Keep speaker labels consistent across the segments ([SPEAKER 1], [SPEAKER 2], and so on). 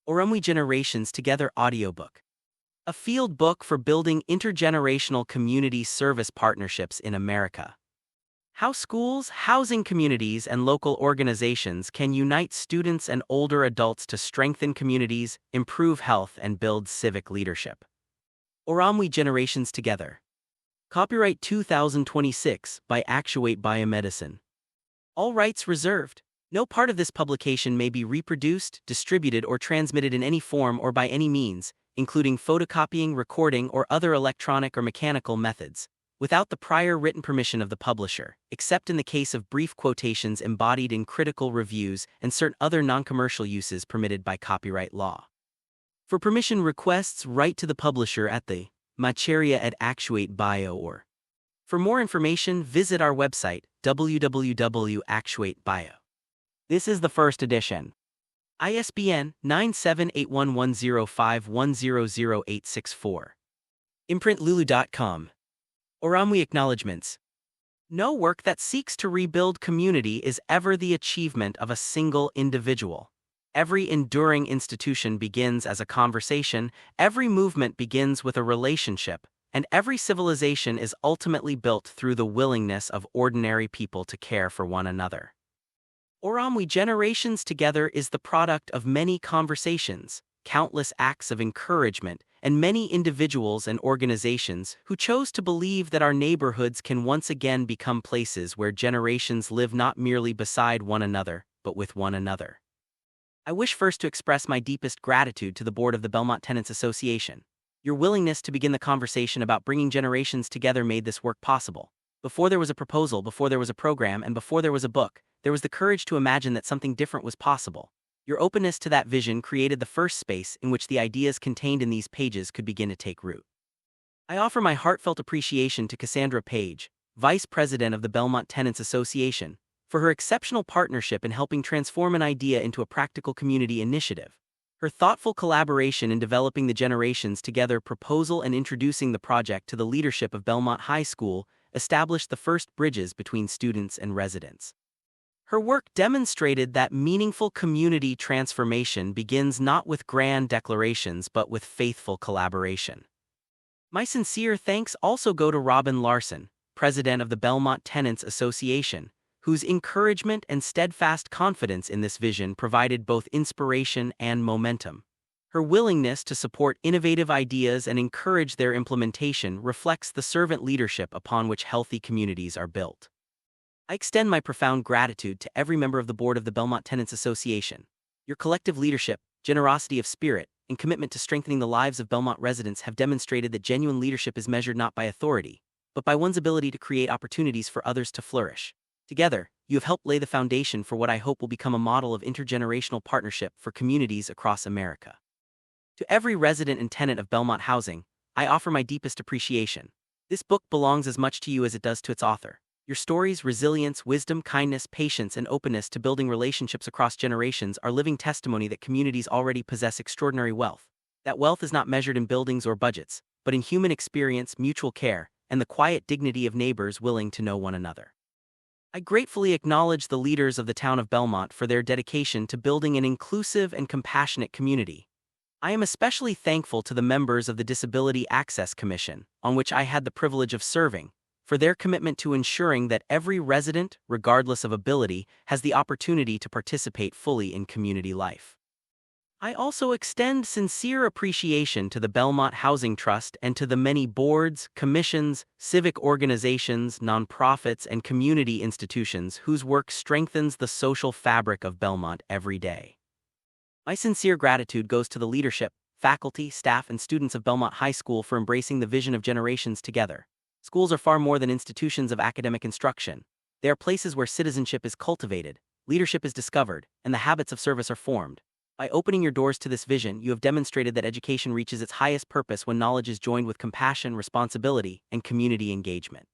[SPEAKER 1] Ūrumwe Generations Together Audiobook. A field book for building intergenerational community service partnerships in America. How schools, housing communities, and local organizations can unite students and older adults to strengthen communities, improve health, and build civic leadership. Ūrumwe Generations Together. Copyright 2026 by Actuate Biomedicine. All rights reserved. No part of this publication may be reproduced, distributed, or transmitted in any form or by any means, including photocopying, recording, or other electronic or mechanical methods, without the prior written permission of the publisher, except in the case of brief quotations embodied in critical reviews and certain other non-commercial uses permitted by copyright law. For permission requests, write to the publisher at the Ngatia@Actuate Bio or. For more information, visit our website, www.actuatebio. This is the first edition. ISBN 9781105100864. Imprintlulu.com. Ūrumwe Acknowledgements. No work that seeks to rebuild community is ever the achievement of a single individual. Every enduring institution begins as a conversation, every movement begins with a relationship, and every civilization is ultimately built through the willingness of ordinary people to care for one another. Ūrumwe Generations Together is the product of many conversations, countless acts of encouragement, and many individuals and organizations who chose to believe that our neighborhoods can once again become places where generations live not merely beside one another, but with one another. I wish first to express my deepest gratitude to the board of the Belmont Tenants Association. Your willingness to begin the conversation about bringing generations together made this work possible. Before there was a proposal, before there was a program, and before there was a book, there was the courage to imagine that something different was possible. Your openness to that vision created the first space in which the ideas contained in these pages could begin to take root. I offer my heartfelt appreciation to Cassandra Page, Vice President of the Belmont Tenants Association, for her exceptional partnership in helping transform an idea into a practical community initiative. Her thoughtful collaboration in developing the Generations Together proposal and introducing the project to the leadership of Belmont High School established the first bridges between students and residents. Her work demonstrated that meaningful community transformation begins not with grand declarations but with faithful collaboration. My sincere thanks also go to Robin Larson, President of the Belmont Tenants Association, whose encouragement and steadfast confidence in this vision provided both inspiration and momentum. Her willingness to support innovative ideas and encourage their implementation reflects the servant leadership upon which healthy communities are built. I extend my profound gratitude to every member of the board of the Belmont Tenants Association. Your collective leadership, generosity of spirit, and commitment to strengthening the lives of Belmont residents have demonstrated that genuine leadership is measured not by authority, but by one's ability to create opportunities for others to flourish. Together, you have helped lay the foundation for what I hope will become a model of intergenerational partnership for communities across America. To every resident and tenant of Belmont Housing, I offer my deepest appreciation. This book belongs as much to you as it does to its author. Your stories, resilience, wisdom, kindness, patience, and openness to building relationships across generations are living testimony that communities already possess extraordinary wealth. That wealth is not measured in buildings or budgets, but in human experience, mutual care, and the quiet dignity of neighbors willing to know one another. I gratefully acknowledge the leaders of the town of Belmont for their dedication to building an inclusive and compassionate community. I am especially thankful to the members of the Disability Access Commission, on which I had the privilege of serving, for their commitment to ensuring that every resident, regardless of ability, has the opportunity to participate fully in community life. I also extend sincere appreciation to the Belmont Housing Trust and to the many boards, commissions, civic organizations, nonprofits, and community institutions whose work strengthens the social fabric of Belmont every day. My sincere gratitude goes to the leadership, faculty, staff, and students of Belmont High School for embracing the vision of Generations Together. Schools are far more than institutions of academic instruction. They are places where citizenship is cultivated, leadership is discovered, and the habits of service are formed. By opening your doors to this vision, you have demonstrated that education reaches its highest purpose when knowledge is joined with compassion, responsibility, and community engagement.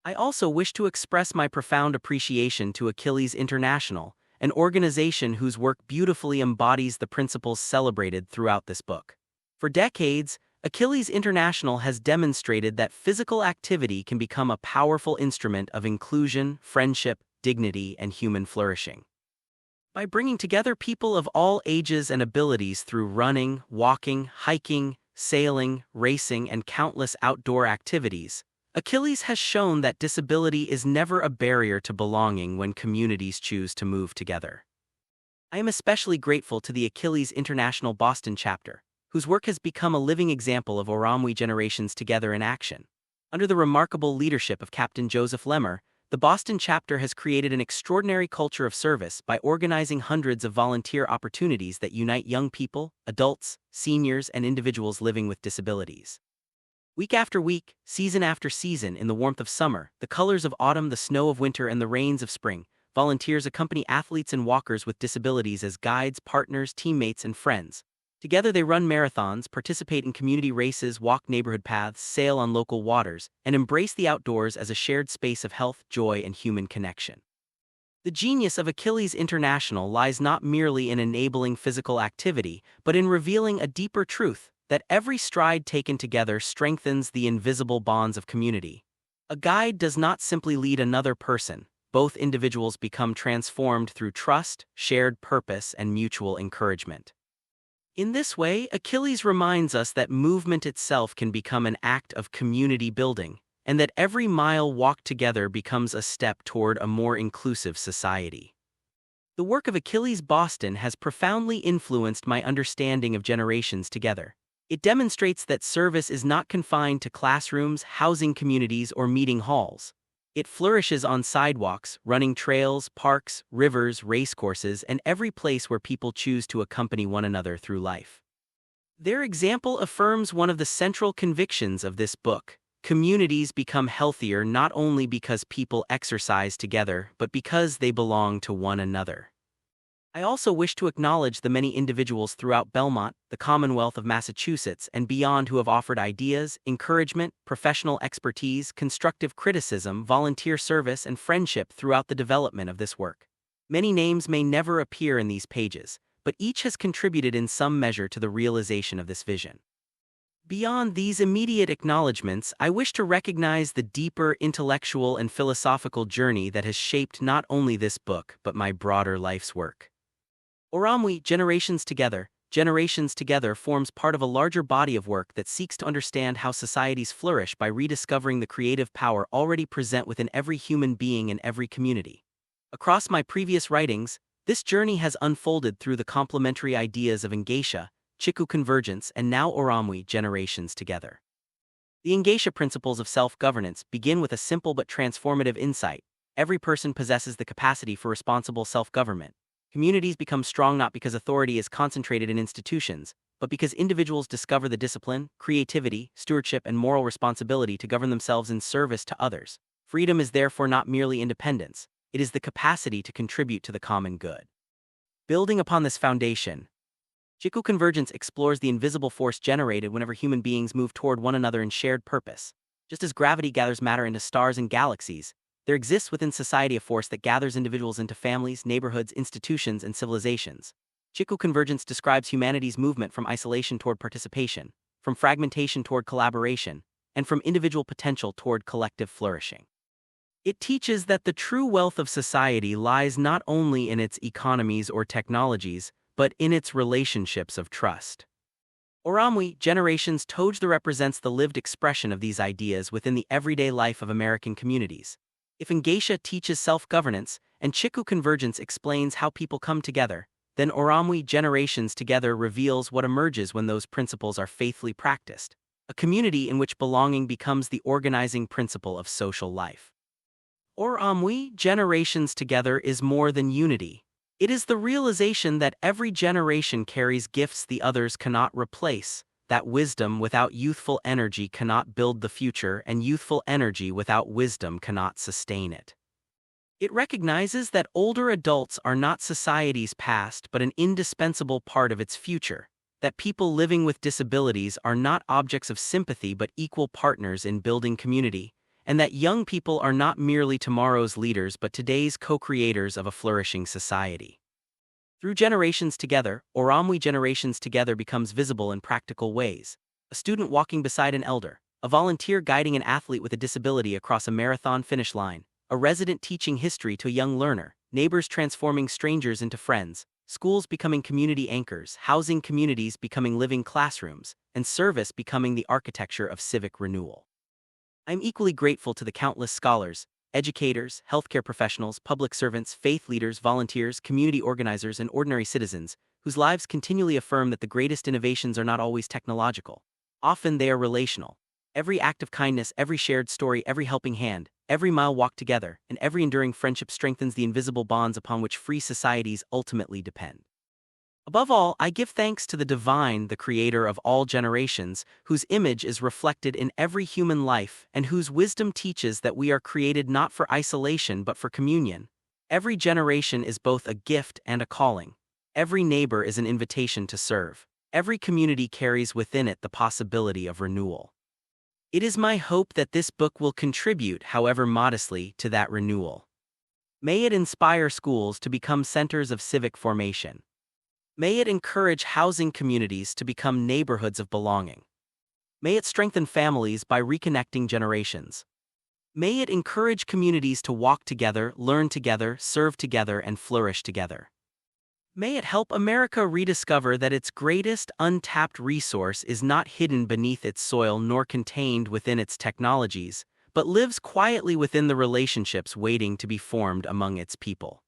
[SPEAKER 1] I also wish to express my profound appreciation to Achilles International, an organization whose work beautifully embodies the principles celebrated throughout this book. For decades, Achilles International has demonstrated that physical activity can become a powerful instrument of inclusion, friendship, dignity, and human flourishing. By bringing together people of all ages and abilities through running, walking, hiking, sailing, racing, and countless outdoor activities, Achilles has shown that disability is never a barrier to belonging when communities choose to move together. I am especially grateful to the Achilles International Boston chapter, whose work has become a living example of Ūrumwe generations together in action. Under the remarkable leadership of Captain Joseph Lemmer, the Boston chapter has created an extraordinary culture of service by organizing hundreds of volunteer opportunities that unite young people, adults, seniors, and individuals living with disabilities. Week after week, season after season, in the warmth of summer, the colors of autumn, the snow of winter, and the rains of spring, volunteers accompany athletes and walkers with disabilities as guides, partners, teammates, and friends. Together they run marathons, participate in community races, walk neighborhood paths, sail on local waters, and embrace the outdoors as a shared space of health, joy, and human connection. The genius of Achilles International lies not merely in enabling physical activity, but in revealing a deeper truth, that every stride taken together strengthens the invisible bonds of community. A guide does not simply lead another person. Both individuals become transformed through trust, shared purpose, and mutual encouragement. In this way, Achilles reminds us that movement itself can become an act of community building, and that every mile walked together becomes a step toward a more inclusive society. The work of Achilles Boston has profoundly influenced my understanding of generations together. It demonstrates that service is not confined to classrooms, housing communities, or meeting halls. It flourishes on sidewalks, running trails, parks, rivers, racecourses, and every place where people choose to accompany one another through life. Their example affirms one of the central convictions of this book: communities become healthier not only because people exercise together, but because they belong to one another. I also wish to acknowledge the many individuals throughout Belmont, the Commonwealth of Massachusetts, and beyond who have offered ideas, encouragement, professional expertise, constructive criticism, volunteer service, and friendship throughout the development of this work. Many names may never appear in these pages, but each has contributed in some measure to the realization of this vision. Beyond these immediate acknowledgments, I wish to recognize the deeper intellectual and philosophical journey that has shaped not only this book but my broader life's work. Ūrumwe Generations Together forms part of a larger body of work that seeks to understand how societies flourish by rediscovering the creative power already present within every human being and every community. Across my previous writings, this journey has unfolded through the complementary ideas of Ngatia, Chiku Convergence, and now Ūrumwe Generations Together. The Ngatia principles of self-governance begin with a simple but transformative insight: every person possesses the capacity for responsible self-government. Communities become strong not because authority is concentrated in institutions, but because individuals discover the discipline, creativity, stewardship, and moral responsibility to govern themselves in service to others. Freedom is therefore not merely independence, it is the capacity to contribute to the common good. Building upon this foundation, Chiku Convergence explores the invisible force generated whenever human beings move toward one another in shared purpose. Just as gravity gathers matter into stars and galaxies, there exists within society a force that gathers individuals into families, neighborhoods, institutions, and civilizations. Chiku Convergence describes humanity's movement from isolation toward participation, from fragmentation toward collaboration, and from individual potential toward collective flourishing. It teaches that the true wealth of society lies not only in its economies or technologies, but in its relationships of trust. Ūrumwe Generations Together represents the lived expression of these ideas within the everyday life of American communities. If Ngatia teaches self-governance and Chiku Convergence explains how people come together, then Ūrumwe Generations Together reveals what emerges when those principles are faithfully practiced: a community in which belonging becomes the organizing principle of social life. Ūrumwe Generations Together is more than unity. It is the realization that every generation carries gifts the others cannot replace, that wisdom without youthful energy cannot build the future, and youthful energy without wisdom cannot sustain it. It recognizes that older adults are not society's past but an indispensable part of its future, that people living with disabilities are not objects of sympathy but equal partners in building community, and that young people are not merely tomorrow's leaders but today's co-creators of a flourishing society. Through Generations Together, Ūrumwe Generations Together becomes visible in practical ways. A student walking beside an elder, a volunteer guiding an athlete with a disability across a marathon finish line, a resident teaching history to a young learner, neighbors transforming strangers into friends, schools becoming community anchors, housing communities becoming living classrooms, and service becoming the architecture of civic renewal. I'm equally grateful to the countless scholars, educators, healthcare professionals, public servants, faith leaders, volunteers, community organizers, and ordinary citizens, whose lives continually affirm that the greatest innovations are not always technological. Often they are relational. Every act of kindness, every shared story, every helping hand, every mile walked together, and every enduring friendship strengthens the invisible bonds upon which free societies ultimately depend. Above all, I give thanks to the divine, the creator of all generations, whose image is reflected in every human life and whose wisdom teaches that we are created not for isolation but for communion. Every generation is both a gift and a calling. Every neighbor is an invitation to serve. Every community carries within it the possibility of renewal. It is my hope that this book will contribute, however modestly, to that renewal. May it inspire schools to become centers of civic formation. May it encourage housing communities to become neighborhoods of belonging. May it strengthen families by reconnecting generations. May it encourage communities to walk together, learn together, serve together, and flourish together. May it help America rediscover that its greatest untapped resource is not hidden beneath its soil nor contained within its technologies, but lives quietly within the relationships waiting to be formed among its people.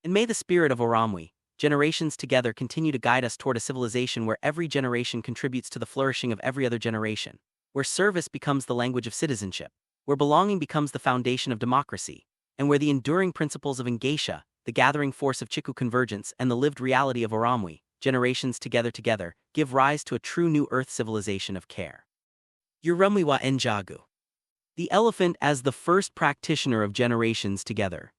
[SPEAKER 1] And may the spirit of Ūrumwe, generations together, continue to guide us toward a civilization where every generation contributes to the flourishing of every other generation, where service becomes the language of citizenship, where belonging becomes the foundation of democracy, and where the enduring principles of Ngatia, the gathering force of Chiku Convergence, and the lived reality of Ūrumwe, generations together, give rise to a true new earth civilization of care. Ūrumwe wa Njogu. The elephant as the first practitioner of generations together.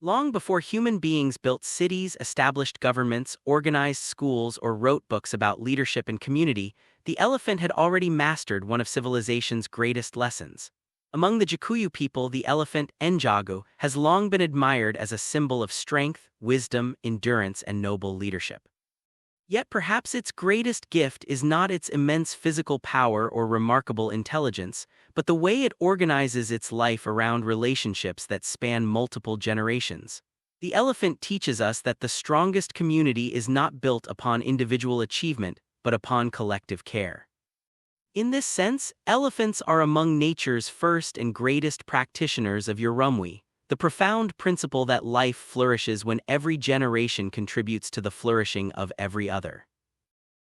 [SPEAKER 1] Long before human beings built cities, established governments, organized schools, or wrote books about leadership and community, the elephant had already mastered one of civilization's greatest lessons. Among the Gikuyu people, the elephant, Njogu, has long been admired as a symbol of strength, wisdom, endurance, and noble leadership. Yet perhaps its greatest gift is not its immense physical power or remarkable intelligence, but the way it organizes its life around relationships that span multiple generations. The elephant teaches us that the strongest community is not built upon individual achievement, but upon collective care. In this sense, elephants are among nature's first and greatest practitioners of Ūrumwe, the profound principle that life flourishes when every generation contributes to the flourishing of every other.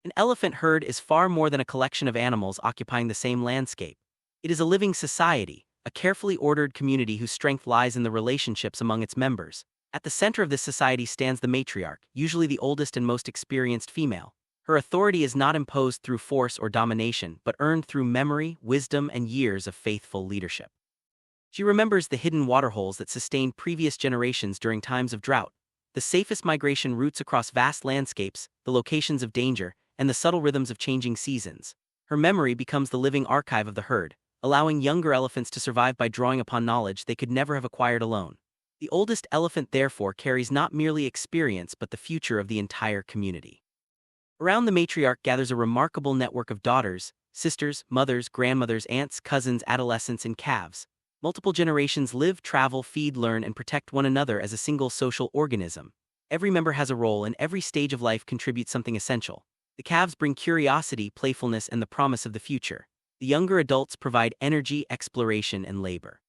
[SPEAKER 1] An elephant herd is far more than a collection of animals occupying the same landscape. It is a living society, a carefully ordered community whose strength lies in the relationships among its members. At the center of this society stands the matriarch, usually the oldest and most experienced female. Her authority is not imposed through force or domination, but earned through memory, wisdom, and years of faithful leadership. She remembers the hidden waterholes that sustained previous generations during times of drought, the safest migration routes across vast landscapes, the locations of danger, and the subtle rhythms of changing seasons. Her memory becomes the living archive of the herd, allowing younger elephants to survive by drawing upon knowledge they could never have acquired alone. The oldest elephant therefore carries not merely experience but the future of the entire community. Around the matriarch gathers a remarkable network of daughters, sisters, mothers, grandmothers, aunts, cousins, adolescents, and calves. Multiple generations live, travel, feed, learn, and protect one another as a single social organism. Every member has a role and every stage of life contributes something essential. The calves bring curiosity, playfulness, and the promise of the future. The younger adults provide energy, exploration, and labor.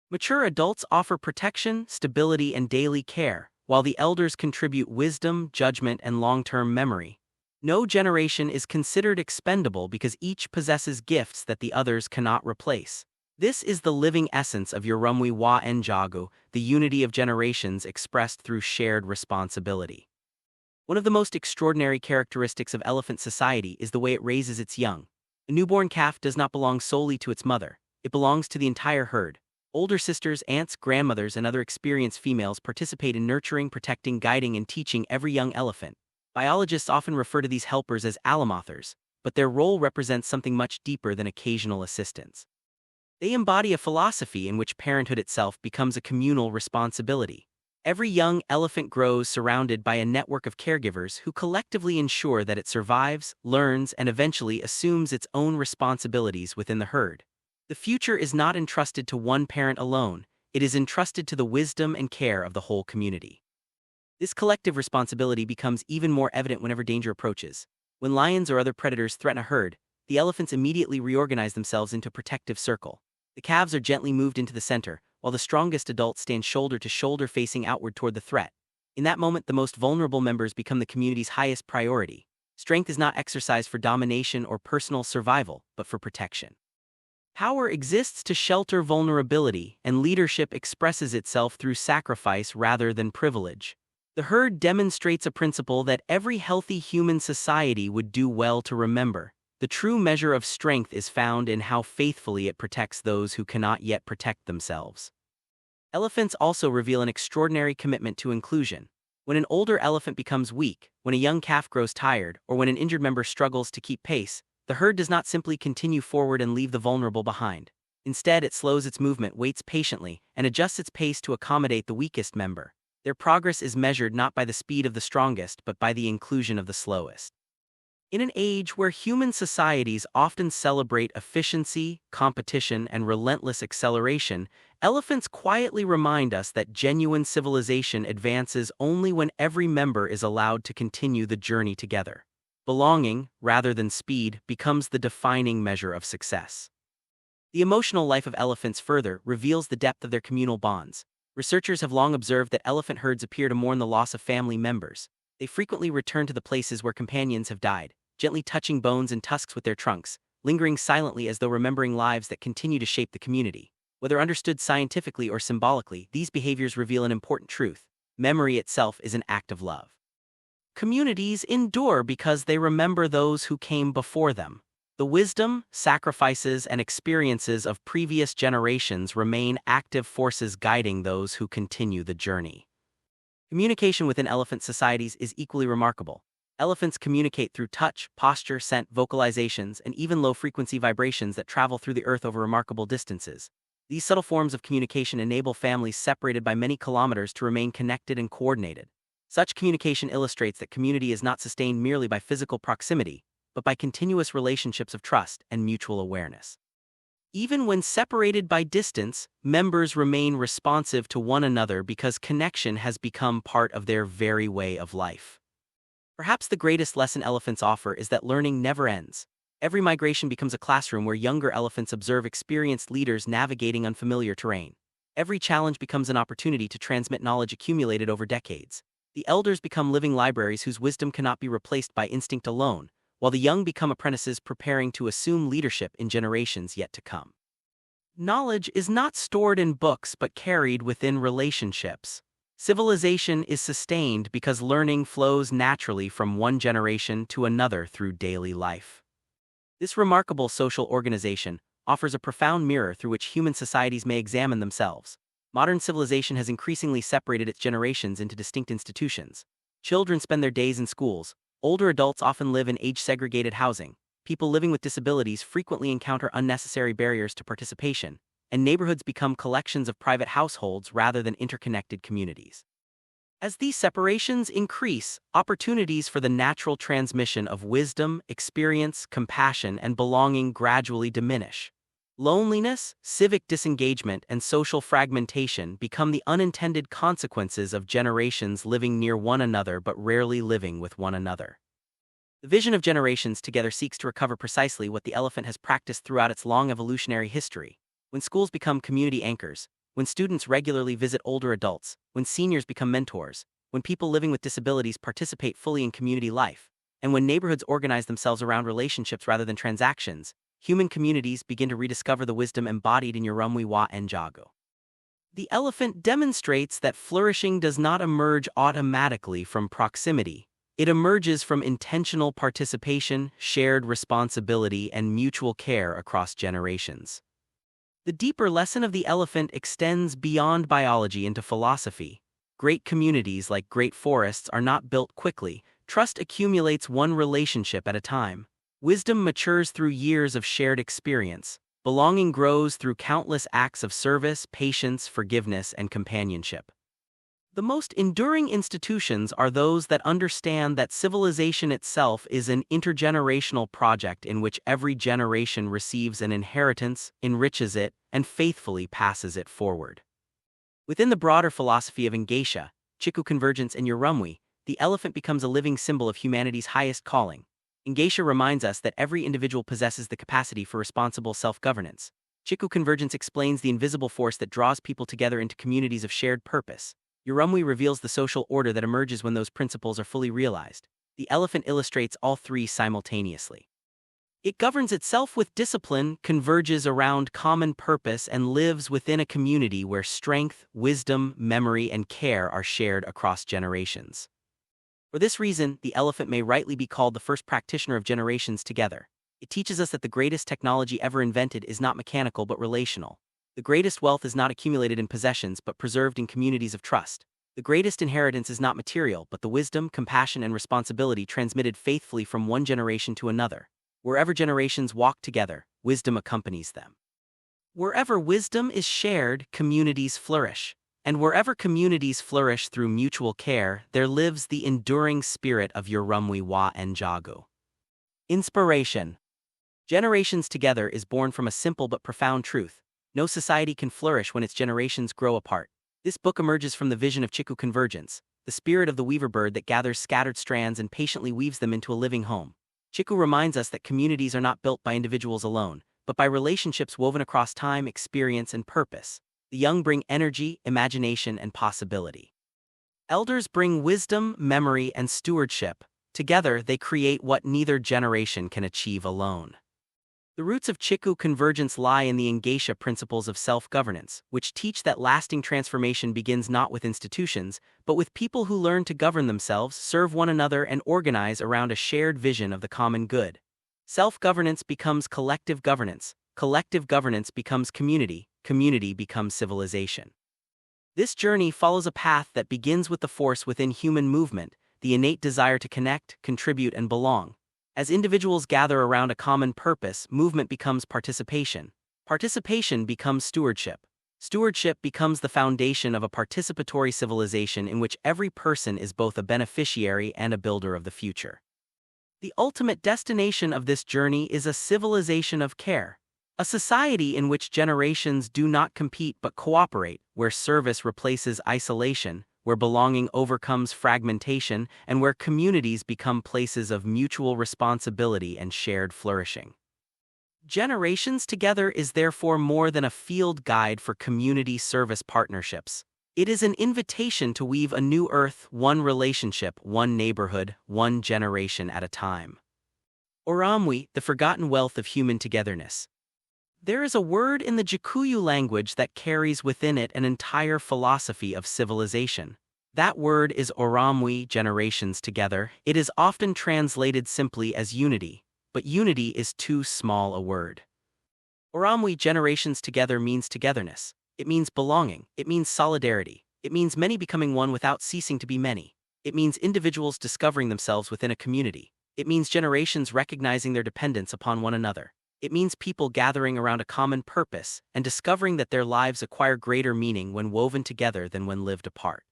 [SPEAKER 1] Mature adults offer protection, stability, and daily care, while the elders contribute wisdom, judgment, and long-term memory. No generation is considered expendable because each possesses gifts that the others cannot replace. This is the living essence of Ūrumwe wa Njogu, the unity of generations expressed through shared responsibility. One of the most extraordinary characteristics of elephant society is the way it raises its young. A newborn calf does not belong solely to its mother, it belongs to the entire herd. Older sisters, aunts, grandmothers, and other experienced females participate in nurturing, protecting, guiding, and teaching every young elephant. Biologists often refer to these helpers as alamothers, but their role represents something much deeper than occasional assistance. They embody a philosophy in which parenthood itself becomes a communal responsibility. Every young elephant grows surrounded by a network of caregivers who collectively ensure that it survives, learns, and eventually assumes its own responsibilities within the herd. The future is not entrusted to one parent alone, it is entrusted to the wisdom and care of the whole community. This collective responsibility becomes even more evident whenever danger approaches. When lions or other predators threaten a herd, the elephants immediately reorganize themselves into a protective circle. The calves are gently moved into the center, while the strongest adults stand shoulder to shoulder facing outward toward the threat. In that moment, the most vulnerable members become the community's highest priority. Strength is not exercised for domination or personal survival, but for protection. Power exists to shelter vulnerability, and leadership expresses itself through sacrifice rather than privilege. The herd demonstrates a principle that every healthy human society would do well to remember. The true measure of strength is found in how faithfully it protects those who cannot yet protect themselves. Elephants also reveal an extraordinary commitment to inclusion. When an older elephant becomes weak, when a young calf grows tired, or when an injured member struggles to keep pace, the herd does not simply continue forward and leave the vulnerable behind. Instead, it slows its movement, waits patiently, and adjusts its pace to accommodate the weakest member. Their progress is measured not by the speed of the strongest, but by the inclusion of the slowest. In an age where human societies often celebrate efficiency, competition, and relentless acceleration, elephants quietly remind us that genuine civilization advances only when every member is allowed to continue the journey together. Belonging, rather than speed, becomes the defining measure of success. The emotional life of elephants further reveals the depth of their communal bonds. Researchers have long observed that elephant herds appear to mourn the loss of family members. They frequently return to the places where companions have died, gently touching bones and tusks with their trunks, lingering silently as though remembering lives that continue to shape the community. Whether understood scientifically or symbolically, these behaviors reveal an important truth: memory itself is an act of love. Communities endure because they remember those who came before them. The wisdom, sacrifices, and experiences of previous generations remain active forces guiding those who continue the journey. Communication within elephant societies is equally remarkable. Elephants communicate through touch, posture, scent, vocalizations, and even low-frequency vibrations that travel through the earth over remarkable distances. These subtle forms of communication enable families separated by many kilometers to remain connected and coordinated. Such communication illustrates that community is not sustained merely by physical proximity, but by continuous relationships of trust and mutual awareness. Even when separated by distance, members remain responsive to one another because connection has become part of their very way of life. Perhaps the greatest lesson elephants offer is that learning never ends. Every migration becomes a classroom where younger elephants observe experienced leaders navigating unfamiliar terrain. Every challenge becomes an opportunity to transmit knowledge accumulated over decades. The elders become living libraries whose wisdom cannot be replaced by instinct alone, while the young become apprentices preparing to assume leadership in generations yet to come. Knowledge is not stored in books but carried within relationships. Civilization is sustained because learning flows naturally from one generation to another through daily life. This remarkable social organization offers a profound mirror through which human societies may examine themselves. Modern civilization has increasingly separated its generations into distinct institutions. Children spend their days in schools. Older adults often live in age-segregated housing. People living with disabilities frequently encounter unnecessary barriers to participation, and neighborhoods become collections of private households rather than interconnected communities. As these separations increase, opportunities for the natural transmission of wisdom, experience, compassion, and belonging gradually diminish. Loneliness, civic disengagement, and social fragmentation become the unintended consequences of generations living near one another but rarely living with one another. The vision of generations together seeks to recover precisely what the elephant has practiced throughout its long evolutionary history. When schools become community anchors, when students regularly visit older adults, when seniors become mentors, when people living with disabilities participate fully in community life, and when neighborhoods organize themselves around relationships rather than transactions, human communities begin to rediscover the wisdom embodied in Ūrumwe and Njogu. The elephant demonstrates that flourishing does not emerge automatically from proximity. It emerges from intentional participation, shared responsibility, and mutual care across generations. The deeper lesson of the elephant extends beyond biology into philosophy. Great communities, like great forests, are not built quickly. Trust accumulates one relationship at a time. Wisdom matures through years of shared experience. Belonging grows through countless acts of service, patience, forgiveness, and companionship. The most enduring institutions are those that understand that civilization itself is an intergenerational project in which every generation receives an inheritance, enriches it, and faithfully passes it forward. Within the broader philosophy of Ngatia, Chiku Convergence, and Ūrumwe, the elephant becomes a living symbol of humanity's highest calling. Ngatia reminds us that every individual possesses the capacity for responsible self-governance. Chiku Convergence explains the invisible force that draws people together into communities of shared purpose. Ūrumwe reveals the social order that emerges when those principles are fully realized. The elephant illustrates all three simultaneously. It governs itself with discipline, converges around common purpose, and lives within a community where strength, wisdom, memory, and care are shared across generations. For this reason, the elephant may rightly be called the first practitioner of generations together. It teaches us that the greatest technology ever invented is not mechanical but relational. The greatest wealth is not accumulated in possessions but preserved in communities of trust. The greatest inheritance is not material but the wisdom, compassion, and responsibility transmitted faithfully from one generation to another. Wherever generations walk together, wisdom accompanies them. Wherever wisdom is shared, communities flourish. And wherever communities flourish through mutual care, there lives the enduring spirit of Ūrumwe wa Njogu. Inspiration. Generations together is born from a simple but profound truth. No society can flourish when its generations grow apart. This book emerges from the vision of Chiku Convergence, the spirit of the weaver bird that gathers scattered strands and patiently weaves them into a living home. Chiku reminds us that communities are not built by individuals alone, but by relationships woven across time, experience, and purpose. The young bring energy, imagination, and possibility. Elders bring wisdom, memory, and stewardship. Together, they create what neither generation can achieve alone. The roots of Chiku Convergence lie in the Ngatia principles of self-governance, which teach that lasting transformation begins not with institutions, but with people who learn to govern themselves, serve one another, and organize around a shared vision of the common good. Self-governance becomes collective governance becomes community, community becomes civilization. This journey follows a path that begins with the force within human movement, the innate desire to connect, contribute, and belong. As individuals gather around a common purpose, movement becomes participation. Participation becomes stewardship. Stewardship becomes the foundation of a participatory civilization in which every person is both a beneficiary and a builder of the future. The ultimate destination of this journey is a civilization of care, a society in which generations do not compete but cooperate, where service replaces isolation, where belonging overcomes fragmentation, and where communities become places of mutual responsibility and shared flourishing. Generations Together is therefore more than a field guide for community service partnerships. It is an invitation to weave a new earth, one relationship, one neighborhood, one generation at a time. Ūrumwe, the forgotten wealth of human togetherness. There is a word in the Gikuyu language that carries within it an entire philosophy of civilization. That word is Ūrumwe, generations together. It is often translated simply as unity, but unity is too small a word. Ūrumwe, generations together, means togetherness. It means belonging. It means solidarity. It means many becoming one without ceasing to be many. It means individuals discovering themselves within a community. It means generations recognizing their dependence upon one another. It means people gathering around a common purpose and discovering that their lives acquire greater meaning when woven together than when lived apart.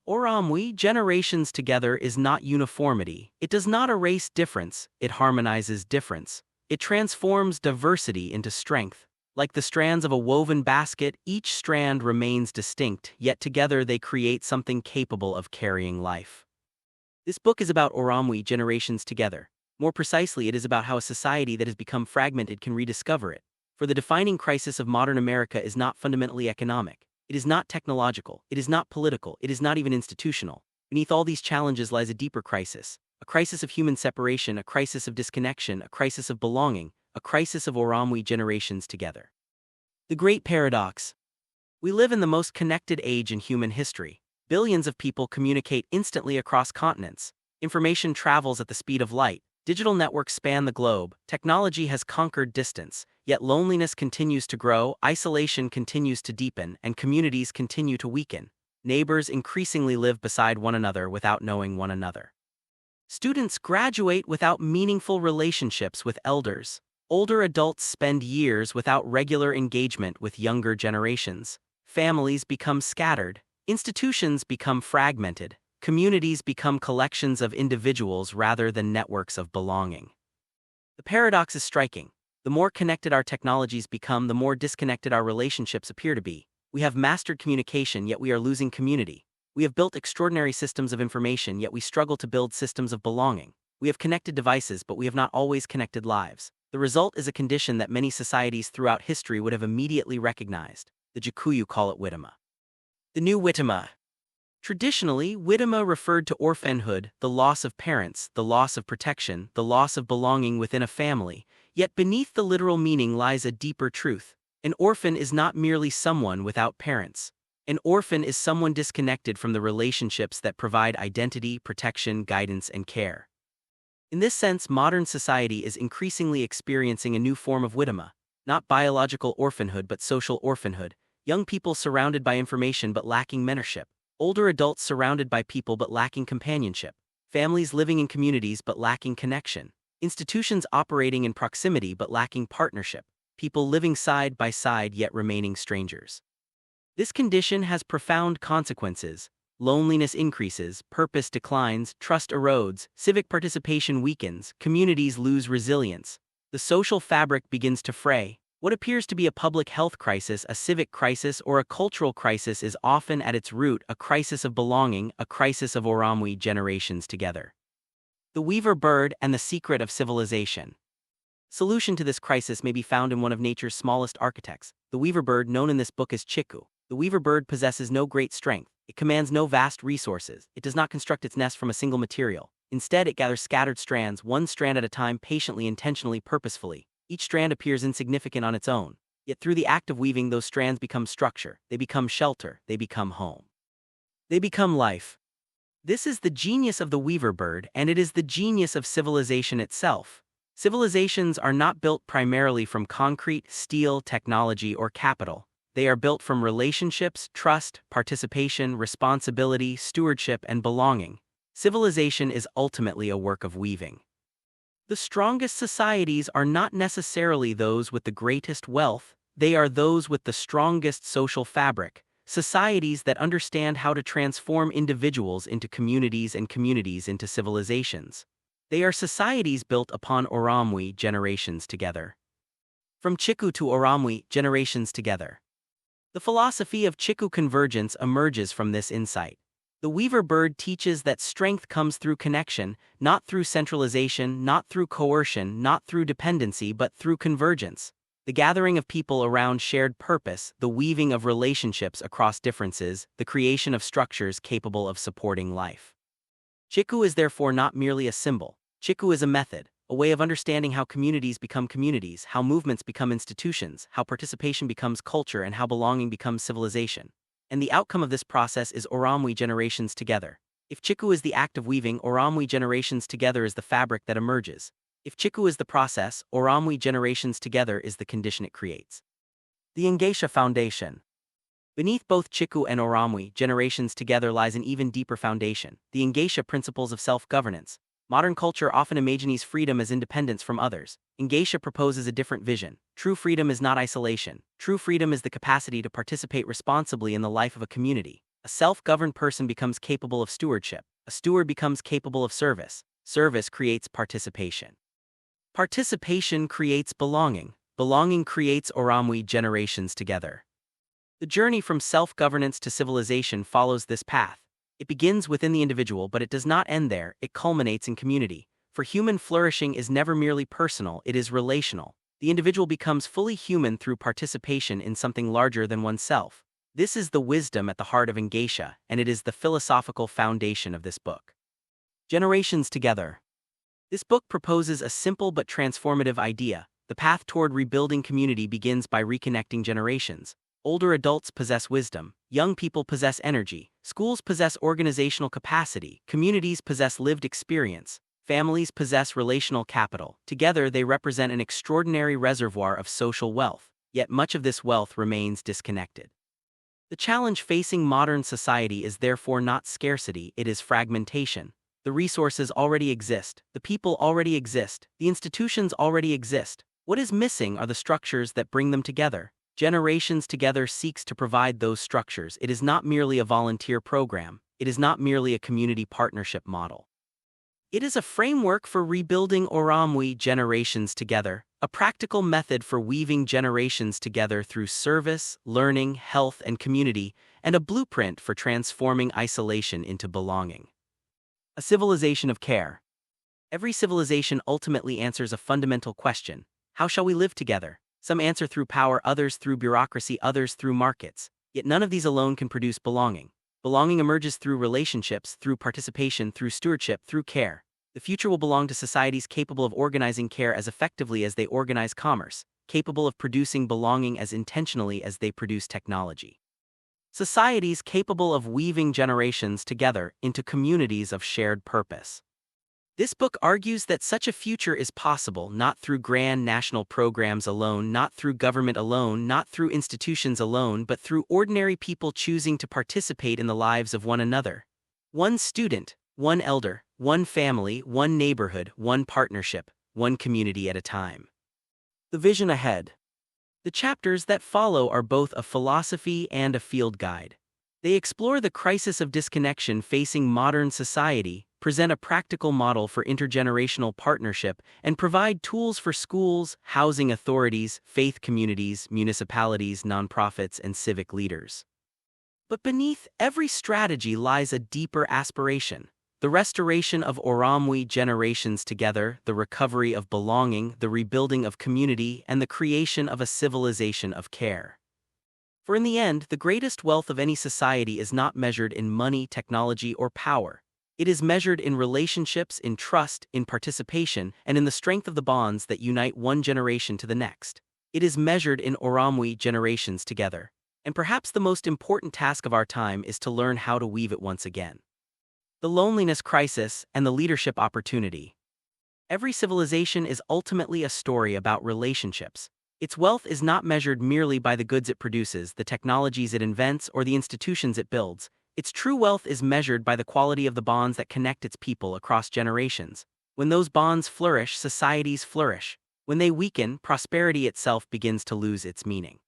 [SPEAKER 1] Ūrumwe, generations together, is not uniformity. It does not erase difference, it harmonizes difference. It transforms diversity into strength. Like the strands of a woven basket, each strand remains distinct, yet together they create something capable of carrying life. This book is about Ūrumwe, generations together. More precisely, it is about how a society that has become fragmented can rediscover it. For the defining crisis of modern America is not fundamentally economic. It is not technological. It is not political. It is not even institutional. Beneath all these challenges lies a deeper crisis. A crisis of human separation, a crisis of disconnection, a crisis of belonging, a crisis of Ūrumwe, generations together. The Great Paradox. We live in the most connected age in human history. Billions of people communicate instantly across continents. Information travels at the speed of light. Digital networks span the globe. Technology has conquered distance, yet loneliness continues to grow, isolation continues to deepen, and communities continue to weaken. Neighbors increasingly live beside one another without knowing one another. Students graduate without meaningful relationships with elders. Older adults spend years without regular engagement with younger generations. Families become scattered. Institutions become fragmented. Communities become collections of individuals rather than networks of belonging. The paradox is striking. The more connected our technologies become, the more disconnected our relationships appear to be. We have mastered communication, yet we are losing community. We have built extraordinary systems of information, yet we struggle to build systems of belonging. We have connected devices, but we have not always connected lives. The result is a condition that many societies throughout history would have immediately recognized. The Gikuyu call it Witima. The new Witima. Traditionally, Witima referred to orphanhood, the loss of parents, the loss of protection, the loss of belonging within a family. Yet beneath the literal meaning lies a deeper truth. An orphan is not merely someone without parents. An orphan is someone disconnected from the relationships that provide identity, protection, guidance, and care. In this sense, modern society is increasingly experiencing a new form of Witima, not biological orphanhood but social orphanhood, young people surrounded by information but lacking mentorship, older adults surrounded by people but lacking companionship, families living in communities but lacking connection, institutions operating in proximity but lacking partnership, people living side by side yet remaining strangers. This condition has profound consequences. Loneliness increases, purpose declines, trust erodes, civic participation weakens, communities lose resilience. The social fabric begins to fray. What appears to be a public health crisis, a civic crisis, or a cultural crisis is often at its root a crisis of belonging, a crisis of Ūrumwe generations together. The weaver bird and the secret of civilization. Solution to this crisis may be found in one of nature's smallest architects. The weaver bird, known in this book as Chiku. The weaver bird possesses no great strength. It commands no vast resources. It does not construct its nest from a single material. Instead, it gathers scattered strands, one strand at a time, patiently, intentionally, purposefully. Each strand appears insignificant on its own. Yet through the act of weaving, those strands become structure. They become shelter. They become home. They become life. This is the genius of the weaver bird, and it is the genius of civilization itself. Civilizations are not built primarily from concrete, steel, technology, or capital. They are built from relationships, trust, participation, responsibility, stewardship, and belonging. Civilization is ultimately a work of weaving. The strongest societies are not necessarily those with the greatest wealth, they are those with the strongest social fabric, societies that understand how to transform individuals into communities and communities into civilizations. They are societies built upon Ūrumwe generations together. From Chiku to Ūrumwe generations together. The philosophy of Chiku Convergence emerges from this insight. The weaver bird teaches that strength comes through connection, not through centralization, not through coercion, not through dependency, but through convergence. The gathering of people around shared purpose, the weaving of relationships across differences, the creation of structures capable of supporting life. Chiku is therefore not merely a symbol. Chiku is a method, a way of understanding how communities become communities, how movements become institutions, how participation becomes culture, and how belonging becomes civilization. And the outcome of this process is Ūrumwe generations together. If Chiku is the act of weaving, Ūrumwe generations together is the fabric that emerges. If Chiku is the process, Ūrumwe generations together is the condition it creates. The Ngatia Foundation. Beneath both Chiku and Ūrumwe generations together lies an even deeper foundation, the Ngatia principles of self-governance. Modern culture often imagines freedom as independence from others. Ngatia proposes a different vision. True freedom is not isolation. True freedom is the capacity to participate responsibly in the life of a community. A self-governed person becomes capable of stewardship. A steward becomes capable of service. Service creates participation. Participation creates belonging. Belonging creates Ūrumwe generations together. The journey from self-governance to civilization follows this path. It begins within the individual, but it does not end there, it culminates in community. For human flourishing is never merely personal, it is relational. The individual becomes fully human through participation in something larger than oneself. This is the wisdom at the heart of Ngatia, and it is the philosophical foundation of this book. Generations together. This book proposes a simple but transformative idea. The path toward rebuilding community begins by reconnecting generations. Older adults possess wisdom, young people possess energy, schools possess organizational capacity, communities possess lived experience, families possess relational capital. Together they represent an extraordinary reservoir of social wealth, yet much of this wealth remains disconnected. The challenge facing modern society is therefore not scarcity, it is fragmentation. The resources already exist, the people already exist, the institutions already exist. What is missing are the structures that bring them together. Generations Together seeks to provide those structures. It is not merely a volunteer program. It is not merely a community partnership model. It is a framework for rebuilding Ūrumwe generations together. a practical method for weaving generations together through service, learning, health, and community, and a blueprint for transforming isolation into belonging. A civilization of care. Every civilization ultimately answers a fundamental question: how shall we live together? Some answer through power, others through bureaucracy, others through markets. Yet none of these alone can produce belonging. Belonging emerges through relationships, through participation, through stewardship, through care. The future will belong to societies capable of organizing care as effectively as they organize commerce, capable of producing belonging as intentionally as they produce technology. Societies capable of weaving generations together into communities of shared purpose. This book argues that such a future is possible not through grand national programs alone, not through government alone, not through institutions alone, but through ordinary people choosing to participate in the lives of one another. One student, one elder, one family, one neighborhood, one partnership, one community at a time. The vision ahead. The chapters that follow are both a philosophy and a field guide. They explore the crisis of disconnection facing modern society, present a practical model for intergenerational partnership, and provide tools for schools, housing authorities, faith communities, municipalities, nonprofits, and civic leaders. But beneath every strategy lies a deeper aspiration: the restoration of Ūrumwe generations together, the recovery of belonging, the rebuilding of community, and the creation of a civilization of care. For in the end, the greatest wealth of any society is not measured in money, technology, or power. It is measured in relationships, in trust, in participation, and in the strength of the bonds that unite one generation to the next. It is measured in Ūrumwe generations together. And perhaps the most important task of our time is to learn how to weave it once again. The loneliness crisis and the leadership opportunity. Every civilization is ultimately a story about relationships. Its wealth is not measured merely by the goods it produces, the technologies it invents, or the institutions it builds. Its true wealth is measured by the quality of the bonds that connect its people across generations. When those bonds flourish, societies flourish. When they weaken, prosperity itself begins to lose its meaning.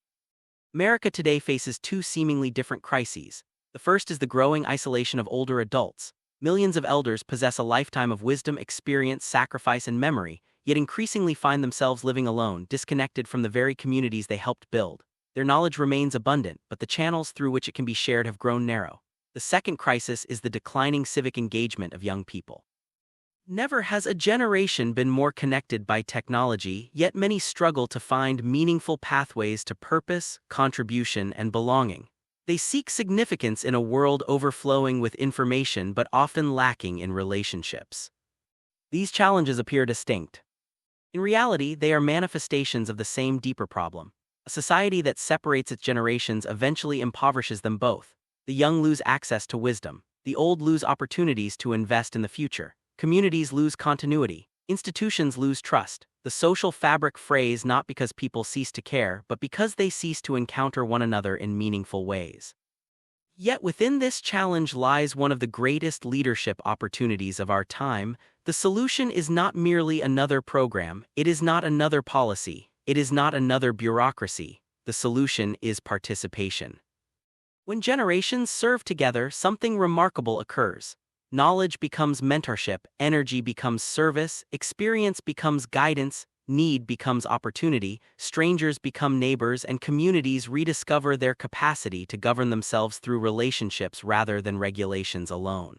[SPEAKER 1] America today faces two seemingly different crises. The first is the growing isolation of older adults. Millions of elders possess a lifetime of wisdom, experience, sacrifice, and memory, yet increasingly find themselves living alone, disconnected from the very communities they helped build. Their knowledge remains abundant, but the channels through which it can be shared have grown narrow. The second crisis is the declining civic engagement of young people. Never has a generation been more connected by technology, yet many struggle to find meaningful pathways to purpose, contribution, and belonging. They seek significance in a world overflowing with information but often lacking in relationships. These challenges appear distinct. In reality, they are manifestations of the same deeper problem. A society that separates its generations eventually impoverishes them both. The young lose access to wisdom. The old lose opportunities to invest in the future. Communities lose continuity. Institutions lose trust. The social fabric frays not because people cease to care, but because they cease to encounter one another in meaningful ways. Yet within this challenge lies one of the greatest leadership opportunities of our time. The solution is not merely another program, it is not another policy, it is not another bureaucracy. The solution is participation. When generations serve together, something remarkable occurs. Knowledge becomes mentorship, energy becomes service, experience becomes guidance, need becomes opportunity, strangers become neighbors, and communities rediscover their capacity to govern themselves through relationships rather than regulations alone.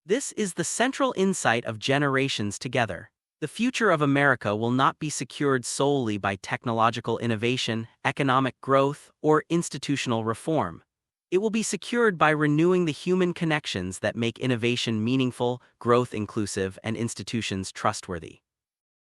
[SPEAKER 1] This is the central insight of Generations Together. The future of America will not be secured solely by technological innovation, economic growth, or institutional reform. It will be secured by renewing the human connections that make innovation meaningful, growth inclusive, and institutions trustworthy.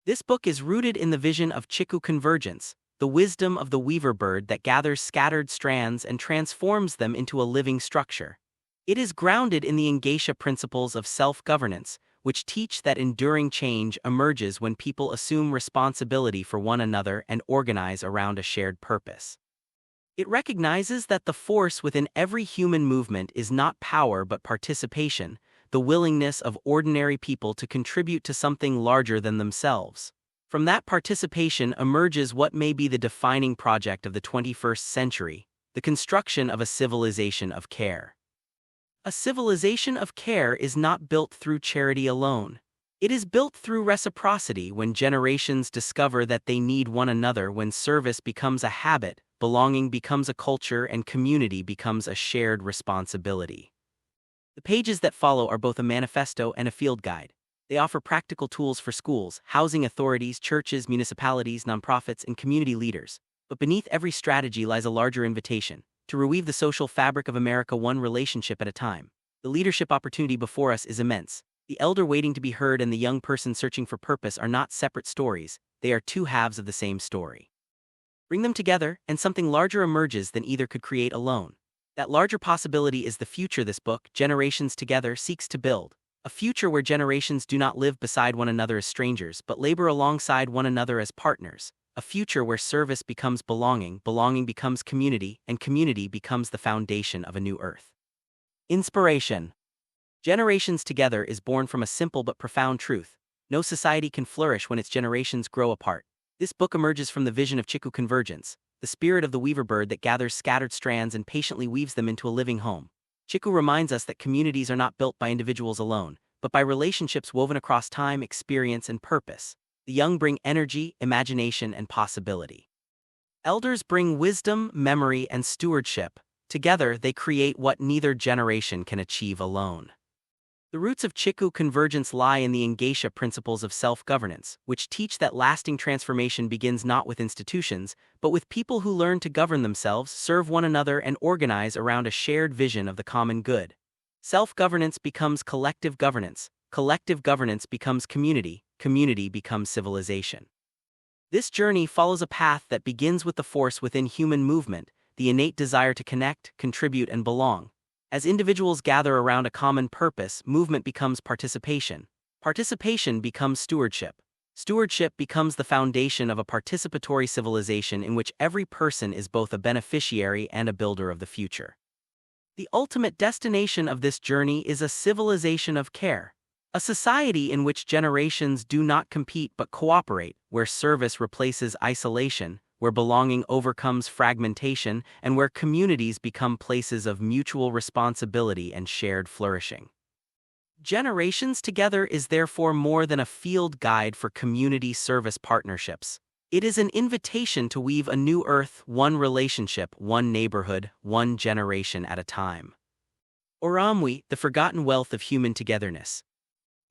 [SPEAKER 1] This book is rooted in the vision of Chiku Convergence, the wisdom of the weaver bird that gathers scattered strands and transforms them into a living structure. It is grounded in the Ngatia principles of self-governance, which teach that enduring change emerges when people assume responsibility for one another and organize around a shared purpose. It recognizes that the force within every human movement is not power but participation, the willingness of ordinary people to contribute to something larger than themselves. From that participation emerges what may be the defining project of the 21st century, the construction of a civilization of care. A civilization of care is not built through charity alone. It is built through reciprocity when generations discover that they need one another, when service becomes a habit, belonging becomes a culture, and community becomes a shared responsibility. The pages that follow are both a manifesto and a field guide. They offer practical tools for schools, housing authorities, churches, municipalities, nonprofits, and community leaders. But beneath every strategy lies a larger invitation to reweave the social fabric of America one relationship at a time. The leadership opportunity before us is immense. The elder waiting to be heard and the young person searching for purpose are not separate stories, they are two halves of the same story. Bring them together, and something larger emerges than either could create alone. That larger possibility is the future this book, Generations Together, seeks to build. A future where generations do not live beside one another as strangers, but labor alongside one another as partners. A future where service becomes belonging, belonging becomes community, and community becomes the foundation of a new earth. Inspiration. Generations Together is born from a simple but profound truth. No society can flourish when its generations grow apart. This book emerges from the vision of Chiku Convergence, the spirit of the weaver bird that gathers scattered strands and patiently weaves them into a living home. Chiku reminds us that communities are not built by individuals alone, but by relationships woven across time, experience, and purpose. The young bring energy, imagination, and possibility. Elders bring wisdom, memory, and stewardship. Together, they create what neither generation can achieve alone. The roots of Chiku Convergence lie in the Ngatia principles of self-governance, which teach that lasting transformation begins not with institutions, but with people who learn to govern themselves, serve one another, and organize around a shared vision of the common good. Self-governance becomes collective governance becomes community, community becomes civilization. This journey follows a path that begins with the force within human movement, the innate desire to connect, contribute, and belong. As individuals gather around a common purpose, movement becomes participation. Participation becomes stewardship. Stewardship becomes the foundation of a participatory civilization in which every person is both a beneficiary and a builder of the future. The ultimate destination of this journey is a civilization of care. A society in which generations do not compete but cooperate, where service replaces isolation, where belonging overcomes fragmentation, and where communities become places of mutual responsibility and shared flourishing. Generations Together is therefore more than a field guide for community service partnerships. It is an invitation to weave a new earth, one relationship, one neighborhood, one generation at a time. Ūrumwe, the forgotten wealth of human togetherness.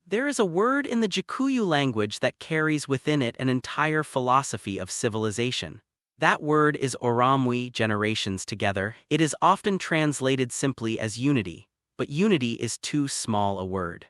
[SPEAKER 1] There is a word in the Gikuyu language that carries within it an entire philosophy of civilization. That word is Ūrumwe, generations together. It is often translated simply as unity, but unity is too small a word.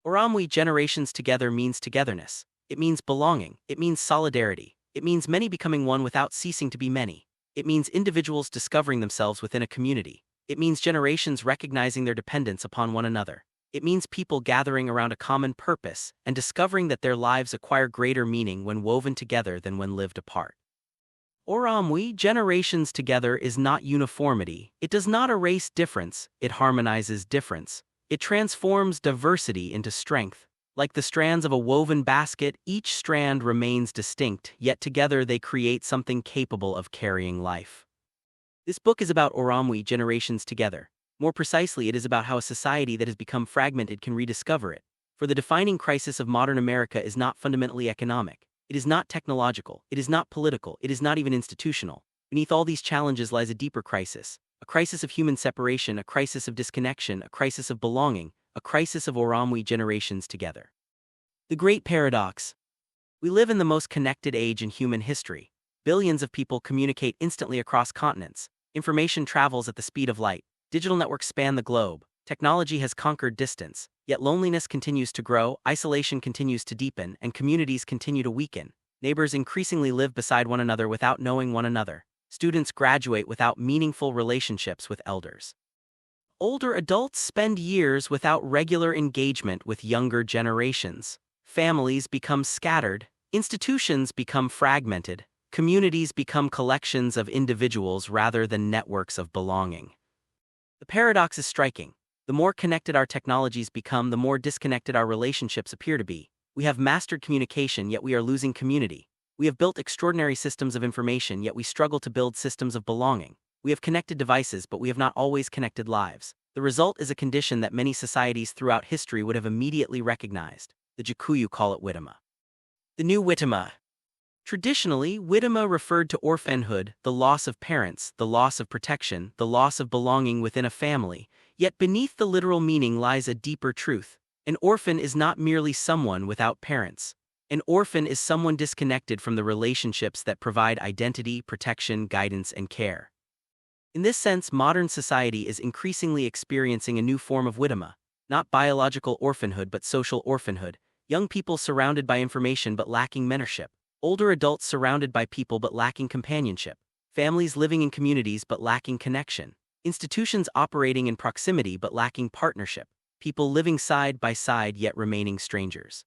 [SPEAKER 1] Ūrumwe, generations together, means togetherness. It means belonging. It means solidarity. It means many becoming one without ceasing to be many. It means individuals discovering themselves within a community. It means generations recognizing their dependence upon one another. It means people gathering around a common purpose and discovering that their lives acquire greater meaning when woven together than when lived apart. Ūrumwe, generations together, is not uniformity. It does not erase difference, it harmonizes difference. It transforms diversity into strength. Like the strands of a woven basket, each strand remains distinct, yet together they create something capable of carrying life. This book is about Ūrumwe, generations together. More precisely, it is about how a society that has become fragmented can rediscover it. For the defining crisis of modern America is not fundamentally economic. It is not technological. It is not political. It is not even institutional. Beneath all these challenges lies a deeper crisis. A crisis of human separation, a crisis of disconnection, a crisis of belonging, a crisis of Ūrumwe, generations together. The great paradox. We live in the most connected age in human history. Billions of people communicate instantly across continents. Information travels at the speed of light. Digital networks span the globe. Technology has conquered distance, yet loneliness continues to grow, isolation continues to deepen, and communities continue to weaken. Neighbors increasingly live beside one another without knowing one another. Students graduate without meaningful relationships with elders. Older adults spend years without regular engagement with younger generations. Families become scattered, institutions become fragmented, communities become collections of individuals rather than networks of belonging. The paradox is striking. The more connected our technologies become, the more disconnected our relationships appear to be. We have mastered communication, yet we are losing community. We have built extraordinary systems of information, yet we struggle to build systems of belonging. We have connected devices, but we have not always connected lives. The result is a condition that many societies throughout history would have immediately recognized. The Gikuyu call it Witima. The new Witima. Traditionally, Witima referred to orphanhood, the loss of parents, the loss of protection, the loss of belonging within a family, yet beneath the literal meaning lies a deeper truth. An orphan is not merely someone without parents. An orphan is someone disconnected from the relationships that provide identity, protection, guidance, and care. In this sense, modern society is increasingly experiencing a new form of Witima, not biological orphanhood but social orphanhood, young people surrounded by information but lacking mentorship. Older adults surrounded by people but lacking companionship, families living in communities but lacking connection, institutions operating in proximity but lacking partnership, people living side by side yet remaining strangers.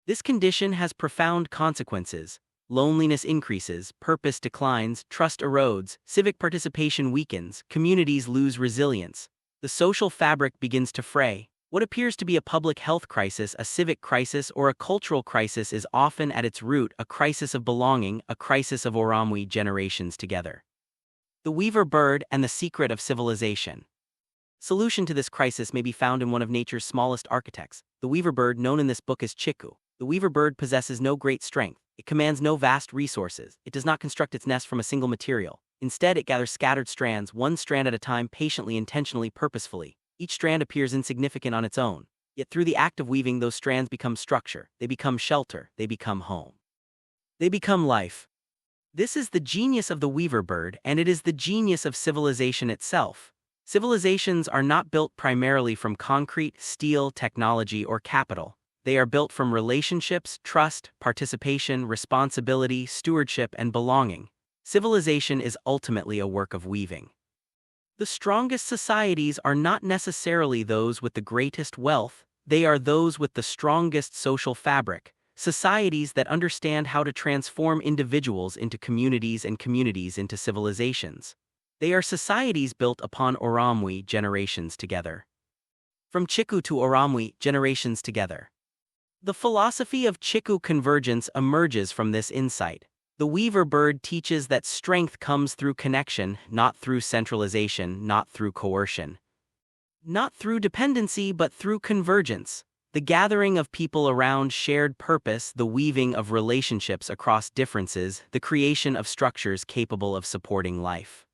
[SPEAKER 1] This condition has profound consequences. Loneliness increases, purpose declines, trust erodes, civic participation weakens, communities lose resilience. The social fabric begins to fray. What appears to be a public health crisis, a civic crisis, or a cultural crisis is often at its root a crisis of belonging, a crisis of Ūrumwe generations together. The weaver bird and the secret of civilization. Solution to this crisis may be found in one of nature's smallest architects, the weaver bird known in this book as Chiku. The weaver bird possesses no great strength, it commands no vast resources, it does not construct its nest from a single material. Instead, it gathers scattered strands, one strand at a time, patiently, intentionally, purposefully. Each strand appears insignificant on its own, yet through the act of weaving those strands become structure, they become shelter, they become home. They become life. This is the genius of the weaver bird, and it is the genius of civilization itself. Civilizations are not built primarily from concrete, steel, technology, or capital. They are built from relationships, trust, participation, responsibility, stewardship, and belonging. Civilization is ultimately a work of weaving. The strongest societies are not necessarily those with the greatest wealth, they are those with the strongest social fabric, societies that understand how to transform individuals into communities and communities into civilizations. They are societies built upon Ūrumwe generations together. From Chiku to Ūrumwe generations together. The philosophy of Chiku Convergence emerges from this insight. The weaver bird teaches that strength comes through connection, not through centralization, not through coercion. Not through dependency, but through convergence. The gathering of people around shared purpose, the weaving of relationships across differences, the creation of structures capable of supporting life.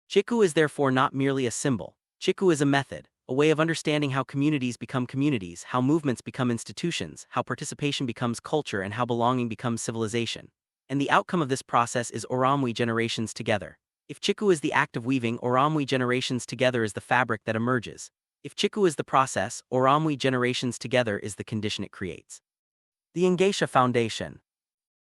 [SPEAKER 1] Chiku is therefore not merely a symbol. Chiku is a method, a way of understanding how communities become communities, how movements become institutions, how participation becomes culture, and how belonging becomes civilization. And the outcome of this process is Ūrumwe generations together. If Chiku is the act of weaving, Ūrumwe generations together is the fabric that emerges. If Chiku is the process, Ūrumwe generations together is the condition it creates. The Ngatia Foundation.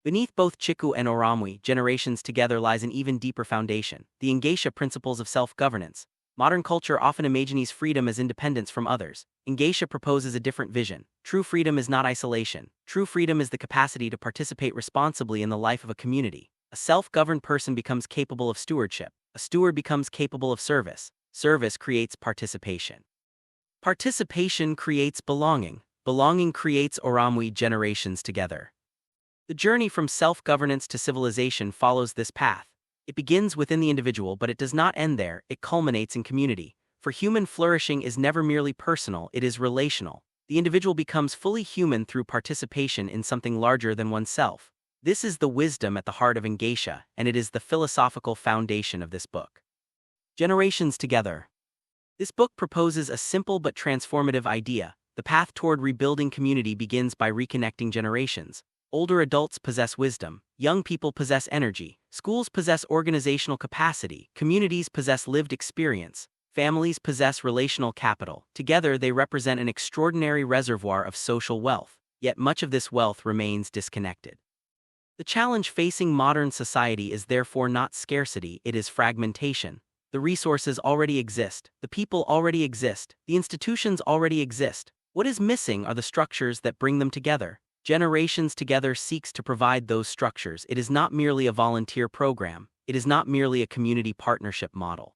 [SPEAKER 1] Beneath both Chiku and Ūrumwe generations together lies an even deeper foundation, the Ngatia principles of self-governance. Modern culture often imagines freedom as independence from others. Ngatia proposes a different vision. True freedom is not isolation. True freedom is the capacity to participate responsibly in the life of a community. A self-governed person becomes capable of stewardship. A steward becomes capable of service. Service creates participation. Participation creates belonging. Belonging creates Ūrumwe generations together. The journey from self-governance to civilization follows this path. It begins within the individual, but it does not end there, it culminates in community. For human flourishing is never merely personal, it is relational. The individual becomes fully human through participation in something larger than oneself. This is the wisdom at the heart of Ngatia, and it is the philosophical foundation of this book. Generations together. This book proposes a simple but transformative idea. The path toward rebuilding community begins by reconnecting generations. Older adults possess wisdom, young people possess energy, schools possess organizational capacity, communities possess lived experience, families possess relational capital. Together they represent an extraordinary reservoir of social wealth, yet much of this wealth remains disconnected. The challenge facing modern society is therefore not scarcity, it is fragmentation. The resources already exist, the people already exist, the institutions already exist. What is missing are the structures that bring them together. Generations Together seeks to provide those structures. It is not merely a volunteer program. It is not merely a community partnership model.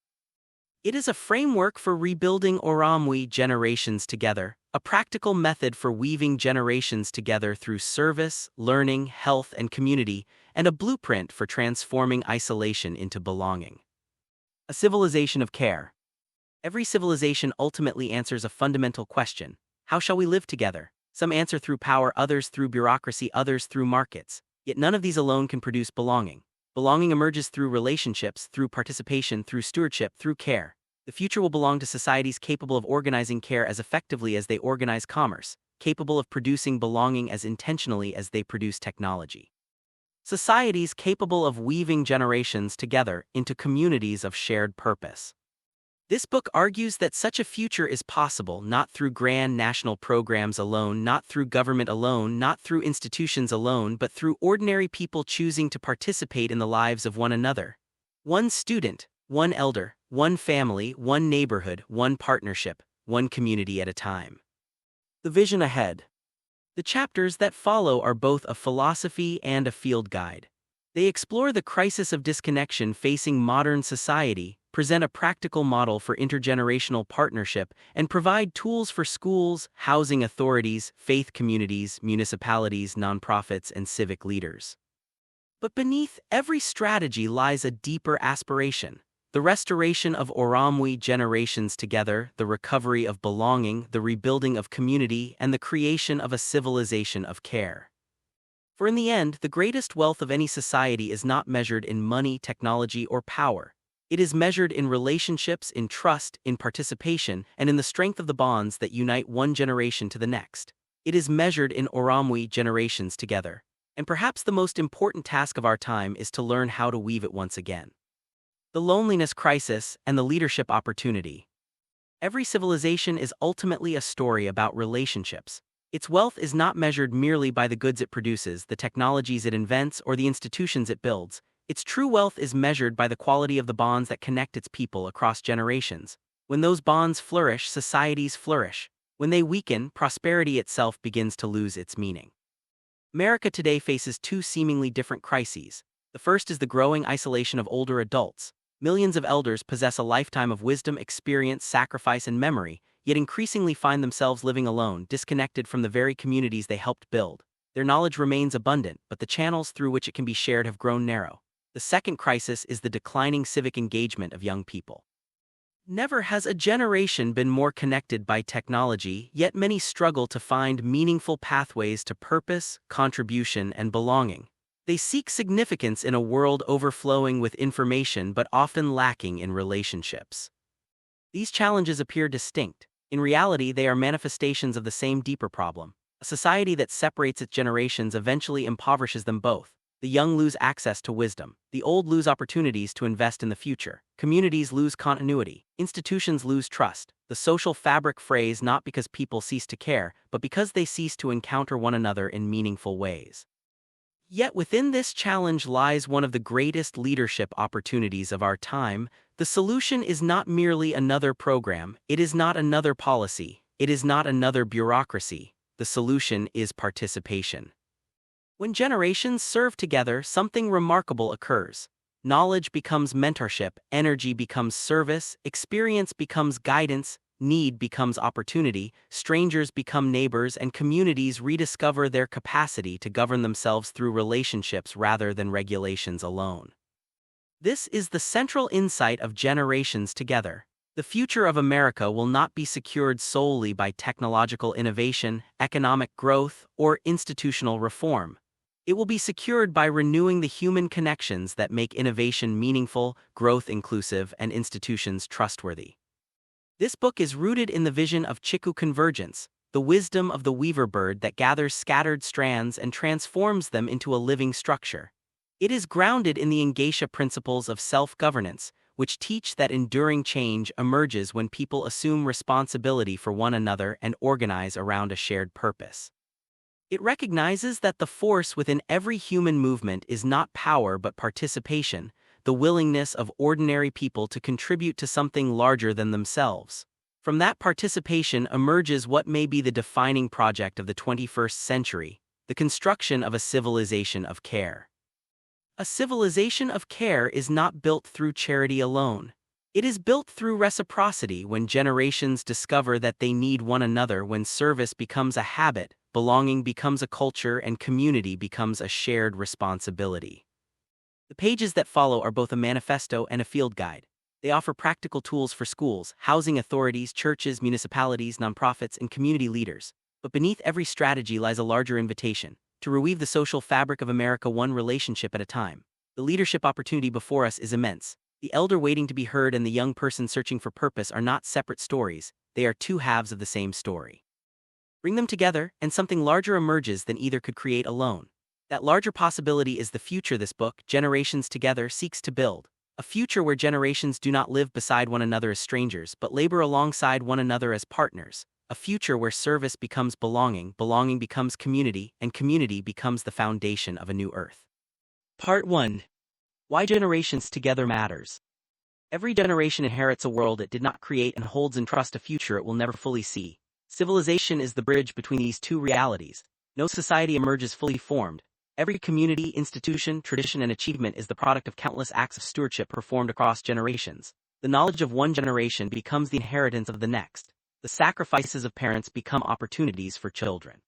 [SPEAKER 1] It is a framework for rebuilding Ūrumwe generations together, a practical method for weaving generations together through service, learning, health, and community, and a blueprint for transforming isolation into belonging. A civilization of care. Every civilization ultimately answers a fundamental question: how shall we live together? Some answer through power, others through bureaucracy, others through markets. Yet none of these alone can produce belonging. Belonging emerges through relationships, through participation, through stewardship, through care. The future will belong to societies capable of organizing care as effectively as they organize commerce, capable of producing belonging as intentionally as they produce technology. Societies capable of weaving generations together into communities of shared purpose. This book argues that such a future is possible not through grand national programs alone, not through government alone, not through institutions alone, but through ordinary people choosing to participate in the lives of one another. One student, one elder, one family, one neighborhood, one partnership, one community at a time. The vision ahead. The chapters that follow are both a philosophy and a field guide. They explore the crisis of disconnection facing modern society, present a practical model for intergenerational partnership, and provide tools for schools, housing authorities, faith communities, municipalities, nonprofits, and civic leaders. But beneath every strategy lies a deeper aspiration: the restoration of Ūrumwe generations together, the recovery of belonging, the rebuilding of community, and the creation of a civilization of care. For in the end, the greatest wealth of any society is not measured in money, technology, or power. It is measured in relationships, in trust, in participation, and in the strength of the bonds that unite one generation to the next. It is measured in Ūrumwe generations together. And perhaps the most important task of our time is to learn how to weave it once again. The loneliness crisis and the leadership opportunity. Every civilization is ultimately a story about relationships. Its wealth is not measured merely by the goods it produces, the technologies it invents, or the institutions it builds. Its true wealth is measured by the quality of the bonds that connect its people across generations. When those bonds flourish, societies flourish. When they weaken, prosperity itself begins to lose its meaning. America today faces two seemingly different crises. The first is the growing isolation of older adults. Millions of elders possess a lifetime of wisdom, experience, sacrifice, and memory, yet increasingly find themselves living alone, disconnected from the very communities they helped build. Their knowledge remains abundant, but the channels through which it can be shared have grown narrow. The second crisis is the declining civic engagement of young people. Never has a generation been more connected by technology, yet many struggle to find meaningful pathways to purpose, contribution, and belonging. They seek significance in a world overflowing with information but often lacking in relationships. These challenges appear distinct. In reality, they are manifestations of the same deeper problem. A society that separates its generations eventually impoverishes them both. The young lose access to wisdom. The old lose opportunities to invest in the future. Communities lose continuity. Institutions lose trust. The social fabric frays not because people cease to care, but because they cease to encounter one another in meaningful ways. Yet within this challenge lies one of the greatest leadership opportunities of our time. The solution is not merely another program, it is not another policy, it is not another bureaucracy. The solution is participation. When generations serve together, something remarkable occurs. Knowledge becomes mentorship, energy becomes service, experience becomes guidance, need becomes opportunity, strangers become neighbors, and communities rediscover their capacity to govern themselves through relationships rather than regulations alone. This is the central insight of generations together. The future of America will not be secured solely by technological innovation, economic growth, or institutional reform. It will be secured by renewing the human connections that make innovation meaningful, growth inclusive, and institutions trustworthy. This book is rooted in the vision of Chiku Convergence, the wisdom of the weaver bird that gathers scattered strands and transforms them into a living structure. It is grounded in the Ngatia principles of self-governance, which teach that enduring change emerges when people assume responsibility for one another and organize around a shared purpose. It recognizes that the force within every human movement is not power but participation, the willingness of ordinary people to contribute to something larger than themselves. From that participation emerges what may be the defining project of the 21st century, the construction of a civilization of care. A civilization of care is not built through charity alone. It is built through reciprocity when generations discover that they need one another, when service becomes a habit, belonging becomes a culture, and community becomes a shared responsibility. The pages that follow are both a manifesto and a field guide. They offer practical tools for schools, housing authorities, churches, municipalities, nonprofits, and community leaders. But beneath every strategy lies a larger invitation to reweave the social fabric of America one relationship at a time. The leadership opportunity before us is immense. The elder waiting to be heard and the young person searching for purpose are not separate stories, they are two halves of the same story. Bring them together, and something larger emerges than either could create alone. That larger possibility is the future this book, Generations Together, seeks to build. A future where generations do not live beside one another as strangers but labor alongside one another as partners. A future where service becomes belonging, belonging becomes community, and community becomes the foundation of a new earth. Part 1. Why Generations Together Matters. Every generation inherits a world it did not create and holds in trust a future it will never fully see. Civilization is the bridge between these two realities. No society emerges fully formed. Every community, institution, tradition, and achievement is the product of countless acts of stewardship performed across generations. The knowledge of one generation becomes the inheritance of the next. The sacrifices of parents become opportunities for children.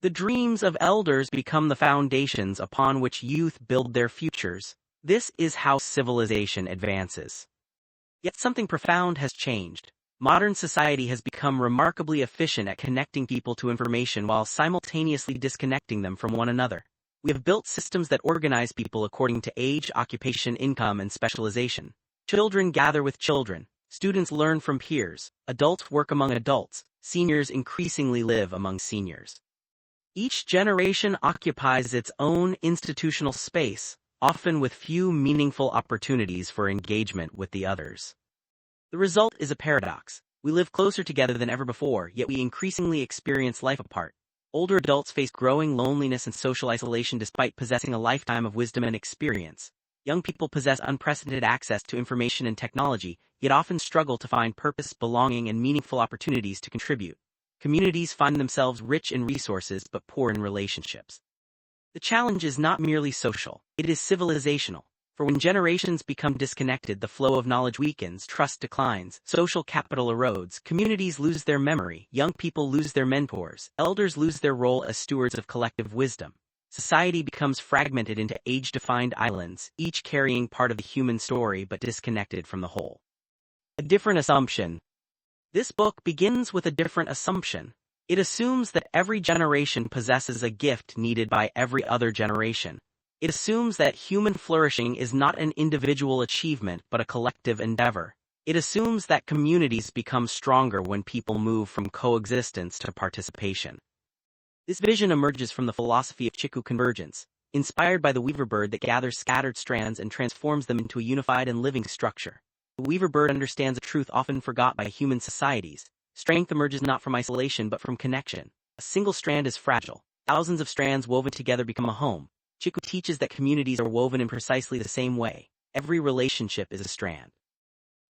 [SPEAKER 1] The dreams of elders become the foundations upon which youth build their futures. This is how civilization advances. Yet something profound has changed. Modern society has become remarkably efficient at connecting people to information while simultaneously disconnecting them from one another. We have built systems that organize people according to age, occupation, income, and specialization. Children gather with children. Students learn from peers. Adults work among adults. Seniors increasingly live among seniors. Each generation occupies its own institutional space, often with few meaningful opportunities for engagement with the others. The result is a paradox. We live closer together than ever before, yet we increasingly experience life apart. Older adults face growing loneliness and social isolation despite possessing a lifetime of wisdom and experience. Young people possess unprecedented access to information and technology, yet often struggle to find purpose, belonging, and meaningful opportunities to contribute. Communities find themselves rich in resources but poor in relationships. The challenge is not merely social, it is civilizational. For when generations become disconnected, the flow of knowledge weakens, trust declines, social capital erodes, communities lose their memory, young people lose their mentors, elders lose their role as stewards of collective wisdom. Society becomes fragmented into age-defined islands, each carrying part of the human story but disconnected from the whole. A different assumption. This book begins with a different assumption. It assumes that every generation possesses a gift needed by every other generation. It assumes that human flourishing is not an individual achievement but a collective endeavor. It assumes that communities become stronger when people move from coexistence to participation. This vision emerges from the philosophy of Chiku Convergence, inspired by the weaver bird that gathers scattered strands and transforms them into a unified and living structure. The weaver bird understands a truth often forgot by human societies. Strength emerges not from isolation but from connection. A single strand is fragile. Thousands of strands woven together become a home. Chiku teaches that communities are woven in precisely the same way. Every relationship is a strand.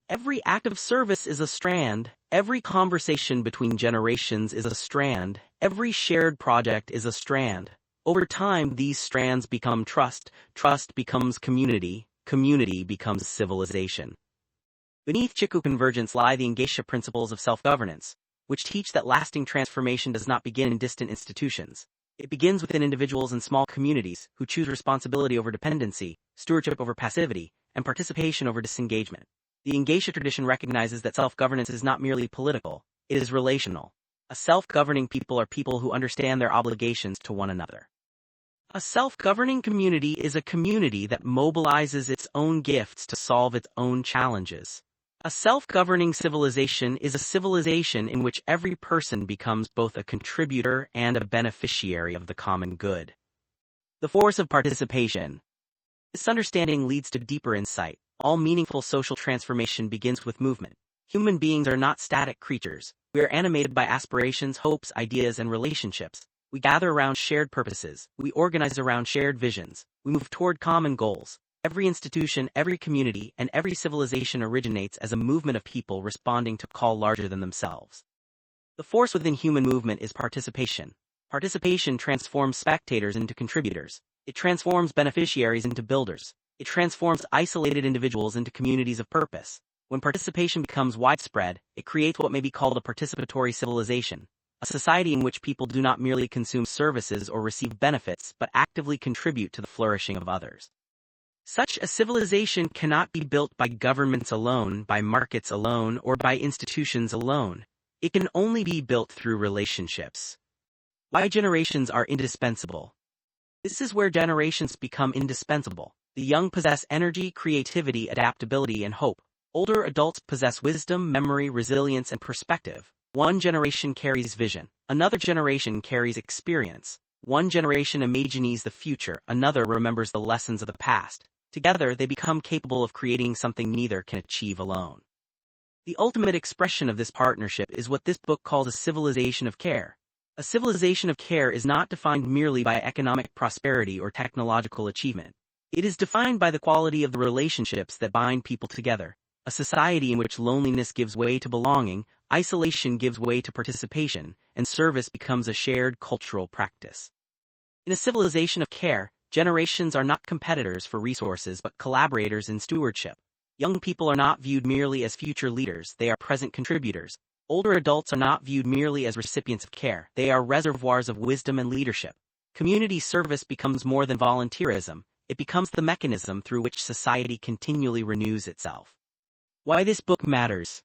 [SPEAKER 1] Every act of service is a strand. Every conversation between generations is a strand. Every shared project is a strand. Over time, these strands become trust. Trust becomes community. Community becomes civilization. Beneath Chiku Convergence lie the Ngatia principles of self-governance, which teach that lasting transformation does not begin in distant institutions. It begins within individuals and small communities who choose responsibility over dependency, stewardship over passivity, and participation over disengagement. The Ngatia tradition recognizes that self-governance is not merely political, it is relational. A self-governing people are people who understand their obligations to one another. A self-governing community is a community that mobilizes its own gifts to solve its own challenges. A self-governing civilization is a civilization in which every person becomes both a contributor and a beneficiary of the common good. The force of participation. This understanding leads to deeper insight. All meaningful social transformation begins with movement. Human beings are not static creatures. We are animated by aspirations, hopes, ideas, and relationships. We gather around shared purposes. We organize around shared visions. We move toward common goals. Every institution, every community, and every civilization originates as a movement of people responding to a call larger than themselves. The force within human movement is participation. Participation transforms spectators into contributors. It transforms beneficiaries into builders. It transforms isolated individuals into communities of purpose. When participation becomes widespread, it creates what may be called a participatory civilization, a society in which people do not merely consume services or receive benefits but actively contribute to the flourishing of others. Such a civilization cannot be built by governments alone, by markets alone, or by institutions alone. It can only be built through relationships. Why generations are indispensable. This is where generations become indispensable. The young possess energy, creativity, adaptability, and hope. Older adults possess wisdom, memory, resilience, and perspective. One generation carries vision. Another generation carries experience. One generation imagines the future. Another remembers the lessons of the past. Together, they become capable of creating something neither can achieve alone. The ultimate expression of this partnership is what this book calls a civilization of care. A civilization of care is not defined merely by economic prosperity or technological achievement. It is defined by the quality of the relationships that bind people together. A society in which loneliness gives way to belonging, isolation gives way to participation, and service becomes a shared cultural practice. In a civilization of care, generations are not competitors for resources but collaborators in stewardship. Young people are not viewed merely as future leaders, they are present contributors. Older adults are not viewed merely as recipients of care, they are reservoirs of wisdom and leadership. Community service becomes more than volunteerism, it becomes the mechanism through which society continually renews itself. Why this book matters.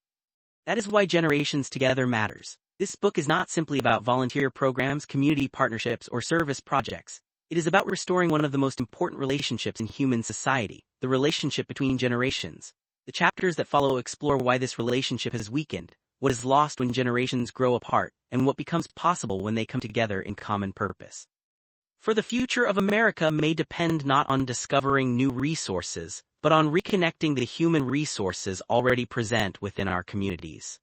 [SPEAKER 1] That is why Generations Together matters. This book is not simply about volunteer programs, community partnerships, or service projects. It is about restoring one of the most important relationships in human society, the relationship between generations. The chapters that follow explore why this relationship has weakened, what is lost when generations grow apart, and what becomes possible when they come together in common purpose. For the future of America may depend not on discovering new resources, but on reconnecting the human resources already present within our communities.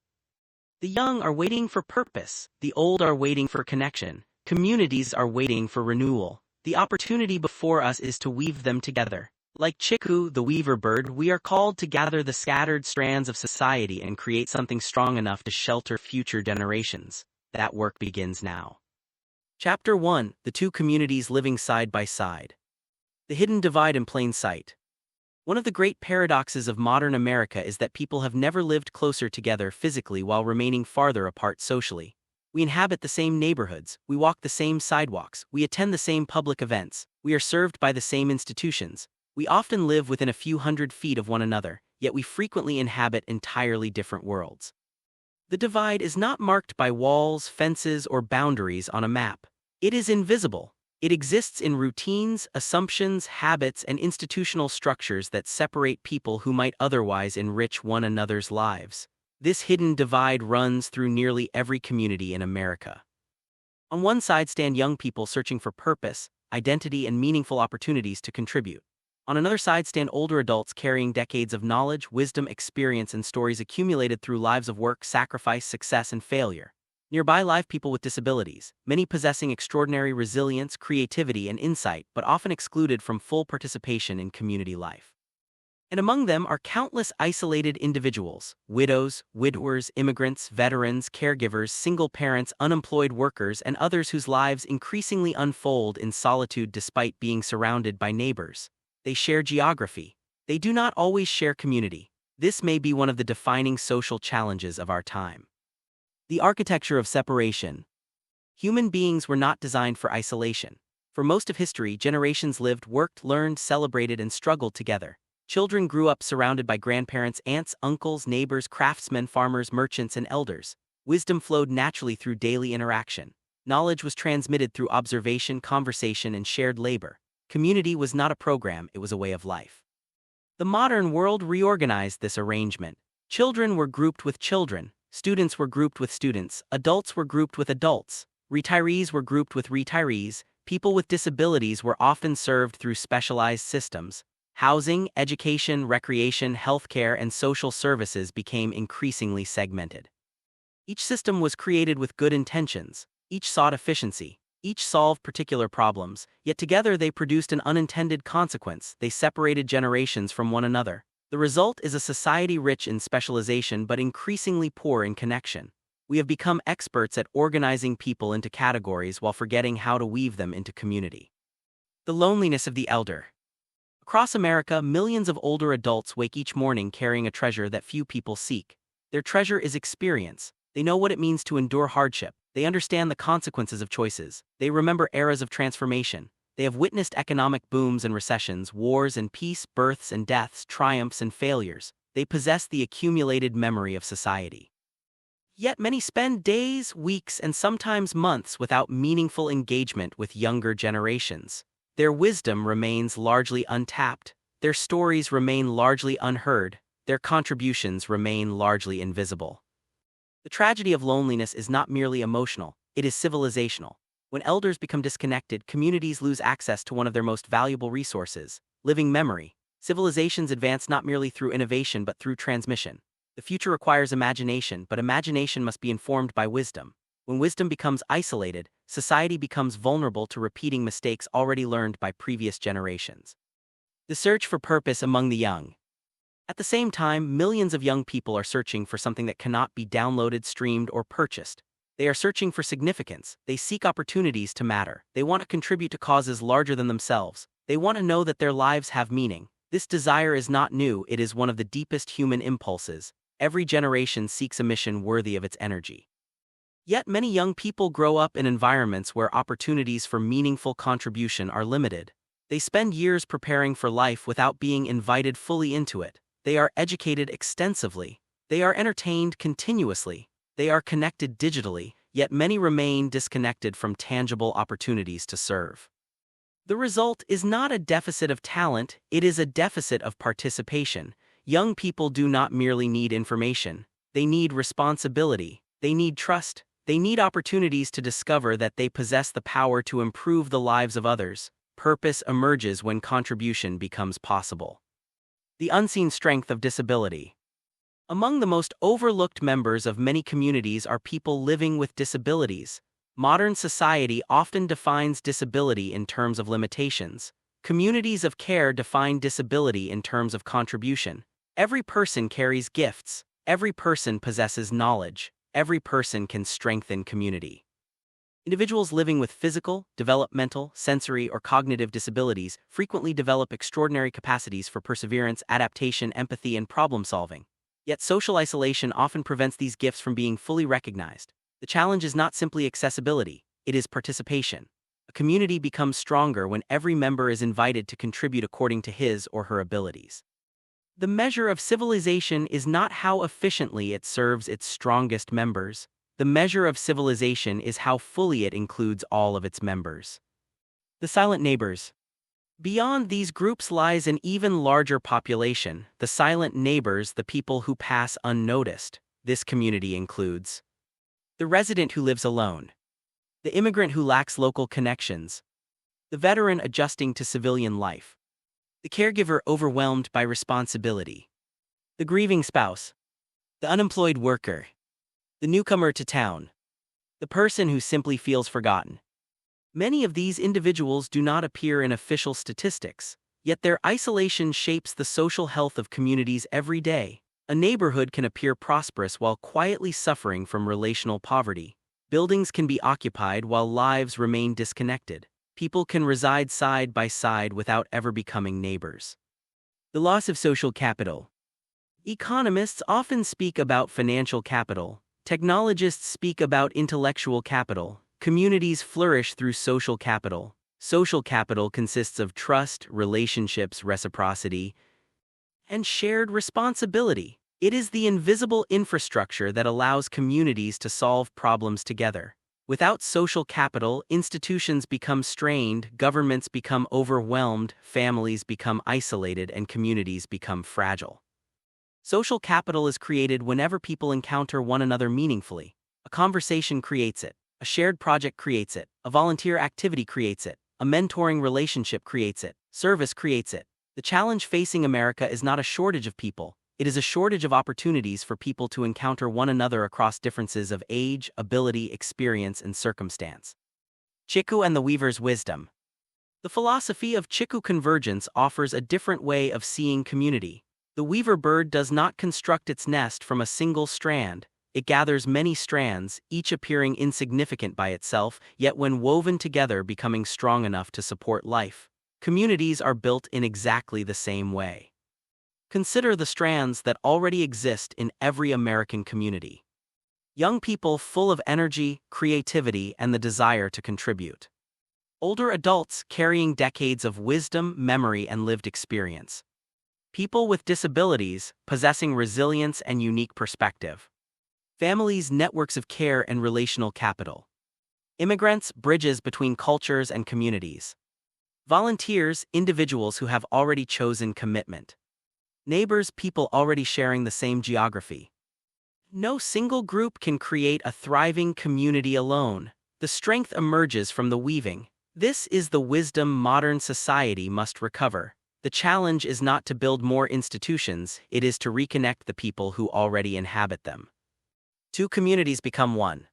[SPEAKER 1] The young are waiting for purpose, the old are waiting for connection, communities are waiting for renewal. The opportunity before us is to weave them together. Like Chiku, the weaver bird, we are called to gather the scattered strands of society and create something strong enough to shelter future generations. That work begins now. Chapter 1: The Two Communities Living Side by Side. The Hidden Divide in Plain Sight. One of the great paradoxes of modern America is that people have never lived closer together physically while remaining farther apart socially. We inhabit the same neighborhoods, we walk the same sidewalks, we attend the same public events, we are served by the same institutions. We often live within a few hundred feet of one another, yet we frequently inhabit entirely different worlds. The divide is not marked by walls, fences, or boundaries on a map. It is invisible. It exists in routines, assumptions, habits, and institutional structures that separate people who might otherwise enrich one another's lives. This hidden divide runs through nearly every community in America. On one side stand young people searching for purpose, identity, and meaningful opportunities to contribute. On another side stand older adults carrying decades of knowledge, wisdom, experience, and stories accumulated through lives of work, sacrifice, success, and failure. Nearby live people with disabilities, many possessing extraordinary resilience, creativity, and insight, but often excluded from full participation in community life. And among them are countless isolated individuals, widows, widowers, immigrants, veterans, caregivers, single parents, unemployed workers, and others whose lives increasingly unfold in solitude despite being surrounded by neighbors. They share geography. They do not always share community. This may be one of the defining social challenges of our time. The architecture of separation. Human beings were not designed for isolation. For most of history, generations lived, worked, learned, celebrated, and struggled together. Children grew up surrounded by grandparents, aunts, uncles, neighbors, craftsmen, farmers, merchants, and elders. Wisdom flowed naturally through daily interaction. Knowledge was transmitted through observation, conversation, and shared labor. Community was not a program, it was a way of life. The modern world reorganized this arrangement. Children were grouped with children, students were grouped with students, adults were grouped with adults, retirees were grouped with retirees, people with disabilities were often served through specialized systems. Housing, education, recreation, healthcare, and social services became increasingly segmented. Each system was created with good intentions, each sought efficiency, each solved particular problems, yet together they produced an unintended consequence: they separated generations from one another. The result is a society rich in specialization but increasingly poor in connection. We have become experts at organizing people into categories while forgetting how to weave them into community. The loneliness of the elder. Across America, millions of older adults wake each morning carrying a treasure that few people seek. Their treasure is experience. They know what it means to endure hardship. They understand the consequences of choices. They remember eras of transformation. They have witnessed economic booms and recessions, wars and peace, births and deaths, triumphs and failures. They possess the accumulated memory of society. Yet many spend days, weeks, and sometimes months without meaningful engagement with younger generations. Their wisdom remains largely untapped, their stories remain largely unheard, their contributions remain largely invisible. The tragedy of loneliness is not merely emotional, it is civilizational. When elders become disconnected, communities lose access to one of their most valuable resources, living memory. Civilizations advance not merely through innovation but through transmission. The future requires imagination, but imagination must be informed by wisdom. When wisdom becomes isolated, society becomes vulnerable to repeating mistakes already learned by previous generations. The search for purpose among the young. At the same time, millions of young people are searching for something that cannot be downloaded, streamed, or purchased. They are searching for significance. They seek opportunities to matter. They want to contribute to causes larger than themselves. They want to know that their lives have meaning. This desire is not new, it is one of the deepest human impulses. Every generation seeks a mission worthy of its energy. Yet many young people grow up in environments where opportunities for meaningful contribution are limited. They spend years preparing for life without being invited fully into it. They are educated extensively. They are entertained continuously. They are connected digitally, yet many remain disconnected from tangible opportunities to serve. The result is not a deficit of talent, it is a deficit of participation. Young people do not merely need information, they need responsibility, they need trust, they need opportunities to discover that they possess the power to improve the lives of others. Purpose emerges when contribution becomes possible. The unseen strength of disability. Among the most overlooked members of many communities are people living with disabilities. Modern society often defines disability in terms of limitations. Communities of care define disability in terms of contribution. Every person carries gifts. Every person possesses knowledge. Every person can strengthen community. Individuals living with physical, developmental, sensory, or cognitive disabilities frequently develop extraordinary capacities for perseverance, adaptation, empathy, and problem-solving. Yet social isolation often prevents these gifts from being fully recognized. The challenge is not simply accessibility, it is participation. A community becomes stronger when every member is invited to contribute according to his or her abilities. The measure of civilization is not how efficiently it serves its strongest members. The measure of civilization is how fully it includes all of its members. The silent neighbors. Beyond these groups lies an even larger population, the silent neighbors, the people who pass unnoticed. This community includes the resident who lives alone, the immigrant who lacks local connections, the veteran adjusting to civilian life, the caregiver overwhelmed by responsibility, the grieving spouse, the unemployed worker, the newcomer to town, the person who simply feels forgotten. Many of these individuals do not appear in official statistics, yet their isolation shapes the social health of communities every day. A neighborhood can appear prosperous while quietly suffering from relational poverty. Buildings can be occupied while lives remain disconnected. People can reside side by side without ever becoming neighbors. The loss of social capital. Economists often speak about financial capital. Technologists speak about intellectual capital. Communities flourish through social capital. Social capital consists of trust, relationships, reciprocity, and shared responsibility. It is the invisible infrastructure that allows communities to solve problems together. Without social capital, institutions become strained, governments become overwhelmed, families become isolated, and communities become fragile. Social capital is created whenever people encounter one another meaningfully. A conversation creates it. A shared project creates it. A volunteer activity creates it. A mentoring relationship creates it. Service creates it. The challenge facing America is not a shortage of people, it is a shortage of opportunities for people to encounter one another across differences of age, ability, experience, and circumstance. Chiku and the Weaver's Wisdom. The philosophy of Chiku Convergence offers a different way of seeing community. The weaver bird does not construct its nest from a single strand. It gathers many strands, each appearing insignificant by itself, yet when woven together becoming strong enough to support life. Communities are built in exactly the same way. Consider the strands that already exist in every American community. Young people full of energy, creativity, and the desire to contribute. Older adults carrying decades of wisdom, memory, and lived experience. People with disabilities possessing resilience and unique perspective. Families, networks of care and relational capital. Immigrants, bridges between cultures and communities. Volunteers, individuals who have already chosen commitment. Neighbors, people already sharing the same geography. No single group can create a thriving community alone. The strength emerges from the weaving. This is the wisdom modern society must recover. The challenge is not to build more institutions, it is to reconnect the people who already inhabit them. Two communities become one.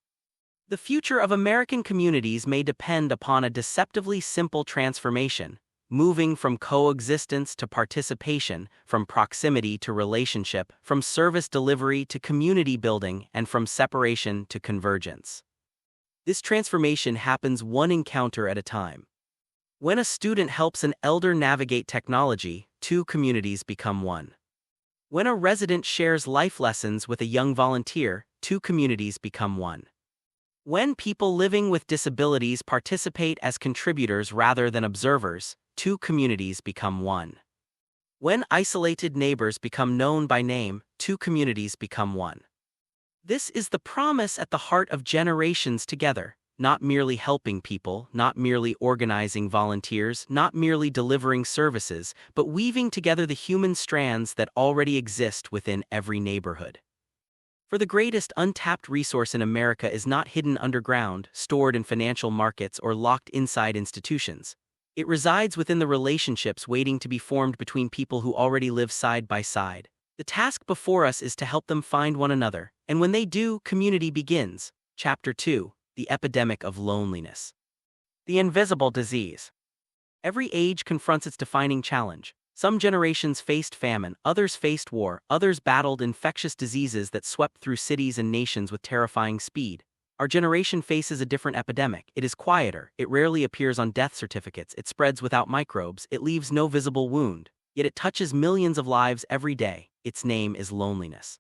[SPEAKER 1] The future of American communities may depend upon a deceptively simple transformation, moving from coexistence to participation, from proximity to relationship, from service delivery to community building, and from separation to convergence. This transformation happens one encounter at a time. When a student helps an elder navigate technology, two communities become one. When a resident shares life lessons with a young volunteer, two communities become one. When people living with disabilities participate as contributors rather than observers, two communities become one. When isolated neighbors become known by name, two communities become one. This is the promise at the heart of generations together, not merely helping people, not merely organizing volunteers, not merely delivering services, but weaving together the human strands that already exist within every neighborhood. For the greatest untapped resource in America is not hidden underground, stored in financial markets, or locked inside institutions. It resides within the relationships waiting to be formed between people who already live side by side. The task before us is to help them find one another, and when they do, community begins. Chapter 2: The Epidemic of Loneliness. The Invisible Disease. Every age confronts its defining challenge. Some generations faced famine, others faced war, others battled infectious diseases that swept through cities and nations with terrifying speed. Our generation faces a different epidemic. It is quieter, it rarely appears on death certificates, it spreads without microbes, it leaves no visible wound, yet it touches millions of lives every day. Its name is loneliness.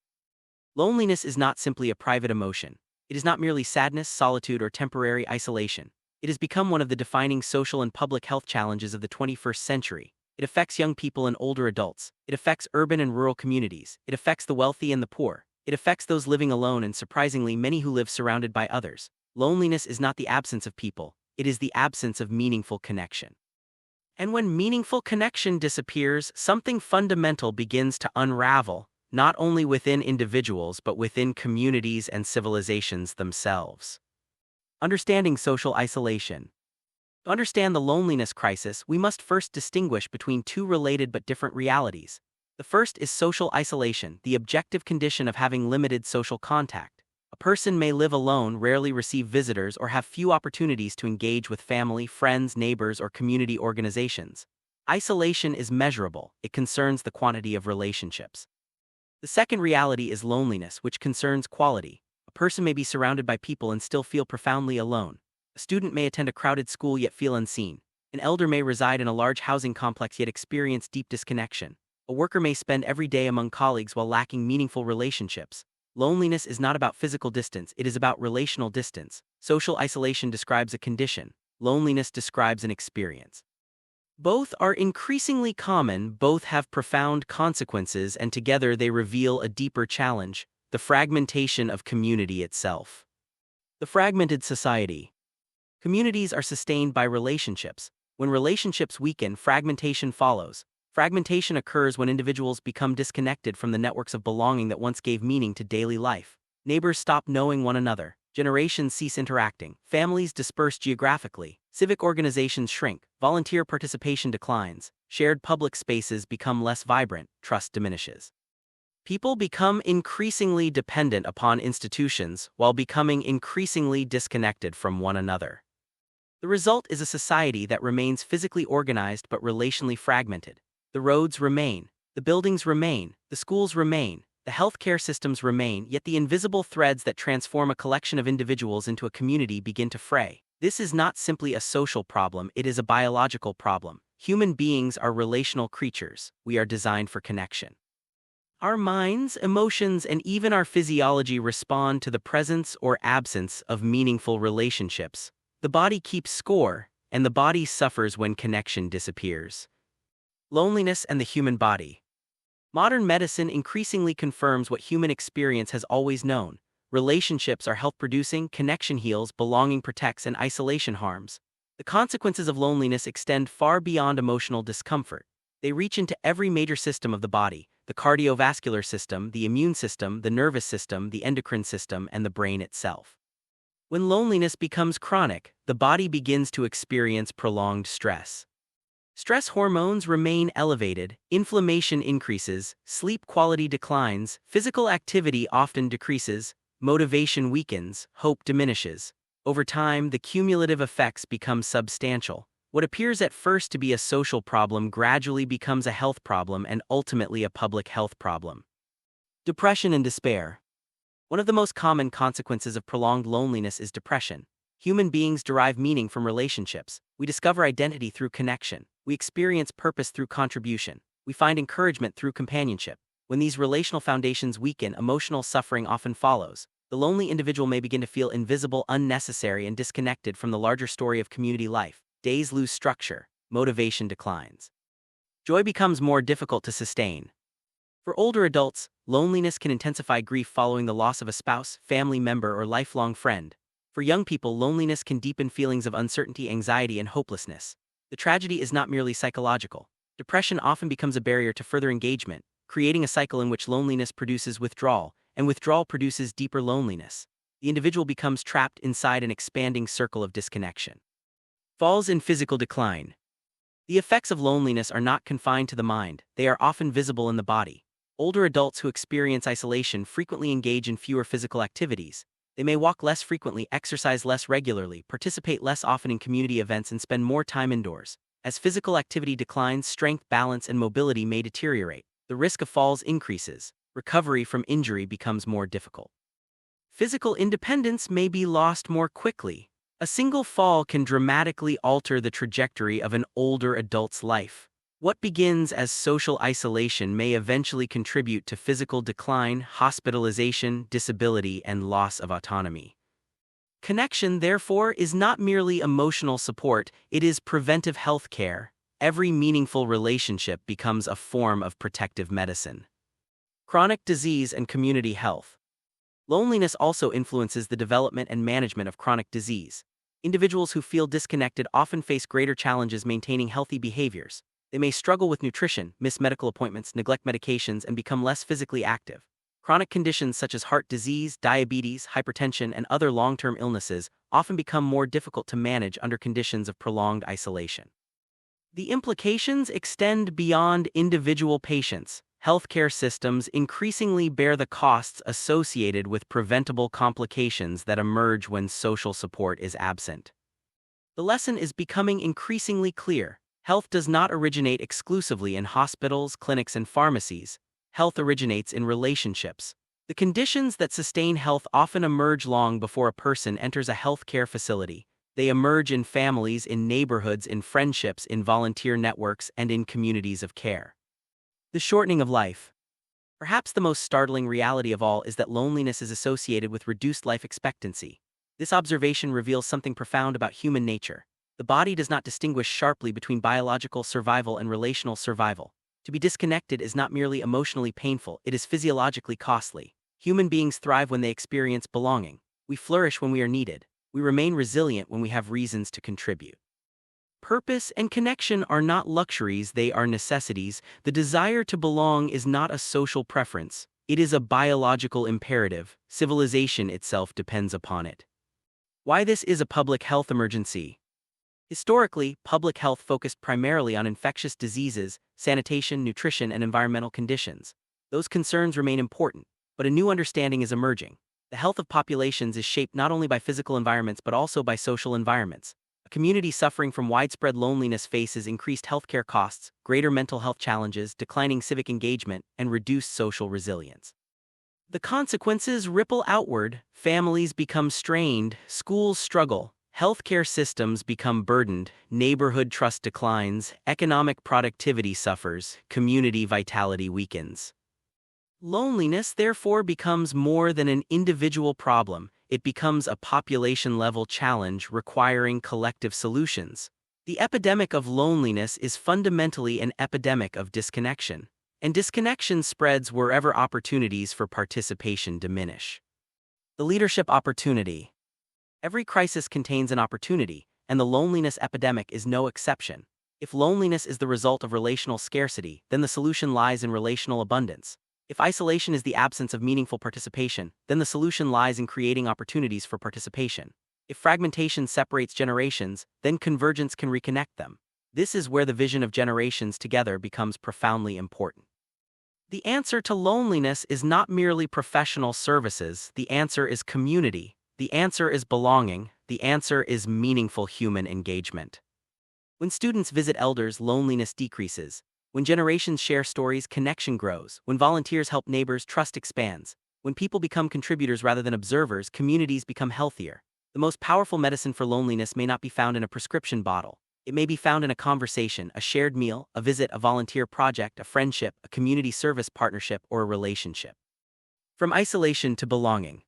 [SPEAKER 1] Loneliness is not simply a private emotion. It is not merely sadness, solitude, or temporary isolation. It has become one of the defining social and public health challenges of the 21st century. It affects young people and older adults. It affects urban and rural communities. It affects the wealthy and the poor. It affects those living alone and, surprisingly, many who live surrounded by others. Loneliness is not the absence of people. It is the absence of meaningful connection. And when meaningful connection disappears, something fundamental begins to unravel, not only within individuals but within communities and civilizations themselves. Understanding social isolation. To understand the loneliness crisis, we must first distinguish between two related but different realities. The first is social isolation, the objective condition of having limited social contact. A person may live alone, rarely receive visitors, or have few opportunities to engage with family, friends, neighbors, or community organizations. Isolation is measurable. It concerns the quantity of relationships. The second reality is loneliness, which concerns quality. A person may be surrounded by people and still feel profoundly alone. A student may attend a crowded school yet feel unseen. An elder may reside in a large housing complex yet experience deep disconnection. A worker may spend every day among colleagues while lacking meaningful relationships. Loneliness is not about physical distance, it is about relational distance. Social isolation describes a condition. Loneliness describes an experience. Both are increasingly common, both have profound consequences, and together they reveal a deeper challenge: the fragmentation of community itself. The fragmented society. Communities are sustained by relationships. When relationships weaken, fragmentation follows. Fragmentation occurs when individuals become disconnected from the networks of belonging that once gave meaning to daily life. Neighbors stop knowing one another. Generations cease interacting. Families disperse geographically. Civic organizations shrink. Volunteer participation declines. Shared public spaces become less vibrant. Trust diminishes. People become increasingly dependent upon institutions while becoming increasingly disconnected from one another. The result is a society that remains physically organized but relationally fragmented. The roads remain, the buildings remain, the schools remain, the healthcare systems remain, yet the invisible threads that transform a collection of individuals into a community begin to fray. This is not simply a social problem, it is a biological problem. Human beings are relational creatures. We are designed for connection. Our minds, emotions, and even our physiology respond to the presence or absence of meaningful relationships. The body keeps score, and the body suffers when connection disappears. Loneliness and the human body. Modern medicine increasingly confirms what human experience has always known. relationships are health-producing, connection heals, belonging protects, and isolation harms. The consequences of loneliness extend far beyond emotional discomfort. They reach into every major system of the body: the cardiovascular system, the immune system, the nervous system, the endocrine system, and the brain itself. When loneliness becomes chronic, the body begins to experience prolonged stress. Stress hormones remain elevated, inflammation increases, sleep quality declines, physical activity often decreases, motivation weakens, hope diminishes. Over time, the cumulative effects become substantial. What appears at first to be a social problem gradually becomes a health problem and ultimately a public health problem. Depression and despair. One of the most common consequences of prolonged loneliness is depression. Human beings derive meaning from relationships. We discover identity through connection. We experience purpose through contribution. We find encouragement through companionship. When these relational foundations weaken, emotional suffering often follows. The lonely individual may begin to feel invisible, unnecessary, and disconnected from the larger story of community life. Days lose structure. Motivation declines. Joy becomes more difficult to sustain. For older adults, loneliness can intensify grief following the loss of a spouse, family member, or lifelong friend. For young people, loneliness can deepen feelings of uncertainty, anxiety, and hopelessness. The tragedy is not merely psychological. Depression often becomes a barrier to further engagement, creating a cycle in which loneliness produces withdrawal, and withdrawal produces deeper loneliness. The individual becomes trapped inside an expanding circle of disconnection. Falls in physical decline. The effects of loneliness are not confined to the mind, they are often visible in the body. Older adults who experience isolation frequently engage in fewer physical activities. They may walk less frequently, exercise less regularly, participate less often in community events, and spend more time indoors. As physical activity declines, strength, balance, and mobility may deteriorate. The risk of falls increases. Recovery from injury becomes more difficult. Physical independence may be lost more quickly. A single fall can dramatically alter the trajectory of an older adult's life. What begins as social isolation may eventually contribute to physical decline, hospitalization, disability, and loss of autonomy. Connection, therefore, is not merely emotional support, it is preventive health care. Every meaningful relationship becomes a form of protective medicine. Chronic disease and community health. Loneliness also influences the development and management of chronic disease. Individuals who feel disconnected often face greater challenges maintaining healthy behaviors. They may struggle with nutrition, miss medical appointments, neglect medications, and become less physically active. Chronic conditions such as heart disease, diabetes, hypertension, and other long-term illnesses often become more difficult to manage under conditions of prolonged isolation. The implications extend beyond individual patients. Healthcare systems increasingly bear the costs associated with preventable complications that emerge when social support is absent. The lesson is becoming increasingly clear. Health does not originate exclusively in hospitals, clinics, and pharmacies. Health originates in relationships. The conditions that sustain health often emerge long before a person enters a healthcare facility. They emerge in families, in neighborhoods, in friendships, in volunteer networks, and in communities of care. The shortening of life. Perhaps the most startling reality of all is that loneliness is associated with reduced life expectancy. This observation reveals something profound about human nature. The body does not distinguish sharply between biological survival and relational survival. To be disconnected is not merely emotionally painful, it is physiologically costly. Human beings thrive when they experience belonging. We flourish when we are needed. We remain resilient when we have reasons to contribute. Purpose and connection are not luxuries, they are necessities. The desire to belong is not a social preference. It is a biological imperative. Civilization itself depends upon it. Why this is a public health emergency. Historically, public health focused primarily on infectious diseases, sanitation, nutrition, and environmental conditions. Those concerns remain important, but a new understanding is emerging. The health of populations is shaped not only by physical environments but also by social environments. A community suffering from widespread loneliness faces increased healthcare costs, greater mental health challenges, declining civic engagement, and reduced social resilience. The consequences ripple outward. Families become strained, schools struggle, healthcare systems become burdened, neighborhood trust declines, economic productivity suffers, community vitality weakens. Loneliness, therefore, becomes more than an individual problem. It becomes a population-level challenge requiring collective solutions. The epidemic of loneliness is fundamentally an epidemic of disconnection, and disconnection spreads wherever opportunities for participation diminish. The leadership opportunity. Every crisis contains an opportunity, and the loneliness epidemic is no exception. If loneliness is the result of relational scarcity, then the solution lies in relational abundance. If isolation is the absence of meaningful participation, then the solution lies in creating opportunities for participation. If fragmentation separates generations, then convergence can reconnect them. This is where the vision of generations together becomes profoundly important. The answer to loneliness is not merely professional services, the answer is community. The answer is belonging, the answer is meaningful human engagement. When students visit elders, loneliness decreases. When generations share stories, connection grows. When volunteers help neighbors, trust expands. When people become contributors rather than observers, communities become healthier. The most powerful medicine for loneliness may not be found in a prescription bottle. It may be found in a conversation, a shared meal, a visit, a volunteer project, a friendship, a community service partnership, or a relationship. From isolation to belonging.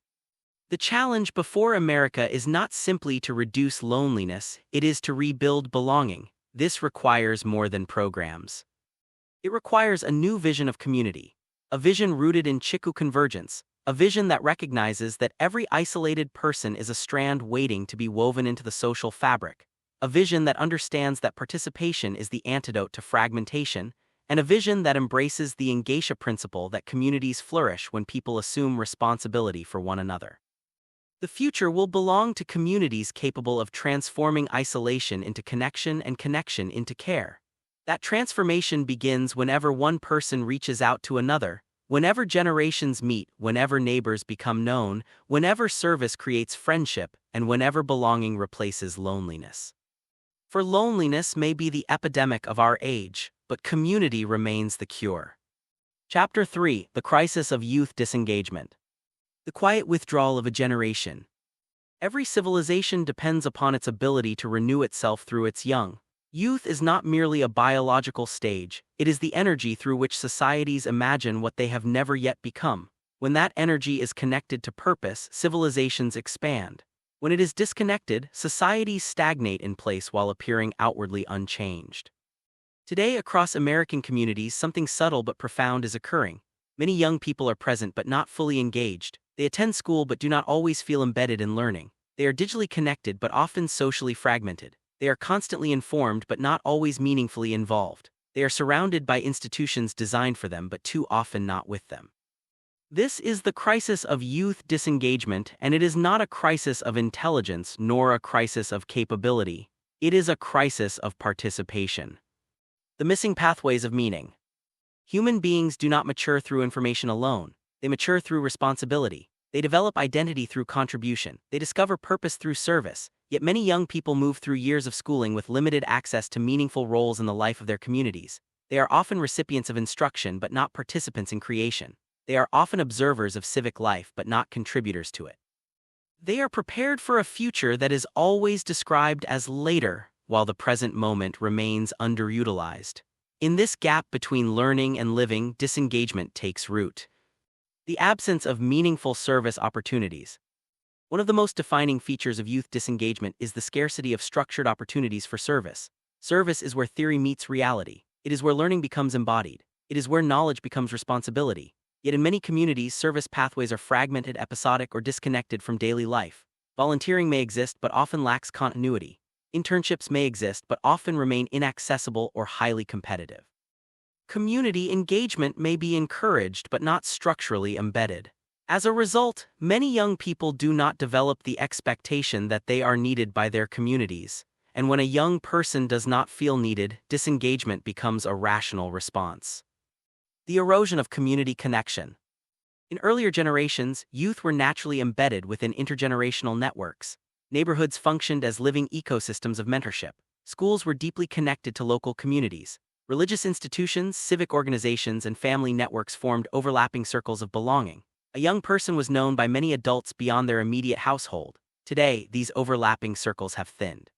[SPEAKER 1] The challenge before America is not simply to reduce loneliness, it is to rebuild belonging. This requires more than programs. It requires a new vision of community, a vision rooted in Chiku Convergence, a vision that recognizes that every isolated person is a strand waiting to be woven into the social fabric, a vision that understands that participation is the antidote to fragmentation, and a vision that embraces the Ngatia principle that communities flourish when people assume responsibility for one another. The future will belong to communities capable of transforming isolation into connection and connection into care. That transformation begins whenever one person reaches out to another, whenever generations meet, whenever neighbors become known, whenever service creates friendship, and whenever belonging replaces loneliness. For loneliness may be the epidemic of our age, but community remains the cure. Chapter 3: The Crisis of Youth Disengagement. The quiet withdrawal of a generation. Every civilization depends upon its ability to renew itself through its young. Youth is not merely a biological stage, it is the energy through which societies imagine what they have never yet become. When that energy is connected to purpose, civilizations expand. When it is disconnected, societies stagnate in place while appearing outwardly unchanged. Today, across American communities, something subtle but profound is occurring. Many young people are present but not fully engaged. They attend school but do not always feel embedded in learning. They are digitally connected but often socially fragmented. They are constantly informed but not always meaningfully involved. They are surrounded by institutions designed for them but too often not with them. This is the crisis of youth disengagement, and it is not a crisis of intelligence nor a crisis of capability. It is a crisis of participation. The missing pathways of meaning. Human beings do not mature through information alone. They mature through responsibility. They develop identity through contribution. They discover purpose through service. Yet many young people move through years of schooling with limited access to meaningful roles in the life of their communities. They are often recipients of instruction but not participants in creation. They are often observers of civic life but not contributors to it. They are prepared for a future that is always described as later, while the present moment remains underutilized. In this gap between learning and living, disengagement takes root. The absence of meaningful service opportunities. One of the most defining features of youth disengagement is the scarcity of structured opportunities for service. Service is where theory meets reality. It is where learning becomes embodied. It is where knowledge becomes responsibility. Yet in many communities, service pathways are fragmented, episodic, or disconnected from daily life. Volunteering may exist but often lacks continuity. Internships may exist but often remain inaccessible or highly competitive. Community engagement may be encouraged but not structurally embedded. As a result, many young people do not develop the expectation that they are needed by their communities, and when a young person does not feel needed, disengagement becomes a rational response. The erosion of community connection. In earlier generations, youth were naturally embedded within intergenerational networks. Neighborhoods functioned as living ecosystems of mentorship. Schools were deeply connected to local communities. Religious institutions, civic organizations, and family networks formed overlapping circles of belonging. A young person was known by many adults beyond their immediate household. Today, these overlapping circles have thinned.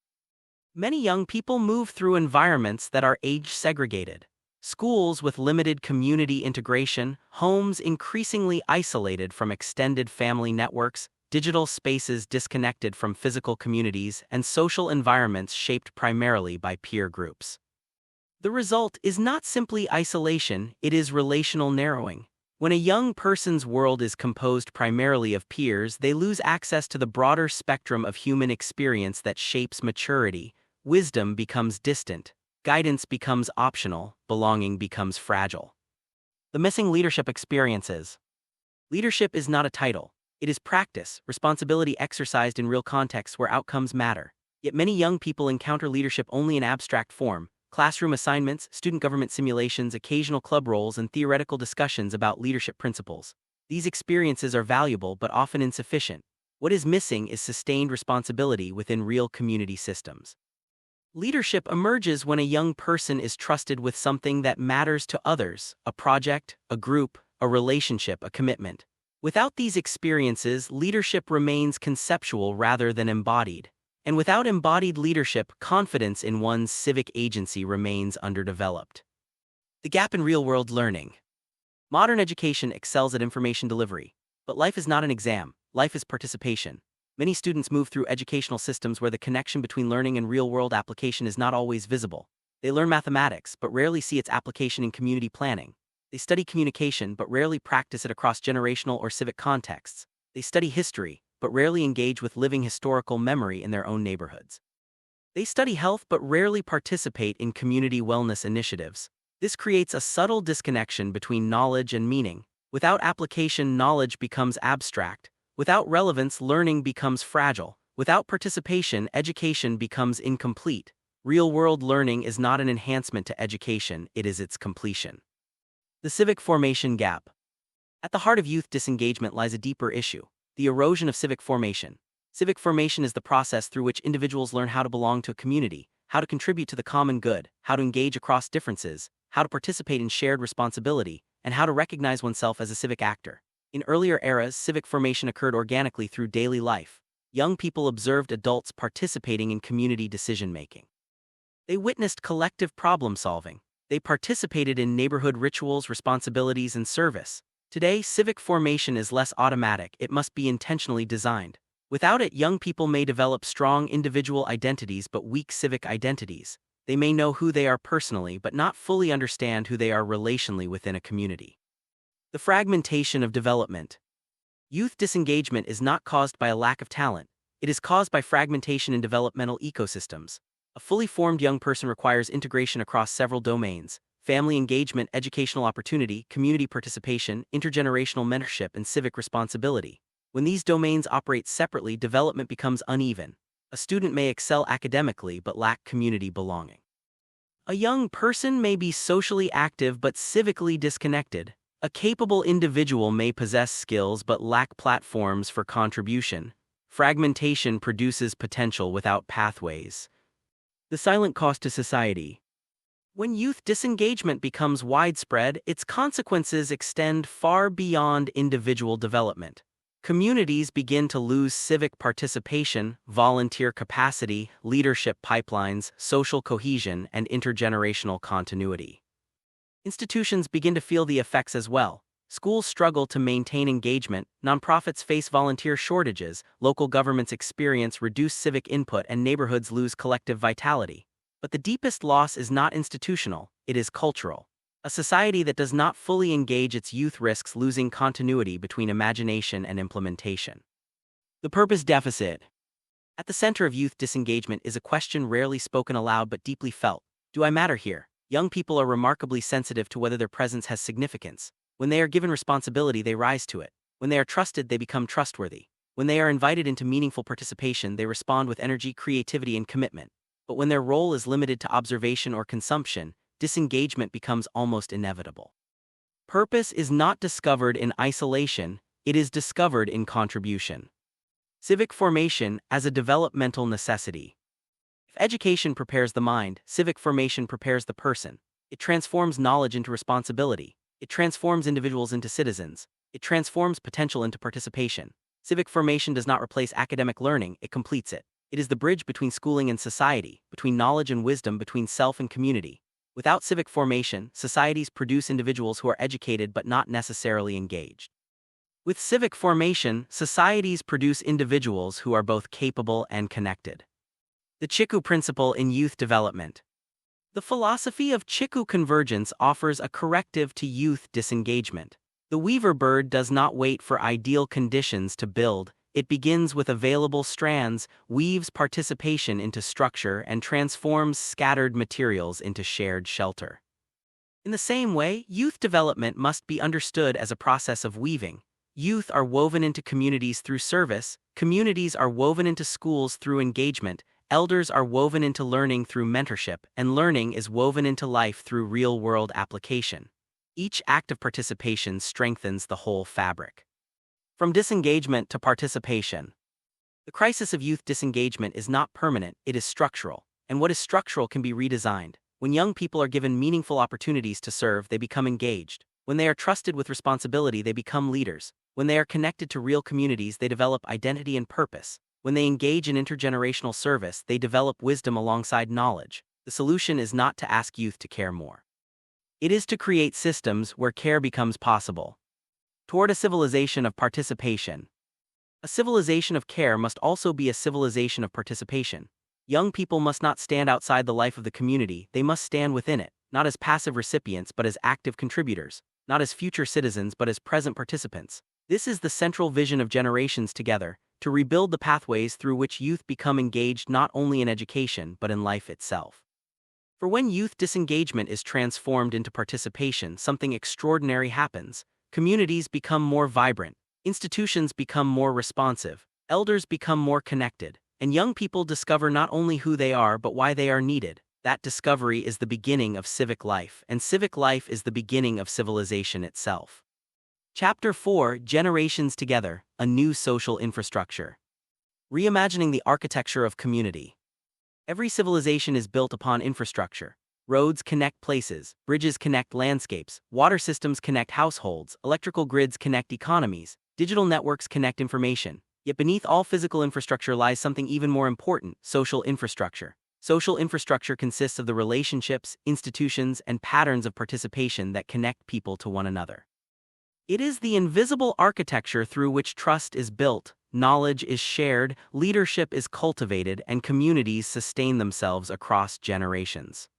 [SPEAKER 1] Many young people move through environments that are age-segregated. Schools with limited community integration, homes increasingly isolated from extended family networks, digital spaces disconnected from physical communities, and social environments shaped primarily by peer groups. The result is not simply isolation, it is relational narrowing. When a young person's world is composed primarily of peers, they lose access to the broader spectrum of human experience that shapes maturity. Wisdom becomes distant, guidance becomes optional, belonging becomes fragile. The missing leadership experiences. Leadership is not a title. It is practice, responsibility exercised in real contexts where outcomes matter. Yet many young people encounter leadership only in abstract form: classroom assignments, student government simulations, occasional club roles, and theoretical discussions about leadership principles. These experiences are valuable but often insufficient. What is missing is sustained responsibility within real community systems. Leadership emerges when a young person is trusted with something that matters to others: a project, a group, a relationship, a commitment. Without these experiences, leadership remains conceptual rather than embodied. And without embodied leadership, confidence in one's civic agency remains underdeveloped. The gap in real-world learning. Modern education excels at information delivery. But life is not an exam, life is participation. Many students move through educational systems where the connection between learning and real-world application is not always visible. They learn mathematics, but rarely see its application in community planning. They study communication, but rarely practice it across generational or civic contexts. They study history, but rarely engage with living historical memory in their own neighborhoods. They study health, but rarely participate in community wellness initiatives. This creates a subtle disconnection between knowledge and meaning. Without application, knowledge becomes abstract. Without relevance, learning becomes fragile. Without participation, education becomes incomplete. Real-world learning is not an enhancement to education, it is its completion. The civic formation gap. At the heart of youth disengagement lies a deeper issue: the erosion of civic formation. Civic formation is the process through which individuals learn how to belong to a community, how to contribute to the common good, how to engage across differences, how to participate in shared responsibility, and how to recognize oneself as a civic actor. In earlier eras, civic formation occurred organically through daily life. Young people observed adults participating in community decision-making. They witnessed collective problem-solving. They participated in neighborhood rituals, responsibilities, and service. Today, civic formation is less automatic, it must be intentionally designed. Without it, young people may develop strong individual identities but weak civic identities. They may know who they are personally but not fully understand who they are relationally within a community. The fragmentation of development. Youth disengagement is not caused by a lack of talent, it is caused by fragmentation in developmental ecosystems. A fully formed young person requires integration across several domains: family engagement, educational opportunity, community participation, intergenerational mentorship, and civic responsibility. When these domains operate separately, development becomes uneven. A student may excel academically but lack community belonging. A young person may be socially active but civically disconnected. A capable individual may possess skills but lack platforms for contribution. Fragmentation produces potential without pathways. The silent cost to society. When youth disengagement becomes widespread, its consequences extend far beyond individual development. Communities begin to lose civic participation, volunteer capacity, leadership pipelines, social cohesion, and intergenerational continuity. Institutions begin to feel the effects as well. Schools struggle to maintain engagement, nonprofits face volunteer shortages, local governments experience reduced civic input, and neighborhoods lose collective vitality. But the deepest loss is not institutional, it is cultural. A society that does not fully engage its youth risks losing continuity between imagination and implementation. The purpose deficit. At the center of youth disengagement is a question rarely spoken aloud but deeply felt: do I matter here? Young people are remarkably sensitive to whether their presence has significance. When they are given responsibility, they rise to it. When they are trusted, they become trustworthy. When they are invited into meaningful participation, they respond with energy, creativity, and commitment. But when their role is limited to observation or consumption, disengagement becomes almost inevitable. Purpose is not discovered in isolation, it is discovered in contribution. Civic formation as a developmental necessity. If education prepares the mind, civic formation prepares the person. It transforms knowledge into responsibility. It transforms individuals into citizens. It transforms potential into participation. Civic formation does not replace academic learning, it completes it. It is the bridge between schooling and society, between knowledge and wisdom, between self and community. Without civic formation, societies produce individuals who are educated but not necessarily engaged. With civic formation, societies produce individuals who are both capable and connected. The Chiku principle in youth development. The philosophy of Chiku Convergence offers a corrective to youth disengagement. The weaver bird does not wait for ideal conditions to build. It begins with available strands, weaves participation into structure, and transforms scattered materials into shared shelter. In the same way, youth development must be understood as a process of weaving. Youth are woven into communities through service, communities are woven into schools through engagement, elders are woven into learning through mentorship, and learning is woven into life through real-world application. Each act of participation strengthens the whole fabric. From disengagement to participation. The crisis of youth disengagement is not permanent, it is structural, and what is structural can be redesigned. When young people are given meaningful opportunities to serve, they become engaged. When they are trusted with responsibility, they become leaders. When they are connected to real communities, they develop identity and purpose. When they engage in intergenerational service, they develop wisdom alongside knowledge. The solution is not to ask youth to care more. It is to create systems where care becomes possible. Toward a civilization of participation. A civilization of care must also be a civilization of participation. Young people must not stand outside the life of the community, they must stand within it, not as passive recipients but as active contributors, not as future citizens but as present participants. This is the central vision of Generations Together, to rebuild the pathways through which youth become engaged not only in education but in life itself. For when youth disengagement is transformed into participation, something extraordinary happens. Communities become more vibrant, institutions become more responsive, elders become more connected, and young people discover not only who they are but why they are needed. That discovery is the beginning of civic life, and civic life is the beginning of civilization itself. Chapter 4: Generations Together, a New Social Infrastructure. Reimagining the Architecture of Community. Every civilization is built upon infrastructure. Roads connect places, bridges connect landscapes, water systems connect households, electrical grids connect economies, digital networks connect information. Yet beneath all physical infrastructure lies something even more important: social infrastructure. Social infrastructure consists of the relationships, institutions, and patterns of participation that connect people to one another. It is the invisible architecture through which trust is built, knowledge is shared, leadership is cultivated, and communities sustain themselves across generations.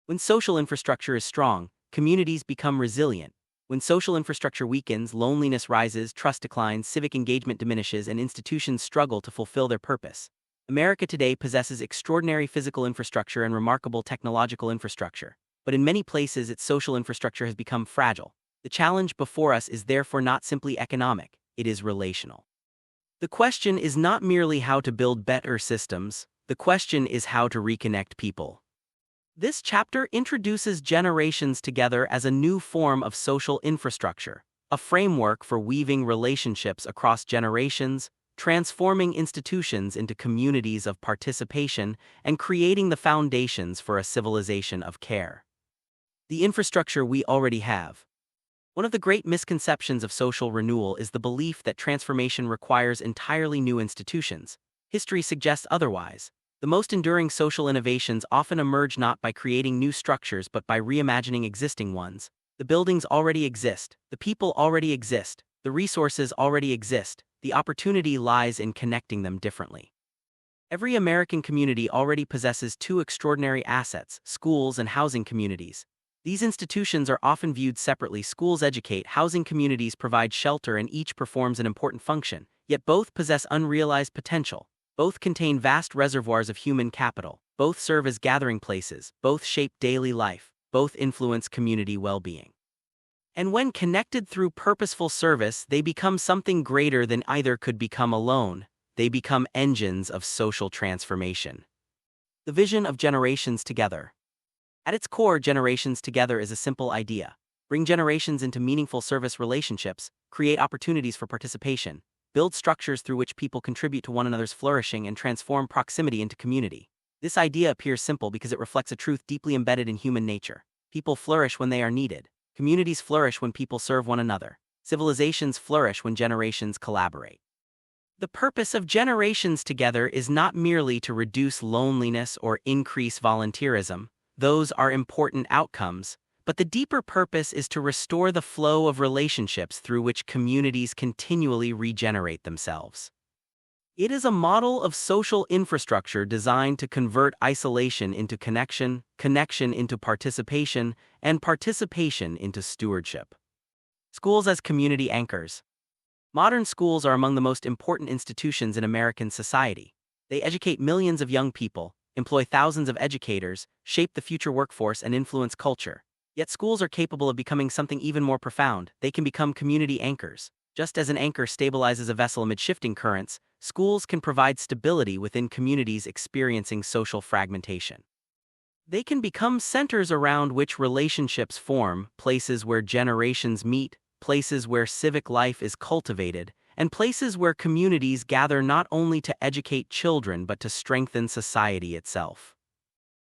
[SPEAKER 1] When social infrastructure is strong, communities become resilient. When social infrastructure weakens, loneliness rises, trust declines, civic engagement diminishes, and institutions struggle to fulfill their purpose. America today possesses extraordinary physical infrastructure and remarkable technological infrastructure, but in many places its social infrastructure has become fragile. The challenge before us is therefore not simply economic, it is relational. The question is not merely how to build better systems, the question is how to reconnect people. This chapter introduces Generations Together as a new form of social infrastructure, a framework for weaving relationships across generations, transforming institutions into communities of participation, and creating the foundations for a civilization of care. The infrastructure we already have. One of the great misconceptions of social renewal is the belief that transformation requires entirely new institutions. History suggests otherwise. The most enduring social innovations often emerge not by creating new structures but by reimagining existing ones. The buildings already exist, the people already exist, the resources already exist, the opportunity lies in connecting them differently. Every American community already possesses two extraordinary assets: schools and housing communities. These institutions are often viewed separately. Schools educate, housing communities provide shelter, and each performs an important function, yet both possess unrealized potential. Both contain vast reservoirs of human capital, both serve as gathering places, both shape daily life, both influence community well-being. And when connected through purposeful service, they become something greater than either could become alone. They become engines of social transformation. The vision of Generations Together. At its core, Generations Together is a simple idea. Bring generations into meaningful service relationships, create opportunities for participation, build structures through which people contribute to one another's flourishing, and transform proximity into community. This idea appears simple because it reflects a truth deeply embedded in human nature. People flourish when they are needed. Communities flourish when people serve one another. Civilizations flourish when generations collaborate. The purpose of Generations Together is not merely to reduce loneliness or increase volunteerism. Those are important outcomes, but the deeper purpose is to restore the flow of relationships through which communities continually regenerate themselves. It is a model of social infrastructure designed to convert isolation into connection, connection into participation, and participation into stewardship. Schools as community anchors. Modern schools are among the most important institutions in American society. They educate millions of young people, employ thousands of educators, shape the future workforce, and influence culture. Yet schools are capable of becoming something even more profound. They can become community anchors. Just as an anchor stabilizes a vessel amid shifting currents, schools can provide stability within communities experiencing social fragmentation. They can become centers around which relationships form, places where generations meet, places where civic life is cultivated, and places where communities gather not only to educate children but to strengthen society itself.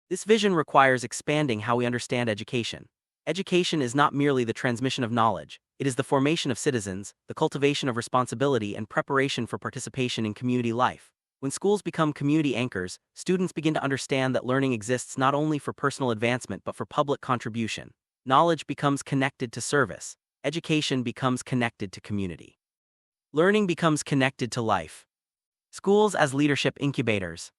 [SPEAKER 1] This vision requires expanding how we understand education. Education is not merely the transmission of knowledge, it is the formation of citizens, the cultivation of responsibility, and preparation for participation in community life. When schools become community anchors, students begin to understand that learning exists not only for personal advancement but for public contribution. Knowledge becomes connected to service. Education becomes connected to community. Learning becomes connected to life. Schools as leadership incubators.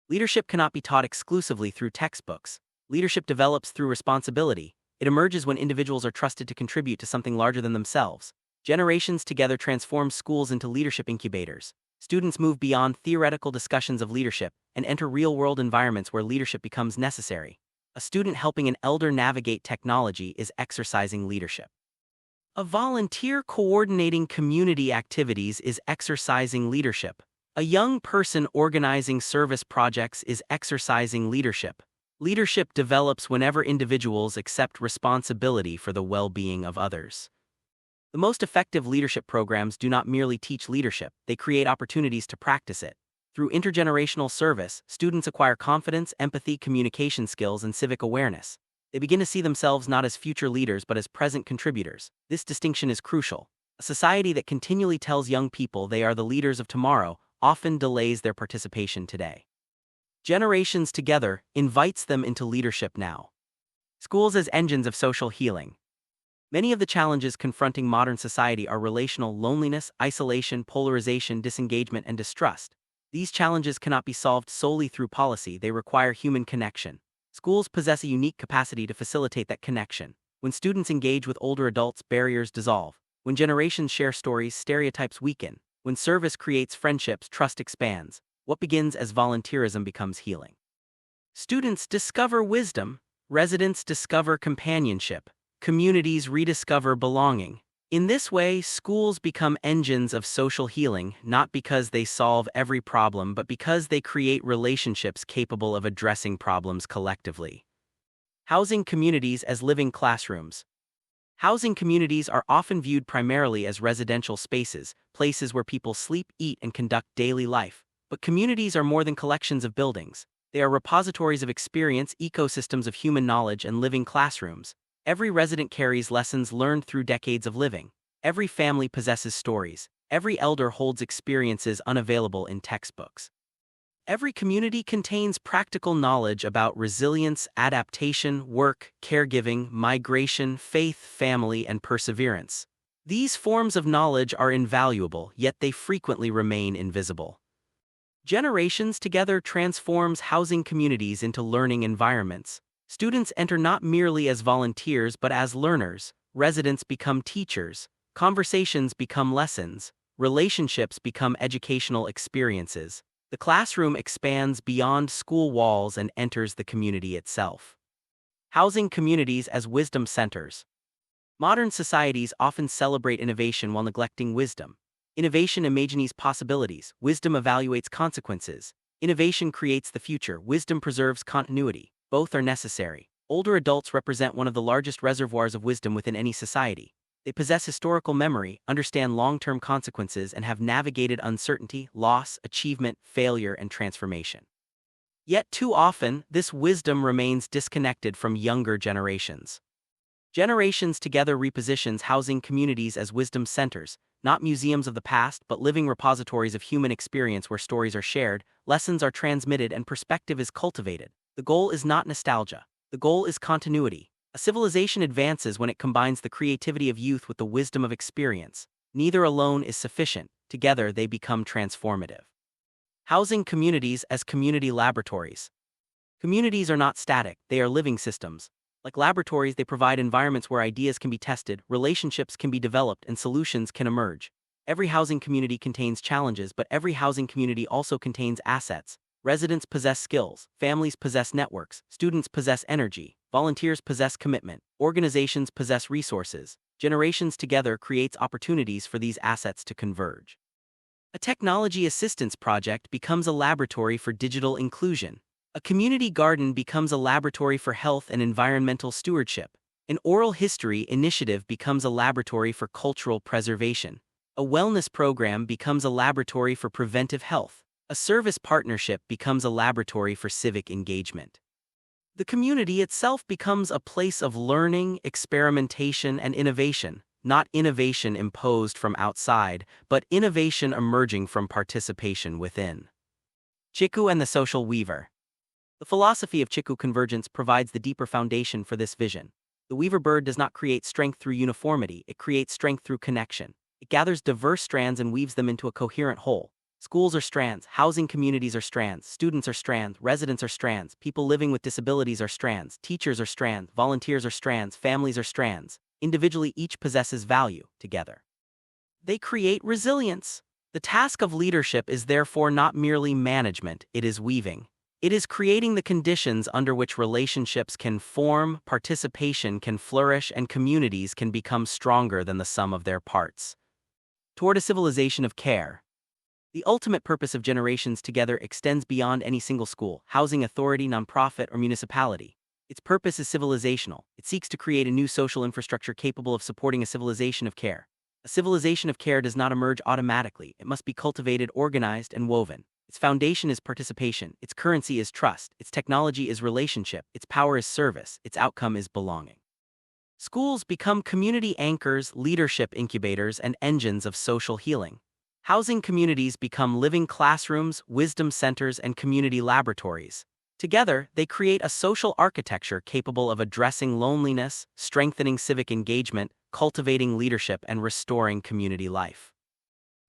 [SPEAKER 1] Leadership cannot be taught exclusively through textbooks. Leadership develops through responsibility. It emerges when individuals are trusted to contribute to something larger than themselves. Generations together transform schools into leadership incubators. Students move beyond theoretical discussions of leadership and enter real-world environments where leadership becomes necessary. A student helping an elder navigate technology is exercising leadership. A volunteer coordinating community activities is exercising leadership. A young person organizing service projects is exercising leadership. Leadership develops whenever individuals accept responsibility for the well-being of others. The most effective leadership programs do not merely teach leadership, they create opportunities to practice it. Through intergenerational service, students acquire confidence, empathy, communication skills, and civic awareness. They begin to see themselves not as future leaders but as present contributors. This distinction is crucial. A society that continually tells young people they are the leaders of tomorrow often delays their participation today. Generations together invites them into leadership now. Schools as engines of social healing. Many of the challenges confronting modern society are relational: loneliness, isolation, polarization, disengagement, and distrust. These challenges cannot be solved solely through policy, they require human connection. Schools possess a unique capacity to facilitate that connection. When students engage with older adults, barriers dissolve. When generations share stories, stereotypes weaken. When service creates friendships, trust expands. What begins as volunteerism becomes healing. Students discover wisdom. Residents discover companionship. Communities rediscover belonging. In this way, schools become engines of social healing, not because they solve every problem, but because they create relationships capable of addressing problems collectively. Housing communities as living classrooms. Housing communities are often viewed primarily as residential spaces, places where people sleep, eat, and conduct daily life. But communities are more than collections of buildings. They are repositories of experience, ecosystems of human knowledge, and living classrooms. Every resident carries lessons learned through decades of living. Every family possesses stories. Every elder holds experiences unavailable in textbooks. Every community contains practical knowledge about resilience, adaptation, work, caregiving, migration, faith, family, and perseverance. These forms of knowledge are invaluable, yet they frequently remain invisible. Generations together transforms housing communities into learning environments. Students enter not merely as volunteers but as learners. Residents become teachers. Conversations become lessons. Relationships become educational experiences. The classroom expands beyond school walls and enters the community itself. Housing communities as wisdom centers. Modern societies often celebrate innovation while neglecting wisdom. Innovation imagines possibilities. Wisdom evaluates consequences. Innovation creates the future. Wisdom preserves continuity. Both are necessary. Older adults represent one of the largest reservoirs of wisdom within any society. They possess historical memory, understand long-term consequences, and have navigated uncertainty, loss, achievement, failure, and transformation. Yet too often, this wisdom remains disconnected from younger generations. Generations together repositions housing communities as wisdom centers, not museums of the past but living repositories of human experience where stories are shared, lessons are transmitted, and perspective is cultivated. The goal is not nostalgia. The goal is continuity. A civilization advances when it combines the creativity of youth with the wisdom of experience. Neither alone is sufficient. Together they become transformative. Housing communities as community laboratories. Communities are not static, they are living systems. Like laboratories, they provide environments where ideas can be tested, relationships can be developed, and solutions can emerge. Every housing community contains challenges, but every housing community also contains assets. Residents possess skills, families possess networks, students possess energy, volunteers possess commitment, organizations possess resources. Generations together creates opportunities for these assets to converge. A technology assistance project becomes a laboratory for digital inclusion. A community garden becomes a laboratory for health and environmental stewardship. An oral history initiative becomes a laboratory for cultural preservation. A wellness program becomes a laboratory for preventive health. A service partnership becomes a laboratory for civic engagement. The community itself becomes a place of learning, experimentation, and innovation, not innovation imposed from outside, but innovation emerging from participation within. Chiku and the Social Weaver. The philosophy of Chiku Convergence provides the deeper foundation for this vision. The weaver bird does not create strength through uniformity, it creates strength through connection. It gathers diverse strands and weaves them into a coherent whole. Schools are strands, housing communities are strands, students are strands, residents are strands, people living with disabilities are strands, teachers are strands, volunteers are strands, families are strands. Individually, each possesses value. Together, they create resilience. The task of leadership is therefore not merely management, it is weaving. It is creating the conditions under which relationships can form, participation can flourish, and communities can become stronger than the sum of their parts. Toward a civilization of care. The ultimate purpose of Generations Together extends beyond any single school, housing authority, nonprofit, or municipality. Its purpose is civilizational. It seeks to create a new social infrastructure capable of supporting a civilization of care. A civilization of care does not emerge automatically. It must be cultivated, organized, and woven. Its foundation is participation. Its currency is trust. Its technology is relationship. Its power is service. Its outcome is belonging. Schools become community anchors, leadership incubators, and engines of social healing. Housing communities become living classrooms, wisdom centers, and community laboratories. Together, they create a social architecture capable of addressing loneliness, strengthening civic engagement, cultivating leadership, and restoring community life.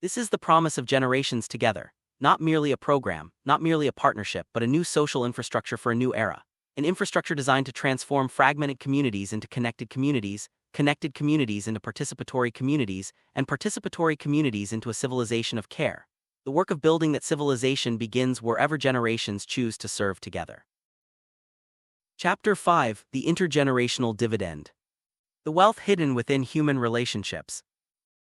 [SPEAKER 1] This is the promise of Generations Together, not merely a program, not merely a partnership, but a new social infrastructure for a new era. An infrastructure designed to transform fragmented communities into connected communities into participatory communities, and participatory communities into a civilization of care. The work of building that civilization begins wherever generations choose to serve together. Chapter 5: The Intergenerational Dividend. The wealth hidden within human relationships.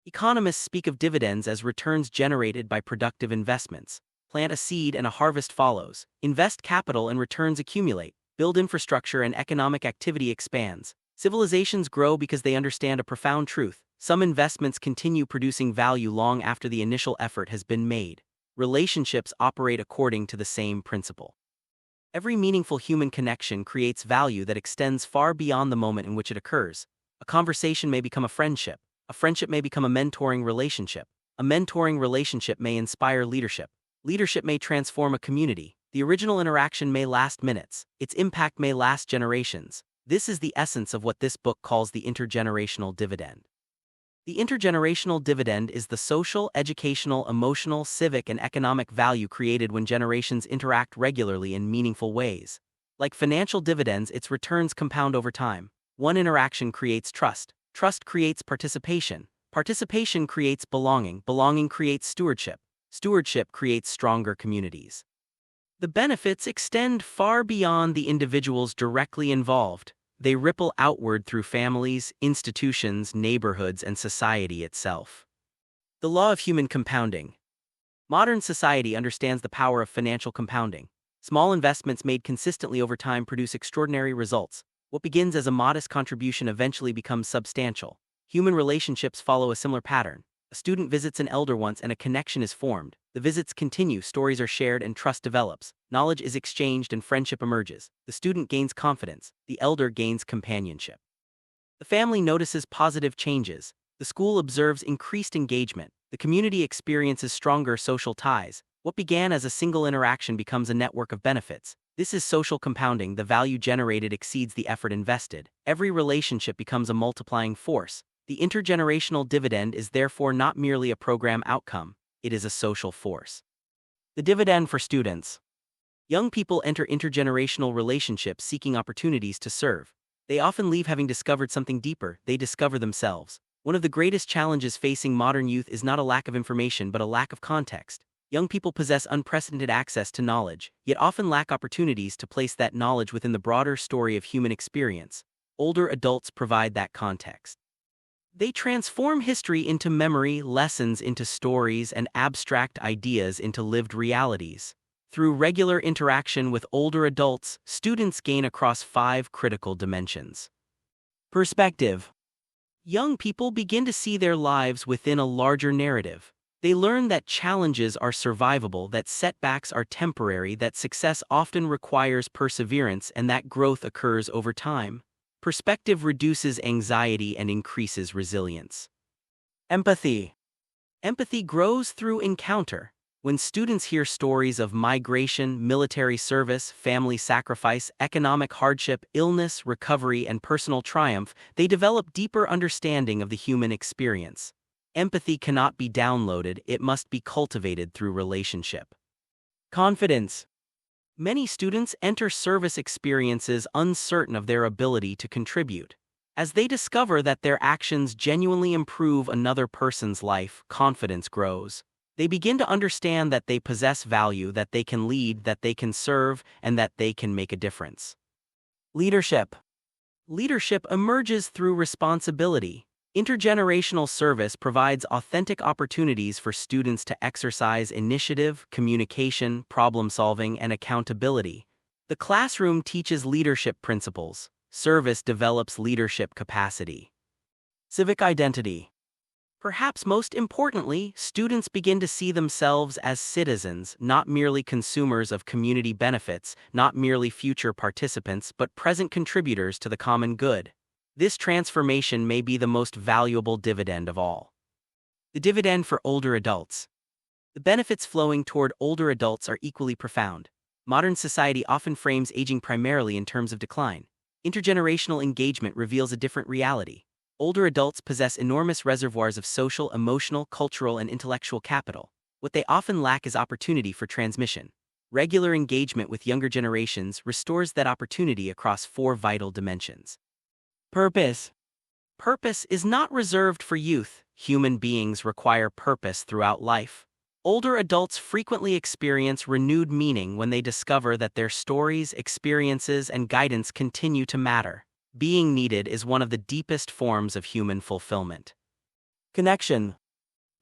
[SPEAKER 1] Economists speak of dividends as returns generated by productive investments. Plant a seed and a harvest follows. Invest capital and returns accumulate. Build infrastructure and economic activity expands. Civilizations grow because they understand a profound truth. Some investments continue producing value long after the initial effort has been made. Relationships operate according to the same principle. Every meaningful human connection creates value that extends far beyond the moment in which it occurs. A conversation may become a friendship. A friendship may become a mentoring relationship. A mentoring relationship may inspire leadership. Leadership may transform a community. The original interaction may last minutes. Its impact may last generations. This is the essence of what this book calls the intergenerational dividend. The intergenerational dividend is the social, educational, emotional, civic, and economic value created when generations interact regularly in meaningful ways. Like financial dividends, its returns compound over time. One interaction creates trust. Trust creates participation. Participation creates belonging. Belonging creates stewardship. Stewardship creates stronger communities. The benefits extend far beyond the individuals directly involved. They ripple outward through families, institutions, neighborhoods, and society itself. The law of human compounding. Modern society understands the power of financial compounding. Small investments made consistently over time produce extraordinary results. What begins as a modest contribution eventually becomes substantial. Human relationships follow a similar pattern. A student visits an elder once and a connection is formed. The visits continue, stories are shared, and trust develops. Knowledge is exchanged and friendship emerges. The student gains confidence. The elder gains companionship. The family notices positive changes. The school observes increased engagement. The community experiences stronger social ties. What began as a single interaction becomes a network of benefits. This is social compounding. The value generated exceeds the effort invested. Every relationship becomes a multiplying force. The intergenerational dividend is therefore not merely a program outcome, it is a social force. The dividend for students. Young people enter intergenerational relationships seeking opportunities to serve. They often leave having discovered something deeper. They discover themselves. One of the greatest challenges facing modern youth is not a lack of information but a lack of context. Young people possess unprecedented access to knowledge, yet often lack opportunities to place that knowledge within the broader story of human experience. Older adults provide that context. They transform history into memory, lessons into stories, and abstract ideas into lived realities. Through regular interaction with older adults, students gain across 5 critical dimensions. Perspective. Young people begin to see their lives within a larger narrative. They learn that challenges are survivable, that setbacks are temporary, that success often requires perseverance, and that growth occurs over time. Perspective reduces anxiety and increases resilience. Empathy. Empathy grows through encounter. When students hear stories of migration, military service, family sacrifice, economic hardship, illness, recovery, and personal triumph, they develop deeper understanding of the human experience. Empathy cannot be downloaded, it must be cultivated through relationship. Confidence. Many students enter service experiences uncertain of their ability to contribute. As they discover that their actions genuinely improve another person's life, confidence grows. They begin to understand that they possess value, that they can lead, that they can serve, and that they can make a difference. Leadership. Leadership emerges through responsibility. Intergenerational service provides authentic opportunities for students to exercise initiative, communication, problem-solving, and accountability. The classroom teaches leadership principles. Service develops leadership capacity. Civic identity. Perhaps most importantly, students begin to see themselves as citizens, not merely consumers of community benefits, not merely future participants, but present contributors to the common good. This transformation may be the most valuable dividend of all. The dividend for older adults. The benefits flowing toward older adults are equally profound. Modern society often frames aging primarily in terms of decline. Intergenerational engagement reveals a different reality. Older adults possess enormous reservoirs of social, emotional, cultural, and intellectual capital. What they often lack is opportunity for transmission. Regular engagement with younger generations restores that opportunity across 4 vital dimensions. Purpose. Purpose is not reserved for youth. Human beings require purpose throughout life. Older adults frequently experience renewed meaning when they discover that their stories, experiences, and guidance continue to matter. Being needed is one of the deepest forms of human fulfillment. Connection.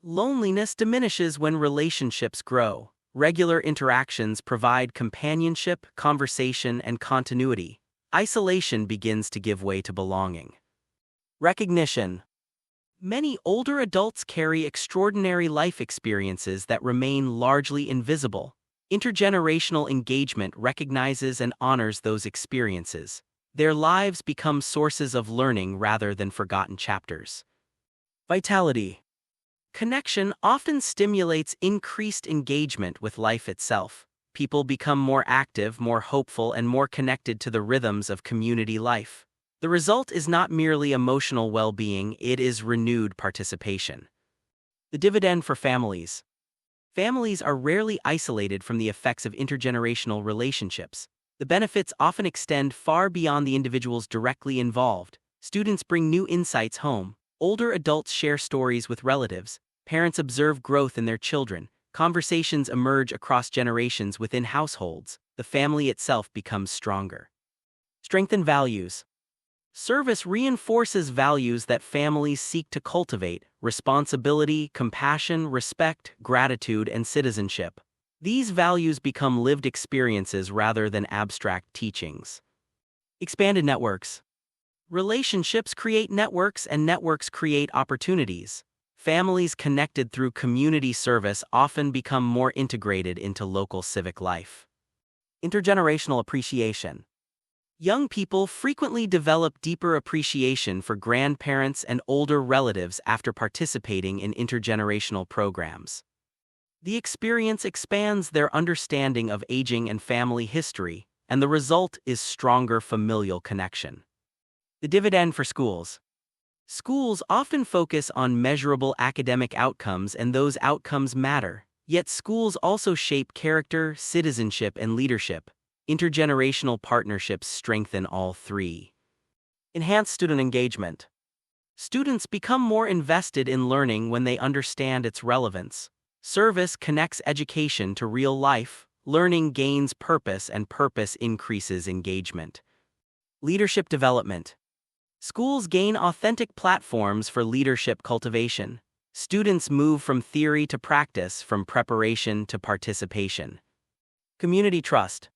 [SPEAKER 1] Loneliness diminishes when relationships grow. Regular interactions provide companionship, conversation, and continuity. Isolation begins to give way to belonging. Recognition. Many older adults carry extraordinary life experiences that remain largely invisible. Intergenerational engagement recognizes and honors those experiences. Their lives become sources of learning rather than forgotten chapters. Vitality. Connection often stimulates increased engagement with life itself. People become more active, more hopeful, and more connected to the rhythms of community life. The result is not merely emotional well-being, it is renewed participation. The dividend for families. Families are rarely isolated from the effects of intergenerational relationships. The benefits often extend far beyond the individuals directly involved. Students bring new insights home. Older adults share stories with relatives. Parents observe growth in their children. Conversations emerge across generations within households. The family itself becomes stronger. Strengthen values. Service reinforces values that families seek to cultivate: responsibility, compassion, respect, gratitude, and citizenship. These values become lived experiences rather than abstract teachings. Expanded networks. Relationships create networks, and networks create opportunities. Families connected through community service often become more integrated into local civic life. Intergenerational appreciation. Young people frequently develop deeper appreciation for grandparents and older relatives after participating in intergenerational programs. The experience expands their understanding of aging and family history, and the result is stronger familial connection. The dividend for schools. Schools often focus on measurable academic outcomes, and those outcomes matter. Yet schools also shape character, citizenship, and leadership. Intergenerational partnerships strengthen all 3. Enhance student engagement. Students become more invested in learning when they understand its relevance. Service connects education to real life, learning gains purpose, and purpose increases engagement. Leadership development. Schools gain authentic platforms for leadership cultivation. Students move from theory to practice, from preparation to participation. Community trust.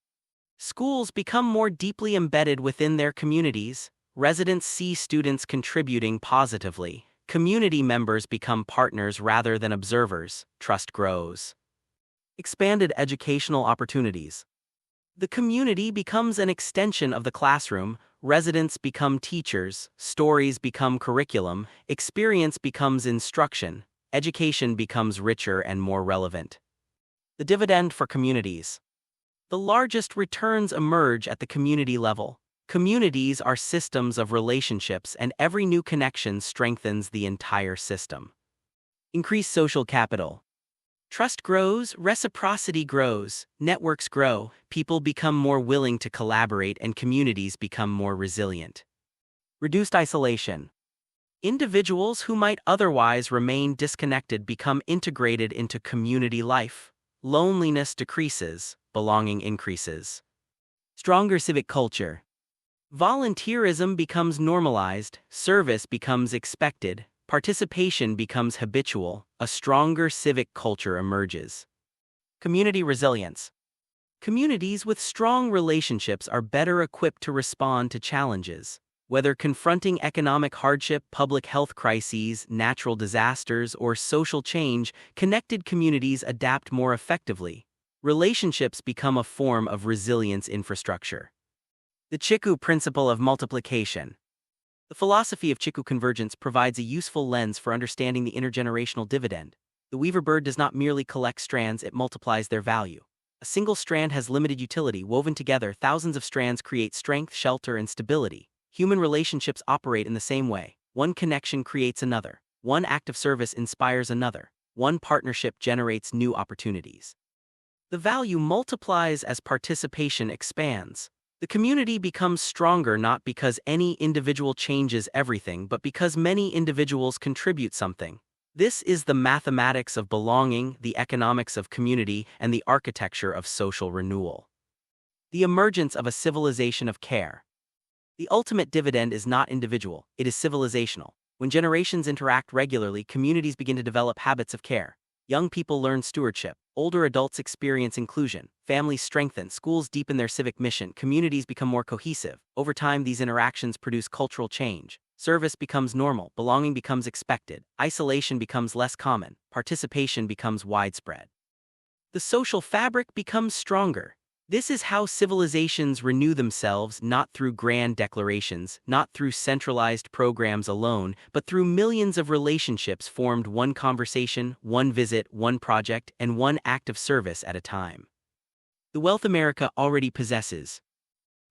[SPEAKER 1] Schools become more deeply embedded within their communities. Residents see students contributing positively. Community members become partners rather than observers. Trust grows. Expanded educational opportunities. The community becomes an extension of the classroom. Residents become teachers. Stories become curriculum. Experience becomes instruction. Education becomes richer and more relevant. The dividend for communities. The largest returns emerge at the community level. Communities are systems of relationships, and every new connection strengthens the entire system. Increase social capital. Trust grows, reciprocity grows, networks grow, people become more willing to collaborate, and communities become more resilient. Reduced isolation. Individuals who might otherwise remain disconnected become integrated into community life. Loneliness decreases, belonging increases. Stronger civic culture. Volunteerism becomes normalized, service becomes expected, participation becomes habitual, a stronger civic culture emerges. Community resilience. Communities with strong relationships are better equipped to respond to challenges. Whether confronting economic hardship, public health crises, natural disasters, or social change, connected communities adapt more effectively. Relationships become a form of resilience infrastructure. The Chiku principle of multiplication. The philosophy of Chiku Convergence provides a useful lens for understanding the intergenerational dividend. The weaver bird does not merely collect strands, it multiplies their value. A single strand has limited utility. Woven together, thousands of strands create strength, shelter, and stability. Human relationships operate in the same way. One connection creates another. One act of service inspires another. One partnership generates new opportunities. The value multiplies as participation expands. The community becomes stronger not because any individual changes everything, but because many individuals contribute something. This is the mathematics of belonging, the economics of community, and the architecture of social renewal. The emergence of a civilization of care. The ultimate dividend is not individual, it is civilizational. When generations interact regularly, communities begin to develop habits of care. Young people learn stewardship, older adults experience inclusion, families strengthen, schools deepen their civic mission, communities become more cohesive. Over time, these interactions produce cultural change. Service becomes normal, belonging becomes expected, isolation becomes less common, participation becomes widespread. The social fabric becomes stronger. This is how civilizations renew themselves, not through grand declarations, not through centralized programs alone, but through millions of relationships formed one conversation, one visit, one project, and one act of service at a time. The wealth America already possesses.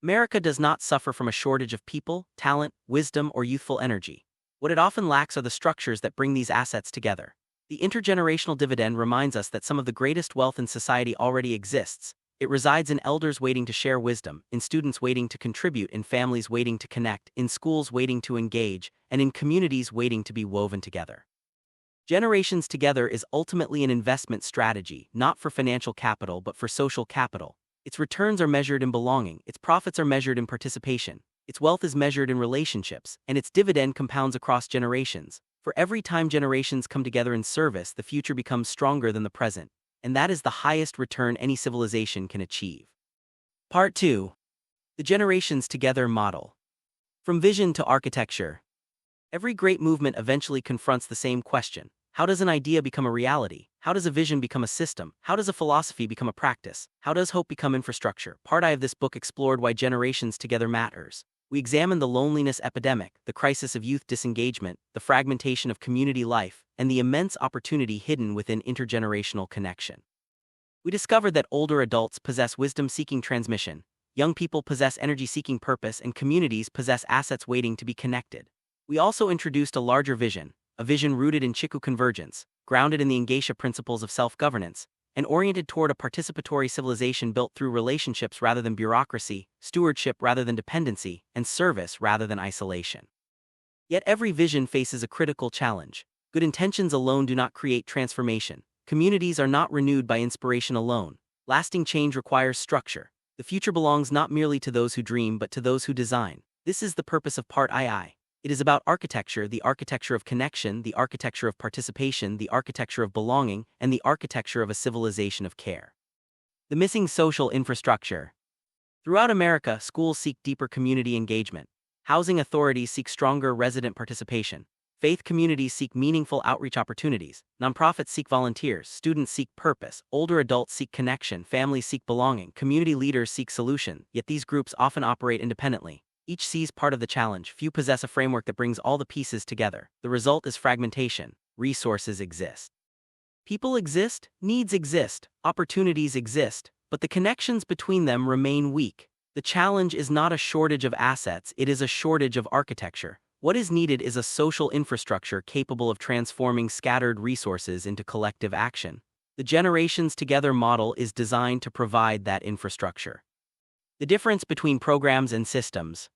[SPEAKER 1] America does not suffer from a shortage of people, talent, wisdom, or youthful energy. What it often lacks are the structures that bring these assets together. The intergenerational dividend reminds us that some of the greatest wealth in society already exists. It resides in elders waiting to share wisdom, in students waiting to contribute, in families waiting to connect, in schools waiting to engage, and in communities waiting to be woven together. Generations together is ultimately an investment strategy, not for financial capital but for social capital. Its returns are measured in belonging, its profits are measured in participation, its wealth is measured in relationships, and its dividend compounds across generations. For every time generations come together in service, the future becomes stronger than the present. And that is the highest return any civilization can achieve. Part 2. The Generations Together Model. From vision to architecture. Every great movement eventually confronts the same question. How does an idea become a reality? How does a vision become a system? How does a philosophy become a practice? How does hope become infrastructure? Part I of this book explored why generations together matters. We examined the loneliness epidemic, the crisis of youth disengagement, the fragmentation of community life, and the immense opportunity hidden within intergenerational connection. We discovered that older adults possess wisdom-seeking transmission, young people possess energy-seeking purpose, and communities possess assets waiting to be connected. We also introduced a larger vision, a vision rooted in Chiku Convergence, grounded in the Ngatia principles of self-governance, and oriented toward a participatory civilization built through relationships rather than bureaucracy, stewardship rather than dependency, and service rather than isolation. Yet every vision faces a critical challenge. Good intentions alone do not create transformation. Communities are not renewed by inspiration alone. Lasting change requires structure. The future belongs not merely to those who dream but to those who design. This is the purpose of Part II. It is about architecture, the architecture of connection, the architecture of participation, the architecture of belonging, and the architecture of a civilization of care. The missing social infrastructure. Throughout America, schools seek deeper community engagement. Housing authorities seek stronger resident participation. Faith communities seek meaningful outreach opportunities. Nonprofits seek volunteers. Students seek purpose. Older adults seek connection. Families seek belonging. Community leaders seek solution. Yet these groups often operate independently. Each sees part of the challenge. Few possess a framework that brings all the pieces together. The result is fragmentation. Resources exist. People exist, needs exist, opportunities exist, but the connections between them remain weak. The challenge is not a shortage of assets, it is a shortage of architecture. What is needed is a social infrastructure capable of transforming scattered resources into collective action. The Generations Together model is designed to provide that infrastructure. The difference between programs and systems.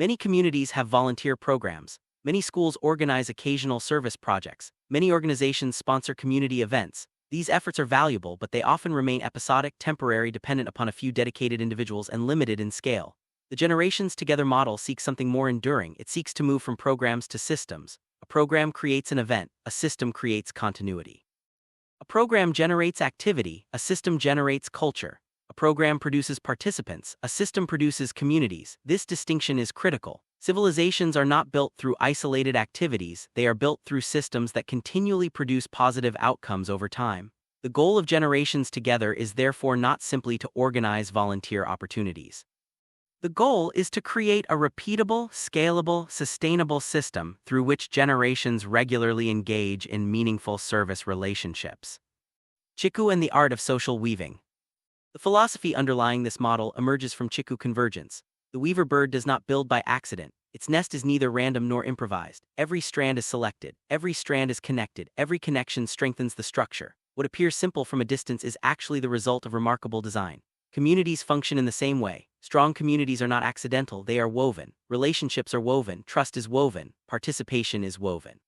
[SPEAKER 1] Many communities have volunteer programs. Many schools organize occasional service projects. Many organizations sponsor community events. These efforts are valuable, but they often remain episodic, temporary, dependent upon a few dedicated individuals, and limited in scale. The Generations Together model seeks something more enduring. It seeks to move from programs to systems. A program creates an event. A system creates continuity. A program generates activity. A system generates culture. A program produces participants, a system produces communities. This distinction is critical. Civilizations are not built through isolated activities, they are built through systems that continually produce positive outcomes over time. The goal of Generations Together is therefore not simply to organize volunteer opportunities. The goal is to create a repeatable, scalable, sustainable system through which generations regularly engage in meaningful service relationships. Chiku and the art of social weaving. The philosophy underlying this model emerges from Chiku Convergence. The weaver bird does not build by accident. Its nest is neither random nor improvised. Every strand is selected. Every strand is connected. Every connection strengthens the structure. What appears simple from a distance is actually the result of remarkable design. Communities function in the same way. Strong communities are not accidental, they are woven. Relationships are woven. Trust is woven. Participation is woven.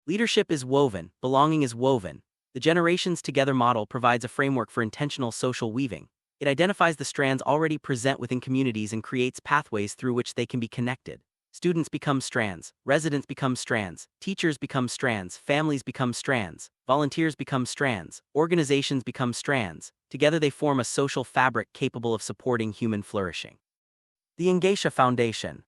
[SPEAKER 1] Leadership is woven. Belonging is woven. The Generations Together model provides a framework for intentional social weaving. It identifies the strands already present within communities and creates pathways through which they can be connected. Students become strands, residents become strands, teachers become strands, families become strands, volunteers become strands, organizations become strands. Together they form a social fabric capable of supporting human flourishing. The Ngatia Foundation.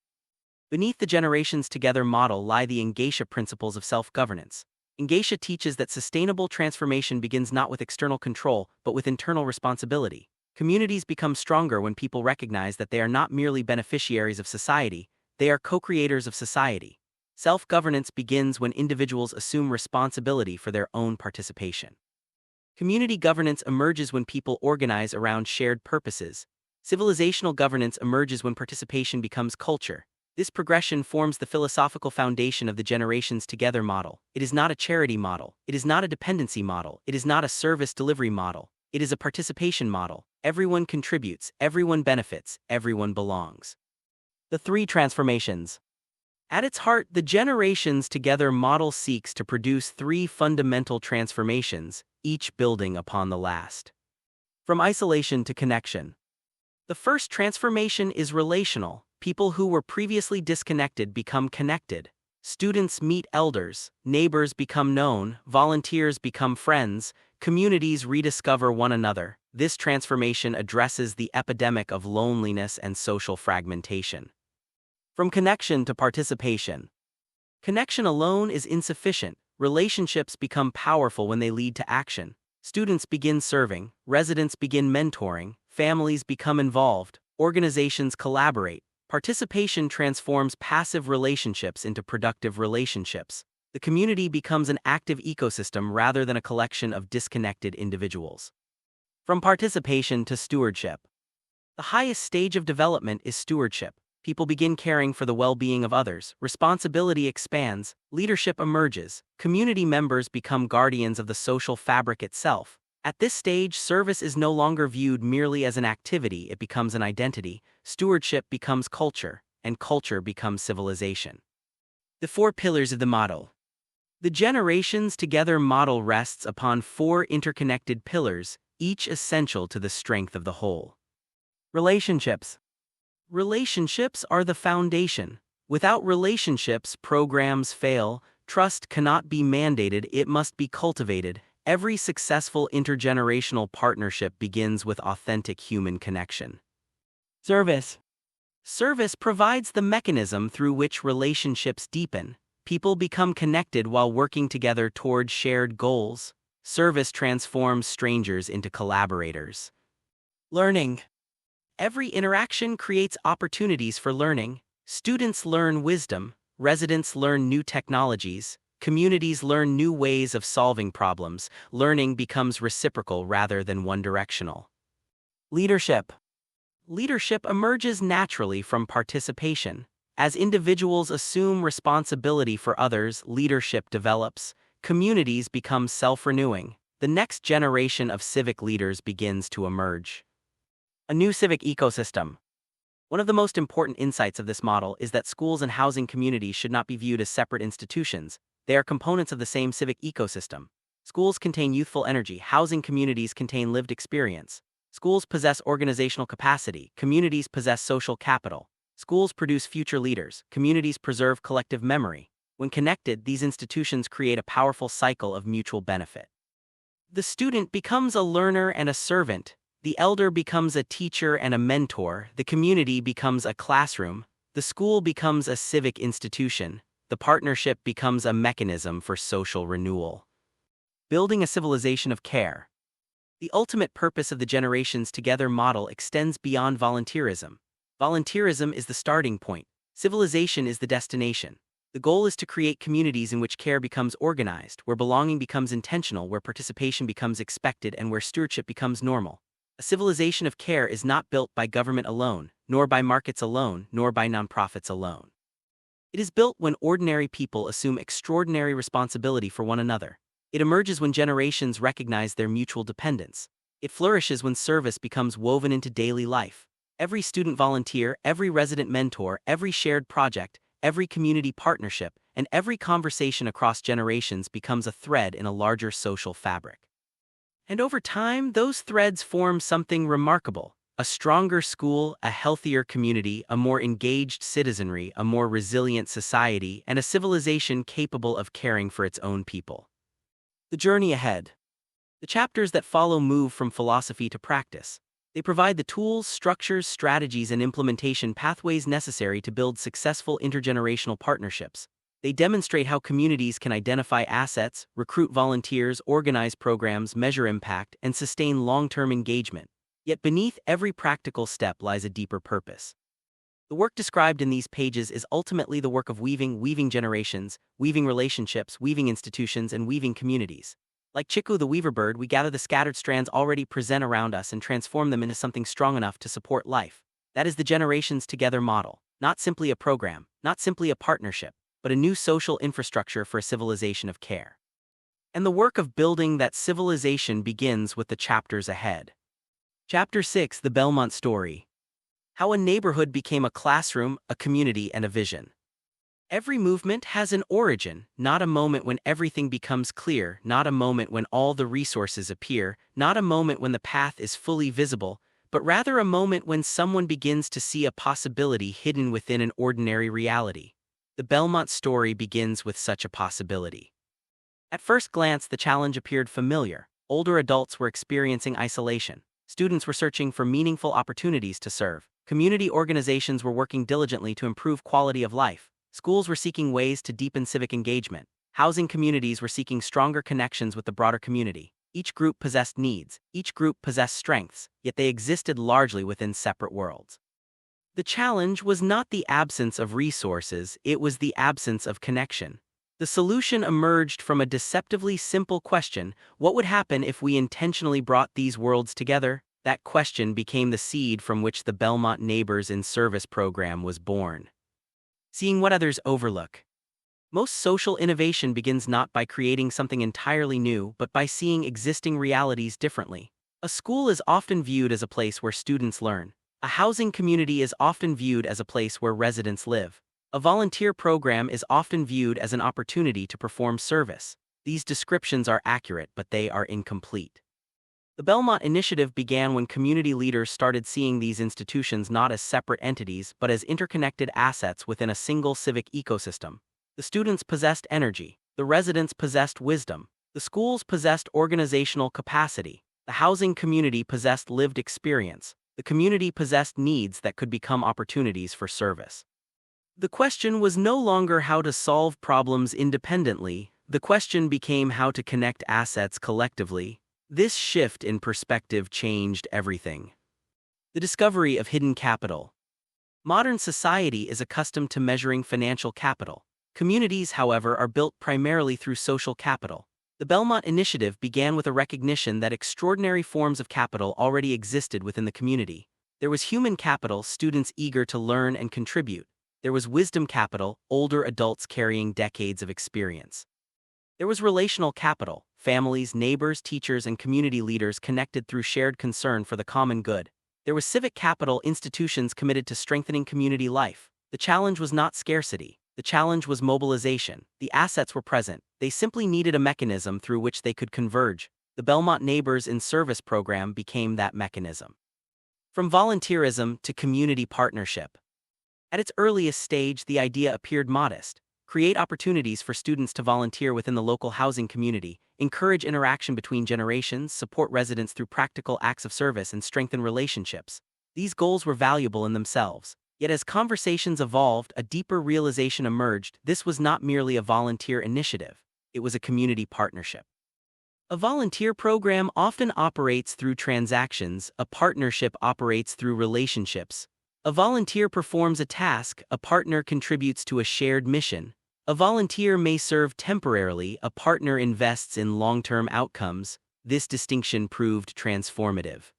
[SPEAKER 1] Beneath the Generations Together model lie the Ngatia principles of self-governance. Ngatia teaches that sustainable transformation begins not with external control, but with internal responsibility. Communities become stronger when people recognize that they are not merely beneficiaries of society, they are co-creators of society. Self-governance begins when individuals assume responsibility for their own participation. Community governance emerges when people organize around shared purposes. Civilizational governance emerges when participation becomes culture. This progression forms the philosophical foundation of the Generations Together model. It is not a charity model. It is not a dependency model. It is not a service delivery model. It is a participation model. Everyone contributes, everyone benefits, everyone belongs. The three transformations. At its heart, the Generations Together model seeks to produce three fundamental transformations, each building upon the last. From isolation to connection. The first transformation is relational. People who were previously disconnected become connected. Students meet elders, neighbors become known, volunteers become friends, communities rediscover one another. This transformation addresses the epidemic of loneliness and social fragmentation. From connection to participation. Connection alone is insufficient. Relationships become powerful when they lead to action. Students begin serving, residents begin mentoring, families become involved, organizations collaborate. Participation transforms passive relationships into productive relationships. The community becomes an active ecosystem rather than a collection of disconnected individuals. From participation to stewardship. The highest stage of development is stewardship. People begin caring for the well-being of others, responsibility expands, leadership emerges, community members become guardians of the social fabric itself. At this stage, service is no longer viewed merely as an activity, it becomes an identity, stewardship becomes culture, and culture becomes civilization. The 4 pillars of the model. The Generations Together model rests upon 4 interconnected pillars, each essential to the strength of the whole. Relationships. Relationships are the foundation. Without relationships, programs fail, trust cannot be mandated, it must be cultivated. Every successful intergenerational partnership begins with authentic human connection. Service. Service provides the mechanism through which relationships deepen. People become connected while working together toward shared goals. Service transforms strangers into collaborators. Learning. Every interaction creates opportunities for learning. Students learn wisdom, residents learn new technologies, communities learn new ways of solving problems. Learning becomes reciprocal rather than one-directional. Leadership. Leadership emerges naturally from participation. As individuals assume responsibility for others, leadership develops. Communities become self-renewing. The next generation of civic leaders begins to emerge. A new civic ecosystem. One of the most important insights of this model is that schools and housing communities should not be viewed as separate institutions. They are components of the same civic ecosystem. Schools contain youthful energy, housing communities contain lived experience. Schools possess organizational capacity, communities possess social capital. Schools produce future leaders, communities preserve collective memory. When connected, these institutions create a powerful cycle of mutual benefit. The student becomes a learner and a servant. The elder becomes a teacher and a mentor. The community becomes a classroom. The school becomes a civic institution. The partnership becomes a mechanism for social renewal. Building a civilization of care. The ultimate purpose of the Generations Together model extends beyond volunteerism. Volunteerism is the starting point. Civilization is the destination. The goal is to create communities in which care becomes organized, where belonging becomes intentional, where participation becomes expected, and where stewardship becomes normal. A civilization of care is not built by government alone, nor by markets alone, nor by nonprofits alone. It is built when ordinary people assume extraordinary responsibility for one another. It emerges when generations recognize their mutual dependence. It flourishes when service becomes woven into daily life. Every student volunteer, every resident mentor, every shared project, every community partnership, and every conversation across generations becomes a thread in a larger social fabric. And over time, those threads form something remarkable. A stronger school, a healthier community, a more engaged citizenry, a more resilient society, and a civilization capable of caring for its own people. The journey ahead. The chapters that follow move from philosophy to practice. They provide the tools, structures, strategies, and implementation pathways necessary to build successful intergenerational partnerships. They demonstrate how communities can identify assets, recruit volunteers, organize programs, measure impact, and sustain long-term engagement. Yet beneath every practical step lies a deeper purpose. The work described in these pages is ultimately the work of weaving generations, weaving relationships, weaving institutions, and weaving communities. Like Chiku the weaver bird, we gather the scattered strands already present around us and transform them into something strong enough to support life. That is the Generations Together model. Not simply a program, not simply a partnership, but a new social infrastructure for a civilization of care. And the work of building that civilization begins with the chapters ahead. Chapter 6: The Belmont Story. How a neighborhood became a classroom, a community, and a vision. Every movement has an origin, not a moment when everything becomes clear, not a moment when all the resources appear, not a moment when the path is fully visible, but rather a moment when someone begins to see a possibility hidden within an ordinary reality. The Belmont story begins with such a possibility. At first glance, the challenge appeared familiar. Older adults were experiencing isolation. Students were searching for meaningful opportunities to serve. Community organizations were working diligently to improve quality of life. Schools were seeking ways to deepen civic engagement. Housing communities were seeking stronger connections with the broader community. Each group possessed needs, each group possessed strengths, yet they existed largely within separate worlds. The challenge was not the absence of resources, it was the absence of connection. The solution emerged from a deceptively simple question: what would happen if we intentionally brought these worlds together? That question became the seed from which the Belmont Neighbors in Service program was born. Seeing what others overlook. Most social innovation begins not by creating something entirely new but by seeing existing realities differently. A school is often viewed as a place where students learn. A housing community is often viewed as a place where residents live. A volunteer program is often viewed as an opportunity to perform service. These descriptions are accurate, but they are incomplete. The Belmont Initiative began when community leaders started seeing these institutions not as separate entities but as interconnected assets within a single civic ecosystem. The students possessed energy, the residents possessed wisdom, the schools possessed organizational capacity, the housing community possessed lived experience, the community possessed needs that could become opportunities for service. The question was no longer how to solve problems independently, the question became how to connect assets collectively. This shift in perspective changed everything. The discovery of hidden capital. Modern society is accustomed to measuring financial capital. Communities, however, are built primarily through social capital. The Belmont Initiative began with a recognition that extraordinary forms of capital already existed within the community. There was human capital, students eager to learn and contribute. There was wisdom capital, older adults carrying decades of experience. There was relational capital, families, neighbors, teachers, and community leaders connected through shared concern for the common good. There was civic capital, institutions committed to strengthening community life. The challenge was not scarcity. The challenge was mobilization. The assets were present. They simply needed a mechanism through which they could converge. The Belmont Neighbors in Service program became that mechanism. From volunteerism to community partnership. At its earliest stage, the idea appeared modest. Create opportunities for students to volunteer within the local housing community, encourage interaction between generations, support residents through practical acts of service, and strengthen relationships. These goals were valuable in themselves. Yet as conversations evolved, a deeper realization emerged: this was not merely a volunteer initiative, it was a community partnership. A volunteer program often operates through transactions, a partnership operates through relationships. A volunteer performs a task, a partner contributes to a shared mission. A volunteer may serve temporarily, a partner invests in long-term outcomes. This distinction proved transformative.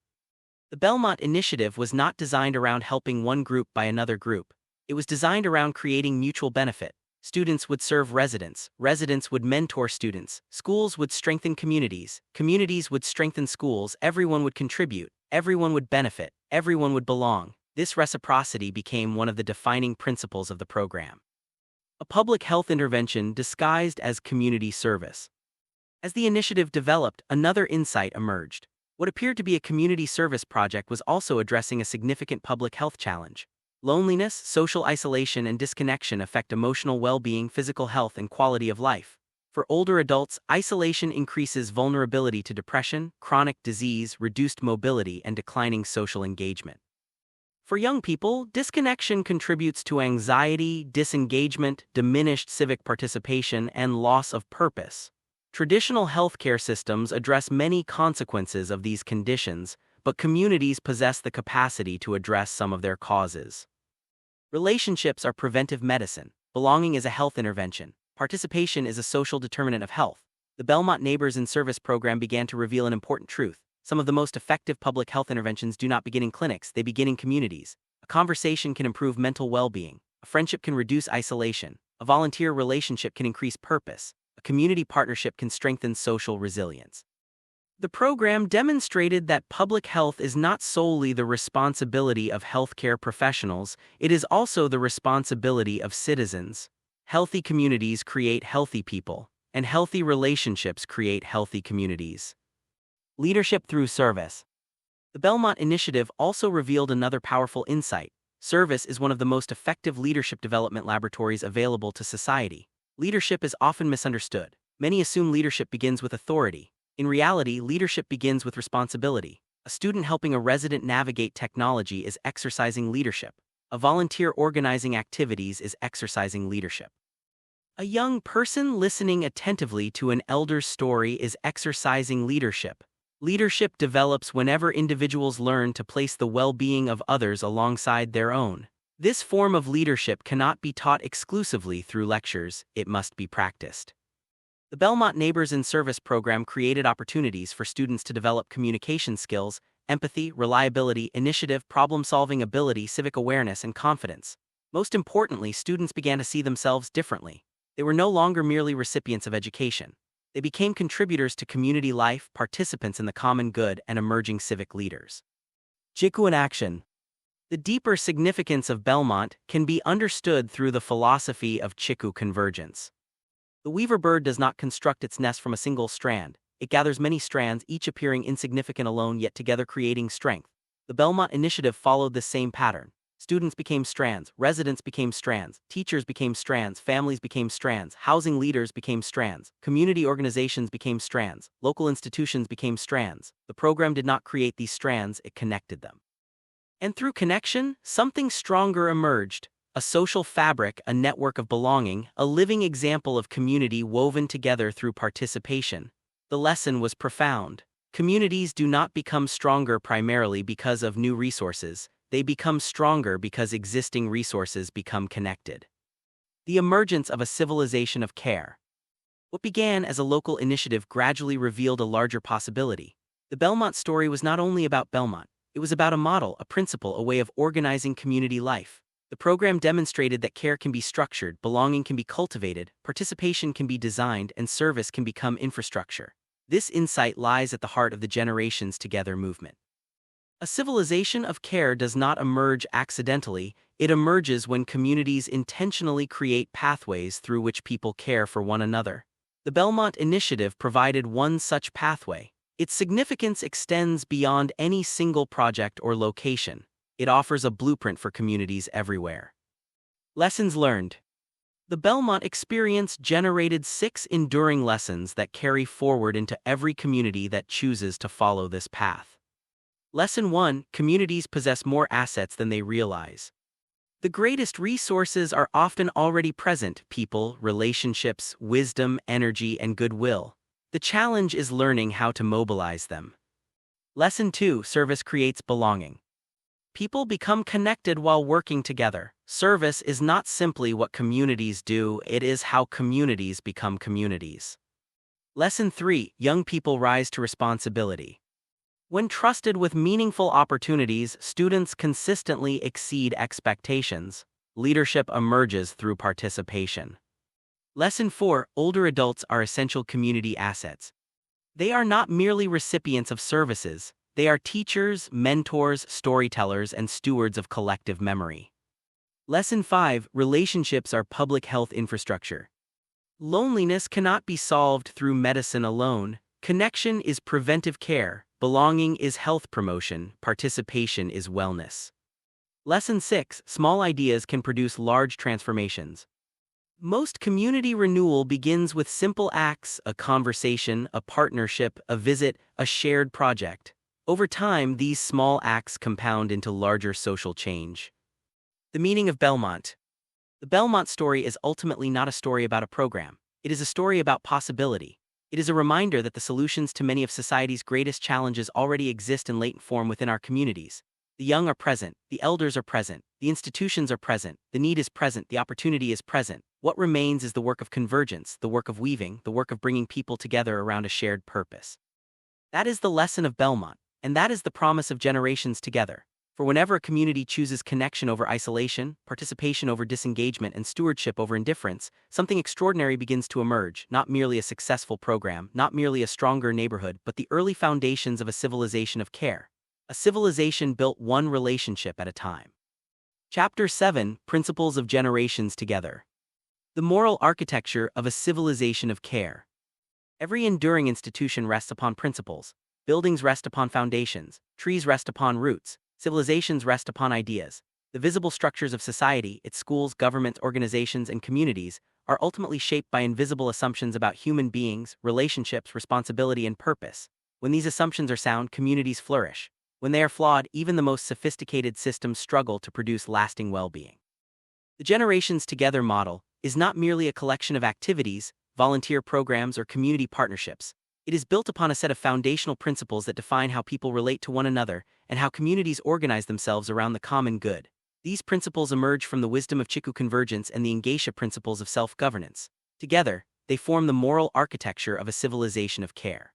[SPEAKER 1] The Belmont Initiative was not designed around helping one group by another group. It was designed around creating mutual benefit. Students would serve residents, residents would mentor students, schools would strengthen communities, communities would strengthen schools, everyone would contribute, everyone would benefit, everyone would belong. This reciprocity became one of the defining principles of the program. A public health intervention disguised as community service. As the initiative developed, another insight emerged. What appeared to be a community service project was also addressing a significant public health challenge. Loneliness, social isolation, and disconnection affect emotional well-being, physical health, and quality of life. For older adults, isolation increases vulnerability to depression, chronic disease, reduced mobility, and declining social engagement. For young people, disconnection contributes to anxiety, disengagement, diminished civic participation, and loss of purpose. Traditional healthcare systems address many consequences of these conditions, but communities possess the capacity to address some of their causes. Relationships are preventive medicine. Belonging is a health intervention. Participation is a social determinant of health. The Belmont Neighbors in Service program began to reveal an important truth. Some of the most effective public health interventions do not begin in clinics, they begin in communities. A conversation can improve mental well-being. A friendship can reduce isolation. A volunteer relationship can increase purpose. A community partnership can strengthen social resilience. The program demonstrated that public health is not solely the responsibility of healthcare professionals, it is also the responsibility of citizens. Healthy communities create healthy people, and healthy relationships create healthy communities. Leadership through service. The Belmont Initiative also revealed another powerful insight. Service is one of the most effective leadership development laboratories available to society. Leadership is often misunderstood. Many assume leadership begins with authority. In reality, leadership begins with responsibility. A student helping a resident navigate technology is exercising leadership. A volunteer organizing activities is exercising leadership. A young person listening attentively to an elder's story is exercising leadership. Leadership develops whenever individuals learn to place the well-being of others alongside their own. This form of leadership cannot be taught exclusively through lectures, it must be practiced. The Belmont Neighbors in Service program created opportunities for students to develop communication skills, empathy, reliability, initiative, problem-solving ability, civic awareness, and confidence. Most importantly, students began to see themselves differently. They were no longer merely recipients of education. They became contributors to community life, participants in the common good, and emerging civic leaders. Chiku in action. The deeper significance of Belmont can be understood through the philosophy of Chiku Convergence. The weaver bird does not construct its nest from a single strand. It gathers many strands, each appearing insignificant alone yet together creating strength. The Belmont Initiative followed this same pattern. Students became strands, residents became strands, teachers became strands, families became strands, housing leaders became strands, community organizations became strands, local institutions became strands. The program did not create these strands, it connected them. And through connection, something stronger emerged. A social fabric, a network of belonging, a living example of community woven together through participation. The lesson was profound. Communities do not become stronger primarily because of new resources. They become stronger because existing resources become connected. The emergence of a civilization of care. What began as a local initiative gradually revealed a larger possibility. The Belmont story was not only about Belmont, it was about a model, a principle, a way of organizing community life. The program demonstrated that care can be structured, belonging can be cultivated, participation can be designed, and service can become infrastructure. This insight lies at the heart of the Generations Together movement. A civilization of care does not emerge accidentally, it emerges when communities intentionally create pathways through which people care for one another. The Belmont Initiative provided one such pathway. Its significance extends beyond any single project or location. It offers a blueprint for communities everywhere. Lessons learned. The Belmont experience generated 6 enduring lessons that carry forward into every community that chooses to follow this path. Lesson 1: Communities possess more assets than they realize. The greatest resources are often already present: people, relationships, wisdom, energy, and goodwill. The challenge is learning how to mobilize them. Lesson 2: Service creates belonging. People become connected while working together. Service is not simply what communities do, it is how communities become communities. Lesson 3: Young people rise to responsibility. When trusted with meaningful opportunities, students consistently exceed expectations. Leadership emerges through participation. Lesson 4: Older adults are essential community assets. They are not merely recipients of services, they are teachers, mentors, storytellers, and stewards of collective memory. Lesson 5: Relationships are public health infrastructure. Loneliness cannot be solved through medicine alone. Connection is preventive care, belonging is health promotion, participation is wellness. Lesson 6: Small ideas can produce large transformations. Most community renewal begins with simple acts: a conversation, a partnership, a visit, a shared project. Over time, these small acts compound into larger social change. The meaning of Belmont. The Belmont story is ultimately not a story about a program. It is a story about possibility. It is a reminder that the solutions to many of society's greatest challenges already exist in latent form within our communities. The young are present, the elders are present, the institutions are present, the need is present, the opportunity is present. What remains is the work of convergence, the work of weaving, the work of bringing people together around a shared purpose. That is the lesson of Belmont, and that is the promise of Generations Together. For whenever a community chooses connection over isolation, participation over disengagement, and stewardship over indifference, something extraordinary begins to emerge: not merely a successful program, not merely a stronger neighborhood, but the early foundations of a civilization of care. A civilization built one relationship at a time. Chapter 7: Principles of Generations Together. The moral architecture of a civilization of care. Every enduring institution rests upon principles. Buildings rest upon foundations, trees rest upon roots, civilizations rest upon ideas. The visible structures of society, its schools, governments, organizations, and communities, are ultimately shaped by invisible assumptions about human beings, relationships, responsibility, and purpose. When these assumptions are sound, communities flourish. When they are flawed, even the most sophisticated systems struggle to produce lasting well-being. The Generations Together model is not merely a collection of activities, volunteer programs, or community partnerships. It is built upon a set of foundational principles that define how people relate to one another and how communities organize themselves around the common good. These principles emerge from the wisdom of Chiku Convergence and the Ngatia principles of self-governance. Together, they form the moral architecture of a civilization of care.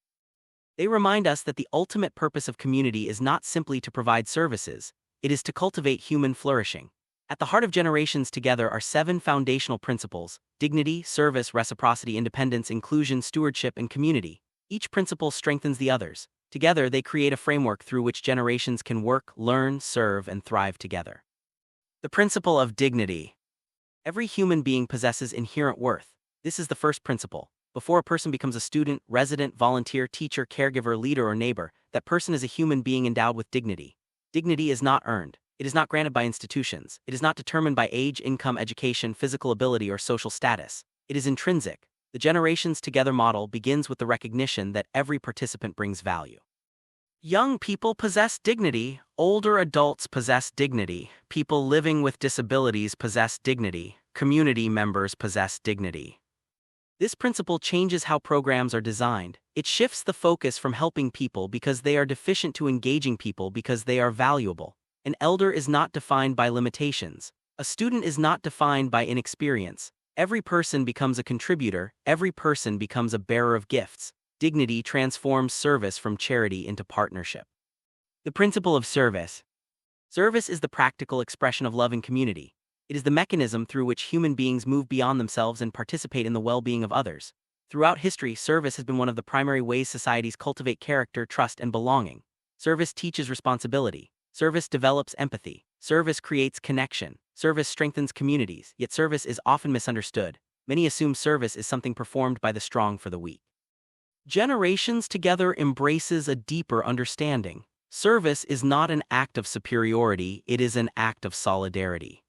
[SPEAKER 1] They remind us that the ultimate purpose of community is not simply to provide services, it is to cultivate human flourishing. At the heart of Generations Together are 7 foundational principles: dignity, service, reciprocity, independence, inclusion, stewardship, and community. Each principle strengthens the others. Together, they create a framework through which generations can work, learn, serve, and thrive together. The principle of dignity. Every human being possesses inherent worth. This is the first principle. Before a person becomes a student, resident, volunteer, teacher, caregiver, leader, or neighbor, that person is a human being endowed with dignity. Dignity is not earned. It is not granted by institutions. It is not determined by age, income, education, physical ability, or social status. It is intrinsic. The Generations Together model begins with the recognition that every participant brings value. Young people possess dignity. Older adults possess dignity. People living with disabilities possess dignity. Community members possess dignity. This principle changes how programs are designed. It shifts the focus from helping people because they are deficient to engaging people because they are valuable. An elder is not defined by limitations. A student is not defined by inexperience. Every person becomes a contributor. Every person becomes a bearer of gifts. Dignity transforms service from charity into partnership. The principle of service. Service is the practical expression of love and community. It is the mechanism through which human beings move beyond themselves and participate in the well-being of others. Throughout history, service has been one of the primary ways societies cultivate character, trust, and belonging. Service teaches responsibility. Service develops empathy. Service creates connection. Service strengthens communities, yet service is often misunderstood. Many assume service is something performed by the strong for the weak. Generations Together embraces a deeper understanding. Service is not an act of superiority, it is an act of solidarity.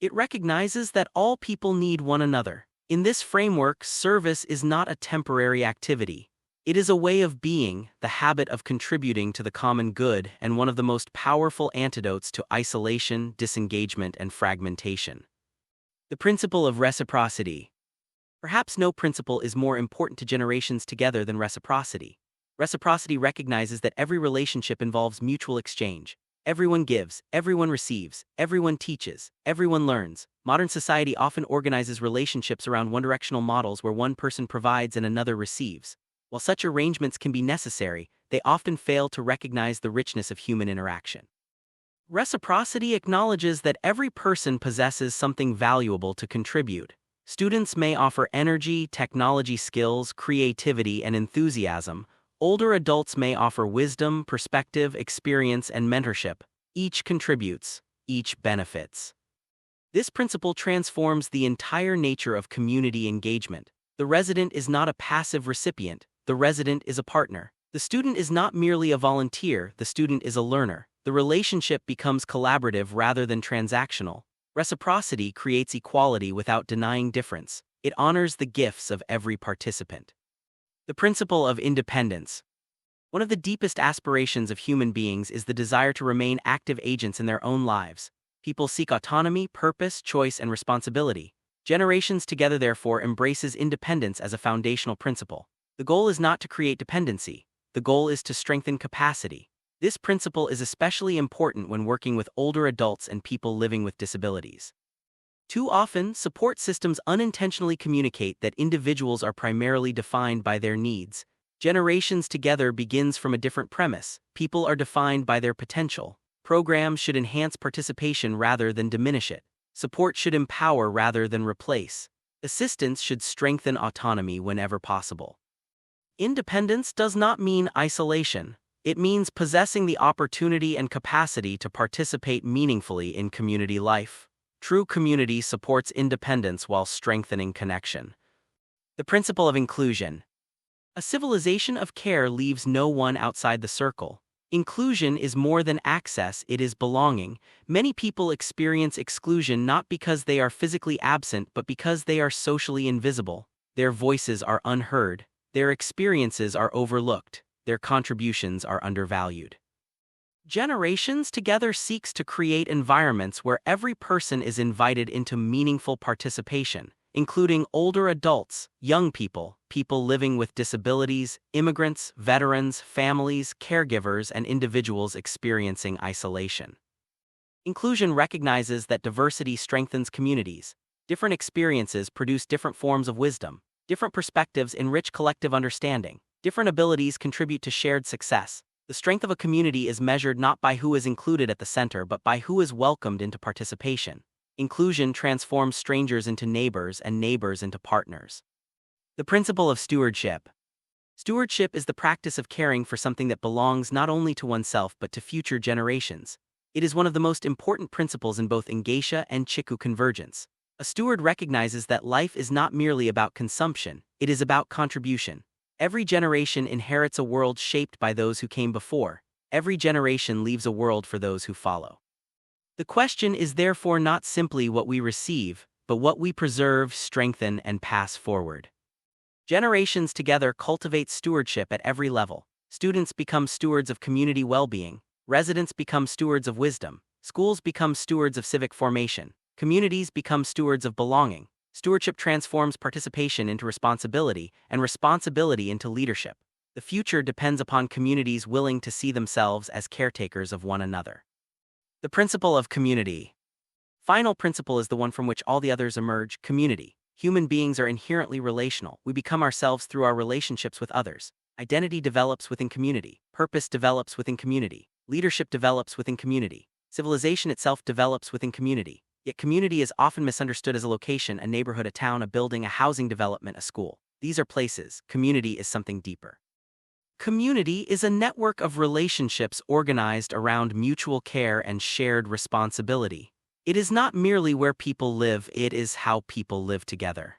[SPEAKER 1] It recognizes that all people need one another. In this framework, service is not a temporary activity. It is a way of being, the habit of contributing to the common good, and one of the most powerful antidotes to isolation, disengagement, and fragmentation. The principle of reciprocity. Perhaps no principle is more important to Generations Together than reciprocity. Reciprocity recognizes that every relationship involves mutual exchange. Everyone gives, everyone receives, everyone teaches, everyone learns. Modern society often organizes relationships around one-directional models where one person provides and another receives. While such arrangements can be necessary, they often fail to recognize the richness of human interaction. Reciprocity acknowledges that every person possesses something valuable to contribute. Students may offer energy, technology skills, creativity, and enthusiasm. Older adults may offer wisdom, perspective, experience, and mentorship. Each contributes, each benefits. This principle transforms the entire nature of community engagement. The resident is not a passive recipient. The resident is a partner. The student is not merely a volunteer, the student is a learner. The relationship becomes collaborative rather than transactional. Reciprocity creates equality without denying difference. It honors the gifts of every participant. The principle of independence. One of the deepest aspirations of human beings is the desire to remain active agents in their own lives. People seek autonomy, purpose, choice, and responsibility. Generations Together therefore embraces independence as a foundational principle. The goal is not to create dependency. The goal is to strengthen capacity. This principle is especially important when working with older adults and people living with disabilities. Too often, support systems unintentionally communicate that individuals are primarily defined by their needs. Generations Together begins from a different premise. People are defined by their potential. Programs should enhance participation rather than diminish it. Support should empower rather than replace. Assistance should strengthen autonomy whenever possible. Independence does not mean isolation. It means possessing the opportunity and capacity to participate meaningfully in community life. True community supports independence while strengthening connection. The principle of inclusion. A civilization of care leaves no one outside the circle. Inclusion is more than access, it is belonging. Many people experience exclusion not because they are physically absent but because they are socially invisible. Their voices are unheard. Their experiences are overlooked. Their contributions are undervalued. Generations Together seeks to create environments where every person is invited into meaningful participation, including older adults, young people, people living with disabilities, immigrants, veterans, families, caregivers, and individuals experiencing isolation. Inclusion recognizes that diversity strengthens communities. Different experiences produce different forms of wisdom. Different perspectives enrich collective understanding. Different abilities contribute to shared success. The strength of a community is measured not by who is included at the center but by who is welcomed into participation. Inclusion transforms strangers into neighbors and neighbors into partners. The principle of stewardship. Stewardship is the practice of caring for something that belongs not only to oneself but to future generations. It is one of the most important principles in both Ngatia and Chiku Convergence. A steward recognizes that life is not merely about consumption, it is about contribution. Every generation inherits a world shaped by those who came before. Every generation leaves a world for those who follow. The question is therefore not simply what we receive, but what we preserve, strengthen, and pass forward. Generations together cultivate stewardship at every level. Students become stewards of community well-being, residents become stewards of wisdom, schools become stewards of civic formation, communities become stewards of belonging. Stewardship transforms participation into responsibility and responsibility into leadership. The future depends upon communities willing to see themselves as caretakers of one another. The principle of community. Final principle is the one from which all the others emerge: community. Human beings are inherently relational. We become ourselves through our relationships with others. Identity develops within community. Purpose develops within community. Leadership develops within community. Civilization itself develops within community. Yet community is often misunderstood as a location, a neighborhood, a town, a building, a housing development, a school. These are places. Community is something deeper. Community is a network of relationships organized around mutual care and shared responsibility. It is not merely where people live, it is how people live together.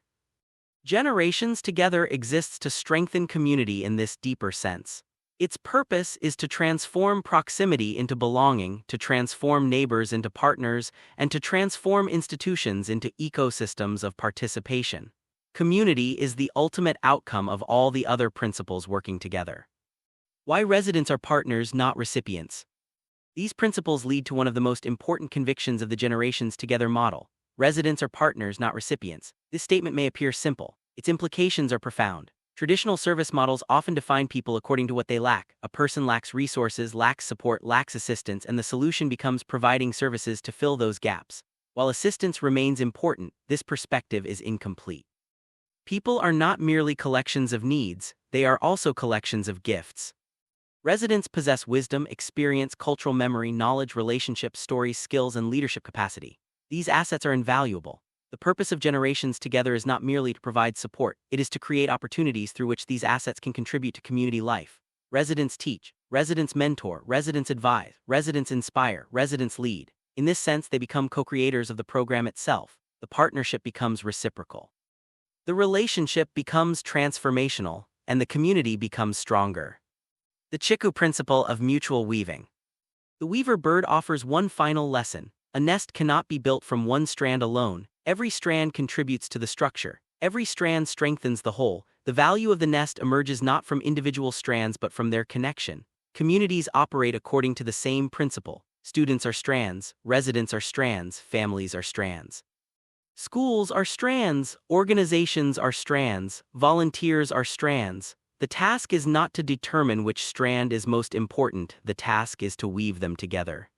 [SPEAKER 1] Generations together exists to strengthen community in this deeper sense. Its purpose is to transform proximity into belonging, to transform neighbors into partners, and to transform institutions into ecosystems of participation. Community is the ultimate outcome of all the other principles working together. Why residents are partners, not recipients. These principles lead to one of the most important convictions of the Generations Together model. Residents are partners, not recipients. This statement may appear simple. Its implications are profound. Traditional service models often define people according to what they lack. A person lacks resources, lacks support, lacks assistance, and the solution becomes providing services to fill those gaps. While assistance remains important, this perspective is incomplete. People are not merely collections of needs, they are also collections of gifts. Residents possess wisdom, experience, cultural memory, knowledge, relationships, stories, skills, and leadership capacity. These assets are invaluable. The purpose of Generations Together is not merely to provide support, it is to create opportunities through which these assets can contribute to community life. Residents teach, residents mentor, residents advise, residents inspire, residents lead. In this sense, they become co-creators of the program itself. The partnership becomes reciprocal. The relationship becomes transformational, and the community becomes stronger. The Chiku principle of mutual weaving. The weaver bird offers one final lesson. A nest cannot be built from one strand alone. Every strand contributes to the structure. Every strand strengthens the whole. The value of the nest emerges not from individual strands but from their connection. Communities operate according to the same principle. Students are strands, residents are strands, families are strands. Schools are strands, organizations are strands, volunteers are strands. The task is not to determine which strand is most important, the task is to weave them together.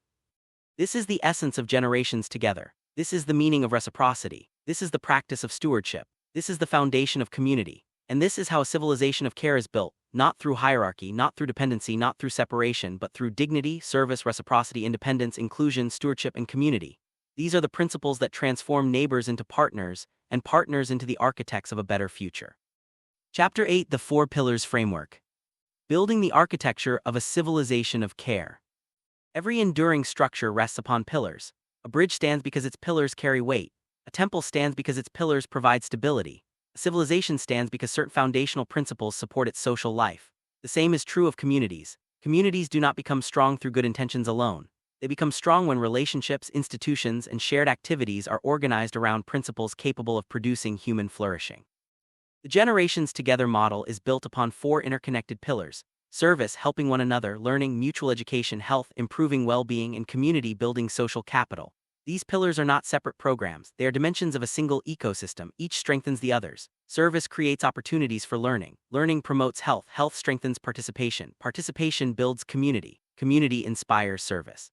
[SPEAKER 1] This is the essence of Generations Together. This is the meaning of reciprocity. This is the practice of stewardship. This is the foundation of community. And this is how a civilization of care is built, not through hierarchy, not through dependency, not through separation, but through dignity, service, reciprocity, independence, inclusion, stewardship, and community. These are the principles that transform neighbors into partners, and partners into the architects of a better future. Chapter 8: The Four Pillars Framework. Building the architecture of a civilization of care. Every enduring structure rests upon pillars. A bridge stands because its pillars carry weight. A temple stands because its pillars provide stability. A civilization stands because certain foundational principles support its social life. The same is true of communities. Communities do not become strong through good intentions alone. They become strong when relationships, institutions, and shared activities are organized around principles capable of producing human flourishing. The Generations Together model is built upon four interconnected pillars: service, helping one another, learning, mutual education, health, improving well-being, and community building social capital. These pillars are not separate programs, they are dimensions of a single ecosystem, each strengthens the others. Service creates opportunities for learning. Learning promotes health. Health strengthens participation. Participation builds community. Community inspires service.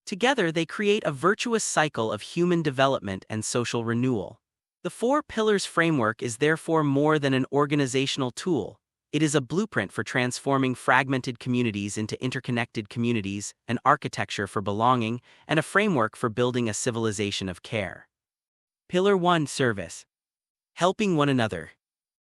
[SPEAKER 1] Together they create a virtuous cycle of human development and social renewal. The Four Pillars framework is therefore more than an organizational tool. It is a blueprint for transforming fragmented communities into interconnected communities, an architecture for belonging, and a framework for building a civilization of care. Pillar 1: Service. Helping one another.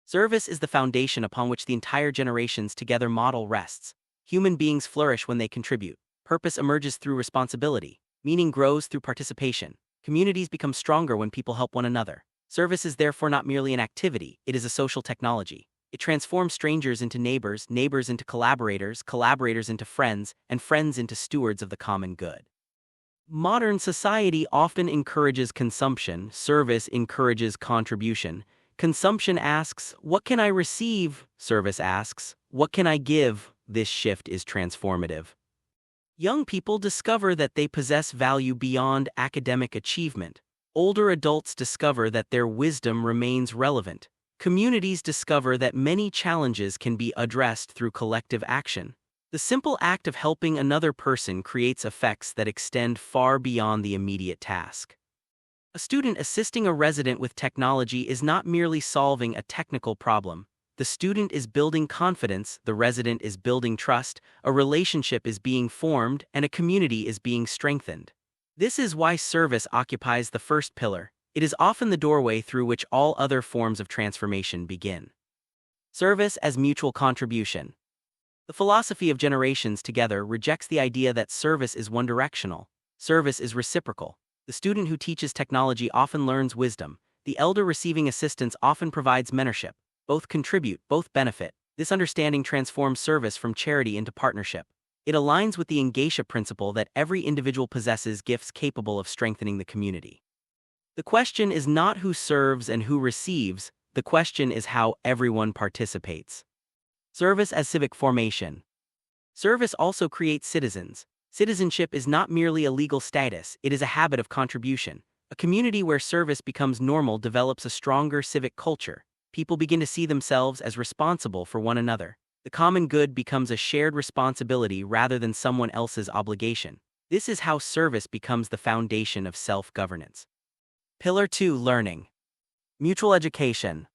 [SPEAKER 1] Service is the foundation upon which the entire generations together model rests. Human beings flourish when they contribute. Purpose emerges through responsibility. Meaning grows through participation. Communities become stronger when people help one another. Service is therefore not merely an activity, it is a social technology. It transforms strangers into neighbors, neighbors into collaborators, collaborators into friends, and friends into stewards of the common good. Modern society often encourages consumption, service encourages contribution. Consumption asks, what can I receive? Service asks, what can I give? This shift is transformative. Young people discover that they possess value beyond academic achievement. Older adults discover that their wisdom remains relevant. Communities discover that many challenges can be addressed through collective action. The simple act of helping another person creates effects that extend far beyond the immediate task. A student assisting a resident with technology is not merely solving a technical problem. The student is building confidence, the resident is building trust, a relationship is being formed, and a community is being strengthened. This is why service occupies the first pillar. It is often the doorway through which all other forms of transformation begin. Service as mutual contribution. The philosophy of generations together rejects the idea that service is one-directional. Service is reciprocal. The student who teaches technology often learns wisdom. The elder receiving assistance often provides mentorship. Both contribute, both benefit. This understanding transforms service from charity into partnership. It aligns with the Ngatia principle that every individual possesses gifts capable of strengthening the community. The question is not who serves and who receives, the question is how everyone participates. Service as civic formation. Service also creates citizens. Citizenship is not merely a legal status, it is a habit of contribution. A community where service becomes normal develops a stronger civic culture. People begin to see themselves as responsible for one another. The common good becomes a shared responsibility rather than someone else's obligation. This is how service becomes the foundation of self-governance. Pillar 2: Learning. Mutual education.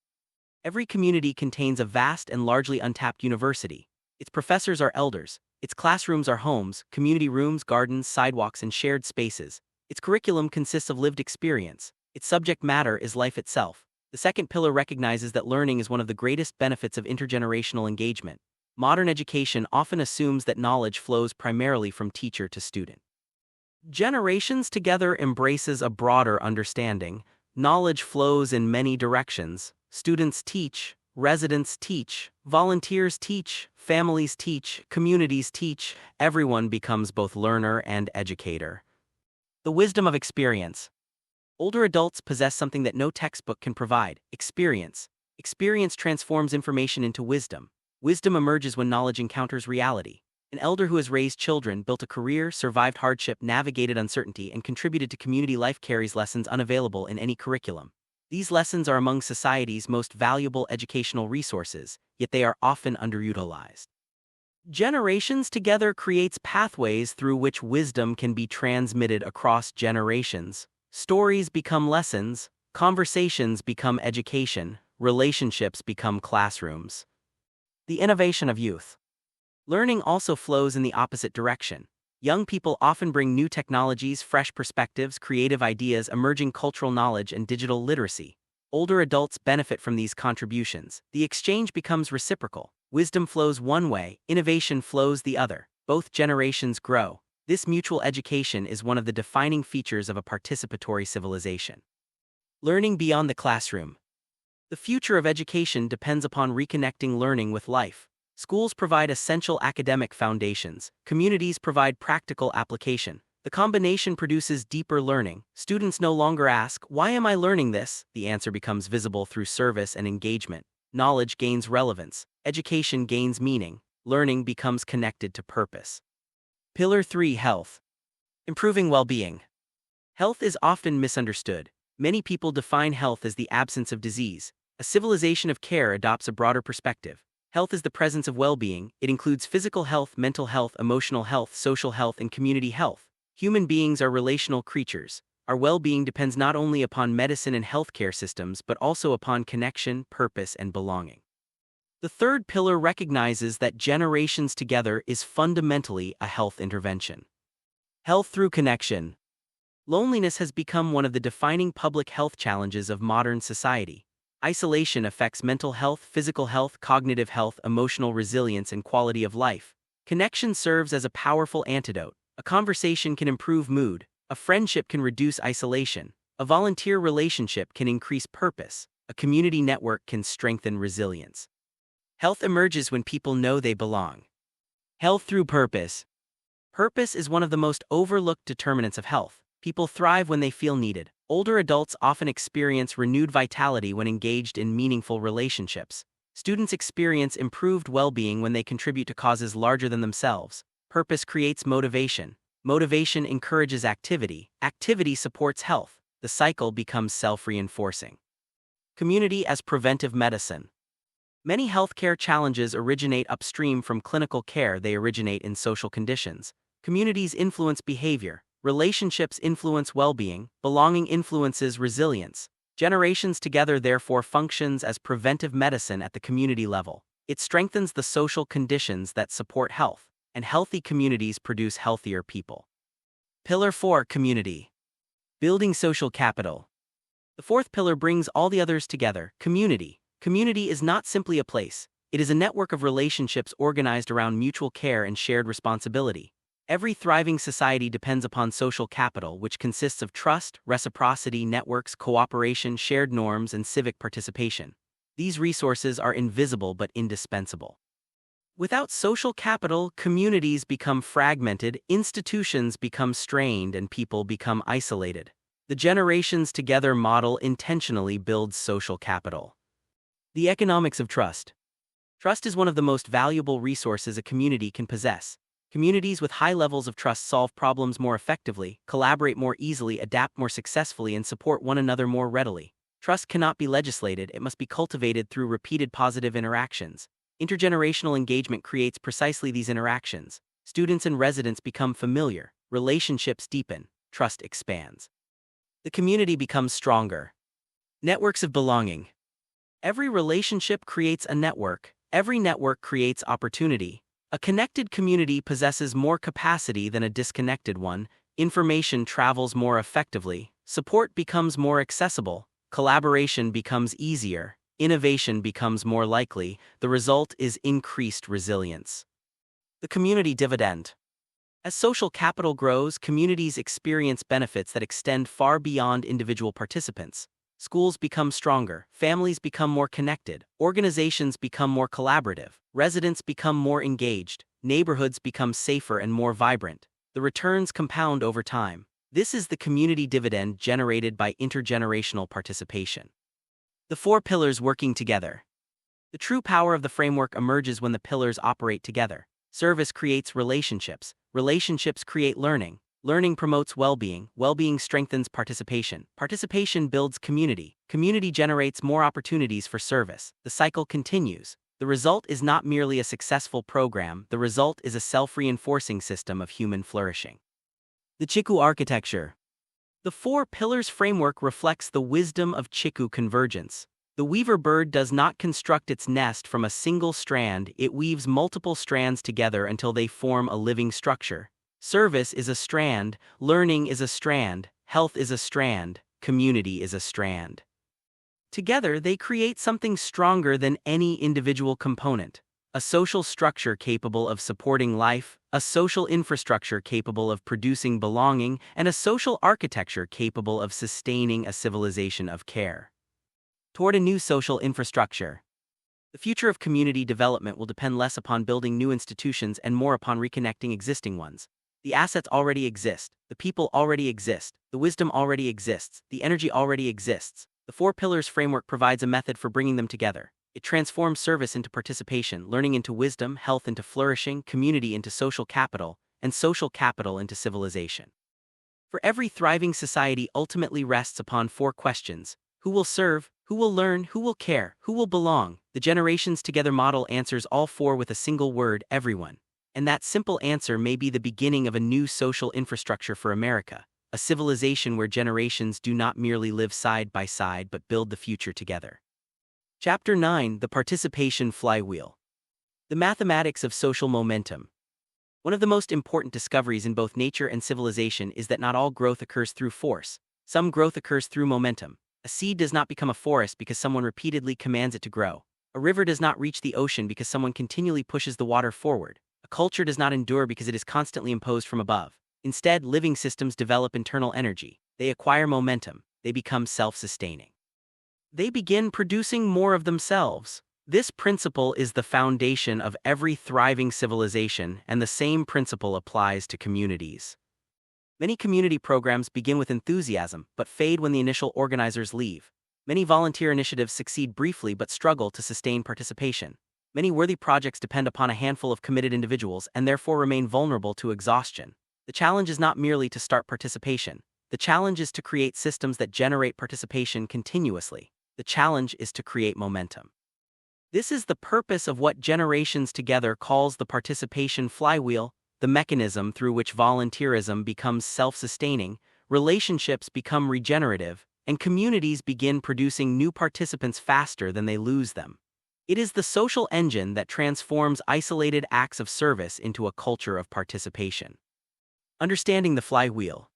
[SPEAKER 1] Every community contains a vast and largely untapped university. Its professors are elders. Its classrooms are homes, community rooms, gardens, sidewalks, and shared spaces. Its curriculum consists of lived experience. Its subject matter is life itself. The second pillar recognizes that learning is one of the greatest benefits of intergenerational engagement. Modern education often assumes that knowledge flows primarily from teacher to student. Generations together embraces a broader understanding. Knowledge flows in many directions. Students teach, residents teach, volunteers teach, families teach, communities teach. Everyone becomes both learner and educator. The wisdom of experience. Older adults possess something that no textbook can provide: experience. Experience transforms information into wisdom. Wisdom emerges when knowledge encounters reality. An elder who has raised children, built a career, survived hardship, navigated uncertainty, and contributed to community life carries lessons unavailable in any curriculum. These lessons are among society's most valuable educational resources, yet they are often underutilized. Generations together creates pathways through which wisdom can be transmitted across generations. Stories become lessons, conversations become education, relationships become classrooms. The innovation of youth. Learning also flows in the opposite direction. Young people often bring new technologies, fresh perspectives, creative ideas, emerging cultural knowledge, and digital literacy. Older adults benefit from these contributions. The exchange becomes reciprocal. Wisdom flows one way, innovation flows the other. Both generations grow. This mutual education is one of the defining features of a participatory civilization. Learning beyond the classroom. The future of education depends upon reconnecting learning with life. Schools provide essential academic foundations. Communities provide practical application. The combination produces deeper learning. Students no longer ask, "Why am I learning this?" The answer becomes visible through service and engagement. Knowledge gains relevance. Education gains meaning. Learning becomes connected to purpose. Pillar 3: Health. Improving well-being. Health is often misunderstood. Many people define health as the absence of disease. A civilization of care adopts a broader perspective. Health is the presence of well-being. It includes physical health, mental health, emotional health, social health, and community health. Human beings are relational creatures. Our well-being depends not only upon medicine and healthcare systems, but also upon connection, purpose, and belonging. The third pillar recognizes that generations together is fundamentally a health intervention. Health through connection. Loneliness has become one of the defining public health challenges of modern society. Isolation affects mental health, physical health, cognitive health, emotional resilience, and quality of life. Connection serves as a powerful antidote. A conversation can improve mood, a friendship can reduce isolation, a volunteer relationship can increase purpose, a community network can strengthen resilience. Health emerges when people know they belong. Health through purpose. Purpose is one of the most overlooked determinants of health. People thrive when they feel needed. Older adults often experience renewed vitality when engaged in meaningful relationships. Students experience improved well-being when they contribute to causes larger than themselves. Purpose creates motivation. Motivation encourages activity. Activity supports health. The cycle becomes self-reinforcing. Community as preventive medicine. Many healthcare challenges originate upstream from clinical care. They originate in social conditions. Communities influence behavior. Relationships influence well-being. Belonging influences resilience. Generations together therefore functions as preventive medicine at the community level. It strengthens the social conditions that support health, and healthy communities produce healthier people. Pillar 4. Community. Building social capital. The fourth pillar brings all the others together. Community. Community is not simply a place. It is a network of relationships organized around mutual care and shared responsibility. Every thriving society depends upon social capital, which consists of trust, reciprocity, networks, cooperation, shared norms, and civic participation. These resources are invisible but indispensable. Without social capital, communities become fragmented, institutions become strained, and people become isolated. The generations together model intentionally builds social capital. The economics of trust. Trust is one of the most valuable resources a community can possess. Communities with high levels of trust solve problems more effectively, collaborate more easily, adapt more successfully, and support one another more readily. Trust cannot be legislated, it must be cultivated through repeated positive interactions. Intergenerational engagement creates precisely these interactions. Students and residents become familiar, relationships deepen, trust expands. The community becomes stronger. Networks of belonging. Every relationship creates a network. Every network creates opportunity. A connected community possesses more capacity than a disconnected one. Information travels more effectively. Support becomes more accessible. Collaboration becomes easier. Innovation becomes more likely. The result is increased resilience. The community dividend. As social capital grows, communities experience benefits that extend far beyond individual participants. Schools become stronger, families become more connected, organizations become more collaborative, residents become more engaged, neighborhoods become safer and more vibrant. The returns compound over time. This is the community dividend generated by intergenerational participation. The four pillars working together. The true power of the framework emerges when the pillars operate together. Service creates relationships, relationships create learning. Learning promotes well-being, well-being strengthens participation, participation builds community, community generates more opportunities for service. The cycle continues. The result is not merely a successful program, the result is a self-reinforcing system of human flourishing. The Chiku architecture. The four pillars framework reflects the wisdom of Chiku Convergence. The weaver bird does not construct its nest from a single strand, it weaves multiple strands together until they form a living structure. Service is a strand, learning is a strand, health is a strand, community is a strand. Together, they create something stronger than any individual component. A social structure capable of supporting life, a social infrastructure capable of producing belonging, and a social architecture capable of sustaining a civilization of care. Toward a new social infrastructure. The future of community development will depend less upon building new institutions and more upon reconnecting existing ones. The assets already exist, the people already exist, the wisdom already exists, the energy already exists. The four pillars framework provides a method for bringing them together. It transforms service into participation, learning into wisdom, health into flourishing, community into social capital, and social capital into civilization. For every thriving society ultimately rests upon four questions: who will serve, who will learn, who will care, who will belong? The Generations Together model answers all four with a single word: everyone. And that simple answer may be the beginning of a new social infrastructure for America, a civilization where generations do not merely live side by side but build the future together. Chapter 9: The Participation Flywheel. The Mathematics of Social Momentum. One of the most important discoveries in both nature and civilization is that not all growth occurs through force. Some growth occurs through momentum. A seed does not become a forest because someone repeatedly commands it to grow. A river does not reach the ocean because someone continually pushes the water forward. A culture does not endure because it is constantly imposed from above. Instead, living systems develop internal energy. They acquire momentum. They become self-sustaining. They begin producing more of themselves. This principle is the foundation of every thriving civilization, and the same principle applies to communities. Many community programs begin with enthusiasm but fade when the initial organizers leave. Many volunteer initiatives succeed briefly but struggle to sustain participation. Many worthy projects depend upon a handful of committed individuals and therefore remain vulnerable to exhaustion. The challenge is not merely to start participation. The challenge is to create systems that generate participation continuously. The challenge is to create momentum. This is the purpose of what Generations Together calls the participation flywheel, the mechanism through which volunteerism becomes self-sustaining, relationships become regenerative, and communities begin producing new participants faster than they lose them. It is the social engine that transforms isolated acts of service into a culture of participation. Understanding the flywheel.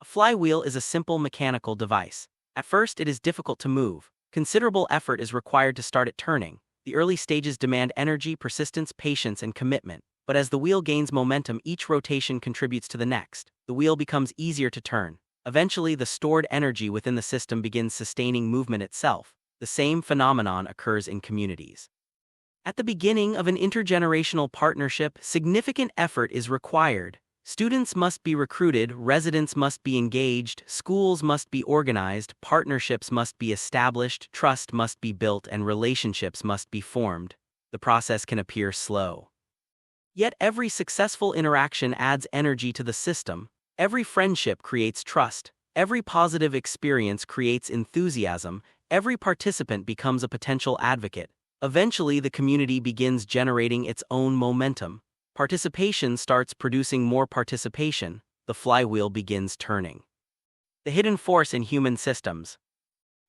[SPEAKER 1] A flywheel is a simple mechanical device. At first, it is difficult to move. Considerable effort is required to start it turning. The early stages demand energy, persistence, patience, and commitment. But as the wheel gains momentum, each rotation contributes to the next. The wheel becomes easier to turn. Eventually, the stored energy within the system begins sustaining movement itself. The same phenomenon occurs in communities. At the beginning of an intergenerational partnership, significant effort is required. Students must be recruited, residents must be engaged, schools must be organized, partnerships must be established, trust must be built, and relationships must be formed. The process can appear slow. Yet every successful interaction adds energy to the system. Every friendship creates trust. Every positive experience creates enthusiasm. Every participant becomes a potential advocate. Eventually, the community begins generating its own momentum. Participation starts producing more participation. The flywheel begins turning. The hidden force in human systems.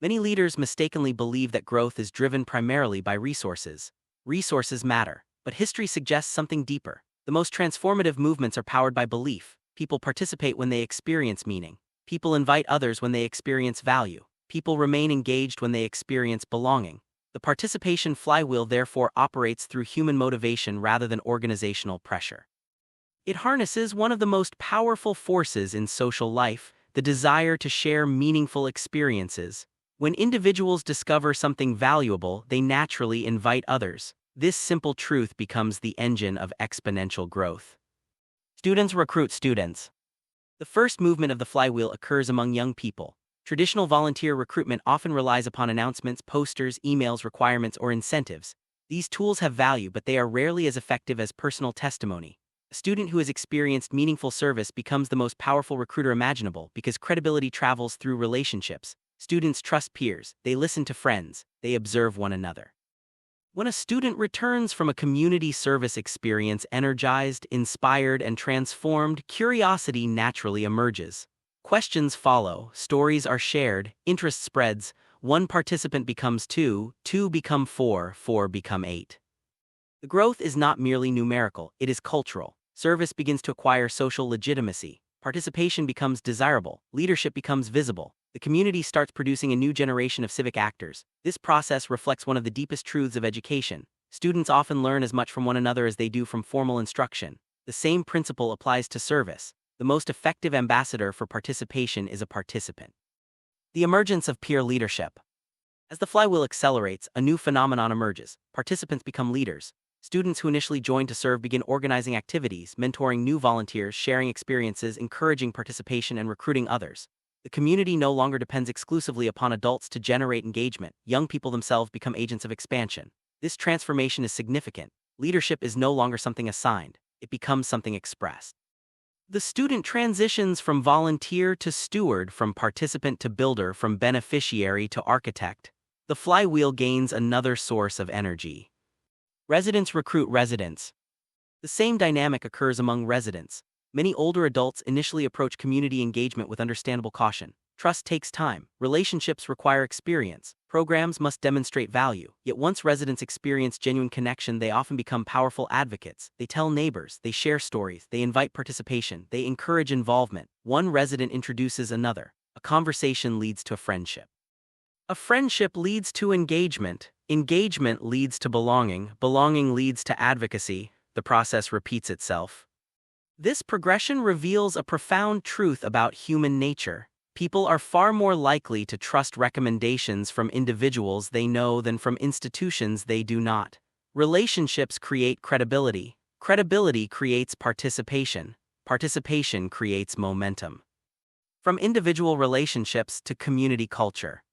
[SPEAKER 1] Many leaders mistakenly believe that growth is driven primarily by resources. Resources matter, but history suggests something deeper. The most transformative movements are powered by belief. People participate when they experience meaning. People invite others when they experience value. People remain engaged when they experience belonging. The participation flywheel therefore operates through human motivation rather than organizational pressure. It harnesses one of the most powerful forces in social life, the desire to share meaningful experiences. When individuals discover something valuable, they naturally invite others. This simple truth becomes the engine of exponential growth. Students recruit students. The first movement of the flywheel occurs among young people. Traditional volunteer recruitment often relies upon announcements, posters, emails, requirements, or incentives. These tools have value, but they are rarely as effective as personal testimony. A student who has experienced meaningful service becomes the most powerful recruiter imaginable because credibility travels through relationships. Students trust peers, they listen to friends, they observe one another. When a student returns from a community service experience energized, inspired, and transformed, curiosity naturally emerges. Questions follow, stories are shared, interest spreads, one participant becomes two, two become four, four become eight. The growth is not merely numerical, it is cultural. Service begins to acquire social legitimacy. Participation becomes desirable, leadership becomes visible. The community starts producing a new generation of civic actors. This process reflects one of the deepest truths of education. Students often learn as much from one another as they do from formal instruction. The same principle applies to service. The most effective ambassador for participation is a participant. The emergence of peer leadership. As the flywheel accelerates, a new phenomenon emerges. Participants become leaders. Students who initially joined to serve begin organizing activities, mentoring new volunteers, sharing experiences, encouraging participation, and recruiting others. The community no longer depends exclusively upon adults to generate engagement. Young people themselves become agents of expansion. This transformation is significant. Leadership is no longer something assigned. It becomes something expressed. The student transitions from volunteer to steward, from participant to builder, from beneficiary to architect. The flywheel gains another source of energy. Residents recruit residents. The same dynamic occurs among residents. Many older adults initially approach community engagement with understandable caution. Trust takes time. Relationships require experience. Programs must demonstrate value. Yet once residents experience genuine connection, they often become powerful advocates. They tell neighbors, they share stories, they invite participation, they encourage involvement. One resident introduces another. A conversation leads to a friendship. A friendship leads to engagement. Engagement leads to belonging. Belonging leads to advocacy. The process repeats itself. This progression reveals a profound truth about human nature. People are far more likely to trust recommendations from individuals they know than from institutions they do not. Relationships create credibility. Credibility creates participation. Participation creates momentum. From individual relationships to community culture.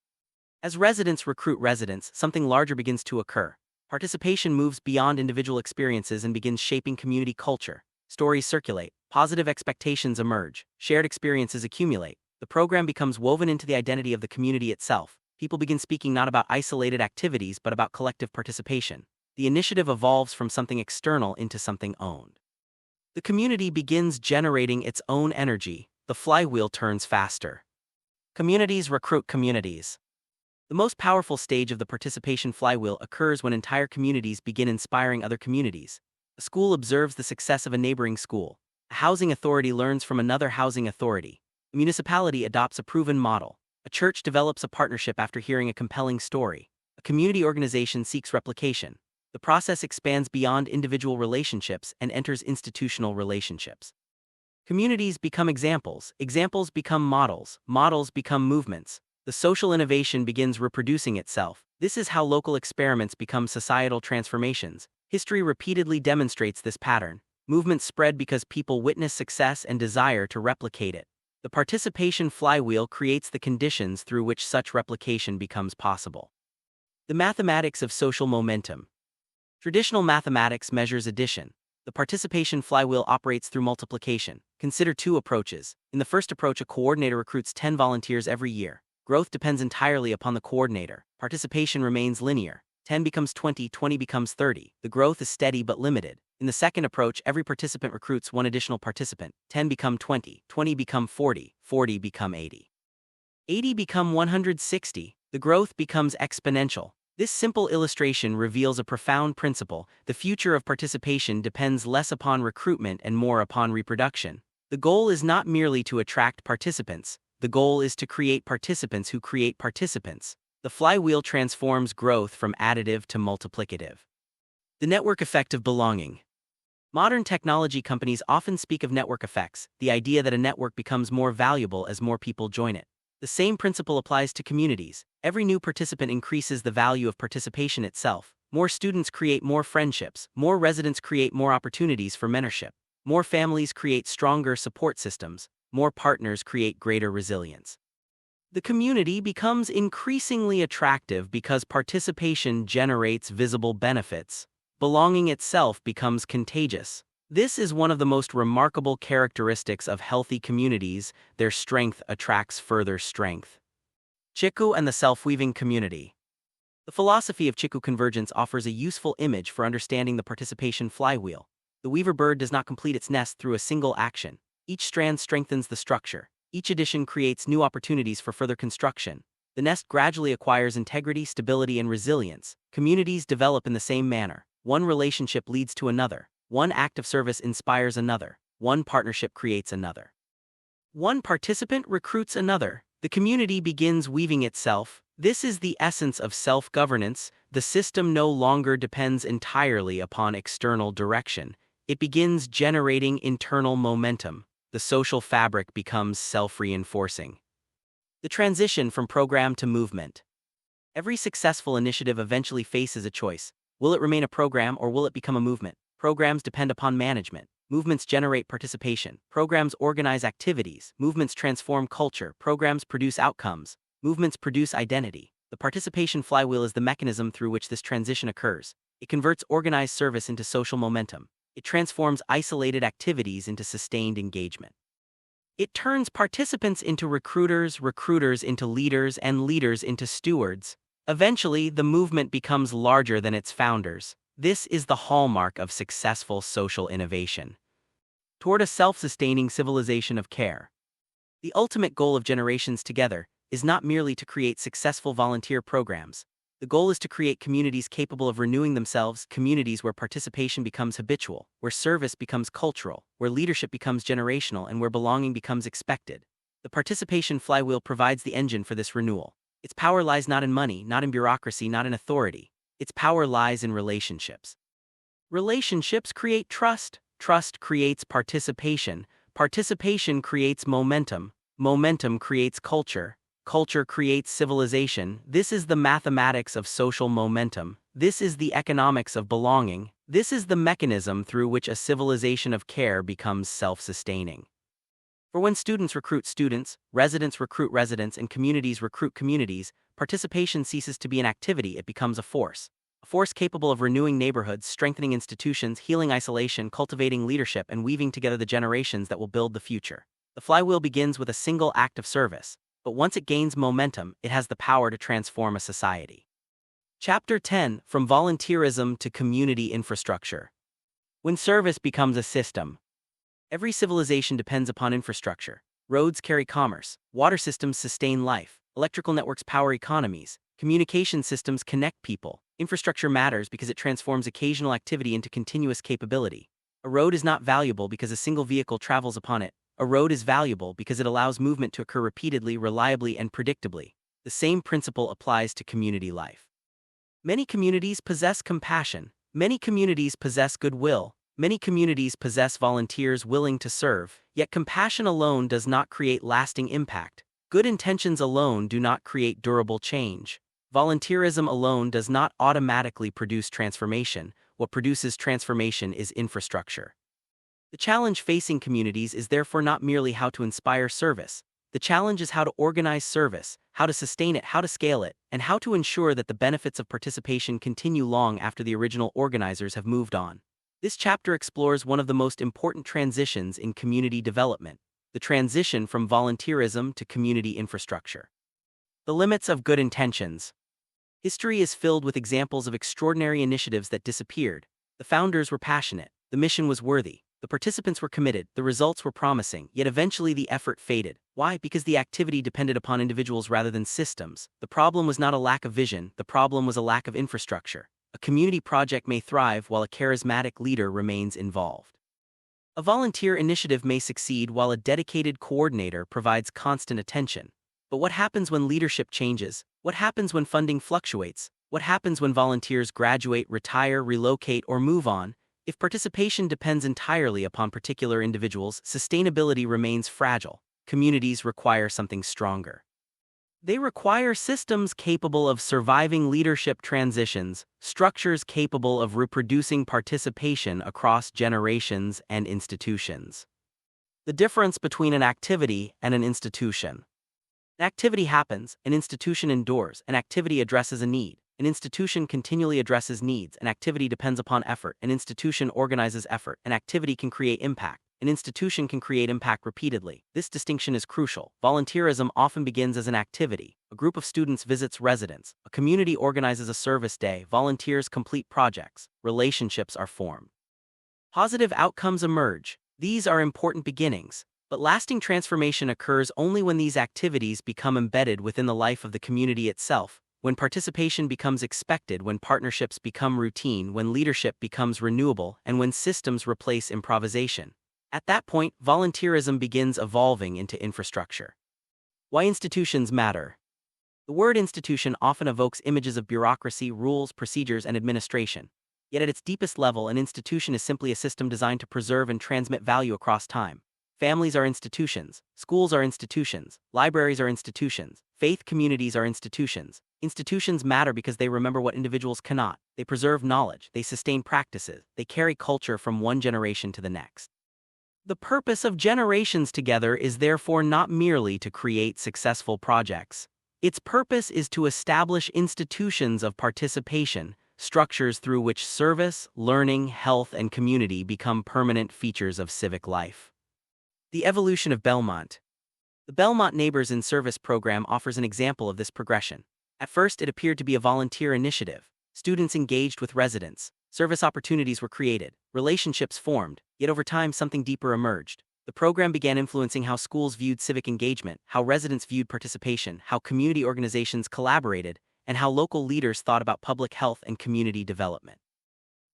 [SPEAKER 1] As residents recruit residents, something larger begins to occur. Participation moves beyond individual experiences and begins shaping community culture. Stories circulate, positive expectations emerge, shared experiences accumulate. The program becomes woven into the identity of the community itself. People begin speaking not about isolated activities but about collective participation. The initiative evolves from something external into something owned. The community begins generating its own energy. The flywheel turns faster. Communities recruit communities. The most powerful stage of the participation flywheel occurs when entire communities begin inspiring other communities. A school observes the success of a neighboring school. A housing authority learns from another housing authority. A municipality adopts a proven model. A church develops a partnership after hearing a compelling story. A community organization seeks replication. The process expands beyond individual relationships and enters institutional relationships. Communities become examples. Examples become models. Models become movements. The social innovation begins reproducing itself. This is how local experiments become societal transformations. History repeatedly demonstrates this pattern. Movements spread because people witness success and desire to replicate it. The participation flywheel creates the conditions through which such replication becomes possible. The mathematics of social momentum. Traditional mathematics measures addition. The participation flywheel operates through multiplication. Consider two approaches. In the first approach, a coordinator recruits 10 volunteers every year. Growth depends entirely upon the coordinator. Participation remains linear. 10 becomes 20, 20 becomes 30. The growth is steady but limited. In the second approach, every participant recruits one additional participant. 10 become 20, 20 become 40, 40 become 80. 80 become 160. The growth becomes exponential. This simple illustration reveals a profound principle. The future of participation depends less upon recruitment and more upon reproduction. The goal is not merely to attract participants. The goal is to create participants who create participants. The flywheel transforms growth from additive to multiplicative. The network effect of belonging. Modern technology companies often speak of network effects, the idea that a network becomes more valuable as more people join it. The same principle applies to communities. Every new participant increases the value of participation itself. More students create more friendships. More residents create more opportunities for mentorship. More families create stronger support systems. More partners create greater resilience. The community becomes increasingly attractive because participation generates visible benefits. Belonging itself becomes contagious. This is one of the most remarkable characteristics of healthy communities. Their strength attracts further strength. Chiku and the self-weaving community. The philosophy of Chiku Convergence offers a useful image for understanding the participation flywheel. The weaver bird does not complete its nest through a single action. Each strand strengthens the structure. Each addition creates new opportunities for further construction. The nest gradually acquires integrity, stability, and resilience. Communities develop in the same manner. One relationship leads to another. One act of service inspires another. One partnership creates another. One participant recruits another. The community begins weaving itself. This is the essence of self-governance. The system no longer depends entirely upon external direction. It begins generating internal momentum. The social fabric becomes self-reinforcing. The transition from program to movement. Every successful initiative eventually faces a choice. Will it remain a program or will it become a movement? Programs depend upon management. Movements generate participation. Programs organize activities. Movements transform culture. Programs produce outcomes. Movements produce identity. The participation flywheel is the mechanism through which this transition occurs. It converts organized service into social momentum. It transforms isolated activities into sustained engagement. It turns participants into recruiters, recruiters into leaders, and leaders into stewards. Eventually, the movement becomes larger than its founders. This is the hallmark of successful social innovation. Toward a self-sustaining civilization of care. The ultimate goal of Generations Together is not merely to create successful volunteer programs. The goal is to create communities capable of renewing themselves, communities where participation becomes habitual, where service becomes cultural, where leadership becomes generational, and where belonging becomes expected. The participation flywheel provides the engine for this renewal. Its power lies not in money, not in bureaucracy, not in authority. Its power lies in relationships. Relationships create trust. Trust creates participation. Participation creates momentum. Momentum creates culture. Culture creates civilization. This is the mathematics of social momentum. This is the economics of belonging. This is the mechanism through which a civilization of care becomes self-sustaining. For when students recruit students, residents recruit residents, and communities recruit communities, participation ceases to be an activity, it becomes a force. A force capable of renewing neighborhoods, strengthening institutions, healing isolation, cultivating leadership, and weaving together the generations that will build the future. The flywheel begins with a single act of service, but once it gains momentum, it has the power to transform a society. Chapter 10: From Volunteerism to Community Infrastructure. When service becomes a system. Every civilization depends upon infrastructure. Roads carry commerce, water systems sustain life, electrical networks power economies, communication systems connect people. Infrastructure matters because it transforms occasional activity into continuous capability. A road is not valuable because a single vehicle travels upon it. A road is valuable because it allows movement to occur repeatedly, reliably, and predictably. The same principle applies to community life. Many communities possess compassion. Many communities possess goodwill. Many communities possess volunteers willing to serve, yet compassion alone does not create lasting impact. Good intentions alone do not create durable change. Volunteerism alone does not automatically produce transformation. What produces transformation is infrastructure. The challenge facing communities is therefore not merely how to inspire service. The challenge is how to organize service, how to sustain it, how to scale it, and how to ensure that the benefits of participation continue long after the original organizers have moved on. This chapter explores one of the most important transitions in community development: the transition from volunteerism to community infrastructure. The limits of good intentions. History is filled with examples of extraordinary initiatives that disappeared. The founders were passionate, the mission was worthy, the participants were committed, the results were promising, yet eventually the effort faded. Why? Because the activity depended upon individuals rather than systems. The problem was not a lack of vision, the problem was a lack of infrastructure. A community project may thrive while a charismatic leader remains involved. A volunteer initiative may succeed while a dedicated coordinator provides constant attention. But what happens when leadership changes? What happens when funding fluctuates? What happens when volunteers graduate, retire, relocate, or move on? If participation depends entirely upon particular individuals, sustainability remains fragile. Communities require something stronger. They require systems capable of surviving leadership transitions, structures capable of reproducing participation across generations and institutions. The difference between an activity and an institution. An activity happens, an institution endures, an activity addresses a need. An institution continually addresses needs, an activity depends upon effort, an institution organizes effort, an activity can create impact. An institution can create impact repeatedly. This distinction is crucial. Volunteerism often begins as an activity. A group of students visits residents. A community organizes a service day. Volunteers complete projects. Relationships are formed. Positive outcomes emerge. These are important beginnings. But lasting transformation occurs only when these activities become embedded within the life of the community itself, when participation becomes expected, when partnerships become routine, when leadership becomes renewable, and when systems replace improvisation. At that point, volunteerism begins evolving into infrastructure. Why institutions matter. The word institution often evokes images of bureaucracy, rules, procedures, and administration. Yet at its deepest level, an institution is simply a system designed to preserve and transmit value across time. Families are institutions, schools are institutions, libraries are institutions, faith communities are institutions. Institutions matter because they remember what individuals cannot. They preserve knowledge, they sustain practices, they carry culture from one generation to the next. The purpose of Generations Together is therefore not merely to create successful projects. Its purpose is to establish institutions of participation, structures through which service, learning, health, and community become permanent features of civic life. The evolution of Belmont. The Belmont Neighbors in Service program offers an example of this progression. At first, it appeared to be a volunteer initiative. Students engaged with residents. Service opportunities were created. Relationships formed. Yet over time, something deeper emerged. The program began influencing how schools viewed civic engagement, how residents viewed participation, how community organizations collaborated, and how local leaders thought about public health and community development.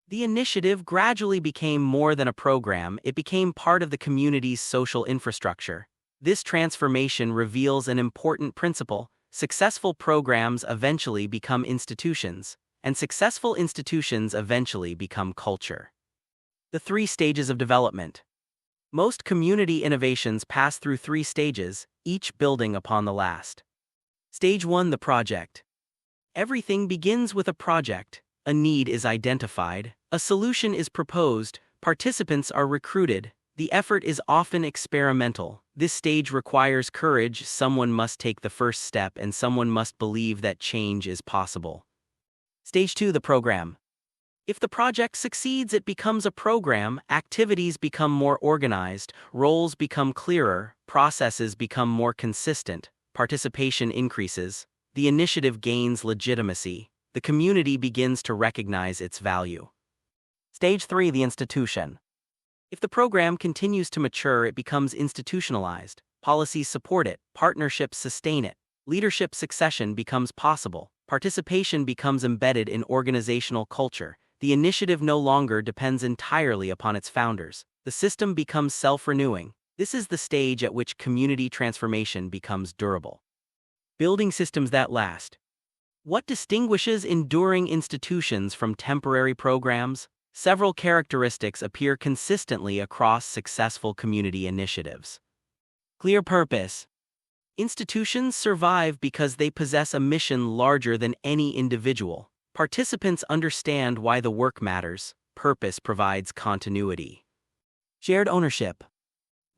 [SPEAKER 1] The initiative gradually became more than a program, it became part of the community's social infrastructure. This transformation reveals an important principle: successful programs eventually become institutions, and successful institutions eventually become culture. The 3 stages of development. Most community innovations pass through 3 stages, each building upon the last. Stage 1: the project. Everything begins with a project. A need is identified, a solution is proposed, participants are recruited. The effort is often experimental. This stage requires courage. Someone must take the first step and someone must believe that change is possible. Stage 2: the program. If the project succeeds, it becomes a program. Activities become more organized, roles become clearer, processes become more consistent, participation increases, the initiative gains legitimacy, the community begins to recognize its value. Stage 3: the institution. If the program continues to mature, it becomes institutionalized. Policies support it, partnerships sustain it, leadership succession becomes possible, participation becomes embedded in organizational culture. The initiative no longer depends entirely upon its founders. The system becomes self-renewing. This is the stage at which community transformation becomes durable. Building systems that last. What distinguishes enduring institutions from temporary programs? Several characteristics appear consistently across successful community initiatives. Clear purpose. Institutions survive because they possess a mission larger than any individual. Participants understand why the work matters. Purpose provides continuity. Shared ownership.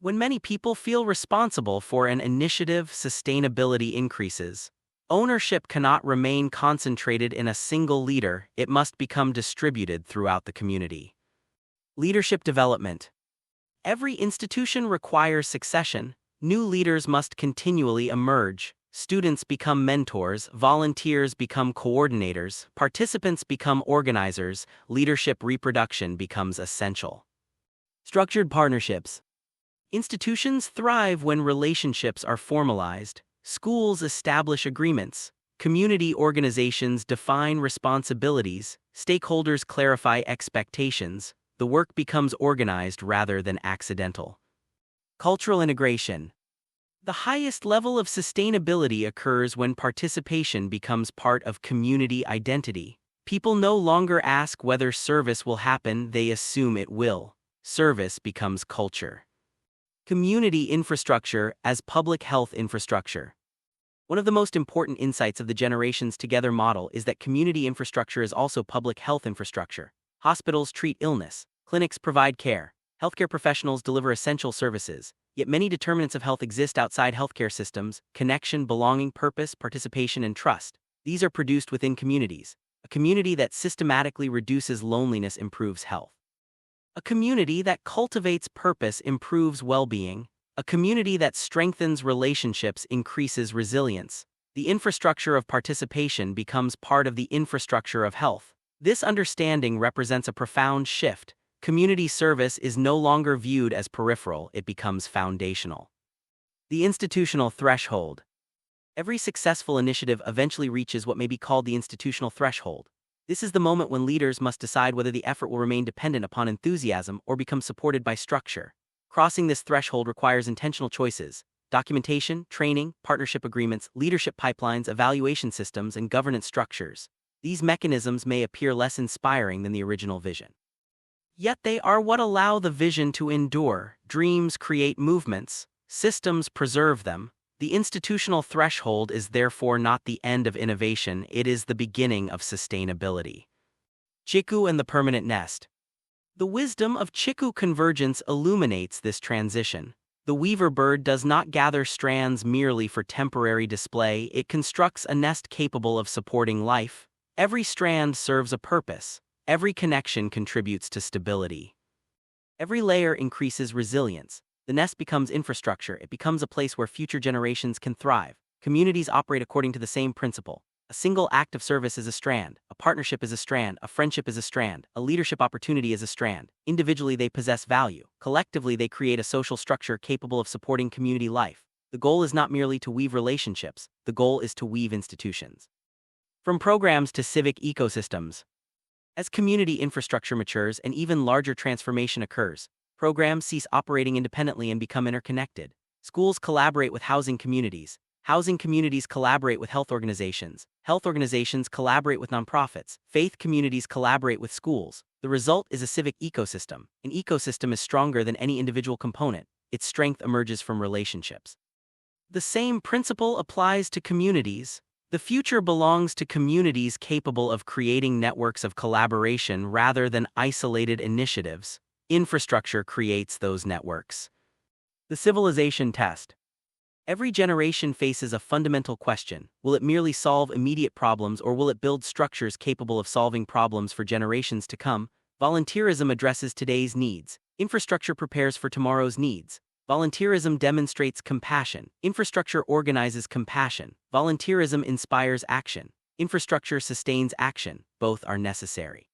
[SPEAKER 1] When many people feel responsible for an initiative, sustainability increases. Ownership cannot remain concentrated in a single leader, it must become distributed throughout the community. Leadership development. Every institution requires succession. New leaders must continually emerge. Students become mentors, volunteers become coordinators, participants become organizers, leadership reproduction becomes essential. Structured partnerships. Institutions thrive when relationships are formalized. Schools establish agreements. Community organizations define responsibilities. Stakeholders clarify expectations. The work becomes organized rather than accidental. Cultural integration. The highest level of sustainability occurs when participation becomes part of community identity. People no longer ask whether service will happen, they assume it will. Service becomes culture. Community infrastructure as public health infrastructure. One of the most important insights of the Generations Together model is that community infrastructure is also public health infrastructure. Hospitals treat illness, clinics provide care, healthcare professionals deliver essential services. Yet many determinants of health exist outside healthcare systems: connection, belonging, purpose, participation, and trust. These are produced within communities. A community that systematically reduces loneliness improves health. A community that cultivates purpose improves well-being. A community that strengthens relationships increases resilience. The infrastructure of participation becomes part of the infrastructure of health. This understanding represents a profound shift. Community service is no longer viewed as peripheral, it becomes foundational. The institutional threshold. Every successful initiative eventually reaches what may be called the institutional threshold. This is the moment when leaders must decide whether the effort will remain dependent upon enthusiasm or become supported by structure. Crossing this threshold requires intentional choices: documentation, training, partnership agreements, leadership pipelines, evaluation systems, and governance structures. These mechanisms may appear less inspiring than the original vision. Yet they are what allow the vision to endure. Dreams create movements, systems preserve them. The institutional threshold is therefore not the end of innovation, it is the beginning of sustainability. Chiku and the permanent nest. The wisdom of Chiku Convergence illuminates this transition. The weaver bird does not gather strands merely for temporary display, it constructs a nest capable of supporting life. Every strand serves a purpose. Every connection contributes to stability. Every layer increases resilience. The nest becomes infrastructure, it becomes a place where future generations can thrive. Communities operate according to the same principle. A single act of service is a strand, a partnership is a strand, a friendship is a strand, a leadership opportunity is a strand. Individually, they possess value. Collectively, they create a social structure capable of supporting community life. The goal is not merely to weave relationships, the goal is to weave institutions. From programs to civic ecosystems. As community infrastructure matures and even larger transformation occurs, programs cease operating independently and become interconnected. Schools collaborate with housing communities collaborate with health organizations collaborate with nonprofits, faith communities collaborate with schools. The result is a civic ecosystem. An ecosystem is stronger than any individual component. Its strength emerges from relationships. The same principle applies to communities. The future belongs to communities capable of creating networks of collaboration rather than isolated initiatives. Infrastructure creates those networks. The civilization test. Every generation faces a fundamental question. Will it merely solve immediate problems, or will it build structures capable of solving problems for generations to come? Volunteerism addresses today's needs. Infrastructure prepares for tomorrow's needs. Volunteerism demonstrates compassion. Infrastructure organizes compassion. Volunteerism inspires action. Infrastructure sustains action. Both are necessary.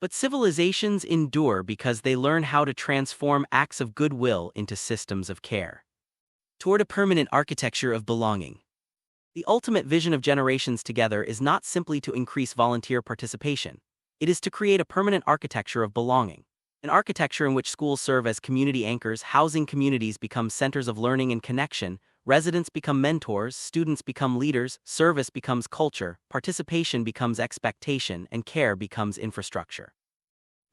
[SPEAKER 1] But civilizations endure because they learn how to transform acts of goodwill into systems of care. Toward a permanent architecture of belonging. The ultimate vision of generations together is not simply to increase volunteer participation. It is to create a permanent architecture of belonging. An architecture in which schools serve as community anchors, housing communities become centers of learning and connection, residents become mentors, students become leaders, service becomes culture, participation becomes expectation, and care becomes infrastructure.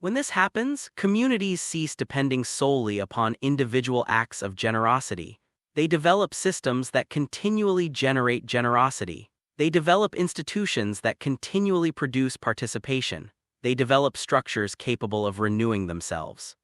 [SPEAKER 1] When this happens, communities cease depending solely upon individual acts of generosity. They develop systems that continually generate generosity. They develop institutions that continually produce participation. They develop structures capable of renewing themselves.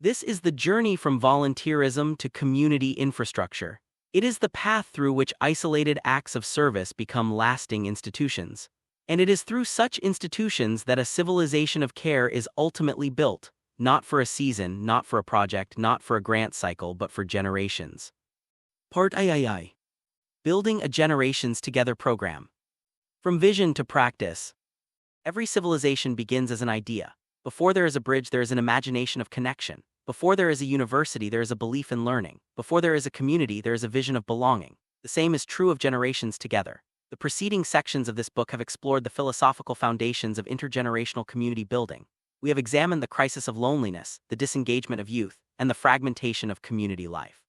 [SPEAKER 1] This is the journey from volunteerism to community infrastructure. It is the path through which isolated acts of service become lasting institutions. And it is through such institutions that a civilization of care is ultimately built, not for a season, not for a project, not for a grant cycle, but for generations. Part II. Building a Generations Together program. From vision to practice. Every civilization begins as an idea. Before there is a bridge, there is an imagination of connection. Before there is a university, there is a belief in learning. Before there is a community, there is a vision of belonging. The same is true of generations together. The preceding sections of this book have explored the philosophical foundations of intergenerational community building. We have examined the crisis of loneliness, the disengagement of youth, and the fragmentation of community life.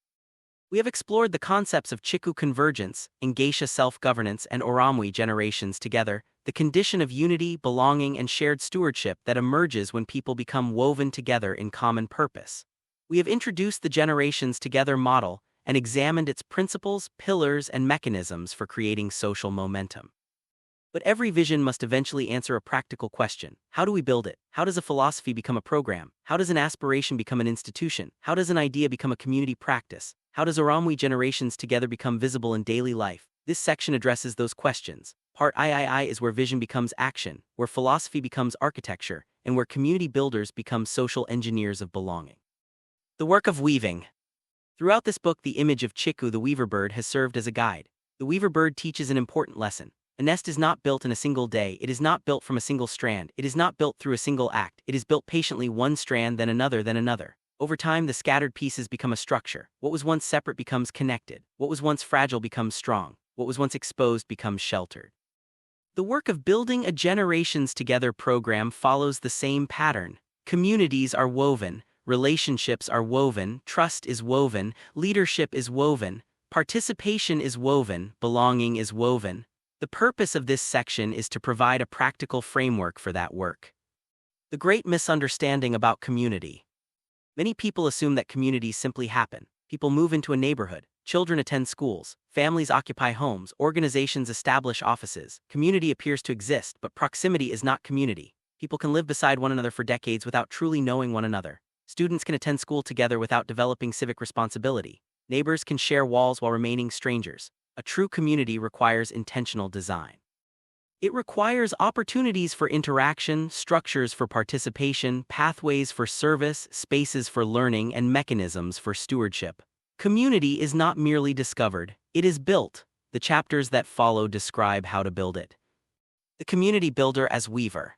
[SPEAKER 1] We have explored the concepts of Chiku Convergence, Ngatia self-governance, and Ūrumwe generations together, the condition of unity, belonging, and shared stewardship that emerges when people become woven together in common purpose. We have introduced the generations together model and examined its principles, pillars, and mechanisms for creating social momentum. But every vision must eventually answer a practical question. How do we build it? How does a philosophy become a program? How does an aspiration become an institution? How does an idea become a community practice? How does Ūrumwe generations together become visible in daily life? This section addresses those questions. Part III is where vision becomes action, where philosophy becomes architecture, and where community builders become social engineers of belonging. The work of weaving. Throughout this book, the image of Chiku the weaver bird has served as a guide. The weaver bird teaches an important lesson. A nest is not built in a single day. It is not built from a single strand. It is not built through a single act. It is built patiently, one strand, then another, then another. Over time, the scattered pieces become a structure. What was once separate becomes connected. What was once fragile becomes strong. What was once exposed becomes sheltered. The work of building a Generations Together program follows the same pattern. Communities are woven, relationships are woven, trust is woven, leadership is woven, participation is woven, belonging is woven. The purpose of this section is to provide a practical framework for that work. The great misunderstanding about community. Many people assume that communities simply happen. People move into a neighborhood, children attend schools, families occupy homes, organizations establish offices. Community appears to exist, but proximity is not community. People can live beside one another for decades without truly knowing one another. Students can attend school together without developing civic responsibility. Neighbors can share walls while remaining strangers. A true community requires intentional design. It requires opportunities for interaction, structures for participation, pathways for service, spaces for learning, and mechanisms for stewardship. Community is not merely discovered, it is built. The chapters that follow describe how to build it. The community builder as weaver.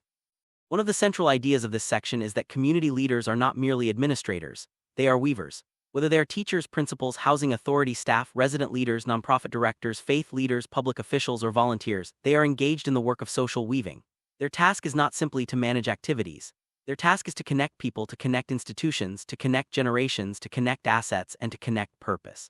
[SPEAKER 1] One of the central ideas of this section is that community leaders are not merely administrators, they are weavers. Whether they are teachers, principals, housing authority staff, resident leaders, nonprofit directors, faith leaders, public officials, or volunteers, they are engaged in the work of social weaving. Their task is not simply to manage activities. Their task is to connect people, to connect institutions, to connect generations, to connect assets, and to connect purpose.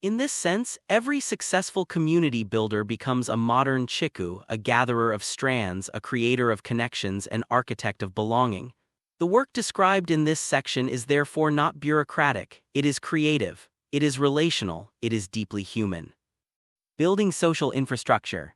[SPEAKER 1] In this sense, every successful community builder becomes a modern Chiku, a gatherer of strands, a creator of connections, an architect of belonging. The work described in this section is therefore not bureaucratic, it is creative, it is relational, it is deeply human. Building social infrastructure.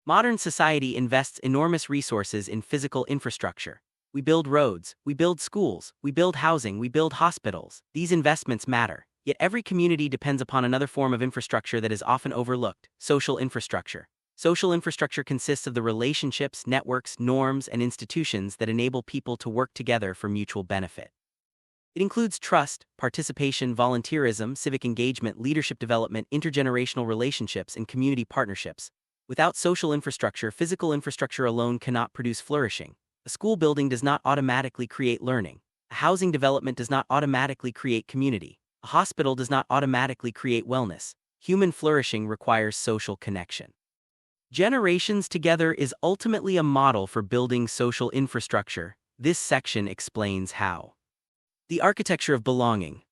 [SPEAKER 1] Modern society invests enormous resources in physical infrastructure. We build roads, we build schools, we build housing, we build hospitals. These investments matter. Yet every community depends upon another form of infrastructure that is often overlooked: social infrastructure. Social infrastructure consists of the relationships, networks, norms, and institutions that enable people to work together for mutual benefit. It includes trust, participation, volunteerism, civic engagement, leadership development, intergenerational relationships, and community partnerships. Without social infrastructure, physical infrastructure alone cannot produce flourishing. A school building does not automatically create learning. A housing development does not automatically create community. A hospital does not automatically create wellness. Human flourishing requires social connection. Generations Together is ultimately a model for building social infrastructure. This section explains how. The architecture of belonging.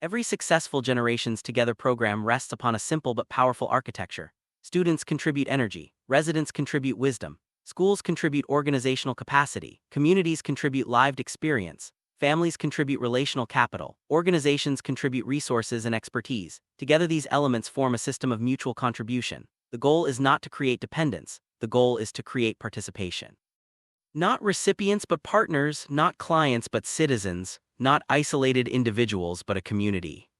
[SPEAKER 1] Every successful Generations Together program rests upon a simple but powerful architecture. Students contribute energy, residents contribute wisdom, schools contribute organizational capacity, communities contribute lived experience, families contribute relational capital, organizations contribute resources and expertise. Together these elements form a system of mutual contribution. The goal is not to create dependence, the goal is to create participation. Not recipients but partners, not clients but citizens, not isolated individuals but a community.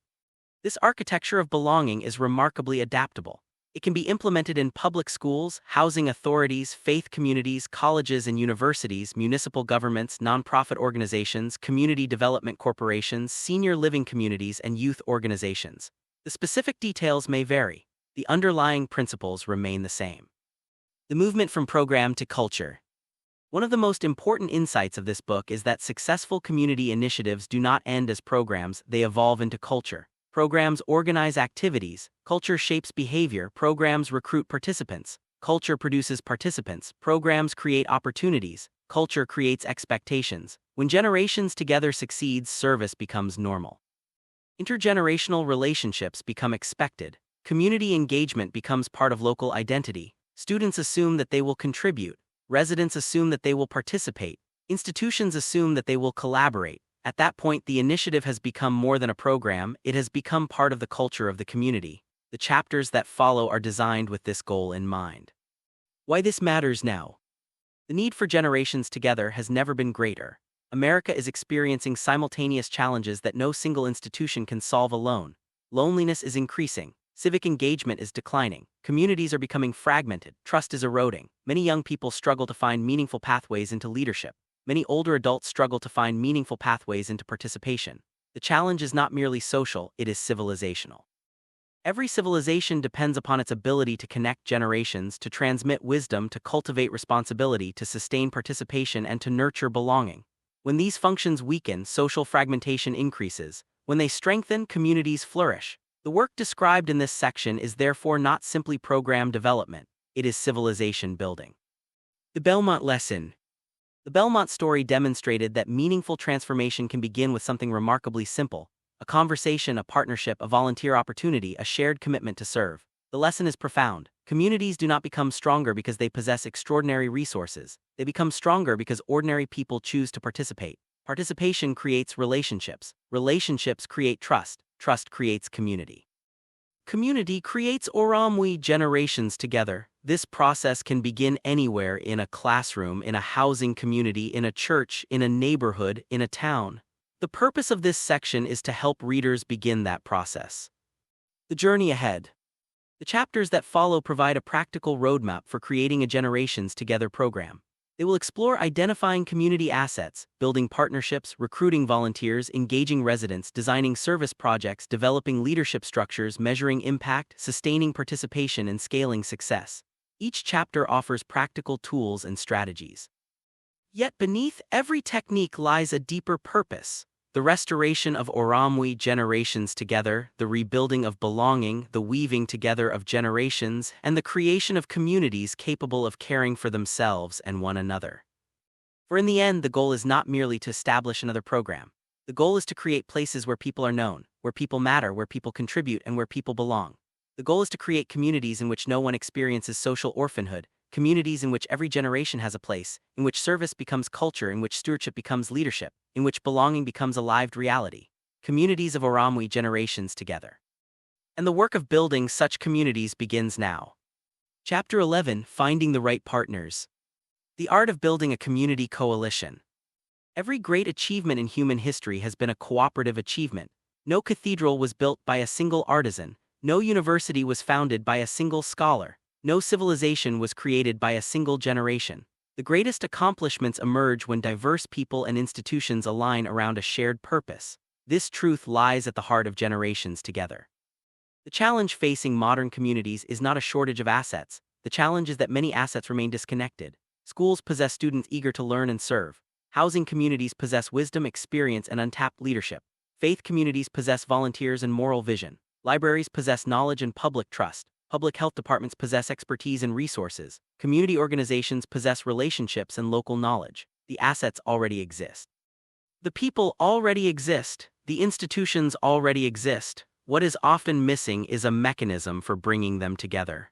[SPEAKER 1] This architecture of belonging is remarkably adaptable. It can be implemented in public schools, housing authorities, faith communities, colleges and universities, municipal governments, nonprofit organizations, community development corporations, senior living communities, and youth organizations. The specific details may vary. The underlying principles remain the same. The movement from program to culture. One of the most important insights of this book is that successful community initiatives do not end as programs, they evolve into culture. Programs organize activities, culture shapes behavior, programs recruit participants, culture produces participants, programs create opportunities, culture creates expectations. When Generations Together succeeds, service becomes normal. Intergenerational relationships become expected. Community engagement becomes part of local identity. Students assume that they will contribute. Residents assume that they will participate. Institutions assume that they will collaborate. At that point, the initiative has become more than a program, it has become part of the culture of the community. The chapters that follow are designed with this goal in mind. Why this matters now. The need for Generations Together has never been greater. America is experiencing simultaneous challenges that no single institution can solve alone. Loneliness is increasing. Civic engagement is declining. Communities are becoming fragmented. Trust is eroding. Many young people struggle to find meaningful pathways into leadership. Many older adults struggle to find meaningful pathways into participation. The challenge is not merely social, it is civilizational. Every civilization depends upon its ability to connect generations, to transmit wisdom, to cultivate responsibility, to sustain participation, and to nurture belonging. When these functions weaken, social fragmentation increases. When they strengthen, communities flourish. The work described in this section is therefore not simply program development, it is civilization building. The Belmont Lesson. The Belmont story demonstrated that meaningful transformation can begin with something remarkably simple: a conversation, a partnership, a volunteer opportunity, a shared commitment to serve. The lesson is profound. Communities do not become stronger because they possess extraordinary resources. They become stronger because ordinary people choose to participate. Participation creates relationships. Relationships create trust. Trust creates community. Community creates Ūrumwe. Generations Together. This process can begin anywhere: in a classroom, in a housing community, in a church, in a neighborhood, in a town. The purpose of this section is to help readers begin that process. The journey ahead. The chapters that follow provide a practical roadmap for creating a Generations Together program. They will explore identifying community assets, building partnerships, recruiting volunteers, engaging residents, designing service projects, developing leadership structures, measuring impact, sustaining participation, and scaling success. Each chapter offers practical tools and strategies. Yet beneath every technique lies a deeper purpose: the restoration of Ūrumwe generations together, the rebuilding of belonging, the weaving together of generations, and the creation of communities capable of caring for themselves and one another. For in the end, the goal is not merely to establish another program. The goal is to create places where people are known, where people matter, where people contribute, and where people belong. The goal is to create communities in which no one experiences social orphanhood, communities in which every generation has a place, in which service becomes culture, in which stewardship becomes leadership, in which belonging becomes a lived reality. Communities of Ūrumwe generations together. And the work of building such communities begins now. Chapter 11: Finding the Right Partners. The art of building a community coalition. Every great achievement in human history has been a cooperative achievement. No cathedral was built by a single artisan, no university was founded by a single scholar, no civilization was created by a single generation. The greatest accomplishments emerge when diverse people and institutions align around a shared purpose. This truth lies at the heart of generations together. The challenge facing modern communities is not a shortage of assets. The challenge is that many assets remain disconnected. Schools possess students eager to learn and serve. Housing communities possess wisdom, experience, and untapped leadership. Faith communities possess volunteers and moral vision. Libraries possess knowledge and public trust. Public health departments possess expertise and resources. Community organizations possess relationships and local knowledge. The assets already exist. The people already exist. The institutions already exist. What is often missing is a mechanism for bringing them together.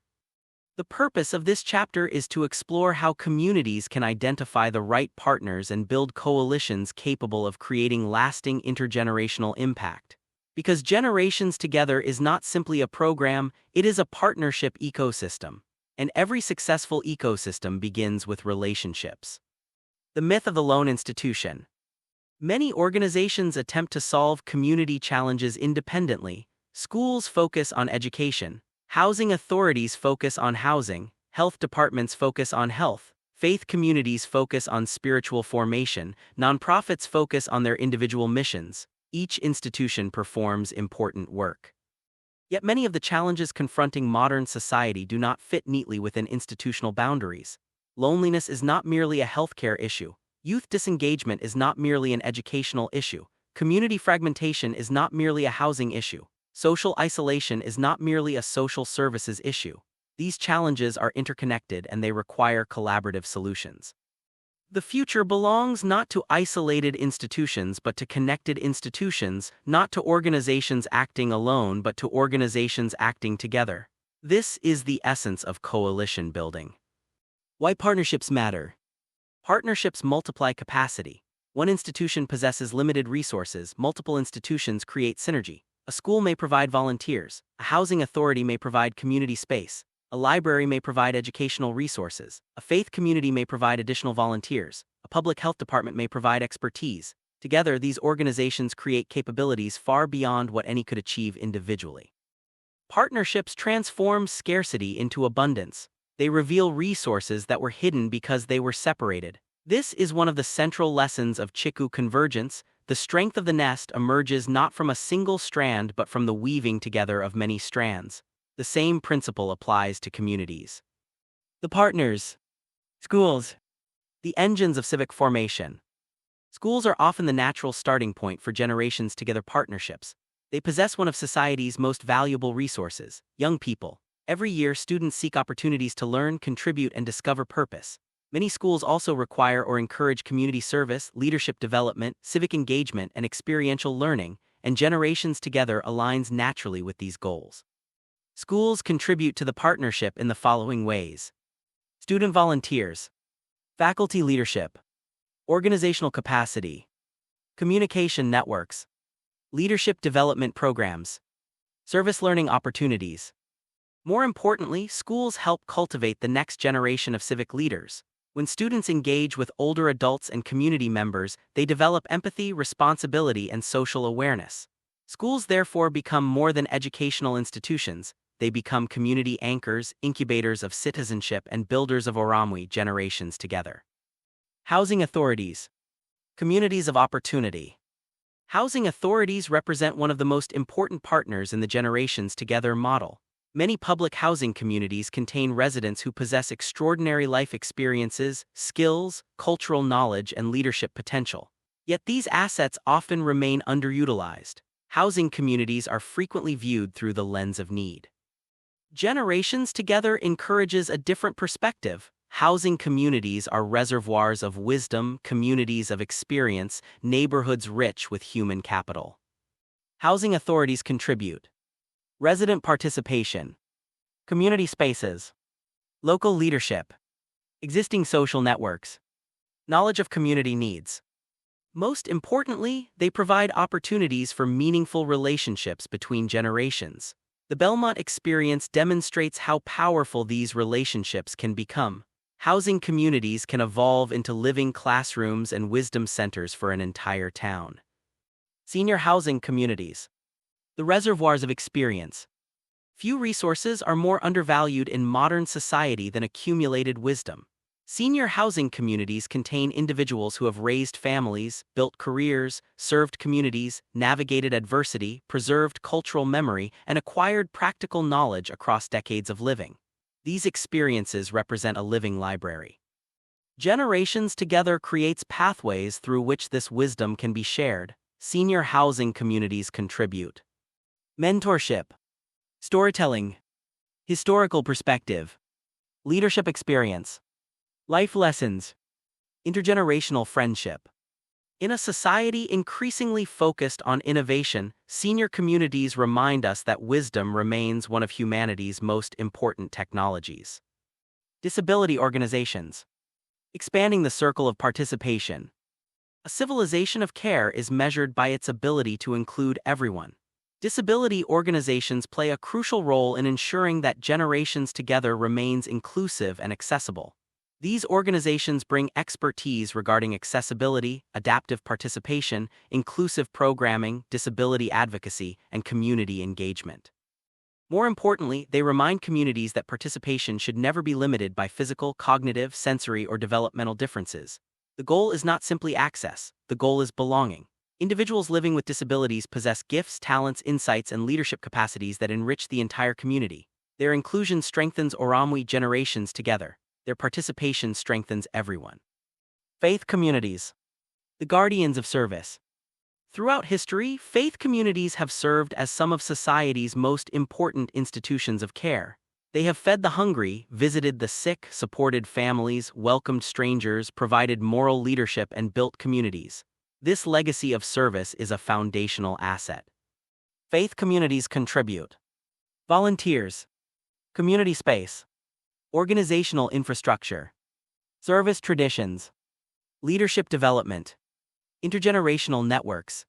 [SPEAKER 1] The purpose of this chapter is to explore how communities can identify the right partners and build coalitions capable of creating lasting intergenerational impact. Because generations together is not simply a program, it is a partnership ecosystem. And every successful ecosystem begins with relationships. The myth of the lone institution. Many organizations attempt to solve community challenges independently. Schools focus on education. Housing authorities focus on housing. Health departments focus on health. Faith communities focus on spiritual formation. Nonprofits focus on their individual missions. Each institution performs important work. Yet many of the challenges confronting modern society do not fit neatly within institutional boundaries. Loneliness is not merely a healthcare issue. Youth disengagement is not merely an educational issue. Community fragmentation is not merely a housing issue. Social isolation is not merely a social services issue. These challenges are interconnected and they require collaborative solutions. The future belongs not to isolated institutions but to connected institutions, not to organizations acting alone but to organizations acting together. This is the essence of coalition building. Why partnerships matter. Partnerships multiply capacity. One institution possesses limited resources, multiple institutions create synergy. A school may provide volunteers, a housing authority may provide community space, a library may provide educational resources, a faith community may provide additional volunteers, a public health department may provide expertise. Together, these organizations create capabilities far beyond what any could achieve individually. Partnerships transform scarcity into abundance. They reveal resources that were hidden because they were separated. This is one of the central lessons of Chiku Convergence. The strength of the nest emerges not from a single strand but from the weaving together of many strands. The same principle applies to communities. The partners. Schools. The engines of civic formation. Schools are often the natural starting point for generations together partnerships. They possess one of society's most valuable resources: young people. Every year, students seek opportunities to learn, contribute, and discover purpose. Many schools also require or encourage community service, leadership development, civic engagement, and experiential learning, and generations together aligns naturally with these goals. Schools contribute to the partnership in the following ways: student volunteers, faculty leadership, organizational capacity, communication networks, leadership development programs, service learning opportunities. More importantly, schools help cultivate the next generation of civic leaders. When students engage with older adults and community members, they develop empathy, responsibility, and social awareness. Schools therefore become more than educational institutions. They become community anchors, incubators of citizenship, and builders of Ūrumwe generations together. Housing authorities. Communities of opportunity. Housing authorities represent one of the most important partners in the Generations Together model. Many public housing communities contain residents who possess extraordinary life experiences, skills, cultural knowledge, and leadership potential. Yet these assets often remain underutilized. Housing communities are frequently viewed through the lens of need. Generations Together encourages a different perspective. Housing communities are reservoirs of wisdom, communities of experience, neighborhoods rich with human capital. Housing authorities contribute. Resident participation. Community spaces. Local leadership. Existing social networks. Knowledge of community needs. Most importantly, they provide opportunities for meaningful relationships between generations. The Belmont experience demonstrates how powerful these relationships can become. Housing communities can evolve into living classrooms and wisdom centers for an entire town. Senior housing communities. The reservoirs of experience. Few resources are more undervalued in modern society than accumulated wisdom. Senior housing communities contain individuals who have raised families, built careers, served communities, navigated adversity, preserved cultural memory, and acquired practical knowledge across decades of living. These experiences represent a living library. Generations Together creates pathways through which this wisdom can be shared. Senior housing communities contribute. Mentorship. Storytelling. Historical perspective. Leadership experience. Life lessons. Intergenerational friendship. In a society increasingly focused on innovation, senior communities remind us that wisdom remains one of humanity's most important technologies. Disability organizations. Expanding the circle of participation. A civilization of care is measured by its ability to include everyone. Disability organizations play a crucial role in ensuring that Generations Together remains inclusive and accessible. These organizations bring expertise regarding accessibility, adaptive participation, inclusive programming, disability advocacy, and community engagement. More importantly, they remind communities that participation should never be limited by physical, cognitive, sensory, or developmental differences. The goal is not simply access, the goal is belonging. Individuals living with disabilities possess gifts, talents, insights, and leadership capacities that enrich the entire community. Their inclusion strengthens Ūrumwe Generations Together. Their participation strengthens everyone. Faith communities. The guardians of service. Throughout history, faith communities have served as some of society's most important institutions of care. They have fed the hungry, visited the sick, supported families, welcomed strangers, provided moral leadership, and built communities. This legacy of service is a foundational asset. Faith communities contribute. Volunteers. Community space. Organizational infrastructure. Service traditions. Leadership development. Intergenerational networks.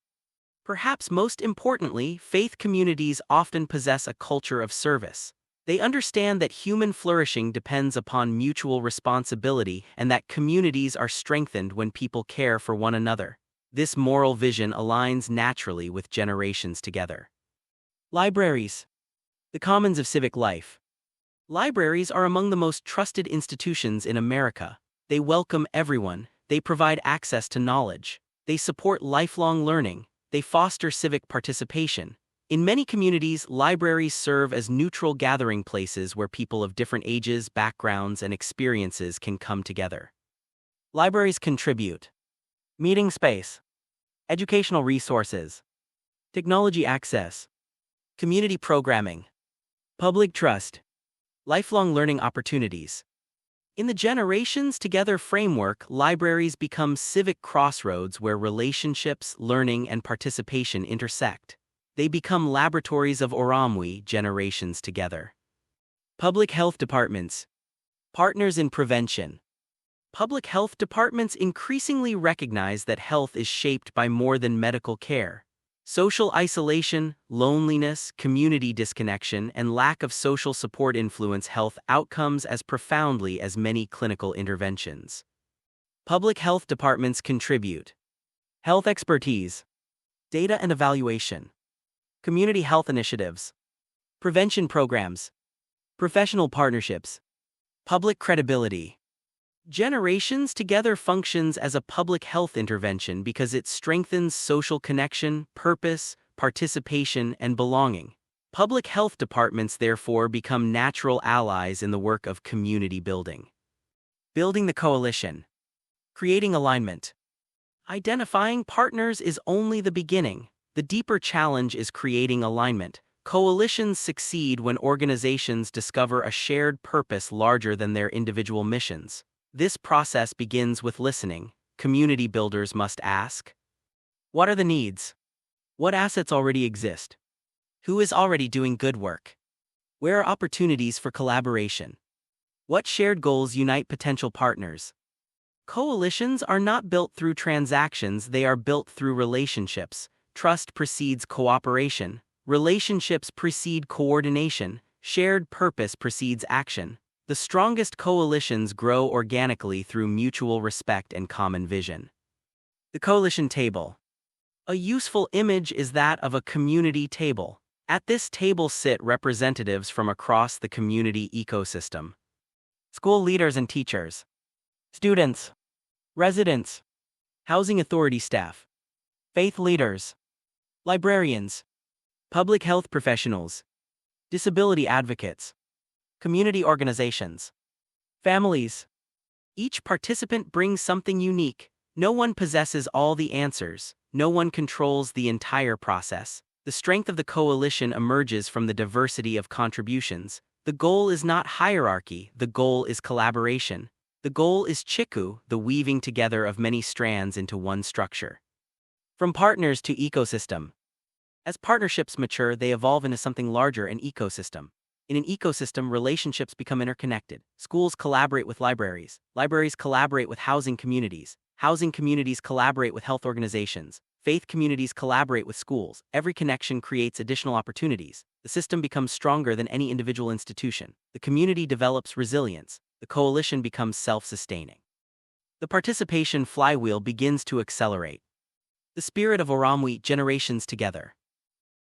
[SPEAKER 1] Perhaps most importantly, faith communities often possess a culture of service. They understand that human flourishing depends upon mutual responsibility and that communities are strengthened when people care for one another. This moral vision aligns naturally with Generations Together. Libraries. The commons of civic life. Libraries are among the most trusted institutions in America. They welcome everyone, they provide access to knowledge, they support lifelong learning, they foster civic participation. In many communities, libraries serve as neutral gathering places where people of different ages, backgrounds, and experiences can come together. Libraries contribute. Meeting space. Educational resources. Technology access. Community programming. Public trust. Lifelong learning opportunities. In the Generations Together framework, libraries become civic crossroads where relationships, learning, and participation intersect. They become laboratories of Ūrumwe Generations Together. Public health departments. Partners in prevention. Public health departments increasingly recognize that health is shaped by more than medical care. Social isolation, loneliness, community disconnection, and lack of social support influence health outcomes as profoundly as many clinical interventions. Public health departments contribute. Health expertise. Data and evaluation. Community health initiatives. Prevention programs. Professional partnerships. Public credibility. Generations Together functions as a public health intervention because it strengthens social connection, purpose, participation, and belonging. Public health departments therefore become natural allies in the work of community building. Building the coalition. Creating alignment. Identifying partners is only the beginning. The deeper challenge is creating alignment. Coalitions succeed when organizations discover a shared purpose larger than their individual missions. This process begins with listening. Community builders must ask, what are the needs? What assets already exist? Who is already doing good work? Where are opportunities for collaboration? What shared goals unite potential partners? Coalitions are not built through transactions, they are built through relationships. Trust precedes cooperation. Relationships precede coordination. Shared purpose precedes action. The strongest coalitions grow organically through mutual respect and common vision. The coalition table. A useful image is that of a community table. At this table sit representatives from across the community ecosystem. School leaders and teachers. Students. Residents. Housing authority staff. Faith leaders. Librarians. Public health professionals. Disability advocates. Community organizations. Families. Each participant brings something unique. No one possesses all the answers. No one controls the entire process. The strength of the coalition emerges from the diversity of contributions. The goal is not hierarchy, the goal is collaboration. The goal is Chiku, the weaving together of many strands into one structure. From partners to ecosystem. As partnerships mature, they evolve into something larger, an ecosystem. In an ecosystem, relationships become interconnected. Schools collaborate with libraries. Libraries collaborate with housing communities. Housing communities collaborate with health organizations. Faith communities collaborate with schools. Every connection creates additional opportunities. The system becomes stronger than any individual institution. The community develops resilience. The coalition becomes self-sustaining. The participation flywheel begins to accelerate. The spirit of Ūrumwe, generations together.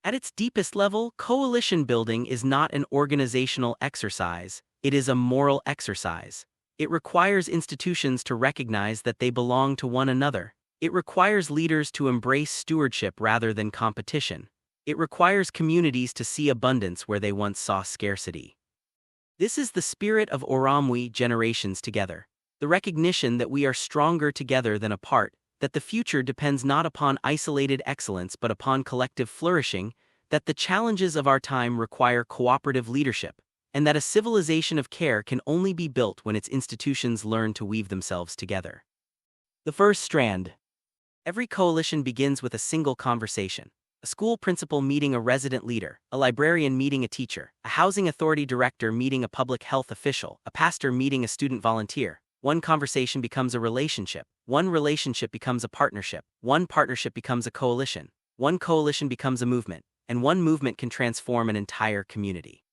[SPEAKER 1] At its deepest level, coalition building is not an organizational exercise, it is a moral exercise. It requires institutions to recognize that they belong to one another. It requires leaders to embrace stewardship rather than competition. It requires communities to see abundance where they once saw scarcity. This is the spirit of Ūrumwe, generations together. The recognition that we are stronger together than apart, that the future depends not upon isolated excellence but upon collective flourishing, that the challenges of our time require cooperative leadership, and that a civilization of care can only be built when its institutions learn to weave themselves together. The first strand. Every coalition begins with a single conversation. A school principal meeting a resident leader, a librarian meeting a teacher, a housing authority director meeting a public health official, a pastor meeting a student volunteer. One conversation becomes a relationship. One relationship becomes a partnership. One partnership becomes a coalition. One coalition becomes a movement. And one movement can transform an entire community.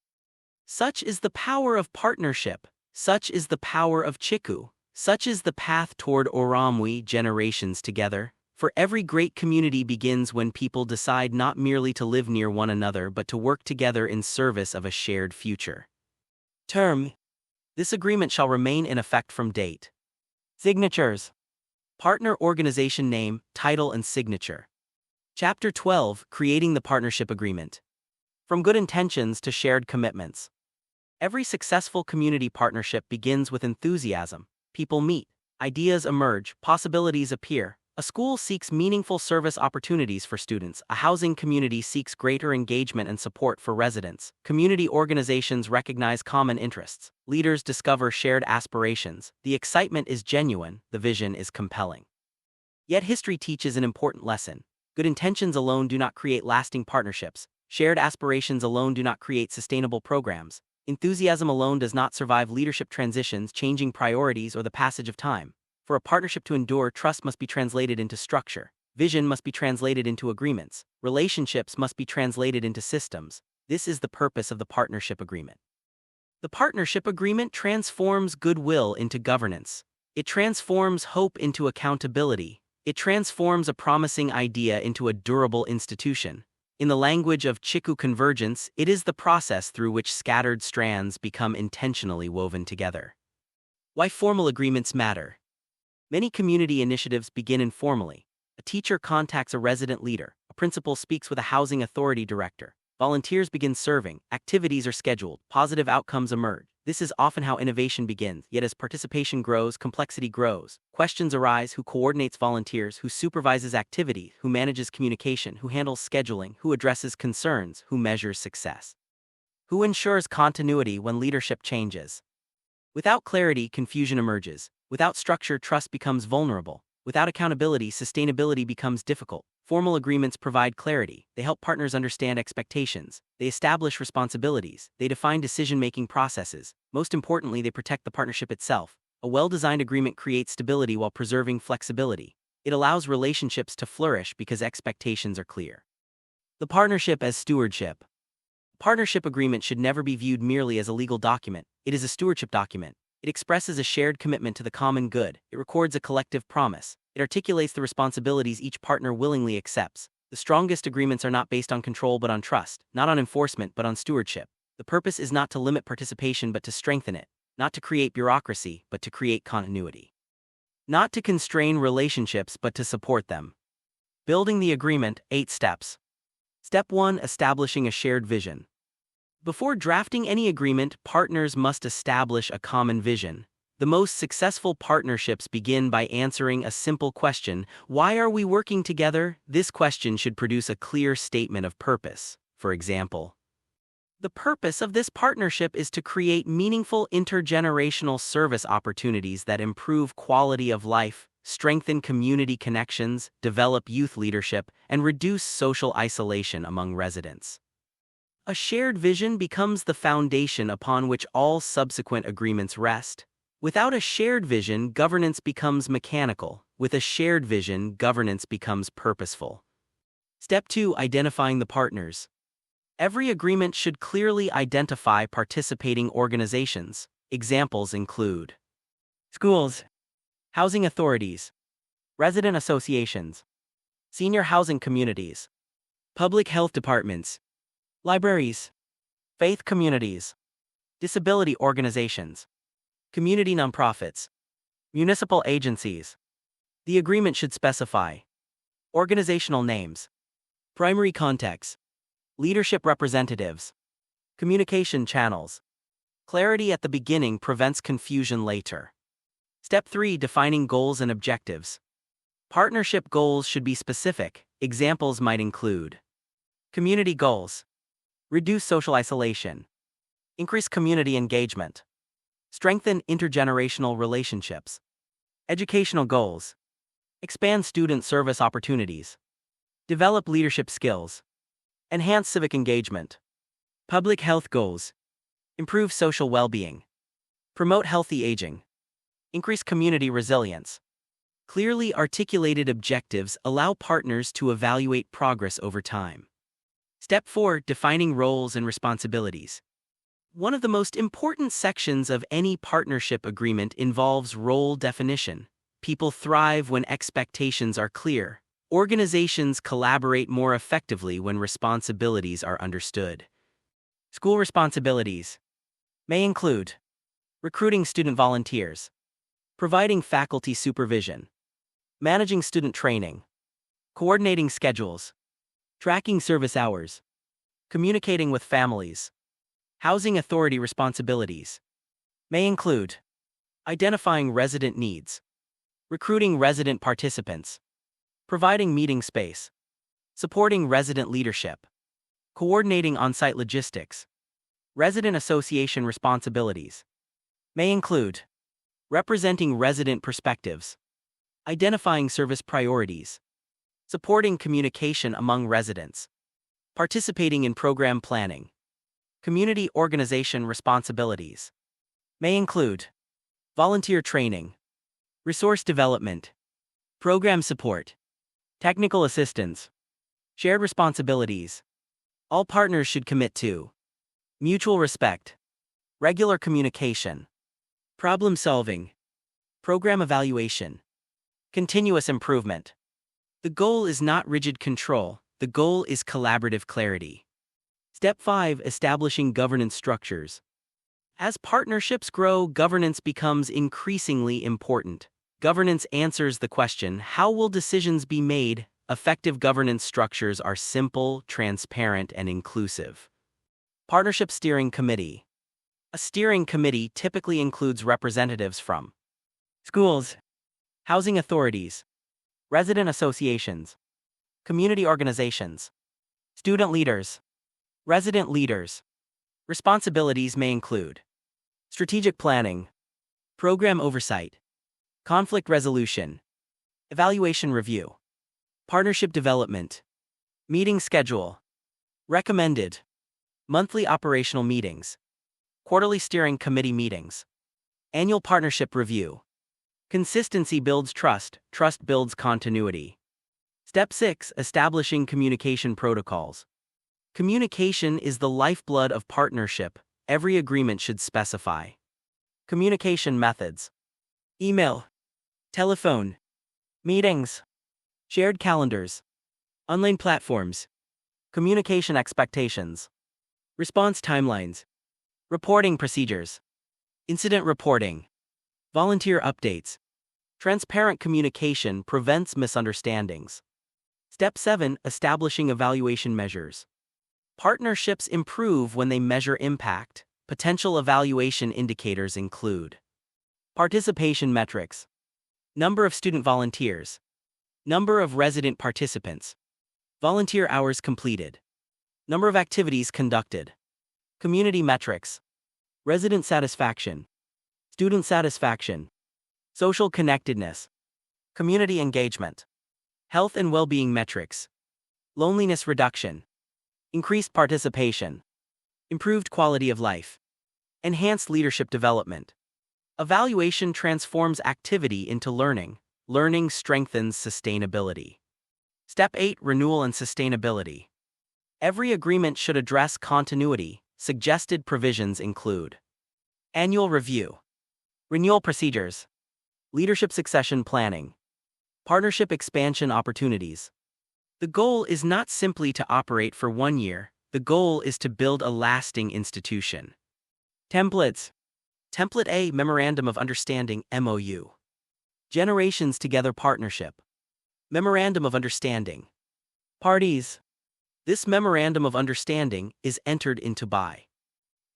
[SPEAKER 1] Such is the power of partnership. Such is the power of Chiku. Such is the path toward Ūrumwe, generations together. For every great community begins when people decide not merely to live near one another but to work together in service of a shared future. Term. This agreement shall remain in effect from date. Signatures. Partner organization name, title and signature. Chapter 12, Creating the Partnership Agreement. From good intentions to shared commitments. Every successful community partnership begins with enthusiasm. People meet, ideas emerge, possibilities appear. A school seeks meaningful service opportunities for students. A housing community seeks greater engagement and support for residents. Community organizations recognize common interests. Leaders discover shared aspirations. The excitement is genuine, the vision is compelling. Yet history teaches an important lesson. Good intentions alone do not create lasting partnerships. Shared aspirations alone do not create sustainable programs. Enthusiasm alone does not survive leadership transitions, changing priorities, or the passage of time. For a partnership to endure, trust must be translated into structure. Vision must be translated into agreements. Relationships must be translated into systems. This is the purpose of the partnership agreement. The partnership agreement transforms goodwill into governance. It transforms hope into accountability. It transforms a promising idea into a durable institution. In the language of Chiku Convergence, it is the process through which scattered strands become intentionally woven together. Why formal agreements matter. Many community initiatives begin informally. A teacher contacts a resident leader, a principal speaks with a housing authority director, volunteers begin serving, activities are scheduled, positive outcomes emerge. This is often how innovation begins, yet as participation grows, complexity grows. Questions arise: who coordinates volunteers, who supervises activity, who manages communication, who handles scheduling, who addresses concerns, who measures success. Who ensures continuity when leadership changes? Without clarity, confusion emerges. Without structure, trust becomes vulnerable. Without accountability, sustainability becomes difficult. Formal agreements provide clarity. They help partners understand expectations. They establish responsibilities. They define decision-making processes. Most importantly, they protect the partnership itself. A well-designed agreement creates stability while preserving flexibility. It allows relationships to flourish because expectations are clear. The partnership as stewardship. A partnership agreement should never be viewed merely as a legal document. It is a stewardship document. It expresses a shared commitment to the common good. It records a collective promise. It articulates the responsibilities each partner willingly accepts. The strongest agreements are not based on control but on trust, not on enforcement but on stewardship. The purpose is not to limit participation but to strengthen it, not to create bureaucracy but to create continuity. Not to constrain relationships but to support them. Building the agreement, 8 steps. Step 1: Establishing a shared vision. Before drafting any agreement, partners must establish a common vision. The most successful partnerships begin by answering a simple question: why are we working together? This question should produce a clear statement of purpose. For example, the purpose of this partnership is to create meaningful intergenerational service opportunities that improve quality of life, strengthen community connections, develop youth leadership, and reduce social isolation among residents. A shared vision becomes the foundation upon which all subsequent agreements rest. Without a shared vision, governance becomes mechanical. With a shared vision, governance becomes purposeful. Step 2: Identifying the partners. Every agreement should clearly identify participating organizations. Examples include schools, housing authorities, resident associations, senior housing communities, public health departments, libraries, faith communities, disability organizations, community nonprofits, municipal agencies. The agreement should specify organizational names, primary contacts, leadership representatives, communication channels. Clarity at the beginning prevents confusion later. Step 3: Defining goals and objectives. Partnership goals should be specific. Examples might include community goals: reduce social isolation, increase community engagement, strengthen intergenerational relationships. Educational goals: expand student service opportunities, develop leadership skills, enhance civic engagement. Public health goals: improve social well-being, promote healthy aging, increase community resilience. Clearly articulated objectives allow partners to evaluate progress over time. Step 4: Defining roles and responsibilities. One of the most important sections of any partnership agreement involves role definition. People thrive when expectations are clear. Organizations collaborate more effectively when responsibilities are understood. School responsibilities may include recruiting student volunteers, providing faculty supervision, managing student training, coordinating schedules, tracking service hours, communicating with families. Housing authority responsibilities may include identifying resident needs, recruiting resident participants, providing meeting space, supporting resident leadership, coordinating on-site logistics. Resident association responsibilities may include representing resident perspectives, identifying service priorities, supporting communication among residents, participating in program planning. Community organization responsibilities may include volunteer training, resource development, program support, technical assistance, shared responsibilities. All partners should commit to mutual respect, regular communication, problem solving, program evaluation, continuous improvement. The goal is not rigid control, the goal is collaborative clarity. Step 5: Establishing governance structures. As partnerships grow, governance becomes increasingly important. Governance answers the question, how will decisions be made? Effective governance structures are simple, transparent, and inclusive. Partnership Steering Committee. A steering committee typically includes representatives from schools, housing authorities, resident associations, community organizations, student leaders, resident leaders. Responsibilities may include strategic planning, program oversight, conflict resolution, evaluation review, partnership development, meeting schedule, recommended, monthly operational meetings, quarterly steering committee meetings, annual partnership review. Consistency builds trust, trust builds continuity. Step 6. Establishing communication protocols. Communication is the lifeblood of partnership. Every agreement should specify communication methods: email, telephone, meetings, shared calendars, online platforms, communication expectations, response timelines, reporting procedures, incident reporting, volunteer updates. Transparent communication prevents misunderstandings. Step 7. Establishing evaluation measures. Partnerships improve when they measure impact. Potential evaluation indicators include participation metrics, number of student volunteers, number of resident participants, volunteer hours completed, number of activities conducted, community metrics, resident satisfaction, student satisfaction, social connectedness, community engagement, health and well-being metrics, loneliness reduction, increased participation, improved quality of life, enhanced leadership development. Evaluation transforms activity into learning. Learning strengthens sustainability. Step 8. Renewal and sustainability. Every agreement should address continuity. Suggested provisions include annual review, renewal procedures, leadership succession planning, partnership expansion opportunities. The goal is not simply to operate for 1 year, the goal is to build a lasting institution. Templates. Template A. Memorandum of Understanding (MOU). Generations Together Partnership. Memorandum of Understanding. Parties. This Memorandum of Understanding is entered into by.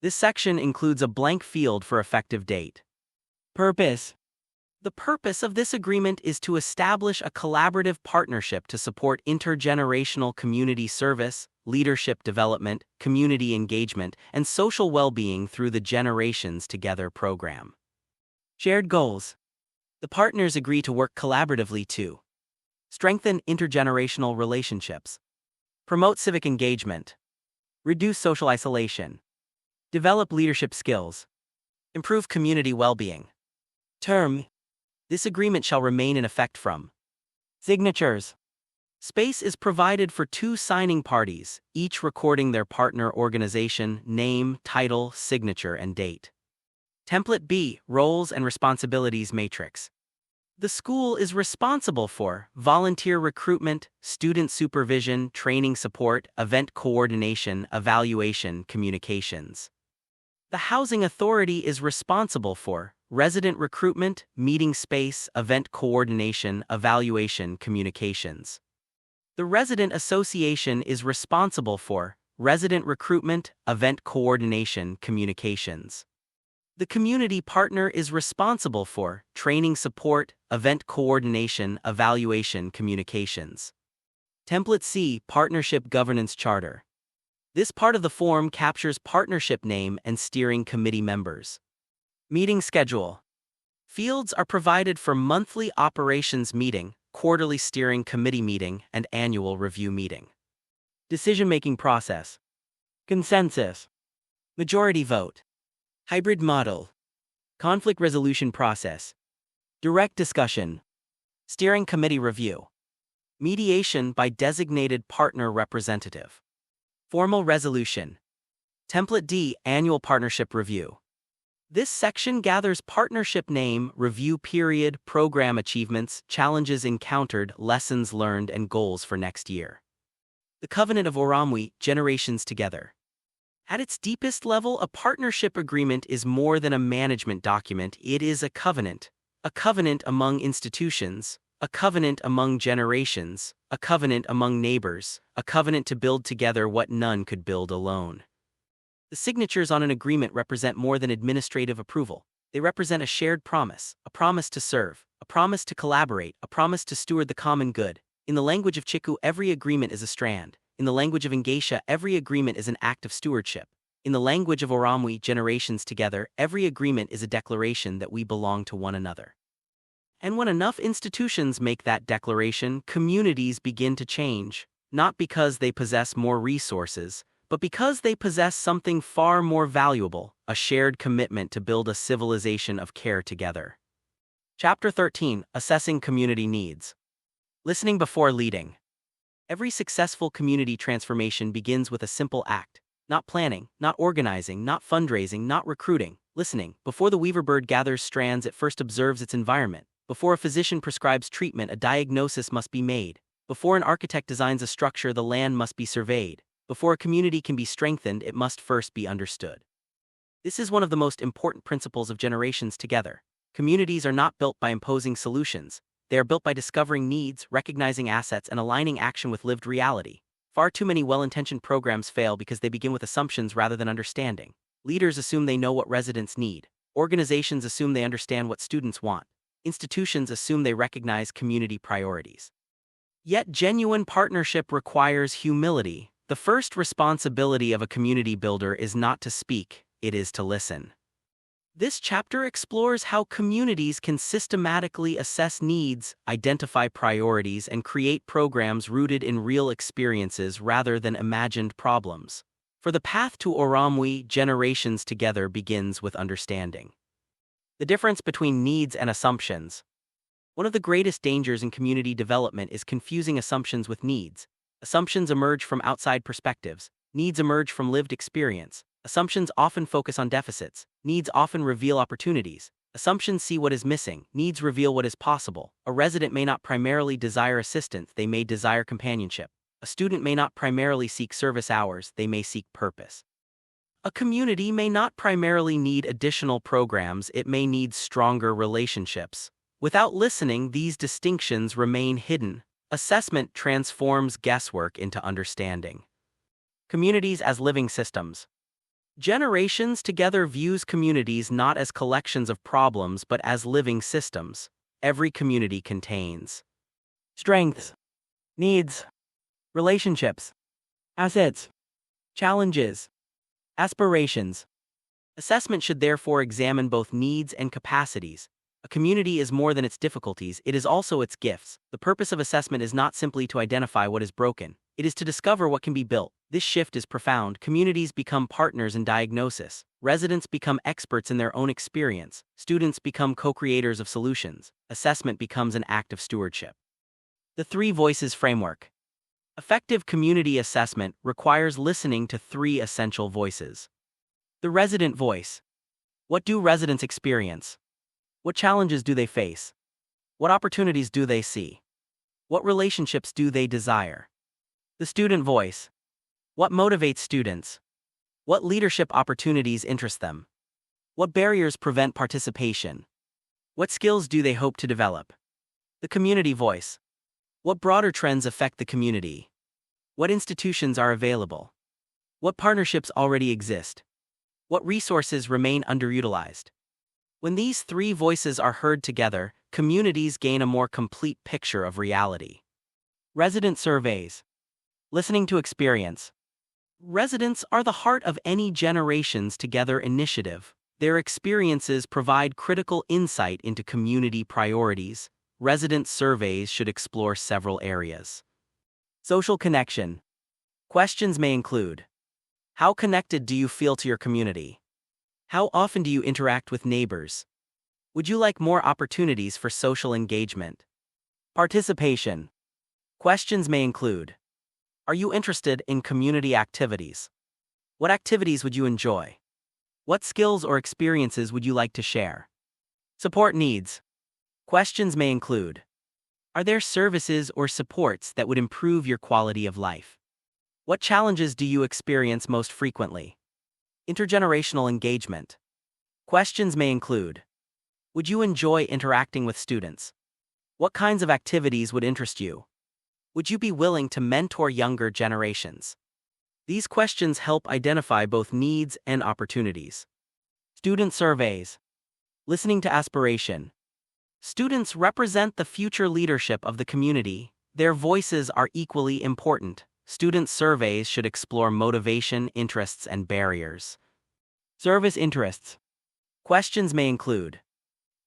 [SPEAKER 1] This section includes a blank field for effective date. Purpose. The purpose of this agreement is to establish a collaborative partnership to support intergenerational community service, leadership development, community engagement, and social well-being through the Generations Together program. Shared goals. The partners agree to work collaboratively to strengthen intergenerational relationships, promote civic engagement, reduce social isolation, develop leadership skills, improve community well-being. Term. This agreement shall remain in effect from. Signatures. Space is provided for 2 signing parties, each recording their partner organization, name, title, signature, and date. Template B. Roles and Responsibilities Matrix. The school is responsible for volunteer recruitment, student supervision, training support, event coordination, evaluation, communications. The housing authority is responsible for resident recruitment, meeting space, event coordination, evaluation, communications. The resident association is responsible for resident recruitment, event coordination, communications. The community partner is responsible for training support, event coordination, evaluation, communications. Template C. Partnership Governance Charter. This part of the form captures partnership name and steering committee members. Meeting schedule. Fields are provided for monthly operations meeting, quarterly steering committee meeting, and annual review meeting. Decision-making process. Consensus. Majority vote. Hybrid model. Conflict resolution process. Direct discussion. Steering committee review. Mediation by designated partner representative. Formal resolution. Template D. Annual partnership review. This section gathers partnership name, review period, program achievements, challenges encountered, lessons learned, and goals for next year. The Covenant of Ūrumwe, Generations Together. At its deepest level, a partnership agreement is more than a management document. It is a covenant among institutions, a covenant among generations, a covenant among neighbors, a covenant to build together what none could build alone. The signatures on an agreement represent more than administrative approval. They represent a shared promise, a promise to serve, a promise to collaborate, a promise to steward the common good. In the language of Chiku, every agreement is a strand. In the language of Ngatia, every agreement is an act of stewardship. In the language of Ūrumwe, generations together, every agreement is a declaration that we belong to one another. And when enough institutions make that declaration, communities begin to change, not because they possess more resources, but because they possess something far more valuable, a shared commitment to build a civilization of care together. Chapter 13, Assessing Community Needs. Listening before leading. Every successful community transformation begins with a simple act. Not planning, not organizing, not fundraising, not recruiting. Listening. Before the weaver bird gathers strands, it first observes its environment. Before a physician prescribes treatment, a diagnosis must be made. Before an architect designs a structure, the land must be surveyed. Before a community can be strengthened, it must first be understood. This is one of the most important principles of generations together. Communities are not built by imposing solutions. They are built by discovering needs, recognizing assets, and aligning action with lived reality. Far too many well-intentioned programs fail because they begin with assumptions rather than understanding. Leaders assume they know what residents need. Organizations assume they understand what students want. Institutions assume they recognize community priorities. Yet genuine partnership requires humility. The first responsibility of a community builder is not to speak, it is to listen. This chapter explores how communities can systematically assess needs, identify priorities, and create programs rooted in real experiences rather than imagined problems. For the path to Ūrumwe, generations together begins with understanding. The difference between needs and assumptions. One of the greatest dangers in community development is confusing assumptions with needs. Assumptions emerge from outside perspectives. Needs emerge from lived experience. Assumptions often focus on deficits. Needs often reveal opportunities. Assumptions see what is missing. Needs reveal what is possible. A resident may not primarily desire assistance, they may desire companionship. A student may not primarily seek service hours, they may seek purpose. A community may not primarily need additional programs, it may need stronger relationships. Without listening, these distinctions remain hidden. Assessment transforms guesswork into understanding. Communities as living systems. Generations together views communities not as collections of problems but as living systems. Every community contains strengths, needs, relationships, assets, challenges, aspirations. Assessment should therefore examine both needs and capacities. A community is more than its difficulties, it is also its gifts. The purpose of assessment is not simply to identify what is broken, it is to discover what can be built. This shift is profound. Communities become partners in diagnosis. Residents become experts in their own experience. Students become co-creators of solutions. Assessment becomes an act of stewardship. The three voices framework. Effective community assessment requires listening to three essential voices. The resident voice. What do residents experience? What challenges do they face? What opportunities do they see? What relationships do they desire? The student voice. What motivates students? What leadership opportunities interest them? What barriers prevent participation? What skills do they hope to develop? The community voice. What broader trends affect the community? What institutions are available? What partnerships already exist? What resources remain underutilized? When these three voices are heard together, communities gain a more complete picture of reality. Resident surveys. Listening to experience. Residents are the heart of any generations together initiative. Their experiences provide critical insight into community priorities. Resident surveys should explore several areas. Social connection. Questions may include: how connected do you feel to your community? How often do you interact with neighbors? Would you like more opportunities for social engagement? Participation. Questions may include: are you interested in community activities? What activities would you enjoy? What skills or experiences would you like to share? Support needs. Questions may include: are there services or supports that would improve your quality of life? What challenges do you experience most frequently? Intergenerational engagement. Questions may include: would you enjoy interacting with students? What kinds of activities would interest you? Would you be willing to mentor younger generations? These questions help identify both needs and opportunities. Student surveys. Listening to aspiration. Students represent the future leadership of the community. Their voices are equally important. Student surveys should explore motivation, interests, and barriers. Service interests. Questions may include: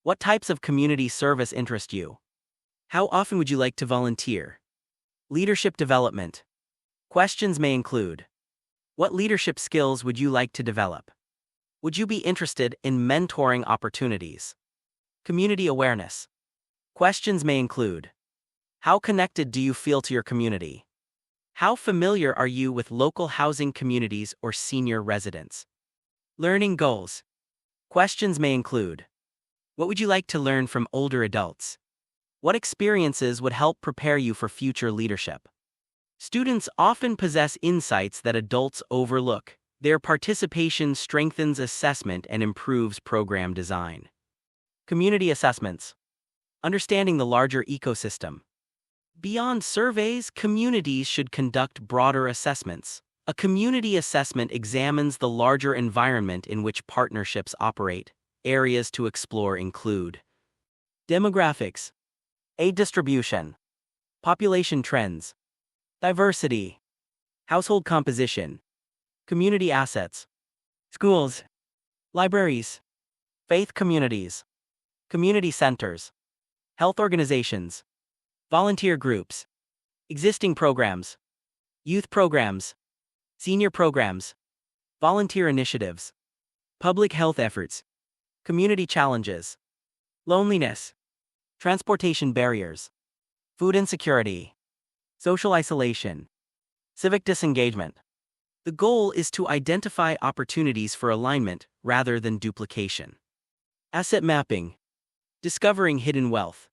[SPEAKER 1] what types of community service interest you? How often would you like to volunteer? Leadership development. Questions may include: what leadership skills would you like to develop? Would you be interested in mentoring opportunities? Community awareness. Questions may include: how connected do you feel to your community? How familiar are you with local housing communities or senior residents? Learning goals. Questions may include: what would you like to learn from older adults? What experiences would help prepare you for future leadership? Students often possess insights that adults overlook. Their participation strengthens assessment and improves program design. Community assessments. Understanding the larger ecosystem. Beyond surveys, communities should conduct broader assessments. A community assessment examines the larger environment in which partnerships operate. Areas to explore include: demographics, aid distribution, population trends, diversity, household composition, community assets, schools, libraries, faith communities, community centers, health organizations, volunteer groups, existing programs, youth programs, senior programs, volunteer initiatives, public health efforts, community challenges, loneliness, transportation barriers, food insecurity, social isolation, civic disengagement. The goal is to identify opportunities for alignment rather than duplication. Asset mapping. Discovering hidden wealth.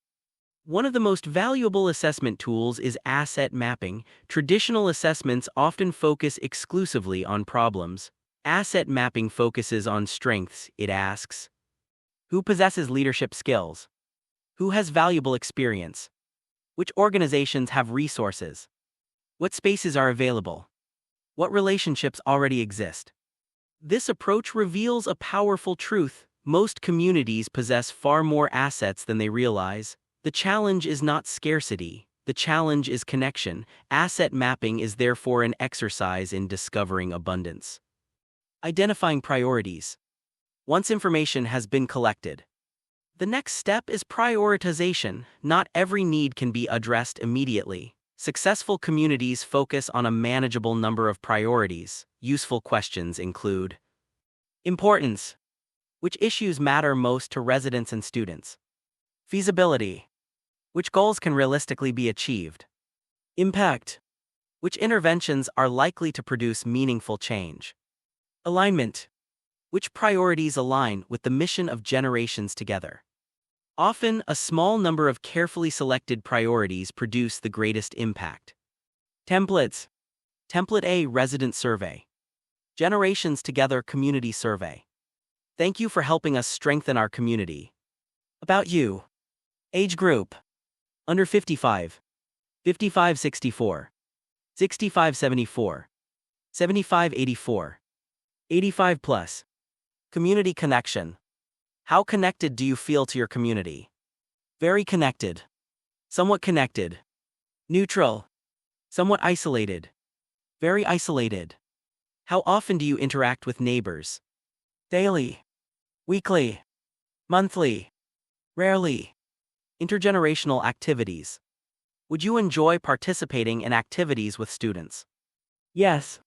[SPEAKER 1] One of the most valuable assessment tools is asset mapping. Traditional assessments often focus exclusively on problems. Asset mapping focuses on strengths. It asks: who possesses leadership skills? Who has valuable experience? Which organizations have resources? What spaces are available? What relationships already exist? This approach reveals a powerful truth: most communities possess far more assets than they realize. The challenge is not scarcity, the challenge is connection. Asset mapping is therefore an exercise in discovering abundance. Identifying priorities. Once information has been collected, the next step is prioritization. Not every need can be addressed immediately. Successful communities focus on a manageable number of priorities. Useful questions include: importance. Which issues matter most to residents and students? Feasibility. Which goals can realistically be achieved? Impact. Which interventions are likely to produce meaningful change? Alignment. Which priorities align with the mission of generations together? Often, a small number of carefully selected priorities produce the greatest impact. Templates. Template A: Resident Survey. Generations Together Community Survey. Thank you for helping us strengthen our community. About you. Age group: under 55, 55-64, 65-74, 75-84, 85 plus. Community connection. How connected do you feel to your community? Very connected. Somewhat connected. Neutral. Somewhat isolated. Very isolated. How often do you interact with neighbors? Daily. Weekly. Monthly. Rarely. Intergenerational activities. Would you enjoy participating in activities with students? Yes.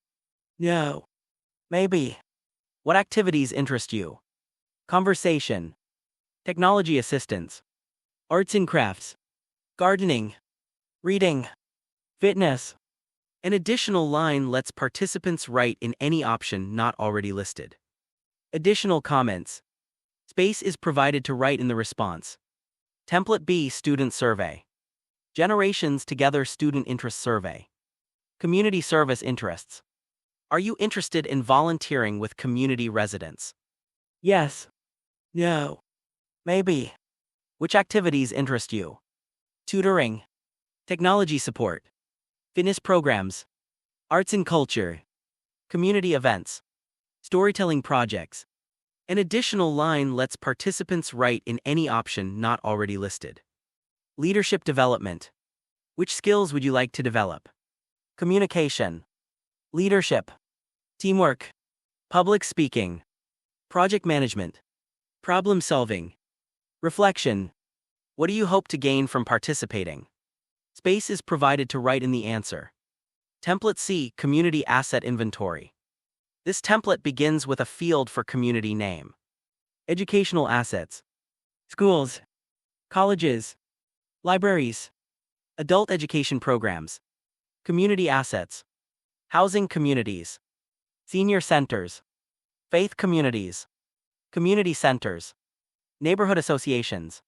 [SPEAKER 1] No. Maybe. What activities interest you? Conversation. Technology assistance. Arts and crafts. Gardening. Reading. Fitness. An additional line lets participants write in any option not already listed. Additional comments. Space is provided to write in the response. Template B: Student Survey. Generations Together Student Interest Survey. Community Service Interests. Are you interested in volunteering with community residents?
[SPEAKER 2] Yes. No. Maybe.
[SPEAKER 1] Which activities interest you?
[SPEAKER 2] Tutoring.
[SPEAKER 1] Technology support, fitness programs, arts and culture, community events, storytelling projects. An additional line lets participants write in any option not already listed. Leadership development. Which skills would you like to develop?
[SPEAKER 2] Communication. Leadership.
[SPEAKER 1] Teamwork, public speaking, project management, problem solving, reflection. What do you hope to gain from participating? Space is provided to write in the answer. Template C, Community Asset Inventory. This template begins with a field for community name. Educational assets.
[SPEAKER 2] Schools. Colleges.
[SPEAKER 1] Libraries. Adult education programs. Community assets. Housing communities.
[SPEAKER 2] Senior centers.
[SPEAKER 1] Faith communities. Community centers. Neighborhood associations.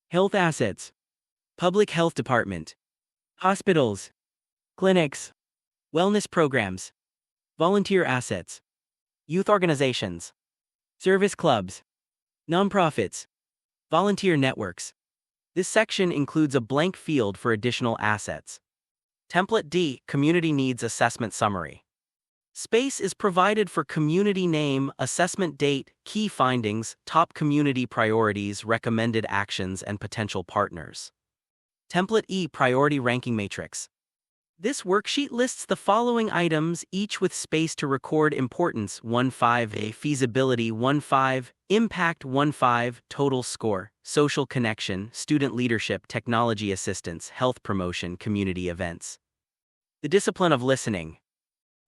[SPEAKER 2] Health assets.
[SPEAKER 1] Public health department.
[SPEAKER 2] Hospitals. Clinics.
[SPEAKER 1] Wellness programs. Volunteer assets. Youth organizations.
[SPEAKER 2] Service clubs.
[SPEAKER 1] Nonprofits. Volunteer networks. This section includes a blank field for additional assets. Template D, Community Needs Assessment Summary. Space is provided for community name, assessment date, key findings, top community priorities, recommended actions, and potential partners. Template E, Priority Ranking Matrix. This worksheet lists the following items, each with space to record importance: 1-5, feasibility 1-5, impact 1-5, total score, social connection, student leadership, technology assistance, health promotion, community events. The discipline of listening.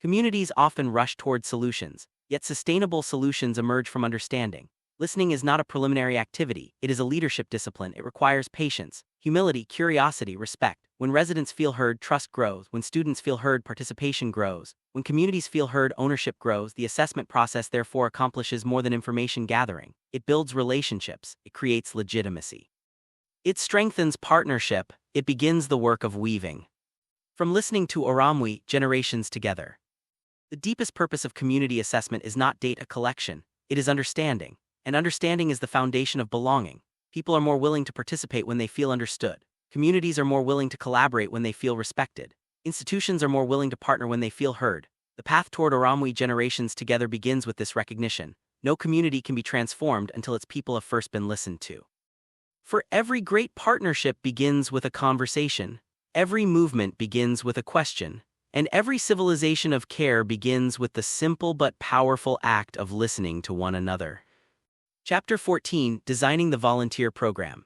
[SPEAKER 1] Communities often rush toward solutions, yet sustainable solutions emerge from understanding. Listening is not a preliminary activity, it is a leadership discipline. It requires patience, humility, curiosity, respect. When residents feel heard, trust grows. When students feel heard, participation grows. When communities feel heard, ownership grows. The assessment process therefore accomplishes more than information gathering. It builds relationships. It creates legitimacy. It strengthens partnership. It begins the work of weaving. From listening to Ūrumwe, generations together. The deepest purpose of community assessment is not data collection, it is understanding. And understanding is the foundation of belonging. People are more willing to participate when they feel understood. Communities are more willing to collaborate when they feel respected. Institutions are more willing to partner when they feel heard. The path toward Ūrumwe generations together begins with this recognition. No community can be transformed until its people have first been listened to. For every great partnership begins with a conversation. Every movement begins with a question. And every civilization of care begins with the simple but powerful act of listening to one another. Chapter 14, Designing the Volunteer Program.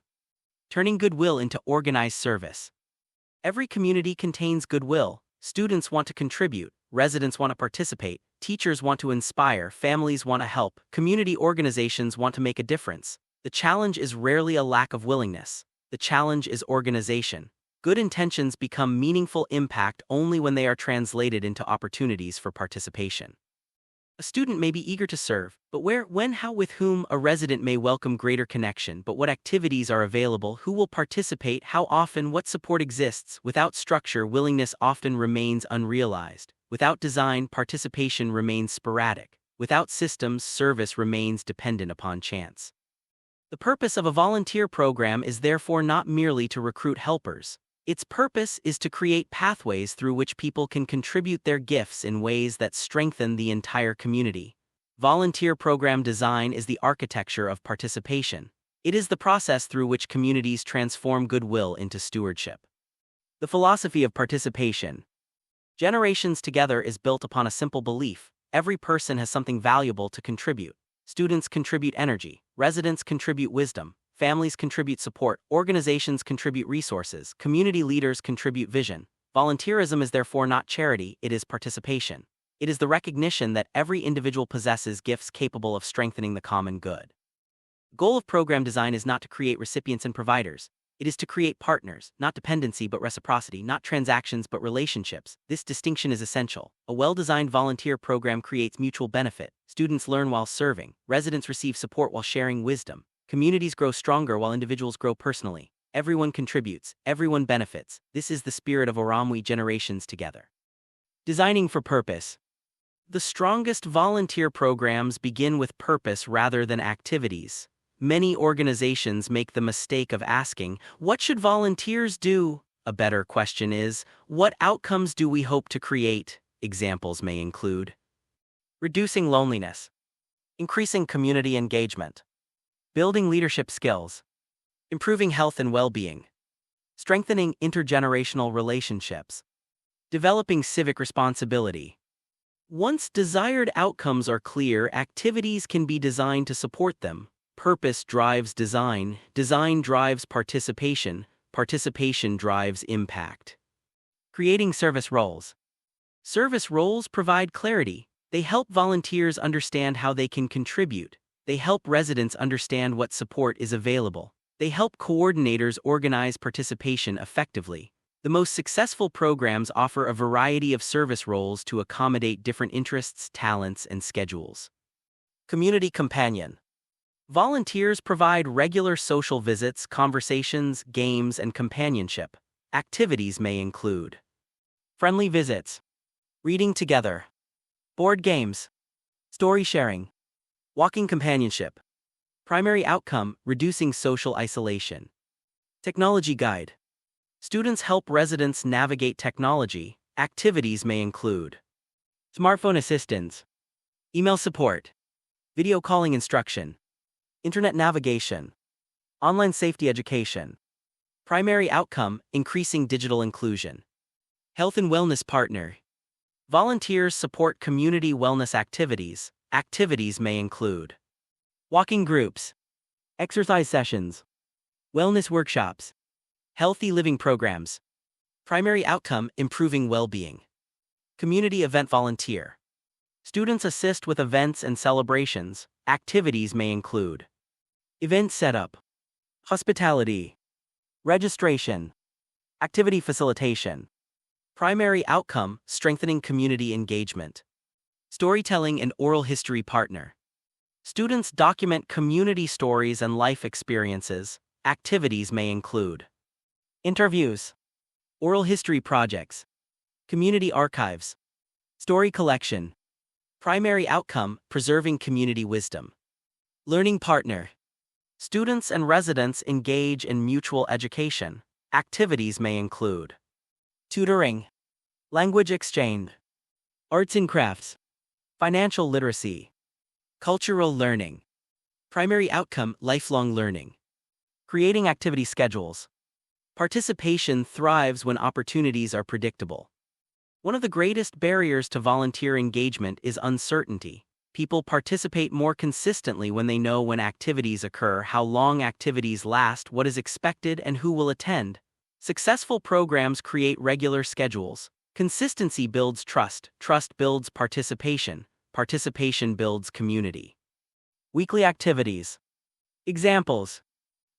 [SPEAKER 1] Turning goodwill into organized service. Every community contains goodwill. Students want to contribute, residents want to participate, teachers want to inspire, families want to help, community organizations want to make a difference. The challenge is rarely a lack of willingness. The challenge is organization. Good intentions become meaningful impact only when they are translated into opportunities for participation. A student may be eager to serve, but where, when, how, with whom? A resident may welcome greater connection, but what activities are available? Who will participate? How often? What support exists? Without structure, willingness often remains unrealized. Without design, participation remains sporadic. Without systems, service remains dependent upon chance. The purpose of a volunteer program is therefore not merely to recruit helpers. Its purpose is to create pathways through which people can contribute their gifts in ways that strengthen the entire community. Volunteer program design is the architecture of participation. It is the process through which communities transform goodwill into stewardship. The philosophy of participation. Generations together is built upon a simple belief: every person has something valuable to contribute. Students contribute energy, residents contribute wisdom, families contribute support, organizations contribute resources, community leaders contribute vision. Volunteerism is therefore not charity, it is participation. It is the recognition that every individual possesses gifts capable of strengthening the common good. The goal of program design is not to create recipients and providers. It is to create partners, not dependency but reciprocity, not transactions but relationships. This distinction is essential. A well-designed volunteer program creates mutual benefit. Students learn while serving, residents receive support while sharing wisdom. Communities grow stronger while individuals grow personally. Everyone contributes, everyone benefits. This is the spirit of Ūrumwe generations together. Designing for purpose. The strongest volunteer programs begin with purpose rather than activities. Many organizations make the mistake of asking, "What should volunteers do?" A better question is, "What outcomes do we hope to create?" Examples may include reducing loneliness, increasing community engagement, building leadership skills, improving health and well-being, strengthening intergenerational relationships, developing civic responsibility. Once desired outcomes are clear, activities can be designed to support them. Purpose drives design, design drives participation, participation drives impact. Creating service roles. Service roles provide clarity. They help volunteers understand how they can contribute. They help residents understand what support is available. They help coordinators organize participation effectively. The most successful programs offer a variety of service roles to accommodate different interests, talents, and schedules. Community companion. Volunteers provide regular social visits, conversations, games, and companionship. Activities may include friendly visits, reading together, board games, story sharing, walking companionship. Primary outcome, reducing social isolation. Technology guide. Students help residents navigate technology. Activities may include smartphone assistance, email support, video calling instruction, internet navigation, online safety education. Primary outcome, increasing digital inclusion. Health and wellness partner. Volunteers support community wellness activities. Activities may include walking groups, exercise sessions, wellness workshops, healthy living programs. Primary outcome, improving well-being. Community event volunteer. Students assist with events and celebrations. Activities may include event setup, hospitality, registration, activity facilitation. Primary outcome, strengthening community engagement. Storytelling and oral history partner. Students document community stories and life experiences. Activities may include interviews, oral history projects, community archives, story collection. Primary outcome, preserving community wisdom. Learning partner. Students and residents engage in mutual education. Activities may include tutoring, language exchange, arts and crafts, financial literacy, cultural learning. Primary outcome, lifelong learning. Creating activity schedules. Participation thrives when opportunities are predictable. One of the greatest barriers to volunteer engagement is uncertainty. People participate more consistently when they know when activities occur, how long activities last, what is expected, and who will attend. Successful programs create regular schedules. Consistency builds trust, trust builds participation, participation builds community. Weekly activities. Examples: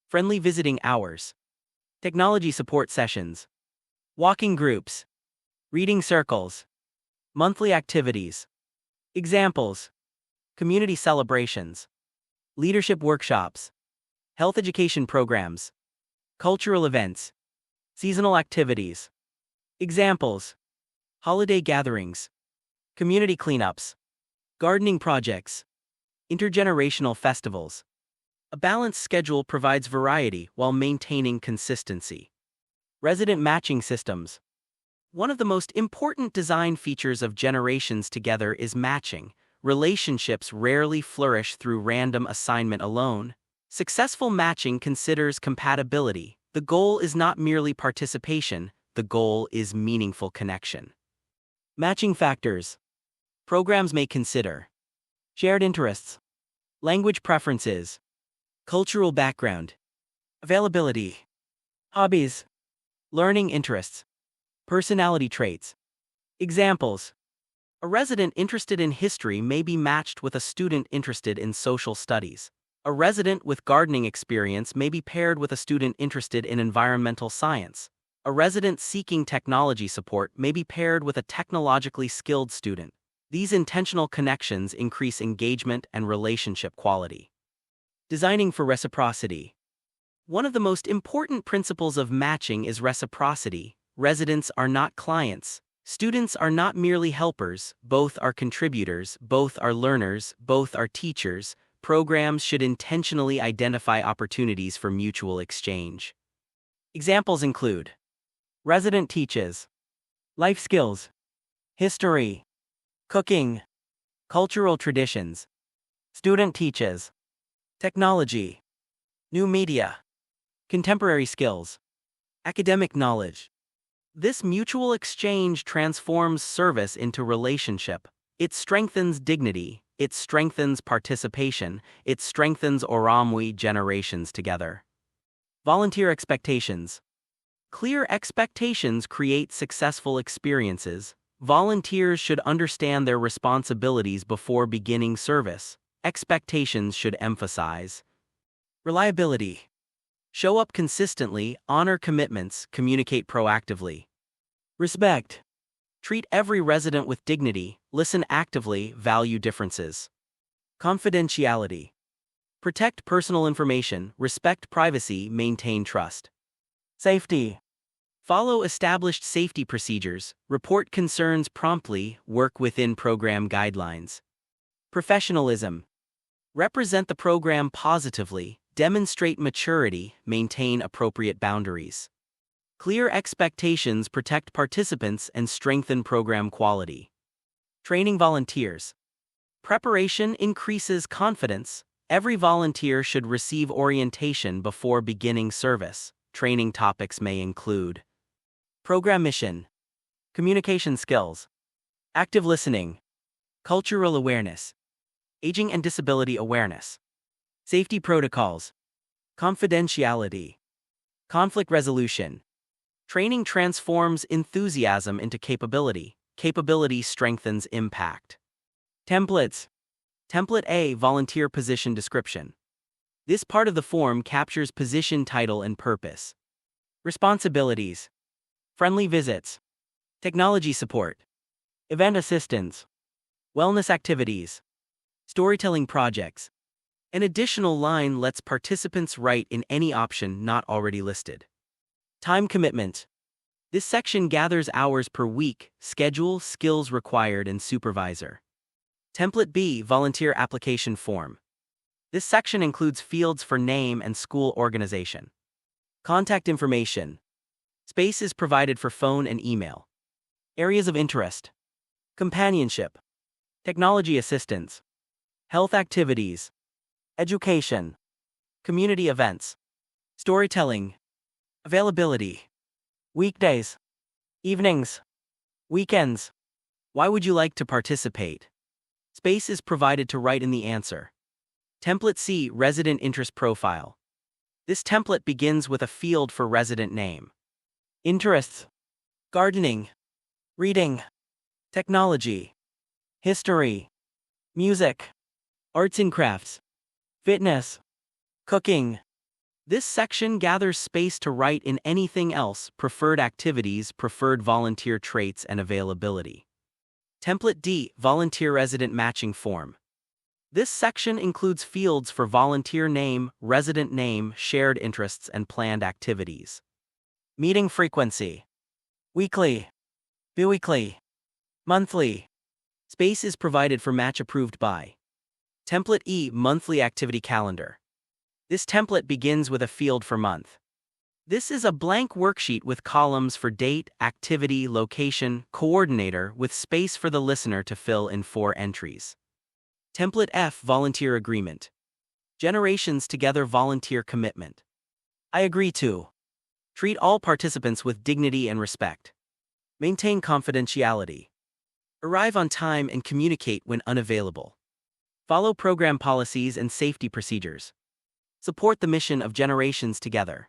[SPEAKER 1] friendly visiting hours, technology support sessions, walking groups, reading circles. Monthly activities. Examples: community celebrations, leadership workshops, health education programs, cultural events, seasonal activities. Examples: holiday gatherings, community cleanups, gardening projects, intergenerational festivals. A balanced schedule provides variety while maintaining consistency. Resident matching systems. One of the most important design features of generations together is matching. Relationships rarely flourish through random assignment alone. Successful matching considers compatibility. The goal is not merely participation, the goal is meaningful connection. Matching factors. Programs may consider shared interests, language preferences, cultural background, availability, hobbies, learning interests, personality traits. Examples: a resident interested in history may be matched with a student interested in social studies. A resident with gardening experience may be paired with a student interested in environmental science. A resident seeking technology support may be paired with a technologically skilled student. These intentional connections increase engagement and relationship quality. Designing for reciprocity. One of the most important principles of matching is reciprocity. Residents are not clients. Students are not merely helpers, both are contributors, both are learners, both are teachers. Programs should intentionally identify opportunities for mutual exchange. Examples include resident teaches,
[SPEAKER 2] life skills, history,
[SPEAKER 1] cooking,
[SPEAKER 2] cultural traditions, student teaches,
[SPEAKER 1] technology, new media,
[SPEAKER 2] contemporary skills,
[SPEAKER 1] academic knowledge. This mutual exchange transforms service into relationship. It strengthens dignity, it strengthens participation, it strengthens Ūrumwe generations together. Volunteer expectations. Clear expectations create successful experiences. Volunteers should understand their responsibilities before beginning service. Expectations should emphasize reliability. Show up consistently, honor commitments, communicate proactively.
[SPEAKER 2] respect,
[SPEAKER 1] Treat every resident with dignity, listen actively, value differences. Confidentiality. Protect personal information, respect privacy, maintain trust.
[SPEAKER 2] safety,
[SPEAKER 1] Follow established safety procedures, report concerns promptly, work within program guidelines. Professionalism. Represent the program positively, demonstrate maturity, maintain appropriate boundaries. Clear expectations protect participants and strengthen program quality. Training volunteers. Preparation increases confidence. Every volunteer should receive orientation before beginning service. Training topics may include program mission,
[SPEAKER 2] communication skills,
[SPEAKER 1] active listening, cultural awareness, aging and disability awareness, safety protocols, confidentiality, conflict resolution. Training transforms enthusiasm into capability. Capability strengthens impact.
[SPEAKER 2] templates,
[SPEAKER 1] Template A, volunteer position description. This part of the form captures position title and purpose. Responsibilities.
[SPEAKER 2] friendly visits,
[SPEAKER 1] Technology support.
[SPEAKER 2] event assistance,
[SPEAKER 1] Wellness activities. Storytelling projects. An additional line lets participants write in any option not already listed. Time commitment. This section gathers hours per week, schedule, skills required, and supervisor. Template B, volunteer application form. This section includes fields for name and school organization. Contact information. Space is provided for phone and email. Areas of interest. Companionship. Technology assistance. Health activities. Education. Community events. Storytelling. Availability.
[SPEAKER 2] weekdays, evenings, weekends.
[SPEAKER 1] Why would you like to participate? Space is provided to write in the answer. Template C, resident interest profile. This template begins with a field for resident name.
[SPEAKER 2] interests,
[SPEAKER 1] Gardening.
[SPEAKER 2] reading,
[SPEAKER 1] Technology.
[SPEAKER 2] history, music,
[SPEAKER 1] Arts and crafts.
[SPEAKER 2] fitness,
[SPEAKER 1] Cooking. This section gathers space to write in anything else, preferred activities, preferred volunteer traits, and availability. Template D, volunteer resident matching form. This section includes fields for volunteer name, resident name, shared interests, and planned activities. Meeting frequency.
[SPEAKER 2] weekly, biweekly, monthly,
[SPEAKER 1] Space is provided for match approved by. Template E, monthly activity calendar. This template begins with a field for month. This is a blank worksheet with columns for date, activity, location, coordinator, with space for the listener to fill in 4 entries. Template F, volunteer agreement. Generations together volunteer commitment. I agree to. Treat all participants with dignity and respect. Maintain confidentiality. Arrive on time and communicate when unavailable. Follow program policies and safety procedures. Support the mission of generations together.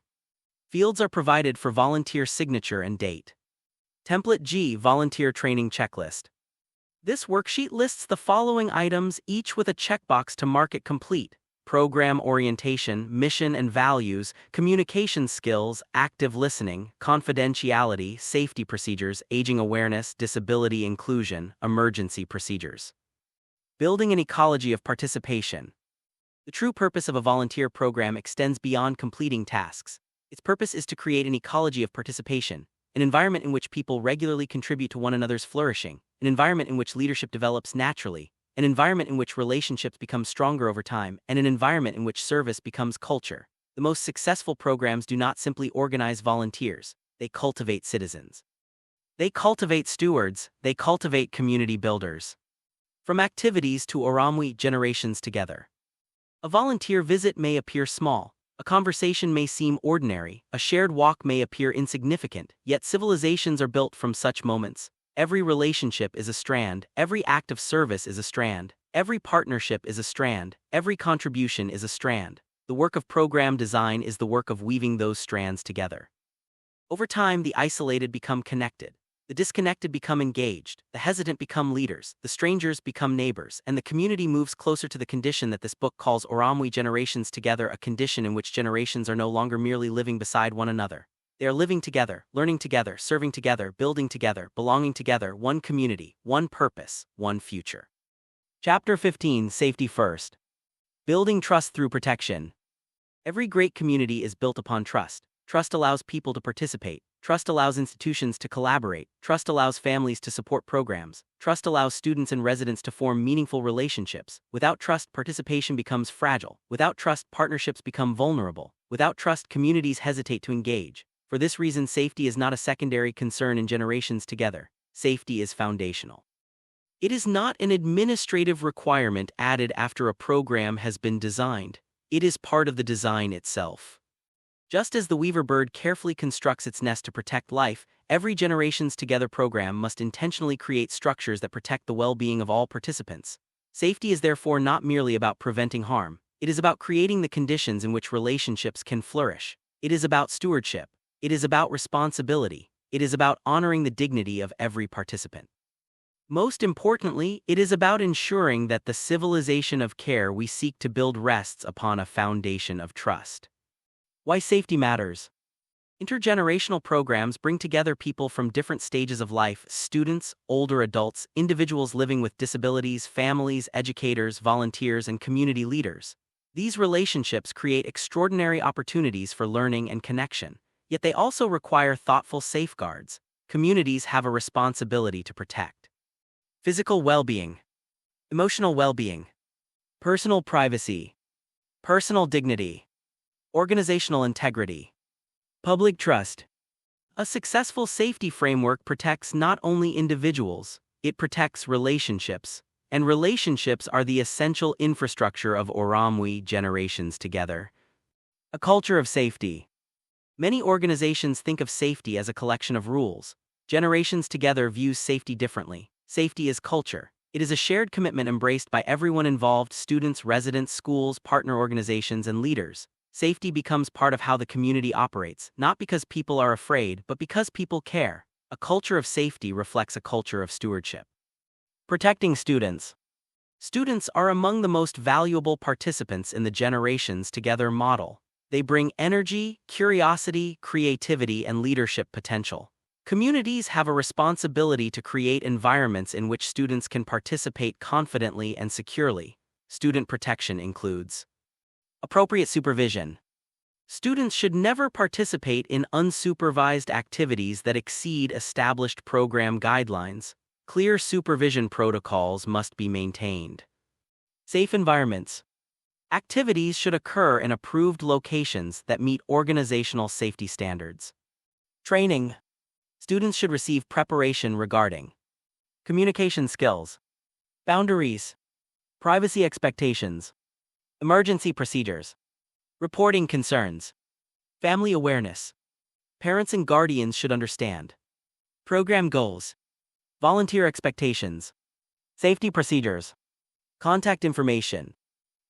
[SPEAKER 1] Fields are provided for volunteer signature and date. Template G, volunteer training checklist. This worksheet lists the following items, each with a checkbox to mark it complete: program orientation, mission and values, communication skills, active listening, confidentiality, safety procedures, aging awareness, disability inclusion, emergency procedures. Building an ecology of participation. The true purpose of a volunteer program extends beyond completing tasks. Its purpose is to create an ecology of participation, an environment in which people regularly contribute to one another's flourishing, an environment in which leadership develops naturally, an environment in which relationships become stronger over time, and an environment in which service becomes culture. The most successful programs do not simply organize volunteers, they cultivate citizens. They cultivate stewards, they cultivate community builders. From activities to Ūrumwe generations together. A volunteer visit may appear small, a conversation may seem ordinary, a shared walk may appear insignificant, yet civilizations are built from such moments. Every relationship is a strand, every act of service is a strand, every partnership is a strand, every contribution is a strand. The work of program design is the work of weaving those strands together. Over time, the isolated become connected, the disconnected become engaged, the hesitant become leaders, the strangers become neighbors, and the community moves closer to the condition that this book calls Ūrumwe generations together, a condition in which generations are no longer merely living beside one another. They are living together, learning together, serving together, building together, belonging together, one community, one purpose, one future. Chapter 15, Safety First. Building trust through protection. Every great community is built upon trust. Trust allows people to participate. Trust allows institutions to collaborate. Trust allows families to support programs. Trust allows students and residents to form meaningful relationships. Without trust, participation becomes fragile. Without trust, partnerships become vulnerable. Without trust, communities hesitate to engage. For this reason, safety is not a secondary concern in generations together. Safety is foundational. It is not an administrative requirement added after a program has been designed. It is part of the design itself. Just as the weaver bird carefully constructs its nest to protect life, every Generations Together program must intentionally create structures that protect the well-being of all participants. Safety is therefore not merely about preventing harm. It is about creating the conditions in which relationships can flourish. It is about stewardship. It is about responsibility. It is about honoring the dignity of every participant. Most importantly, it is about ensuring that the civilization of care we seek to build rests upon a foundation of trust. Why safety matters. Intergenerational programs bring together people from different stages of life: students, older adults, individuals living with disabilities, families, educators, volunteers, and community leaders. These relationships create extraordinary opportunities for learning and connection, yet they also require thoughtful safeguards. Communities have a responsibility to protect. Physical well-being, emotional well-being, personal privacy, personal dignity, organizational integrity, public trust. A successful safety framework protects not only individuals, it protects relationships, and relationships are the essential infrastructure of Ūrumwe generations together. A culture of safety. Many organizations think of safety as a collection of rules. Generations Together views safety differently. Safety is culture. It is a shared commitment embraced by everyone involved: students, residents, schools, partner organizations, and leaders. Safety becomes part of how the community operates, not because people are afraid, but because people care. A culture of safety reflects a culture of stewardship. Protecting students. Students are among the most valuable participants in the Generations Together model. They bring energy, curiosity, creativity, and leadership potential. Communities have a responsibility to create environments in which students can participate confidently and securely. Student protection includes appropriate supervision. Students should never participate in unsupervised activities that exceed established program guidelines. Clear supervision protocols must be maintained. Safe environments. Activities should occur in approved locations that meet organizational safety standards. Training. Students should receive preparation regarding communication skills, boundaries, privacy expectations, emergency procedures, reporting concerns, family awareness. Parents and guardians should understand program goals, volunteer expectations, safety procedures, contact information.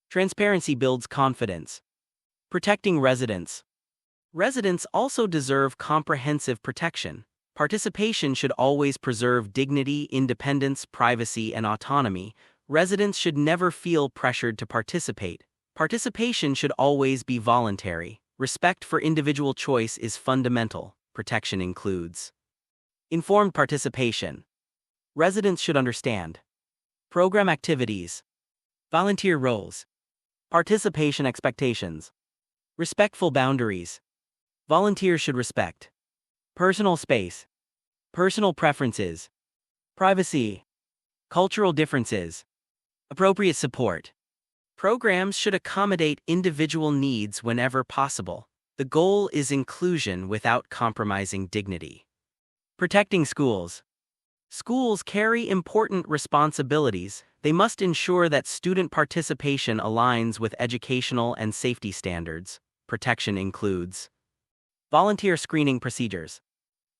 [SPEAKER 1] Transparency builds confidence. Protecting residents. Residents also deserve comprehensive protection. Participation should always preserve dignity, independence, privacy, and autonomy. Residents should never feel pressured to participate. Participation should always be voluntary. Respect for individual choice is fundamental. Protection includes informed participation. Residents should understand program activities, volunteer roles, participation expectations, respectful boundaries. Volunteers should respect
[SPEAKER 2] personal space, personal preferences, privacy, cultural differences,
[SPEAKER 1] appropriate support. Programs should accommodate individual needs whenever possible. The goal is inclusion without compromising dignity.
[SPEAKER 2] protecting schools.
[SPEAKER 1] Schools carry important responsibilities. They must ensure that student participation aligns with educational and safety standards. Protection includes
[SPEAKER 2] Volunteer screening procedures,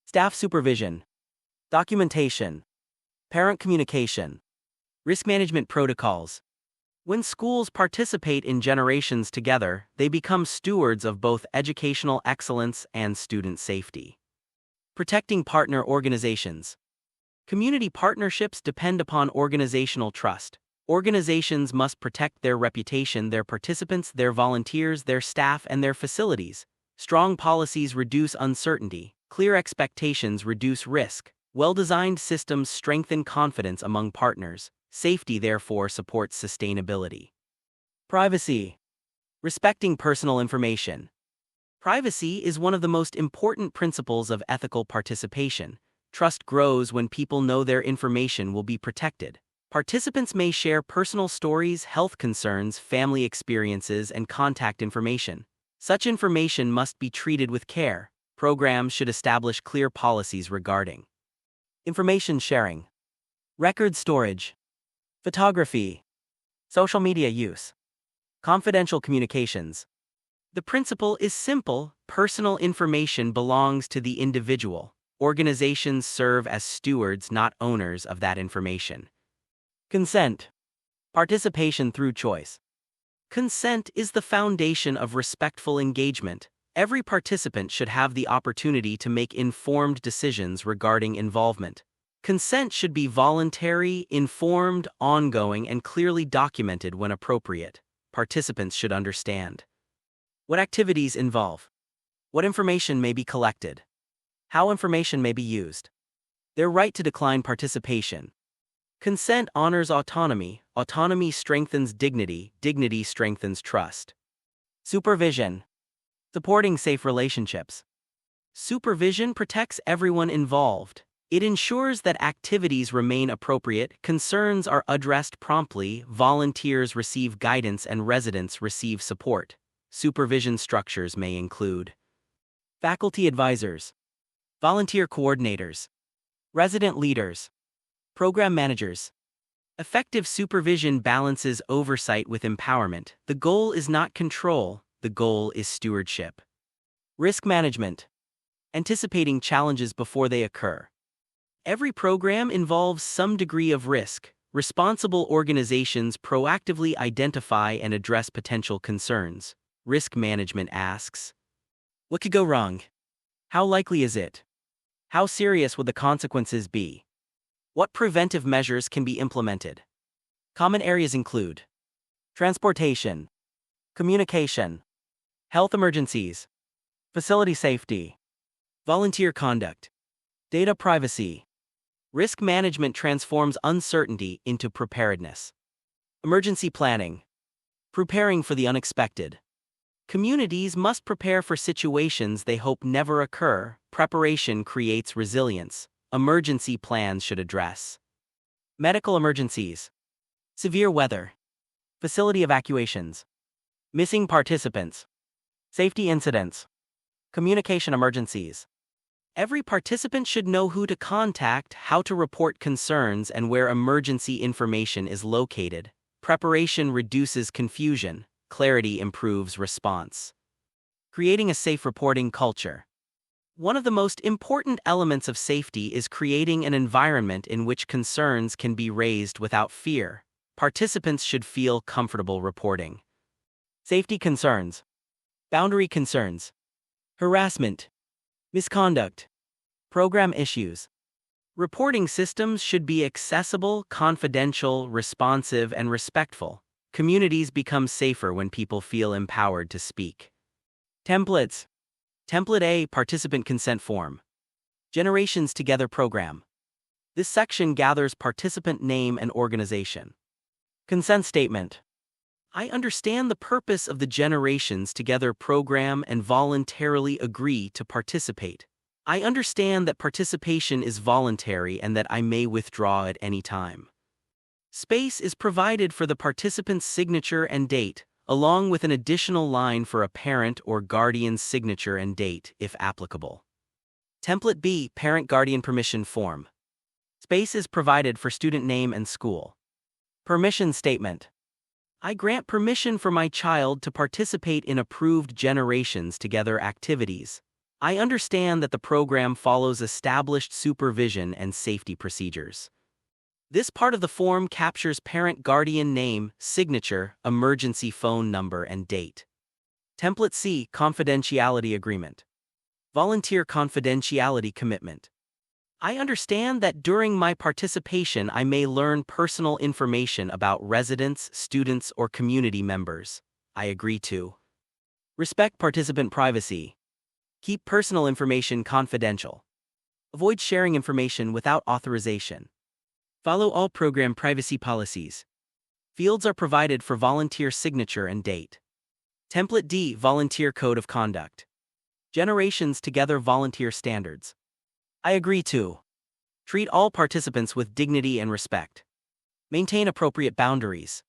[SPEAKER 2] staff supervision, documentation, parent communication,
[SPEAKER 1] risk management protocols. When schools participate in generations together, they become stewards of both educational excellence and student safety. Protecting partner organizations. Community partnerships depend upon organizational trust. Organizations must protect their reputation, their participants, their volunteers, their staff, and their facilities. Strong policies reduce uncertainty. Clear expectations reduce risk. Well-designed systems strengthen confidence among partners. Safety, therefore, supports sustainability.
[SPEAKER 2] privacy,
[SPEAKER 1] Respecting personal information. Privacy is one of the most important principles of ethical participation. Trust grows when people know their information will be protected. Participants may share personal stories, health concerns, family experiences, and contact information. Such information must be treated with care. Programs should establish clear policies regarding
[SPEAKER 2] information sharing, record storage, photography, social media use, confidential communications.
[SPEAKER 1] The principle is simple: personal information belongs to the individual. Organizations serve as stewards, not owners of that information.
[SPEAKER 2] Consent, participation through choice.
[SPEAKER 1] Consent is the foundation of respectful engagement. Every participant should have the opportunity to make informed decisions regarding involvement. Consent should be voluntary, informed, ongoing, and clearly documented when appropriate. Participants should understand what activities involve, what information may be collected, how information may be used, their right to decline participation. Consent honors autonomy. Autonomy strengthens dignity. Dignity strengthens trust.
[SPEAKER 2] Supervision, supporting safe relationships.
[SPEAKER 1] Supervision protects everyone involved. It ensures that activities remain appropriate, concerns are addressed promptly, volunteers receive guidance, and residents receive support. Supervision structures may include
[SPEAKER 2] Faculty advisors,
[SPEAKER 1] volunteer coordinators,
[SPEAKER 2] resident leaders,
[SPEAKER 1] program managers. Effective supervision balances oversight with empowerment. The goal is not control, the goal is stewardship.
[SPEAKER 2] risk management,
[SPEAKER 1] Anticipating challenges before they occur. Every program involves some degree of risk. Responsible organizations proactively identify and address potential concerns. Risk management asks,
[SPEAKER 2] what could go wrong? How likely is it? How serious would the consequences be?
[SPEAKER 1] what preventive measures can be implemented?
[SPEAKER 2] Common areas include transportation, communication, health emergencies, facility safety,
[SPEAKER 1] Volunteer conduct.
[SPEAKER 2] data privacy,
[SPEAKER 1] Risk management transforms uncertainty into preparedness.
[SPEAKER 2] emergency planning,
[SPEAKER 1] Preparing for the unexpected. Communities must prepare for situations they hope never occur. Preparation creates resilience. Emergency plans should address
[SPEAKER 2] medical emergencies,
[SPEAKER 1] severe weather,
[SPEAKER 2] facility evacuations, missing participants, safety incidents, communication emergencies.
[SPEAKER 1] Every participant should know who to contact, how to report concerns, and where emergency information is located. Preparation reduces confusion. Clarity improves response. Creating a safe reporting culture. One of the most important elements of safety is creating an environment in which concerns can be raised without fear. Participants should feel comfortable reporting
[SPEAKER 2] Safety concerns,
[SPEAKER 1] boundary concerns,
[SPEAKER 2] harassment, misconduct, program issues.
[SPEAKER 1] Reporting systems should be accessible, confidential, responsive, and respectful. Communities become safer when people feel empowered to speak.
[SPEAKER 2] Templates,
[SPEAKER 1] Template A, Participant Consent Form. Generations Together Program. This section gathers participant name and organization.
[SPEAKER 2] consent statement.
[SPEAKER 1] I understand the purpose of the Generations Together program and voluntarily agree to participate. I understand that participation is voluntary and that I may withdraw at any time. Space is provided for the participant's signature and date, along with an additional line for a parent or guardian's signature and date, if applicable. Template B, Parent-Guardian Permission Form. Space is provided for student name and school. Permission Statement. I grant permission for my child to participate in approved Generations Together activities. I understand that the program follows established supervision and safety procedures. This part of the form captures parent-guardian name, signature, emergency phone number, and date. Template C, Confidentiality Agreement. Volunteer Confidentiality Commitment. I understand that during my participation I may learn personal information about residents, students, or community members. I agree to respect participant privacy. Keep personal information confidential. Avoid sharing information without authorization. Follow all program privacy policies. Fields are provided for volunteer signature and date. Template D, Volunteer Code of Conduct. Generations Together Volunteer Standards. I agree to treat all participants with dignity and respect. Maintain appropriate boundaries.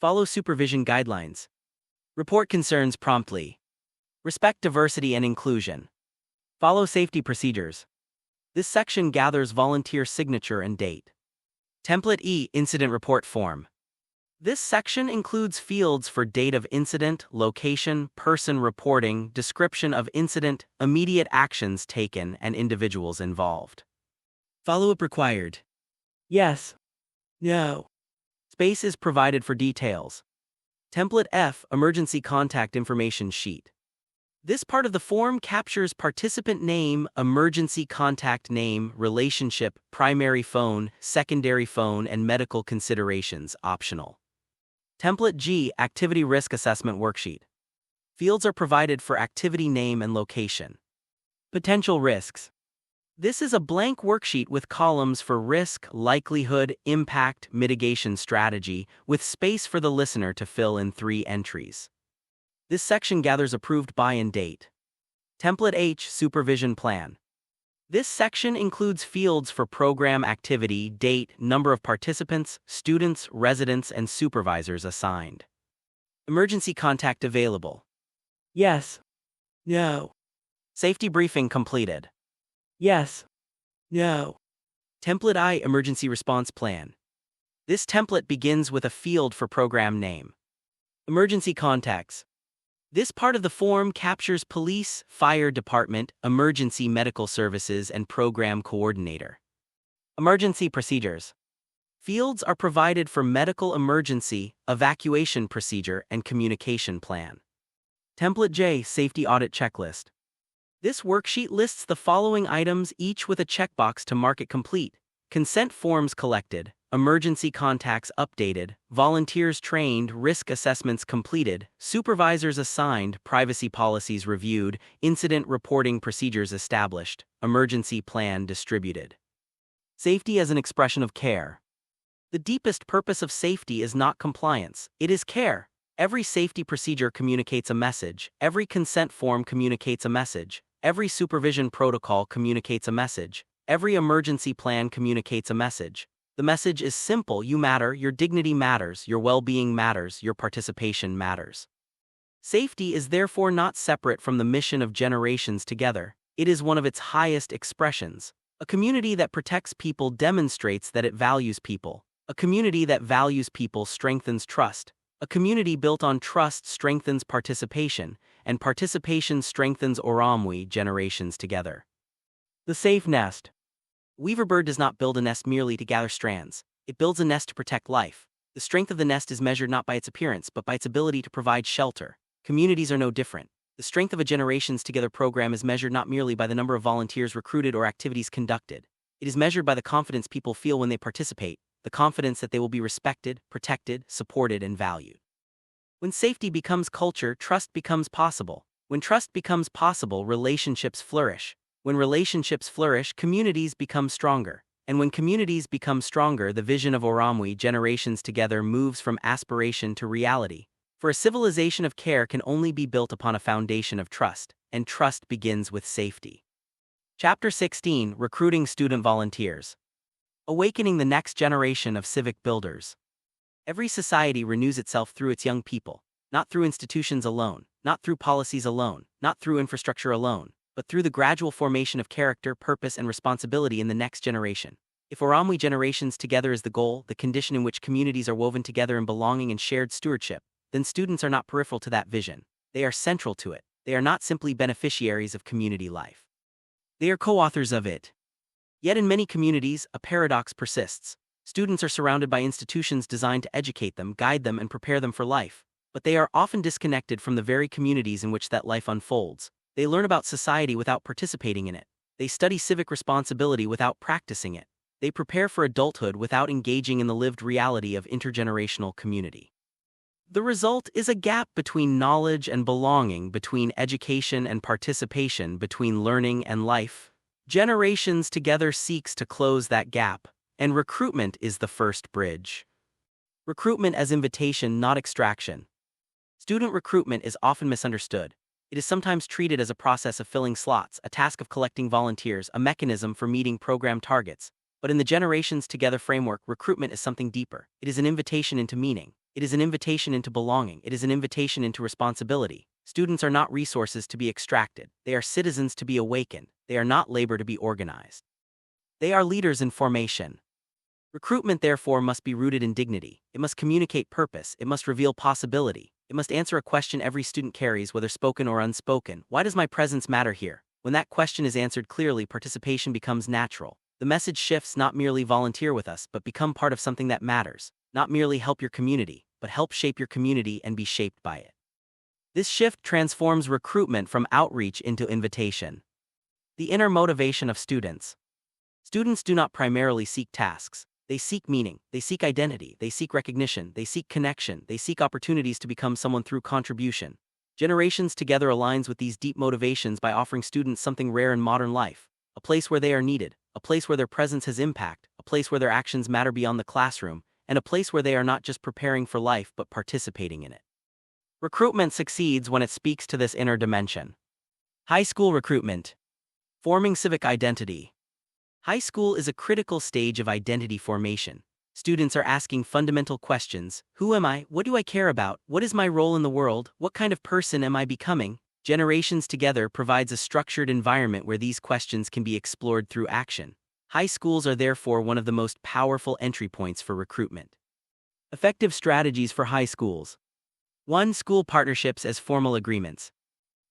[SPEAKER 1] Follow supervision guidelines. Report concerns promptly. Respect diversity and inclusion. Follow safety procedures. This section gathers volunteer signature and date. Template E, Incident Report Form. This section includes fields for date of incident, location, person reporting, description of incident, immediate actions taken, and individuals involved. Follow-up required. Yes. No. Space is provided for details. Template F, Emergency Contact Information Sheet. This part of the form captures participant name, emergency contact name, relationship, primary phone, secondary phone, and medical considerations, optional. Template G, Activity Risk Assessment Worksheet. Fields are provided for activity name and location. Potential risks. This is a blank worksheet with columns for risk, likelihood, impact, mitigation strategy, with space for the listener to fill in 3 entries. This section gathers approved by and date. Template H, Supervision Plan. This section includes fields for program activity, date, number of participants, students, residents, and supervisors assigned. Emergency contact available. Yes. No. Safety briefing completed. Yes. No. Template I, Emergency Response Plan. This template begins with a field for program name. Emergency contacts. This part of the form captures police, fire department, emergency medical services, and program coordinator. Emergency procedures. Fields are provided for medical emergency, evacuation procedure, and communication plan. Template J, Safety Audit Checklist. This worksheet lists the following items, each with a checkbox to mark it complete: consent forms collected, emergency contacts updated, volunteers trained, risk assessments completed, supervisors assigned, privacy policies reviewed, incident reporting procedures established, emergency plan distributed. Safety as an expression of care. The deepest purpose of safety is not compliance, it is care. Every safety procedure communicates a message, every consent form communicates a message, every supervision protocol communicates a message, every emergency plan communicates a message. The message is simple: you matter, your dignity matters, your well-being matters, your participation matters. Safety is therefore not separate from the mission of Generations Together. It is one of its highest expressions. A community that protects people demonstrates that it values people. A community that values people strengthens trust. A community built on trust strengthens participation, and participation strengthens Ūrumwe, Generations Together. The Safe Nest. Weaverbird does not build a nest merely to gather strands. It builds a nest to protect life. The strength of the nest is measured not by its appearance but by its ability to provide shelter. Communities are no different. The strength of a Generations Together program is measured not merely by the number of volunteers recruited or activities conducted. It is measured by the confidence people feel when they participate, the confidence that they will be respected, protected, supported, and valued. When safety becomes culture, trust becomes possible. When trust becomes possible, relationships flourish. When relationships flourish, communities become stronger. And when communities become stronger, the vision of Ūrumwe, Generations Together, moves from aspiration to reality. For a civilization of care can only be built upon a foundation of trust, and trust begins with safety. Chapter 16, Recruiting Student Volunteers. Awakening the next generation of civic builders. Every society renews itself through its young people, not through institutions alone, not through policies alone, not through infrastructure alone, but through the gradual formation of character, purpose, and responsibility in the next generation. If Ūrumwe generations together is the goal, the condition in which communities are woven together in belonging and shared stewardship, then students are not peripheral to that vision. They are central to it. They are not simply beneficiaries of community life. They are co-authors of it. Yet in many communities, a paradox persists. Students are surrounded by institutions designed to educate them, guide them, and prepare them for life, but they are often disconnected from the very communities in which that life unfolds. They learn about society without participating in it. They study civic responsibility without practicing it. They prepare for adulthood without engaging in the lived reality of intergenerational community. The result is a gap between knowledge and belonging, between education and participation, between learning and life. Generations together seeks to close that gap, and recruitment is the first bridge. Recruitment as invitation, not extraction. Student recruitment is often misunderstood. It is sometimes treated as a process of filling slots, a task of collecting volunteers, a mechanism for meeting program targets. But in the Generations Together framework, recruitment is something deeper. It is an invitation into meaning. It is an invitation into belonging. It is an invitation into responsibility. Students are not resources to be extracted. They are citizens to be awakened. They are not labor to be organized. They are leaders in formation. Recruitment, therefore, must be rooted in dignity. It must communicate purpose. It must reveal possibility. It must answer a question every student carries, whether spoken or unspoken. Why does my presence matter here? When that question is answered clearly, participation becomes natural. The message shifts: not merely volunteer with us, but become part of something that matters. Not merely help your community, but help shape your community and be shaped by it. This shift transforms recruitment from outreach into invitation. The inner motivation of students. Students do not primarily seek tasks. They seek meaning, they seek identity, they seek recognition, they seek connection, they seek opportunities to become someone through contribution. Generations Together aligns with these deep motivations by offering students something rare in modern life: a place where they are needed, a place where their presence has impact, a place where their actions matter beyond the classroom, and a place where they are not just preparing for life but participating in it. Recruitment succeeds when it speaks to this inner dimension. High school recruitment. Forming civic identity. High school is a critical stage of identity formation. Students are asking fundamental questions: who am I? What do I care about? What is my role in the world? What kind of person am I becoming? Generations Together provides a structured environment where these questions can be explored through action. High schools are therefore one of the most powerful entry points for recruitment. Effective strategies for high schools. 1. School partnerships as formal agreements.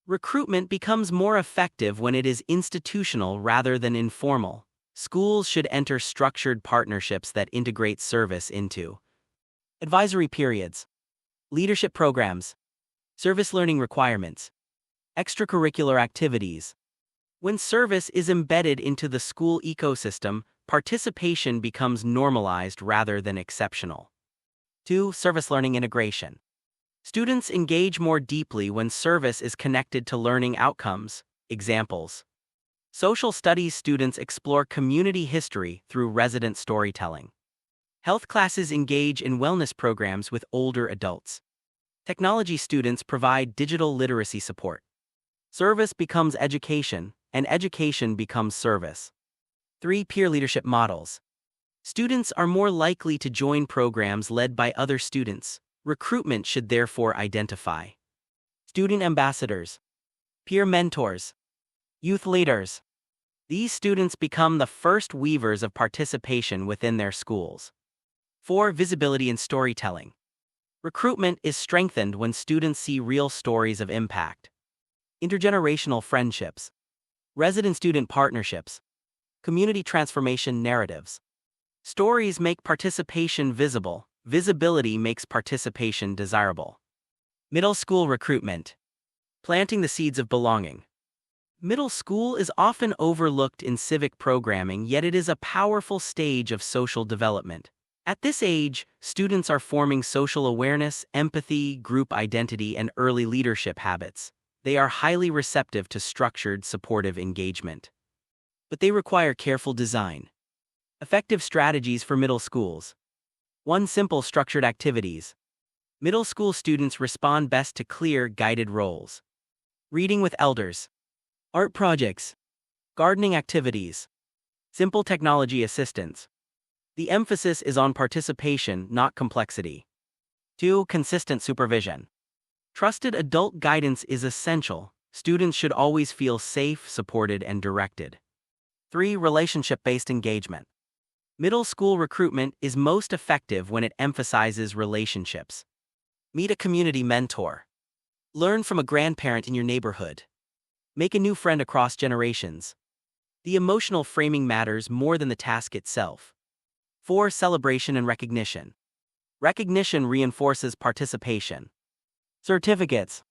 [SPEAKER 1] Recruitment becomes more effective when it is institutional rather than informal. Schools should enter structured partnerships that integrate service into advisory periods, leadership programs, service learning requirements, extracurricular activities. When service is embedded into the school ecosystem, participation becomes normalized rather than exceptional. 2. Service learning integration. Students engage more deeply when service is connected to learning outcomes. Examples: social studies students explore community history through resident storytelling. Health classes engage in wellness programs with older adults. Technology students provide digital literacy support. Service becomes education, and education becomes service. 3. Peer leadership models. Students are more likely to join programs led by other students. Recruitment should therefore identify student ambassadors, peer mentors, youth leaders. These students become the first weavers of participation within their schools. 4. Visibility and storytelling. Recruitment is strengthened when students see real stories of impact. Intergenerational friendships, resident-student partnerships, community transformation narratives. Stories make participation visible. Visibility makes participation desirable. Middle school recruitment. Planting the seeds of belonging. Middle school is often overlooked in civic programming, yet it is a powerful stage of social development. At this age, students are forming social awareness, empathy, group identity, and early leadership habits. They are highly receptive to structured, supportive engagement. But they require careful design. Effective strategies for middle schools. 1. Simple structured activities. Middle school students respond best to clear, guided roles. Reading with elders, art projects,
[SPEAKER 2] Gardening activities. Simple technology assistance. The emphasis is on participation, not complexity. 2. Consistent supervision. Trusted adult guidance is essential. Students should always feel safe, supported, and directed. 3. Relationship-based engagement. Middle school recruitment is most effective when it emphasizes relationships. Meet a community mentor. Learn from a grandparent in your neighborhood. Make a new friend across generations. The emotional framing matters more than the task itself. 4. Celebration and recognition. Recognition reinforces participation. Certificates.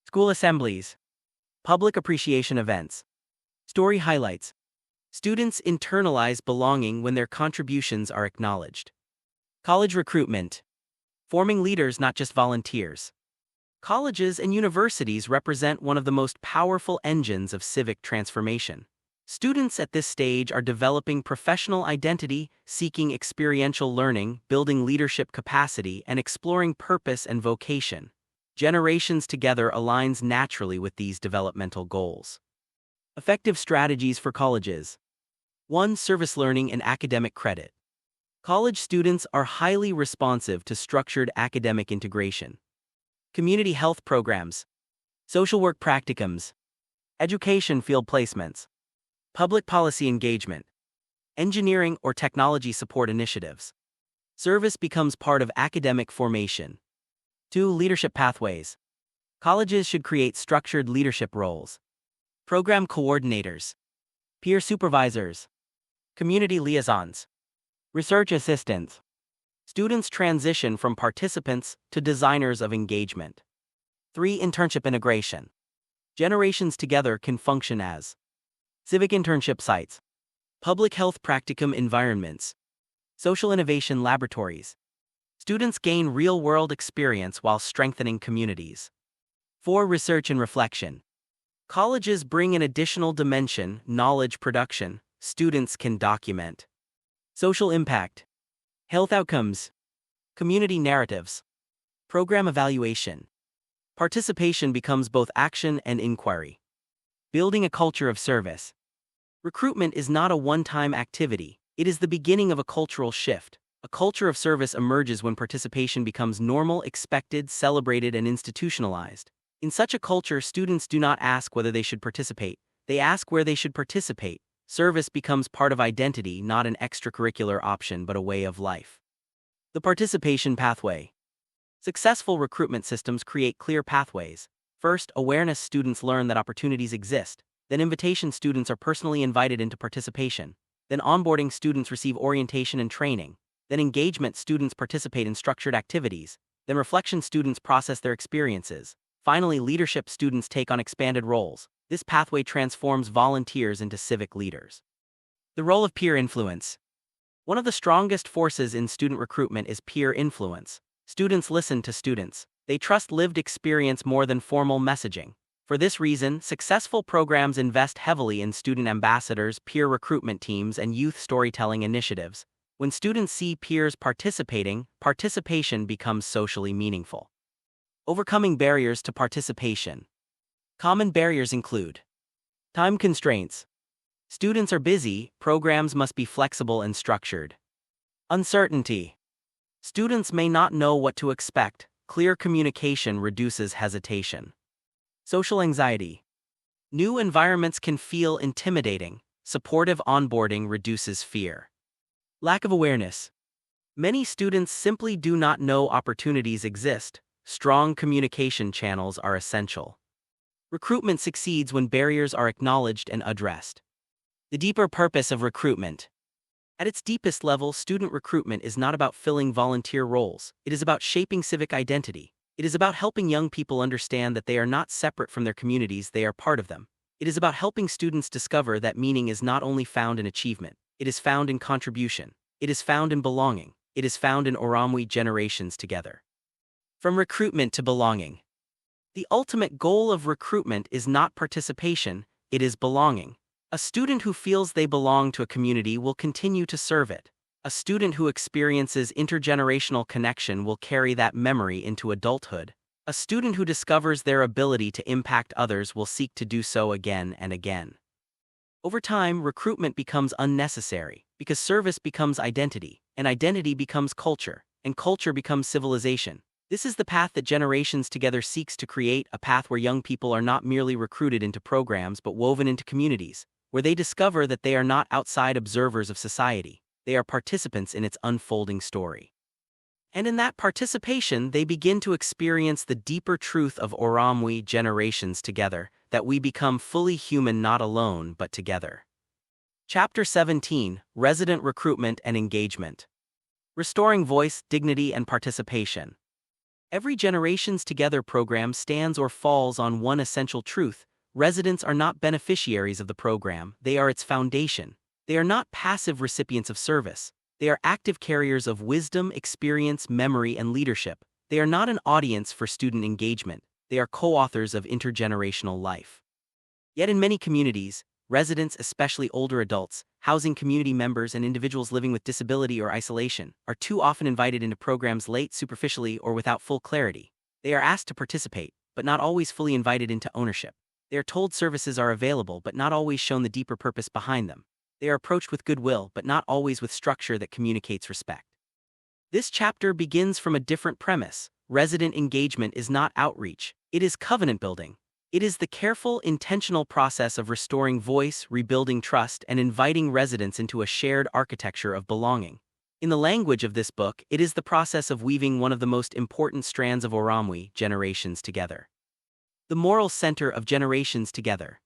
[SPEAKER 2] School assemblies. Public appreciation events. Story highlights. Students internalize belonging when their contributions are acknowledged. College recruitment. Forming leaders, not just volunteers. Colleges and universities represent one of the most powerful engines of civic transformation. Students at this stage are developing professional identity, seeking experiential learning, building leadership capacity, and exploring purpose and vocation. Generations together aligns naturally with these developmental goals. Effective strategies for colleges. 1. Service learning and academic credit. College students are highly responsive to structured academic integration. Community health programs. Social work practicums. Education field placements. Public policy engagement. Engineering or technology support initiatives. Service becomes part of academic formation. 2. Leadership pathways. Colleges should create structured leadership roles. Program coordinators. Peer supervisors. Community liaisons. Research assistants. Students transition from participants to designers of engagement. 3. Internship integration. Generations together can function as civic internship sites, public health practicum environments, social innovation laboratories. Students gain real-world experience while strengthening communities. 4. Research and reflection. Colleges bring an additional dimension, knowledge production. Students can document social impact, health outcomes, community narratives, program evaluation. Participation becomes both action and inquiry. Building a culture of service. Recruitment is not a one-time activity. It is the beginning of a cultural shift. A culture of service emerges when participation becomes normal, expected, celebrated, and institutionalized. In such a culture, students do not ask whether they should participate. They ask where they should participate. Service becomes part of identity, not an extracurricular option but a way of life. The participation pathway. Successful recruitment systems create clear pathways. First, awareness: students learn that opportunities exist. Then invitation: students are personally invited into participation. Then onboarding: students receive orientation and training. Then engagement: students participate in structured activities. Then reflection: students process their experiences. Finally, leadership: students take on expanded roles. This pathway transforms volunteers into civic leaders. The role of peer influence. One of the strongest forces in student recruitment is peer influence. Students listen to students. They trust lived experience more than formal messaging. For this reason, successful programs invest heavily in student ambassadors, peer recruitment teams, and youth storytelling initiatives. When students see peers participating, participation becomes socially meaningful. Overcoming barriers to participation. Common barriers include time constraints. Students are busy, programs must be flexible and structured. Uncertainty. Students may not know what to expect. Clear communication reduces hesitation. Social anxiety. New environments can feel intimidating. Supportive onboarding reduces fear. Lack of awareness. Many students simply do not know opportunities exist. Strong communication channels are essential. Recruitment succeeds when barriers are acknowledged and addressed. The deeper purpose of recruitment. At its deepest level, student recruitment is not about filling volunteer roles. It is about shaping civic identity. It is about helping young people understand that they are not separate from their communities, they are part of them. It is about helping students discover that meaning is not only found in achievement, it is found in contribution. It is found in belonging. It is found in Ūrumwe generations together. From recruitment to belonging. The ultimate goal of recruitment is not participation, it is belonging. A student who feels they belong to a community will continue to serve it. A student who experiences intergenerational connection will carry that memory into adulthood. A student who discovers their ability to impact others will seek to do so again and again. Over time, recruitment becomes unnecessary because service becomes identity, and identity becomes culture, and culture becomes civilization. This is the path that Generations Together seeks to create, a path where young people are not merely recruited into programs but woven into communities, where they discover that they are not outside observers of society, they are participants in its unfolding story. And in that participation, they begin to experience the deeper truth of Ūrumwe, Generations Together, that we become fully human not alone but together. Chapter 17, Resident Recruitment and Engagement. Restoring Voice, Dignity and Participation. Every Generations Together program stands or falls on one essential truth: residents are not beneficiaries of the program, they are its foundation. They are not passive recipients of service. They are active carriers of wisdom, experience, memory, and leadership. They are not an audience for student engagement. They are co-authors of intergenerational life. Yet in many communities, residents, especially older adults, housing community members, and individuals living with disability or isolation, are too often invited into programs late, superficially, or without full clarity. They are asked to participate, but not always fully invited into ownership. They are told services are available, but not always shown the deeper purpose behind them. They are approached with goodwill, but not always with structure that communicates respect. This chapter begins from a different premise. Resident engagement is not outreach, it is covenant building. It is the careful, intentional process of restoring voice, rebuilding trust, and inviting residents into a shared architecture of belonging. In the language of this book, it is the process of weaving one of the most important strands of Ūrumwe, Generations Together. The moral center of Generations Together.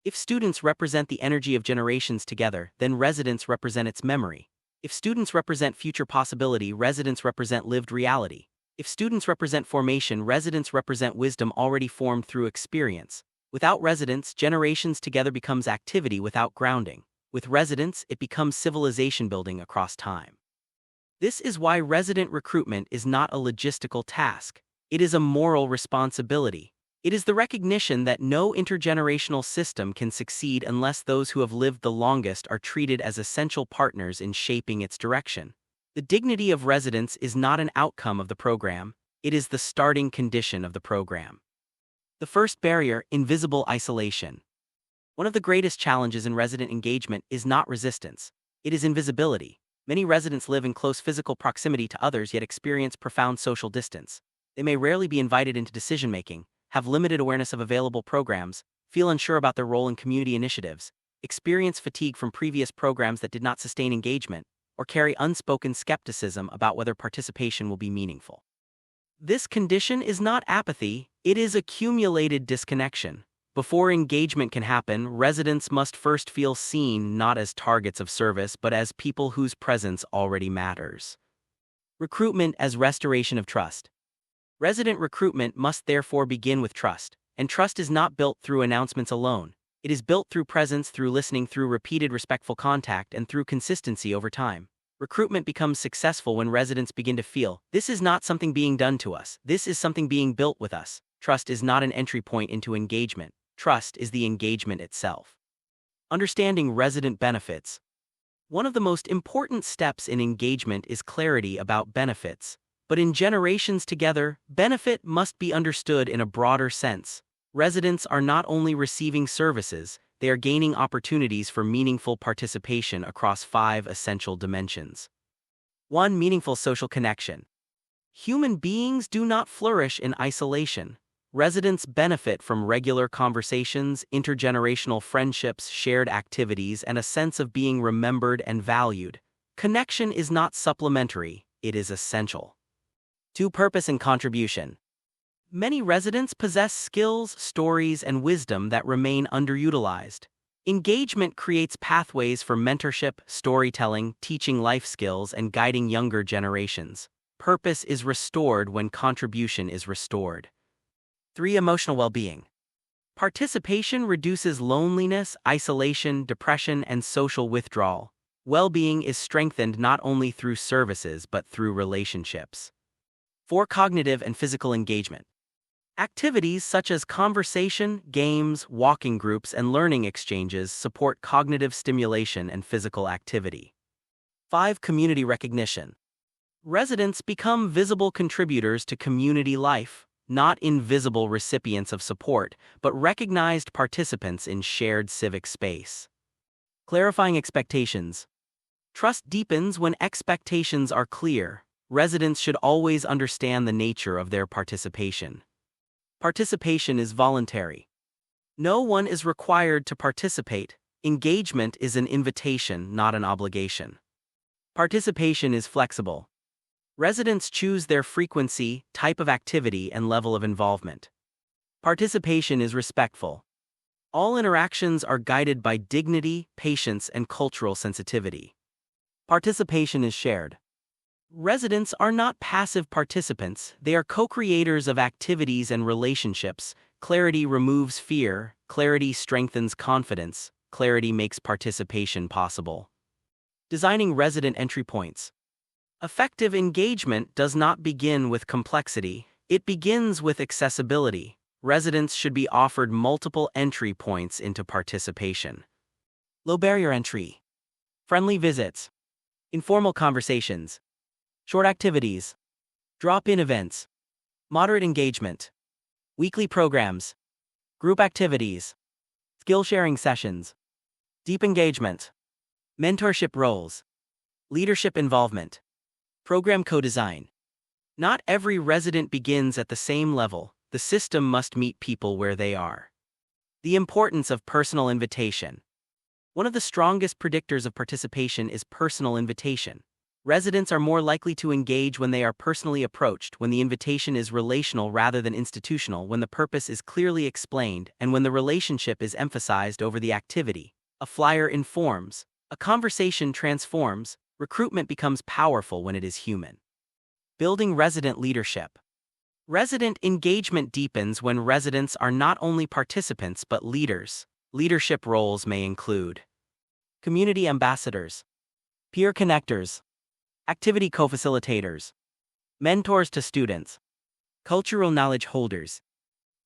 [SPEAKER 2] If students represent the energy of Generations Together, then residents represent its memory. If students represent future possibility, residents represent lived reality. If students represent formation, residents represent wisdom already formed through experience. Without residents, Generations Together becomes activity without grounding. With residents, it becomes civilization building across time. This is why resident recruitment is not a logistical task. It is a moral responsibility. It is the recognition that no intergenerational system can succeed unless those who have lived the longest are treated as essential partners in shaping its direction. The dignity of residents is not an outcome of the program, it is the starting condition of the program. The first barrier: invisible isolation. One of the greatest challenges in resident engagement is not resistance, it is invisibility. Many residents live in close physical proximity to others yet experience profound social distance. They may rarely be invited into decision-making, have limited awareness of available programs, feel unsure about their role in community initiatives, experience fatigue from previous programs that did not sustain engagement, or carry unspoken skepticism about whether participation will be meaningful. This condition is not apathy, it is accumulated disconnection. Before engagement can happen, residents must first feel seen not as targets of service but as people whose presence already matters. Recruitment as restoration of trust. Resident recruitment must therefore begin with trust, and trust is not built through announcements alone. It is built through presence, through listening, through repeated respectful contact, and through consistency over time. Recruitment becomes successful when residents begin to feel, this is not something being done to us, this is something being built with us. Trust is not an entry point into engagement. Trust is the engagement itself. Understanding resident benefits. One of the most important steps in engagement is clarity about benefits. But in Generations Together, benefit must be understood in a broader sense. Residents are not only receiving services, they are gaining opportunities for meaningful participation across 5 essential dimensions. 1. Meaningful social connection. Human beings do not flourish in isolation. Residents benefit from regular conversations, intergenerational friendships, shared activities, and a sense of being remembered and valued. Connection is not supplementary, it is essential. 2. Purpose and contribution. Many residents possess skills, stories, and wisdom that remain underutilized. Engagement creates pathways for mentorship, storytelling, teaching life skills, and guiding younger generations. Purpose is restored when contribution is restored. 3. Emotional well-being. Participation reduces loneliness, isolation, depression, and social withdrawal. Well-being is strengthened not only through services but through relationships. 4. Cognitive and physical engagement. Activities such as conversation, games, walking groups, and learning exchanges support cognitive stimulation and physical activity. 5. Community recognition. Residents become visible contributors to community life, not invisible recipients of support, but recognized participants in shared civic space. Clarifying expectations. Trust deepens when expectations are clear. Residents should always understand the nature of their participation. Participation is voluntary. No one is required to participate. Engagement is an invitation, not an obligation. Participation is flexible. Residents choose their frequency, type of activity, and level of involvement. Participation is respectful. All interactions are guided by dignity, patience, and cultural sensitivity. Participation is shared. Residents are not passive participants, they are co-creators of activities and relationships. Clarity removes fear, clarity strengthens confidence, clarity makes participation possible. Designing resident entry points. Effective engagement does not begin with complexity, it begins with accessibility. Residents should be offered multiple entry points into participation. Low barrier entry. Friendly visits. Informal conversations. Short activities. Drop-in events. Moderate engagement. Weekly programs. Group activities. Skill-sharing sessions. Deep engagement. Mentorship roles. Leadership involvement. Program co-design. Not every resident begins at the same level. The system must meet people where they are. The importance of personal invitation. One of the strongest predictors of participation is personal invitation. Residents are more likely to engage when they are personally approached, when the invitation is relational rather than institutional, when the purpose is clearly explained, and when the relationship is emphasized over the activity. A flyer informs, a conversation transforms, recruitment becomes powerful when it is human. Building resident leadership. Resident engagement deepens when residents are not only participants but leaders. Leadership roles may include community ambassadors, peer connectors, activity co-facilitators, mentors to students, cultural knowledge holders.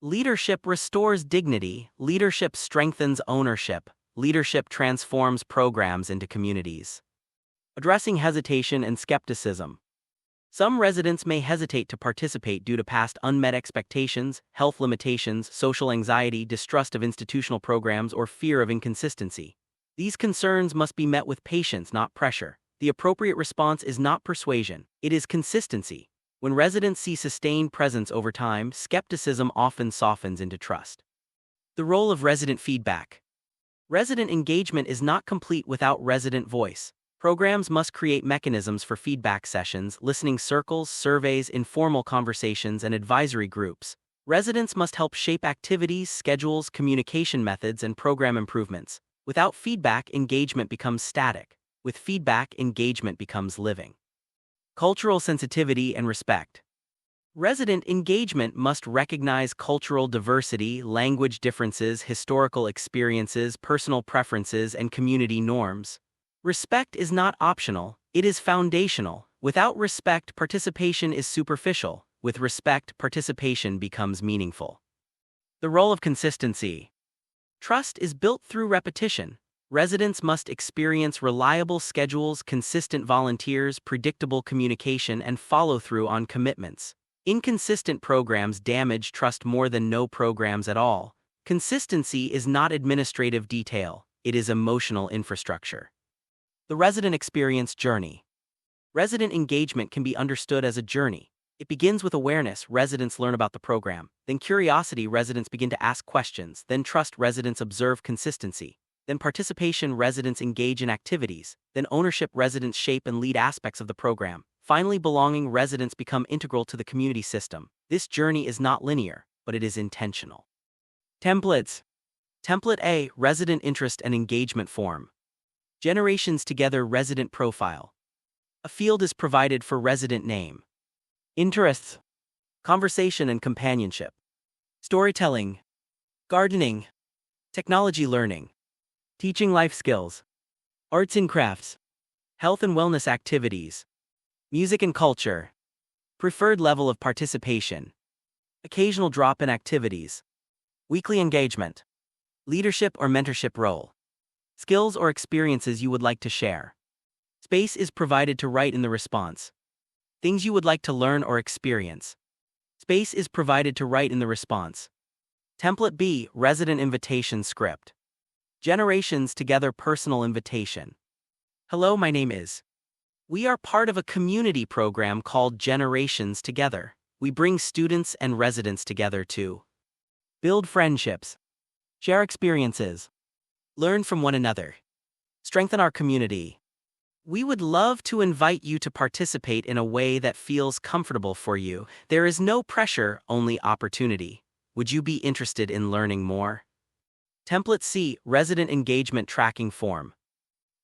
[SPEAKER 2] Leadership restores dignity, leadership strengthens ownership, leadership transforms programs into communities. Addressing hesitation and skepticism. Some residents may hesitate to participate due to past unmet expectations, health limitations, social anxiety, distrust of institutional programs, or fear of inconsistency. These concerns must be met with patience, not pressure. The appropriate response is not persuasion, it is consistency. When residents see sustained presence over time, skepticism often softens into trust. The role of resident feedback. Resident engagement is not complete without resident voice. Programs must create mechanisms for feedback sessions, listening circles, surveys, informal conversations, and advisory groups. Residents must help shape activities, schedules, communication methods, and program improvements. Without feedback, engagement becomes static. With feedback, engagement becomes living. Cultural sensitivity and respect. Resident engagement must recognize cultural diversity, language differences, historical experiences, personal preferences, and community norms. Respect is not optional, it is foundational. Without respect, participation is superficial. With respect, participation becomes meaningful. The role of consistency. Trust is built through repetition. Residents must experience reliable schedules, consistent volunteers, predictable communication, and follow-through on commitments. Inconsistent programs damage trust more than no programs at all. Consistency is not administrative detail, it is emotional infrastructure. The resident experience journey. Resident engagement can be understood as a journey. It begins with awareness, residents learn about the program. Then curiosity, residents begin to ask questions. Then trust, residents observe consistency. Then participation, residents engage in activities. Then ownership, residents shape and lead aspects of the program. Finally, belonging, residents become integral to the community system. This journey is not linear, but it is intentional. Templates. Template A, resident interest and engagement form. Generations together, resident profile. A field is provided for resident name. Interests. Conversation and companionship. Storytelling. Gardening. Technology learning. Teaching life skills. Arts and crafts. Health and wellness activities. Music and culture. Preferred level of participation. Occasional drop-in activities. Weekly engagement. Leadership or mentorship role. Skills or experiences you would like to share. Space is provided to write in the response. Things you would like to learn or experience. Space is provided to write in the response. Template B, resident invitation script. Generations Together Personal Invitation. Hello, my name is. We are part of a community program called Generations Together. We bring students and residents together to build friendships, share experiences, learn from one another, strengthen our community. We would love to invite you to participate in a way that feels comfortable for you. There is no pressure, only opportunity. Would you be interested in learning more? Template C, Resident Engagement Tracking Form.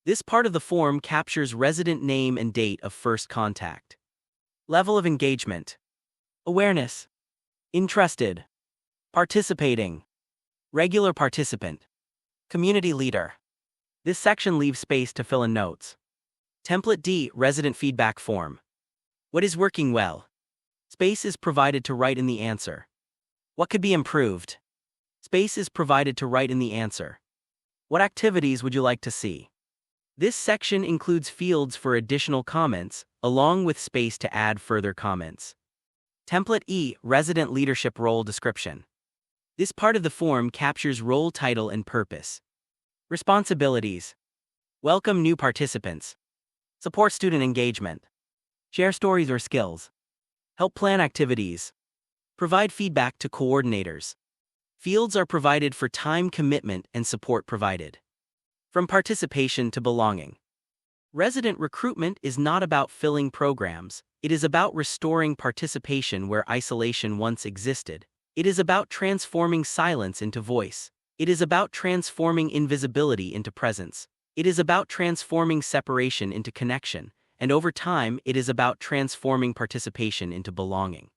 [SPEAKER 2] This part of the form captures resident name and date of first contact. Level of engagement. Awareness. Interested. Participating. Regular participant. Community leader. This section leaves space to fill in notes. Template D, Resident Feedback Form. What is working well? Space is provided to write in the answer. What could be improved? Space is provided to write in the answer. What activities would you like to see? This section includes fields for additional comments, along with space to add further comments. Template E, Resident Leadership Role Description. This part of the form captures role title and purpose. Responsibilities. Welcome new participants. Support student engagement. Share stories or skills. Help plan activities. Provide feedback to coordinators. Fields are provided for time commitment and support provided. From participation to belonging. Resident recruitment is not about filling programs, it is about restoring participation where isolation once existed. It is about transforming silence into voice. It is about transforming invisibility into presence. It is about transforming separation into connection, and over time, it is about transforming participation into belonging.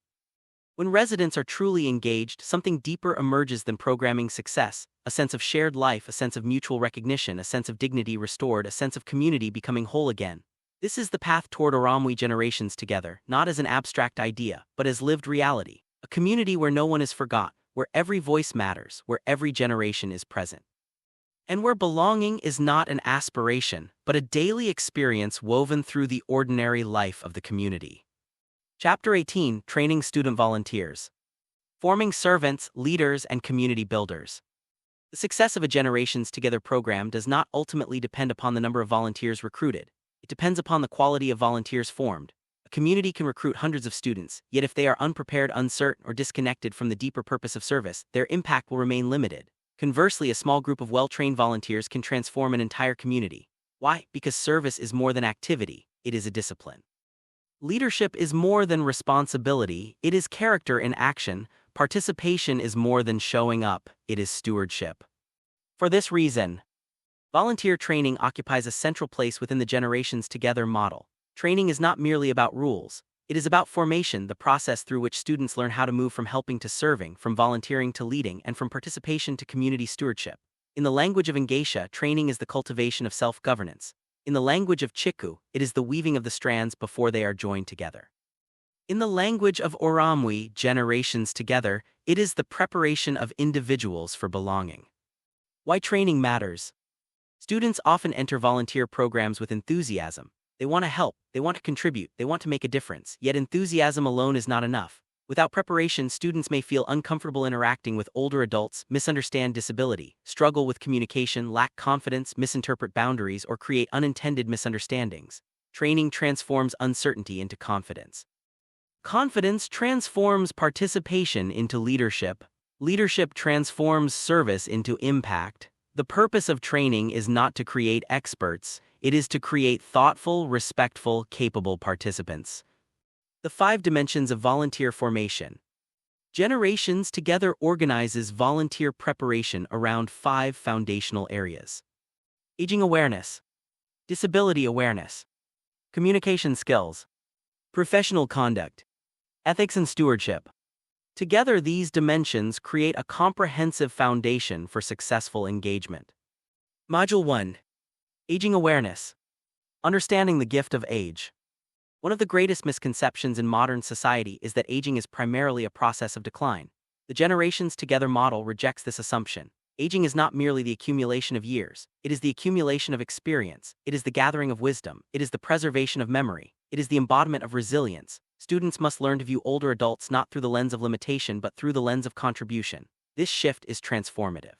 [SPEAKER 2] When residents are truly engaged, something deeper emerges than programming success, a sense of shared life, a sense of mutual recognition, a sense of dignity restored, a sense of community becoming whole again. This is the path toward Ūrumwe Generations Together, not as an abstract idea, but as lived reality. A community where no one is forgot, where every voice matters, where every generation is present. And where belonging is not an aspiration, but a daily experience woven through the ordinary life of the community. Chapter 18, Training Student Volunteers. Forming servants, leaders, and community builders. The success of a Generations Together program does not ultimately depend upon the number of volunteers recruited. It depends upon the quality of volunteers formed. A community can recruit hundreds of students, yet if they are unprepared, uncertain, or disconnected from the deeper purpose of service, their impact will remain limited. Conversely, a small group of well-trained volunteers can transform an entire community. Why? Because service is more than activity, it is a discipline. Leadership is more than responsibility, it is character in action. Participation is more than showing up, it is stewardship. For this reason, volunteer training occupies a central place within the Generations Together model. Training is not merely about rules, it is about formation, the process through which students learn how to move from helping to serving, from volunteering to leading, and from participation to community stewardship. In the language of Ngatia, training is the cultivation of self-governance. In the language of Chiku, it is the weaving of the strands before they are joined together. In the language of Ūrumwe, Generations Together, it is the preparation of individuals for belonging. Why training matters. Students often enter volunteer programs with enthusiasm. They want to help, they want to contribute, they want to make a difference, yet enthusiasm alone is not enough. Without preparation, students may feel uncomfortable interacting with older adults, misunderstand disability, struggle with communication, lack confidence, misinterpret boundaries, or create unintended misunderstandings. Training transforms uncertainty into confidence. Confidence transforms participation into leadership. Leadership transforms service into impact. The purpose of training is not to create experts, it is to create thoughtful, respectful, capable participants. The 5 dimensions of volunteer formation. Generations Together organizes volunteer preparation around 5 foundational areas. Aging awareness, disability awareness, communication skills, professional conduct, ethics and stewardship. Together, these dimensions create a comprehensive foundation for successful engagement. Module 1. Aging awareness. Understanding the gift of age. One of the greatest misconceptions in modern society is that aging is primarily a process of decline. The Generations Together model rejects this assumption. Aging is not merely the accumulation of years, it is the accumulation of experience, it is the gathering of wisdom, it is the preservation of memory, it is the embodiment of resilience. Students must learn to view older adults not through the lens of limitation but through the lens of contribution. This shift is transformative.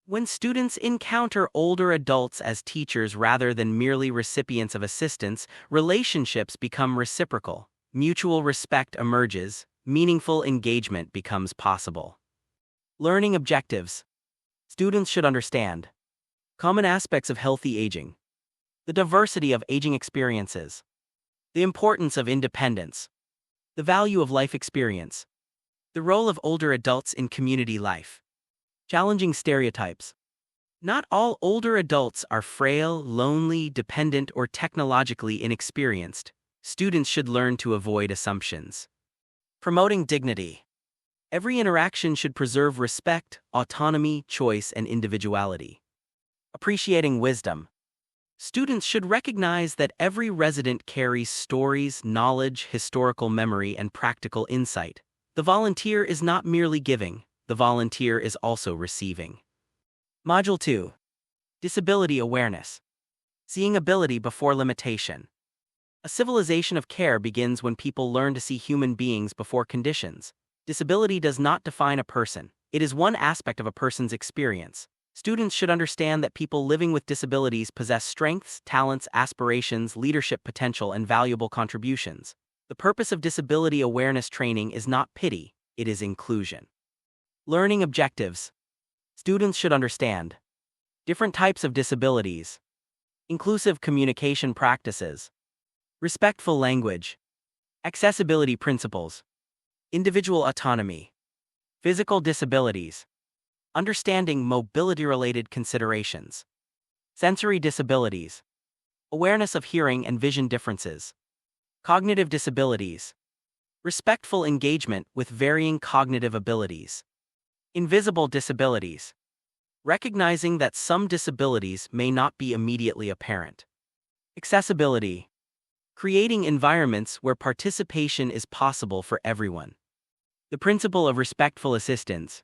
[SPEAKER 2] When students encounter older adults as teachers rather than merely recipients of assistance, relationships become reciprocal. Mutual respect emerges, meaningful engagement becomes possible. Learning objectives. Students should understand common aspects of healthy aging, the diversity of aging experiences, the importance of independence, the value of life experience, the role of older adults in community life. Challenging stereotypes. Not all older adults are frail, lonely, dependent, or technologically inexperienced. Students should learn to avoid assumptions. Promoting dignity. Every interaction should preserve respect, autonomy, choice, and individuality. Appreciating wisdom. Students should recognize that every resident carries stories, knowledge, historical memory, and practical insight. The volunteer is not merely giving, the volunteer is also receiving. Module 2. Disability Awareness. Seeing ability before limitation. A civilization of care begins when people learn to see human beings before conditions. Disability does not define a person, it is one aspect of a person's experience. Students should understand that people living with disabilities possess strengths, talents, aspirations, leadership potential, and valuable contributions. The purpose of disability awareness training is not pity, it is inclusion. Learning objectives. Students should understand different types of disabilities, inclusive communication practices, respectful language, accessibility principles, individual autonomy, physical disabilities, understanding mobility-related considerations, sensory disabilities, awareness of hearing and vision differences, cognitive disabilities, respectful engagement with varying cognitive abilities, invisible disabilities, recognizing that some disabilities may not be immediately apparent, accessibility, creating environments where participation is possible for everyone. The principle of respectful assistance.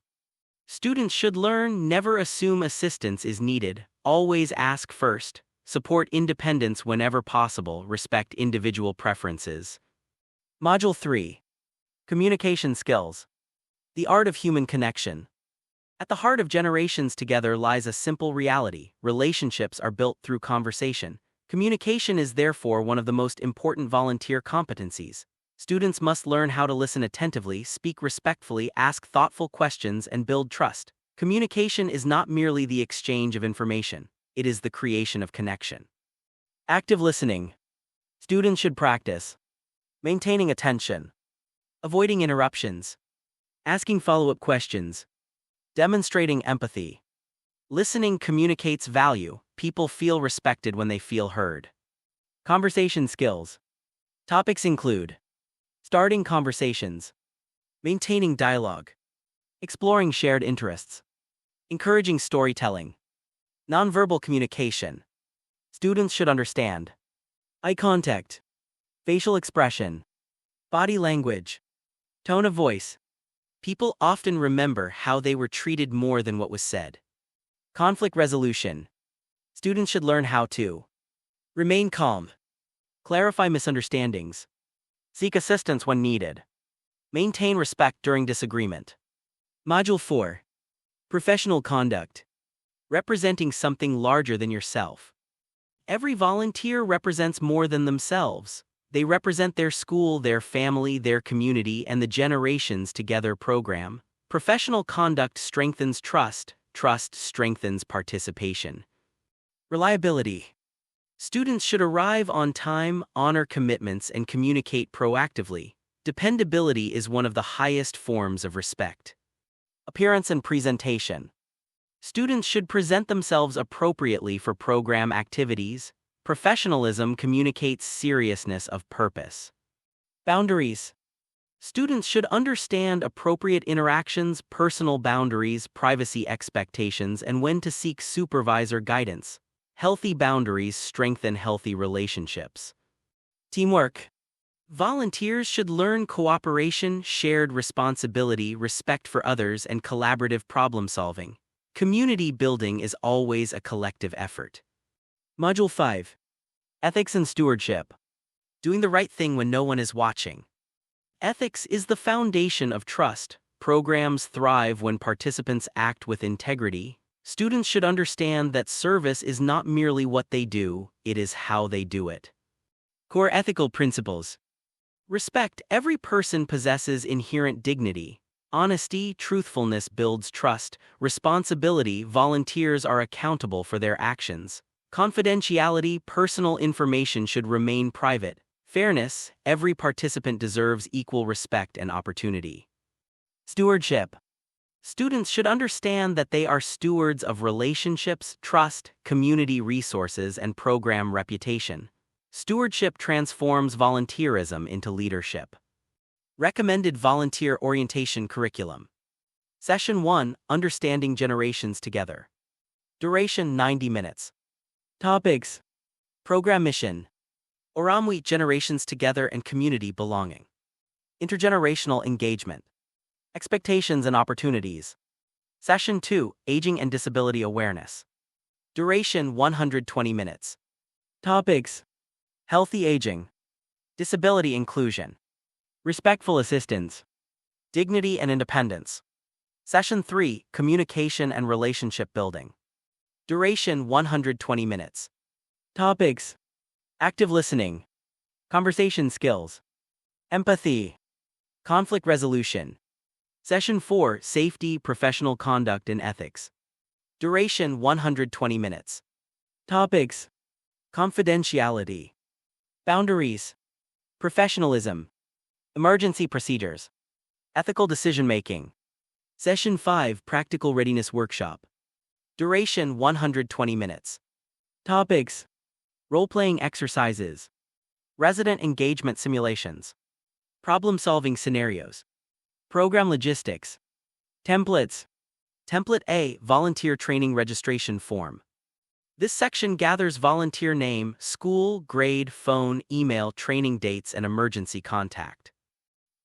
[SPEAKER 2] Students should learn never assume assistance is needed, always ask first, support independence whenever possible, respect individual preferences. Module 3. Communication Skills. The Art of Human Connection. At the heart of generations together lies a simple reality: relationships are built through conversation. Communication is therefore one of the most important volunteer competencies. Students must learn how to listen attentively, speak respectfully, ask thoughtful questions, and build trust. Communication is not merely the exchange of information, it is the creation of connection. Active listening. Students should practice maintaining attention, avoiding interruptions, asking follow-up questions, demonstrating empathy. Listening communicates value. People feel respected when they feel heard. Conversation skills. Topics include starting conversations, maintaining dialogue, exploring shared interests, encouraging storytelling, nonverbal communication. Students should understand eye contact, facial expression, body language, tone of voice. People often remember how they were treated more than what was said. Conflict resolution. Students should learn how to remain calm, clarify misunderstandings, seek assistance when needed, maintain respect during disagreement. Module 4. Professional Conduct. Representing something larger than yourself. Every volunteer represents more than themselves. They represent their school, their family, their community, and the generations together program. Professional conduct strengthens trust. Trust strengthens participation. Reliability. Students should arrive on time, honor commitments, and communicate proactively. Dependability is one of the highest forms of respect. Appearance and presentation. Students should present themselves appropriately for program activities. Professionalism communicates seriousness of purpose. Boundaries. Students should understand appropriate interactions, personal boundaries, privacy expectations, and when to seek supervisor guidance. Healthy boundaries strengthen healthy relationships. Teamwork. Volunteers should learn cooperation, shared responsibility, respect for others, and collaborative problem-solving. Community building is always a collective effort. Module 5. Ethics and Stewardship. Doing the right thing when no one is watching. Ethics is the foundation of trust. Programs thrive when participants act with integrity. Students should understand that service is not merely what they do, it is how they do it. Core ethical principles. Respect. Every person possesses inherent dignity. Honesty, truthfulness builds trust. Responsibility. Volunteers are accountable for their actions. Confidentiality. Personal information should remain private. Fairness. Every participant deserves equal respect and opportunity. Stewardship. Students should understand that they are stewards of relationships, trust, community resources, and program reputation. Stewardship transforms volunteerism into leadership. Recommended volunteer orientation curriculum. Session 1, Understanding Generations Together. Duration 90 minutes. Topics. Program mission. Ūrumwe, Generations Together and Community Belonging. Intergenerational engagement. Expectations and opportunities. Session 2, Aging and Disability Awareness. Duration 120 minutes. Topics. Healthy aging. Disability inclusion. Respectful assistance. Dignity and independence. Session 3, Communication and Relationship Building. Duration 120 minutes. Topics. Active listening. Conversation skills. Empathy. Conflict resolution. Session 4, Safety, Professional Conduct and Ethics. Duration 120 minutes. Topics. Confidentiality. Boundaries. Professionalism. Emergency procedures. Ethical decision-making. Session 5, Practical Readiness Workshop. Duration 120 minutes. Topics. Role-playing exercises. Resident engagement simulations. Problem-solving scenarios. Program logistics. Templates. Template A, Volunteer Training Registration Form. This section gathers volunteer name, school, grade, phone, email, training dates, and emergency contact.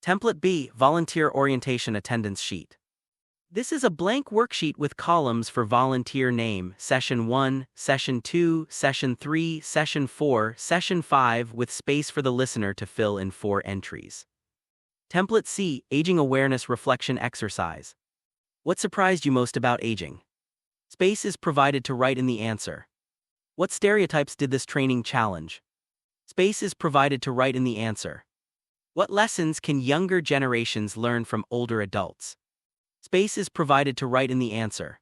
[SPEAKER 2] Template B, Volunteer Orientation Attendance Sheet. This is a blank worksheet with columns for volunteer name, Session 1, Session 2, Session 3, Session 4, Session 5, with space for the listener to fill in 4 entries. Template C, Aging Awareness Reflection Exercise. What surprised you most about aging? Space is provided to write in the answer. What stereotypes did this training challenge? Space is provided to write in the answer. What lessons can younger generations learn from older adults? Space is provided to write in the answer.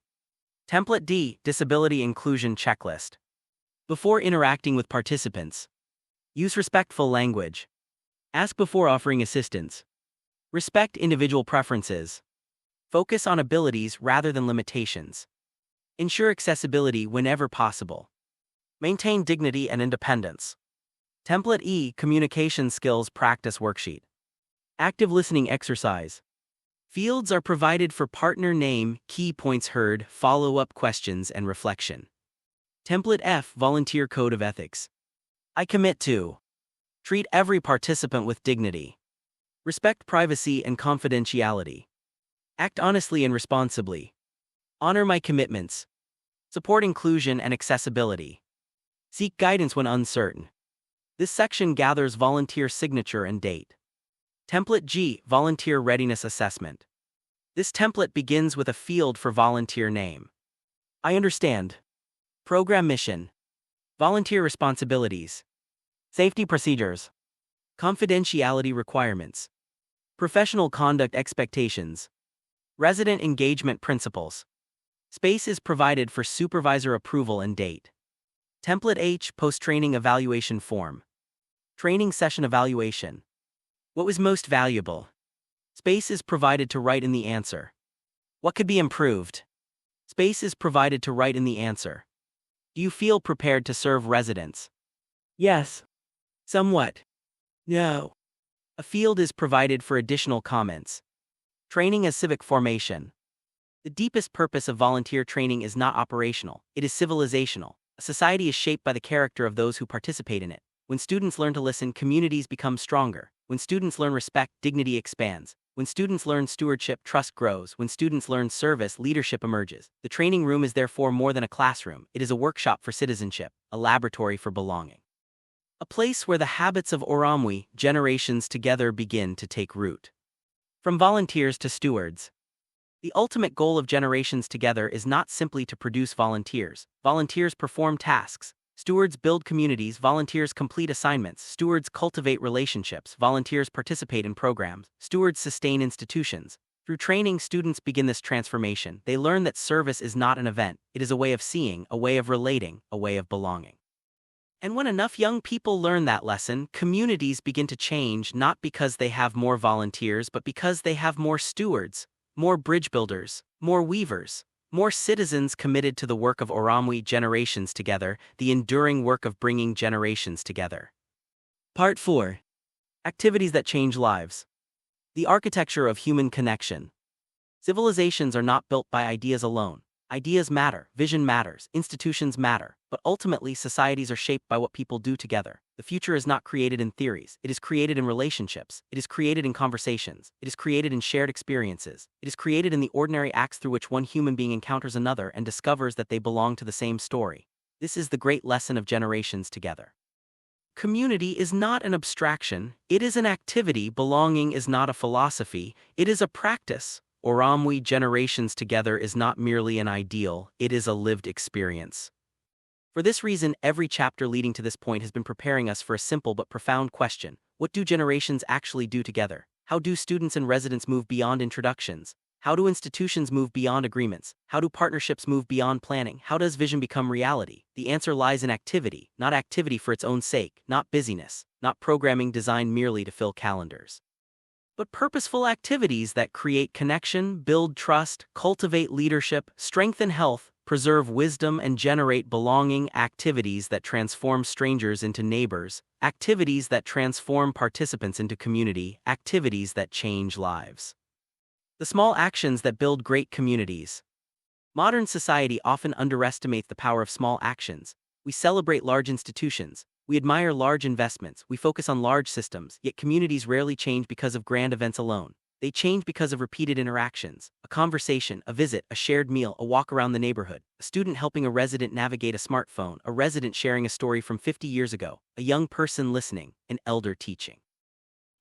[SPEAKER 2] Template D, Disability Inclusion Checklist. Before interacting with participants, use respectful language. Ask before offering assistance. Respect individual preferences. Focus on abilities rather than limitations. Ensure accessibility whenever possible. Maintain dignity and independence. Template E, Communication Skills Practice Worksheet. Active listening exercise. Fields are provided for partner name, key points heard, follow-up questions, and reflection. Template F, Volunteer Code of Ethics. I commit to treat every participant with dignity. Respect privacy and confidentiality. Act honestly and responsibly. Honor my commitments. Support inclusion and accessibility. Seek guidance when uncertain. This section gathers volunteer signature and date. Template G, Volunteer Readiness Assessment. This template begins with a field for volunteer name. I understand. Program mission. Volunteer responsibilities. Safety procedures. Confidentiality requirements. Professional conduct expectations. Resident engagement principles. Space is provided for supervisor approval and date. Template H, Post-Training Evaluation Form. Training Session Evaluation. What was most valuable? Space is provided to write in the answer. What could be improved? Space is provided to write in the answer. Do you feel prepared to serve residents? Yes. Somewhat. No. A field is provided for additional comments. Training as civic formation. The deepest purpose of volunteer training is not operational, it is civilizational. A society is shaped by the character of those who participate in it. When students learn to listen, communities become stronger. When students learn respect, dignity expands. When students learn stewardship, trust grows. When students learn service, leadership emerges. The training room is therefore more than a classroom. It is a workshop for citizenship, a laboratory for belonging. A place where the habits of Ūrumwe, generations together, begin to take root. From volunteers to stewards. The ultimate goal of Generations Together is not simply to produce volunteers. Volunteers perform tasks. Stewards build communities, volunteers complete assignments, stewards cultivate relationships, volunteers participate in programs, stewards sustain institutions. Through training, students begin this transformation. They learn that service is not an event, it is a way of seeing, a way of relating, a way of belonging. And when enough young people learn that lesson, communities begin to change, not because they have more volunteers, but because they have more stewards, more bridge builders, more weavers, more citizens committed to the work of Ūrumwe. Generations Together, the enduring work of bringing generations together. Part 4. Activities that change lives. The architecture of human connection. Civilizations are not built by ideas alone. Ideas matter, vision matters, institutions matter, but ultimately societies are shaped by what people do together. The future is not created in theories, it is created in relationships, it is created in conversations, it is created in shared experiences, it is created in the ordinary acts through which one human being encounters another and discovers that they belong to the same story. This is the great lesson of Generations Together. Community is not an abstraction, it is an activity. Belonging is not a philosophy, it is a practice. Ūrumwe. Generations Together is not merely an ideal, it is a lived experience. For this reason, every chapter leading to this point has been preparing us for a simple but profound question. What do generations actually do together? How do students and residents move beyond introductions? How do institutions move beyond agreements? How do partnerships move beyond planning? How does vision become reality? The answer lies in activity, not activity for its own sake, not busyness, not programming designed merely to fill calendars, but purposeful activities that create connection, build trust, cultivate leadership, strengthen health, preserve wisdom, and generate belonging. Activities that transform strangers into neighbors, activities that transform participants into community, activities that change lives. The small actions that build great communities. Modern society often underestimates the power of small actions. We celebrate large institutions. We admire large investments, we focus on large systems, yet communities rarely change because of grand events alone. They change because of repeated interactions. A conversation, a visit, a shared meal, a walk around the neighborhood, a student helping a resident navigate a smartphone, a resident sharing a story from 50 years ago, a young person listening, an elder teaching,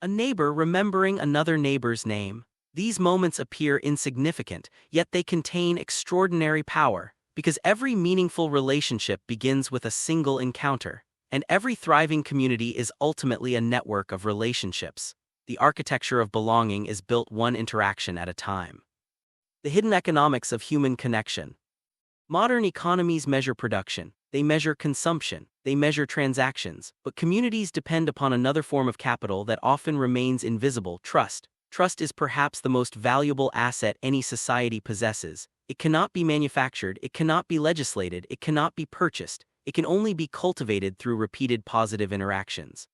[SPEAKER 2] a neighbor remembering another neighbor's name. These moments appear insignificant, yet they contain extraordinary power, because every meaningful relationship begins with a single encounter. And every thriving community is ultimately a network of relationships. The architecture of belonging is built one interaction at a time. The hidden economics of human connection. Modern economies measure production, they measure consumption, they measure transactions, but communities depend upon another form of capital that often remains invisible: trust. Trust is perhaps the most valuable asset any society possesses. It cannot be manufactured, it cannot be legislated, it cannot be purchased. It can only be cultivated through repeated positive interactions.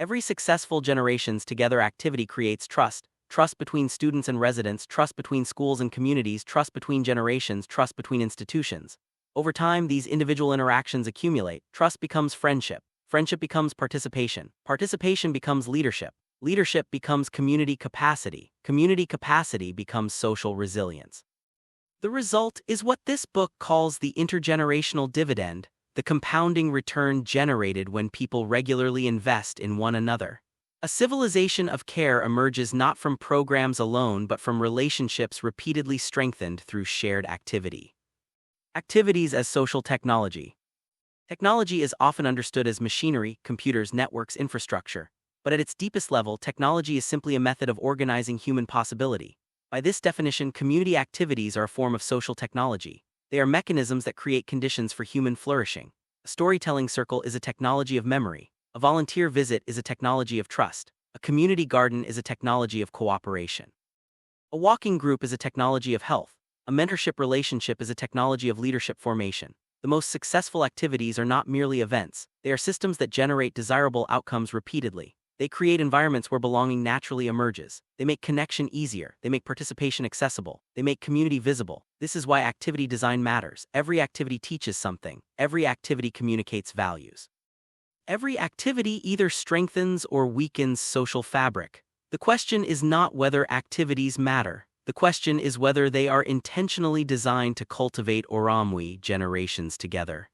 [SPEAKER 2] Every successful Generations Together activity creates trust. Trust between students and residents, trust between schools and communities, trust between generations, trust between institutions. Over time, these individual interactions accumulate. Trust becomes friendship. Friendship becomes participation. Participation becomes leadership. Leadership becomes community capacity. Community capacity becomes social resilience. The result is what this book calls the intergenerational dividend, the compounding return generated when people regularly invest in one another. A civilization of care emerges not from programs alone but from relationships repeatedly strengthened through shared activity. Activities as social technology. Technology is often understood as machinery, computers, networks, infrastructure, but at its deepest level, technology is simply a method of organizing human possibility. By this definition, community activities are a form of social technology. They are mechanisms that create conditions for human flourishing. A storytelling circle is a technology of memory. A volunteer visit is a technology of trust. A community garden is a technology of cooperation. A walking group is a technology of health. A mentorship relationship is a technology of leadership formation. The most successful activities are not merely events. They are systems that generate desirable outcomes repeatedly. They create environments where belonging naturally emerges. They make connection easier. They make participation accessible. They make community visible. This is why activity design matters. Every activity teaches something. Every activity communicates values. Every activity either strengthens or weakens social fabric. The question is not whether activities matter. The question is whether they are intentionally designed to cultivate Ūrumwe. Generations Together.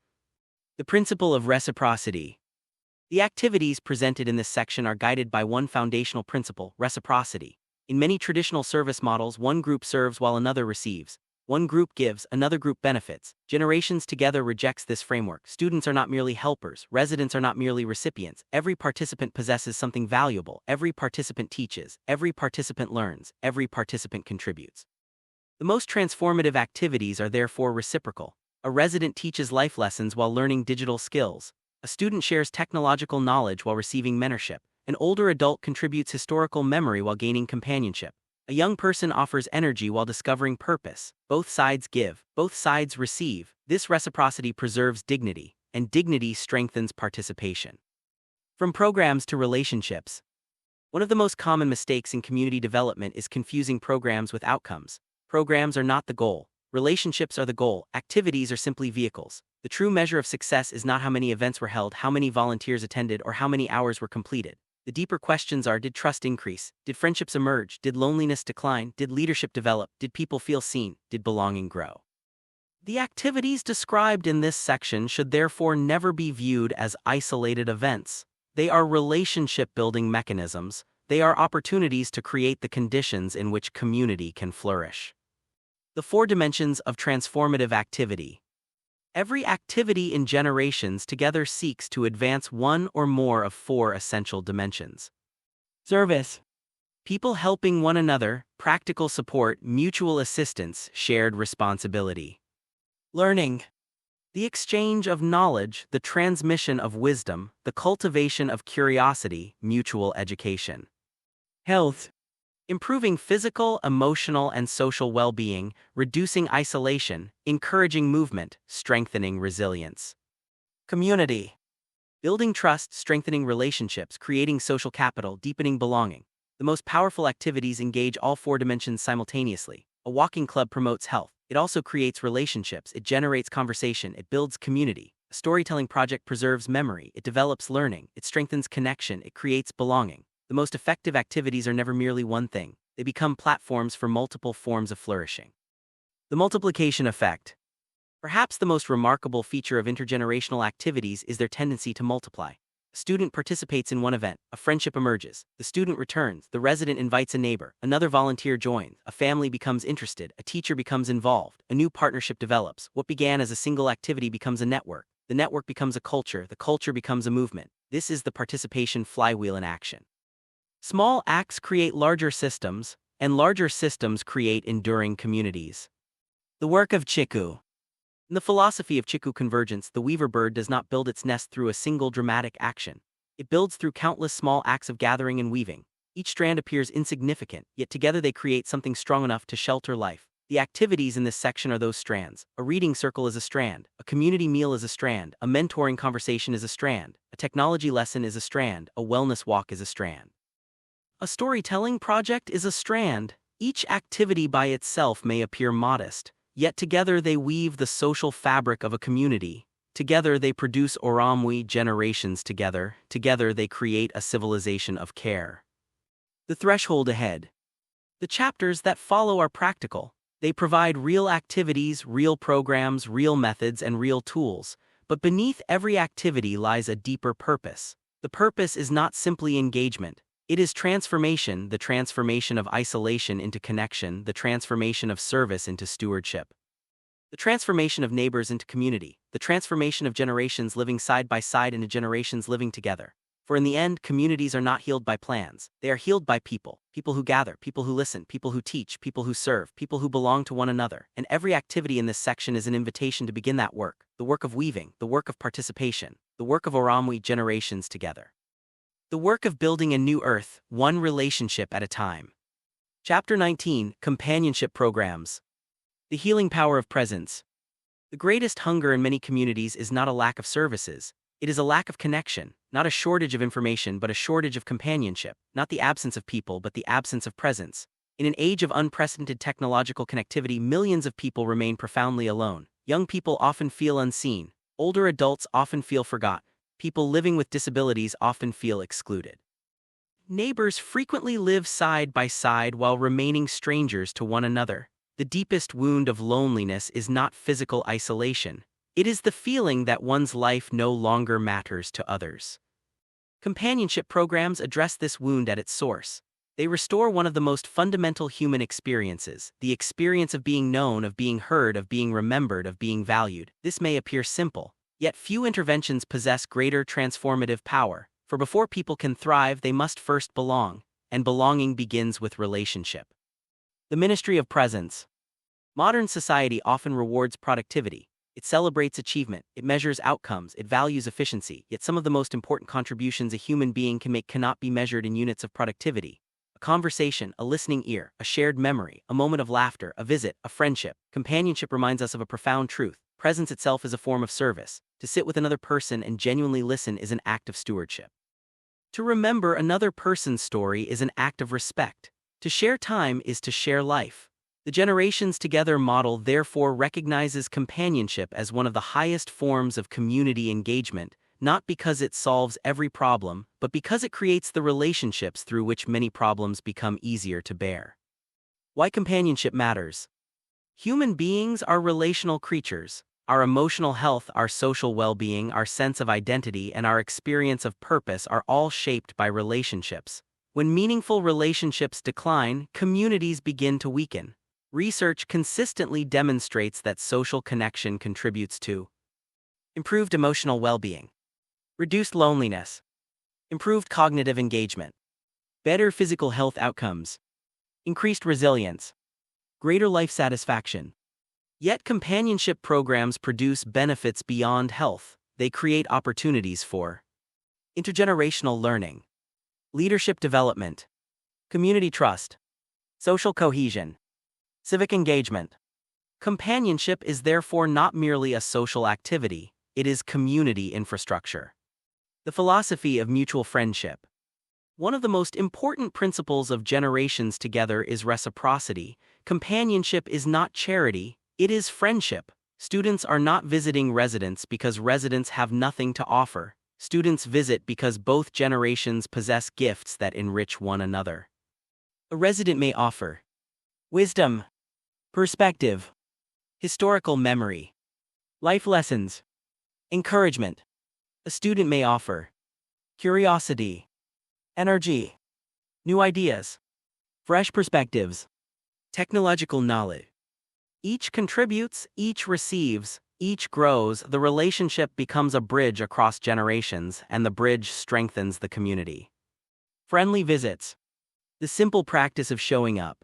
[SPEAKER 2] The principle of reciprocity. The activities presented in this section are guided by one foundational principle: reciprocity. In many traditional service models, one group serves while another receives. One group gives, another group benefits. Generations Together rejects this framework. Students are not merely helpers, residents are not merely recipients. Every participant possesses something valuable. Every participant teaches, every participant learns, every participant contributes. The most transformative activities are therefore reciprocal. A resident teaches life lessons while learning digital skills. A student shares technological knowledge while receiving mentorship. An older adult contributes historical memory while gaining companionship. A young person offers energy while discovering purpose. Both sides give, both sides receive. This reciprocity preserves dignity, and dignity strengthens participation. From programs to relationships. One of the most common mistakes in community development is confusing programs with outcomes. Programs are not the goal. Relationships are the goal. Activities are simply vehicles. The true measure of success is not how many events were held, how many volunteers attended, or how many hours were completed. The deeper questions are: did trust increase? Did friendships emerge? Did loneliness decline? Did leadership develop? Did people feel seen? Did belonging grow? The activities described in this section should therefore never be viewed as isolated events. They are relationship-building mechanisms. They are opportunities to create the conditions in which community can flourish. The 4 dimensions of transformative activity. Every activity in Generations Together seeks to advance one or more of 4 essential dimensions. Service. People helping one another, practical support, mutual assistance, shared responsibility. Learning. The exchange of knowledge, the transmission of wisdom, the cultivation of curiosity, mutual education. Health. Improving physical, emotional, and social well-being, reducing isolation, encouraging movement, strengthening resilience. Community. Building trust, strengthening relationships, creating social capital, deepening belonging. The most powerful activities engage all 4 dimensions simultaneously. A walking club promotes health. It also creates relationships. It generates conversation. It builds community. A storytelling project preserves memory. It develops learning. It strengthens connection. It creates belonging. The most effective activities are never merely one thing. They become platforms for multiple forms of flourishing. The multiplication effect. Perhaps the most remarkable feature of intergenerational activities is their tendency to multiply. A student participates in one event, a friendship emerges, the student returns, the resident invites a neighbor, another volunteer joins, a family becomes interested, a teacher becomes involved, a new partnership develops. What began as a single activity becomes a network. The network becomes a culture, the culture becomes a movement. This is the participation flywheel in action. Small acts create larger systems, and larger systems create enduring communities. The work of Chiku. In the philosophy of Chiku Convergence, the weaver bird does not build its nest through a single dramatic action. It builds through countless small acts of gathering and weaving. Each strand appears insignificant, yet together they create something strong enough to shelter life. The activities in this section are those strands. A reading circle is a strand, a community meal is a strand, a mentoring conversation is a strand, a technology lesson is a strand, a wellness walk is a strand. A storytelling project is a strand. Each activity by itself may appear modest, yet together they weave the social fabric of a community. Together they produce Ūrumwe generations together. Together they create a civilization of care. The threshold ahead. The chapters that follow are practical. They provide real activities, real programs, real methods, and real tools. But beneath every activity lies a deeper purpose. The purpose is not simply engagement. It is transformation, the transformation of isolation into connection, the transformation of service into stewardship. The transformation of neighbors into community, the transformation of generations living side by side into generations living together. For in the end, communities are not healed by plans. They are healed by people. People who gather, people who listen, people who teach, people who serve, people who belong to one another. And every activity in this section is an invitation to begin that work. The work of weaving, the work of participation, the work of Ūrumwe generations together. The work of building a new earth, one relationship at a time. Chapter 19, Companionship Programs. The healing power of presence. The greatest hunger in many communities is not a lack of services. It is a lack of connection, not a shortage of information but a shortage of companionship, not the absence of people but the absence of presence. In an age of unprecedented technological connectivity, millions of people remain profoundly alone. Young people often feel unseen. Older adults often feel forgotten. People living with disabilities often feel excluded. Neighbors frequently live side by side while remaining strangers to one another. The deepest wound of loneliness is not physical isolation. It is the feeling that one's life no longer matters to others. Companionship programs address this wound at its source.
[SPEAKER 1] They restore one of the most fundamental human experiences, the experience of being known, of being heard, of being remembered, of being valued. This may appear simple, yet few interventions possess greater transformative power, for before people can thrive, they must first belong, and belonging begins with relationship. The Ministry of Presence. Modern society often rewards productivity. It celebrates achievement, it measures outcomes, it values efficiency, yet some of the most important contributions a human being can make cannot be measured in units of productivity. A conversation, a listening ear, a shared memory, a moment of laughter, a visit, a friendship, companionship reminds us of a profound truth. Presence itself is a form of service. To sit with another person and genuinely listen is an act of stewardship. To remember another person's story is an act of respect. To share time is to share life. The Generations Together model therefore recognizes companionship as one of the highest forms of community engagement, not because it solves every problem, but because it creates the relationships through which many problems become easier to bear. Why companionship matters. Human beings are relational creatures. Our emotional health, our social well-being, our sense of identity, and our experience of purpose are all shaped by relationships. When meaningful relationships decline, communities begin to weaken. Research consistently demonstrates that social connection contributes to improved emotional well-being, reduced loneliness, improved cognitive engagement, better physical health outcomes, increased resilience, greater life satisfaction. Yet companionship programs produce benefits beyond health. They create opportunities for intergenerational learning, leadership development, community trust, social cohesion, civic engagement. Companionship is therefore not merely a social activity, it is community infrastructure. The philosophy of mutual friendship. One of the most important principles of Generations Together is reciprocity. Companionship is not charity, it is friendship. Students are not visiting residents because residents have nothing to offer. Students visit because both generations possess gifts that enrich one another. A resident may offer wisdom, perspective, historical memory, life lessons, encouragement. A student may offer curiosity, energy, new ideas, fresh perspectives, technological knowledge. Each contributes, each receives, each grows. The relationship becomes a bridge across generations, and the bridge strengthens the community. Friendly visits. The simple practice of showing up.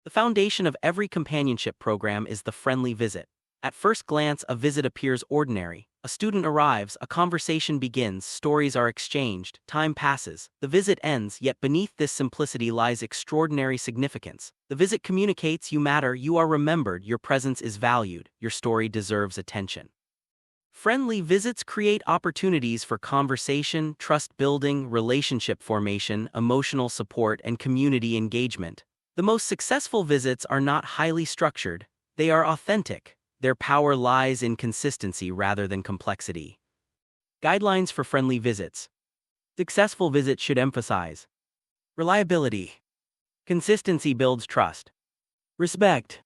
[SPEAKER 1] The foundation of every companionship program is the friendly visit. At first glance, a visit appears ordinary. A student arrives, a conversation begins, stories are exchanged, time passes, the visit ends, yet beneath this simplicity lies extraordinary significance. The visit communicates you matter, you are remembered, your presence is valued, your story deserves attention. Friendly visits create opportunities for conversation, trust building, relationship formation, emotional support, and community engagement. The most successful visits are not highly structured, they are authentic. Their power lies in consistency rather than complexity. Guidelines for friendly visits. Successful visits should emphasize reliability. Consistency builds trust. Respect.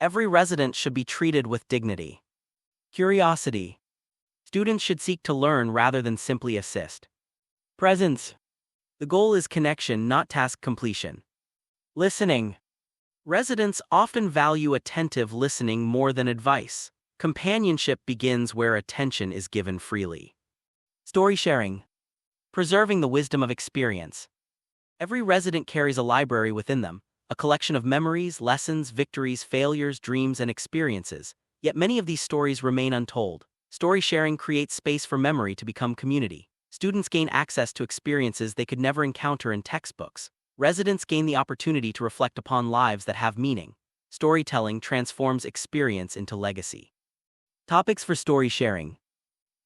[SPEAKER 1] Every resident should be treated with dignity. Curiosity. Students should seek to learn rather than simply assist. Presence. The goal is connection, not task completion. Listening. Residents often value attentive listening more than advice. Companionship begins where attention is given freely. Story sharing. Preserving the wisdom of experience. Every resident carries a library within them, a collection of memories, lessons, victories, failures, dreams, and experiences. Yet many of these stories remain untold. Story sharing creates space for memory to become community. Students gain access to experiences they could never encounter in textbooks. Residents gain the opportunity to reflect upon lives that have meaning. Storytelling transforms experience into legacy. Topics for story sharing.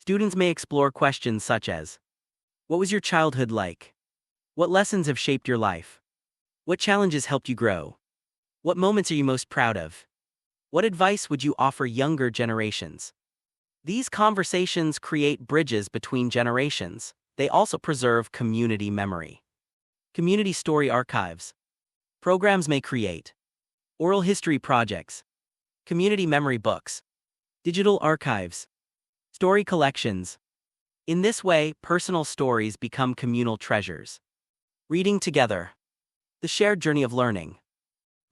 [SPEAKER 1] Students may explore questions such as, what was your childhood like? What lessons have shaped your life? What challenges helped you grow? What moments are you most proud of? What advice would you offer younger generations? These conversations create bridges between generations. They also preserve community memory. Community story archives. Programs may create oral history projects, community memory books, digital archives, story collections. In this way, personal stories become communal treasures. Reading together.
[SPEAKER 2] The shared journey of learning.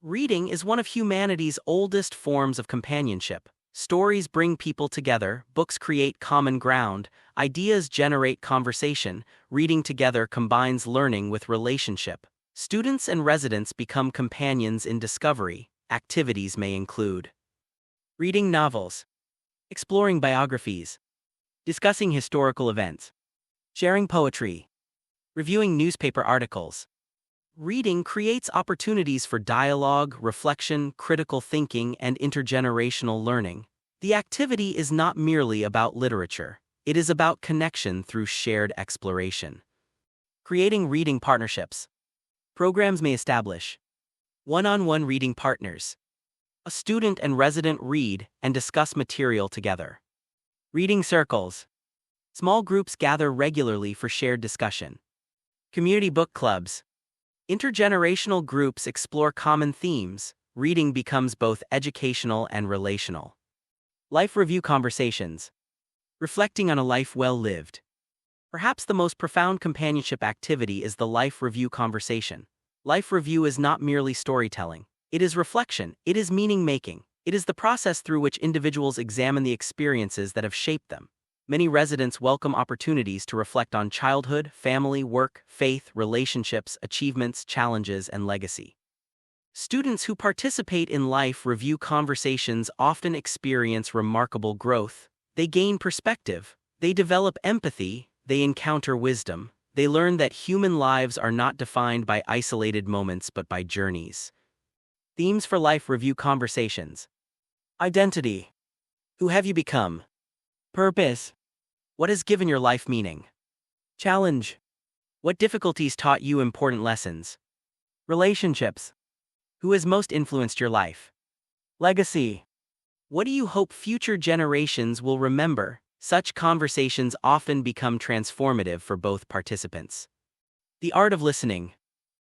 [SPEAKER 2] Reading is one of humanity's oldest forms of companionship. Stories bring people together, books create common ground, ideas generate conversation, reading together combines learning with relationship. Students and residents become companions in discovery. Activities may include reading novels, exploring biographies, discussing historical events, sharing poetry, reviewing newspaper articles. Reading creates opportunities for dialogue, reflection, critical thinking, and intergenerational learning. The activity is not merely about literature, it is about connection through shared exploration. Creating reading partnerships. Programs may establish one-on-one reading partners. A student and resident read and discuss material together. Reading circles. Small groups gather regularly for shared discussion. Community book clubs. Intergenerational groups explore common themes. Reading becomes both educational and relational. Life review conversations. Reflecting on a life well lived. Perhaps the most profound companionship activity is the life review conversation. Life review is not merely storytelling. It is reflection, it is meaning-making. It is the process through which individuals examine the experiences that have shaped them. Many residents welcome opportunities to reflect on childhood, family, work, faith, relationships, achievements, challenges, and legacy. Students who participate in life review conversations often experience remarkable growth. They gain perspective, they develop empathy, they encounter wisdom, they learn that human lives are not defined by isolated moments but by journeys. Themes for life review conversations. Identity. Who have you become? Purpose. What has given your life meaning? Challenge. What difficulties taught you important lessons? Relationships. Who has most influenced your life? Legacy. What do you hope future generations will remember? Such conversations often become transformative for both participants. The art of listening.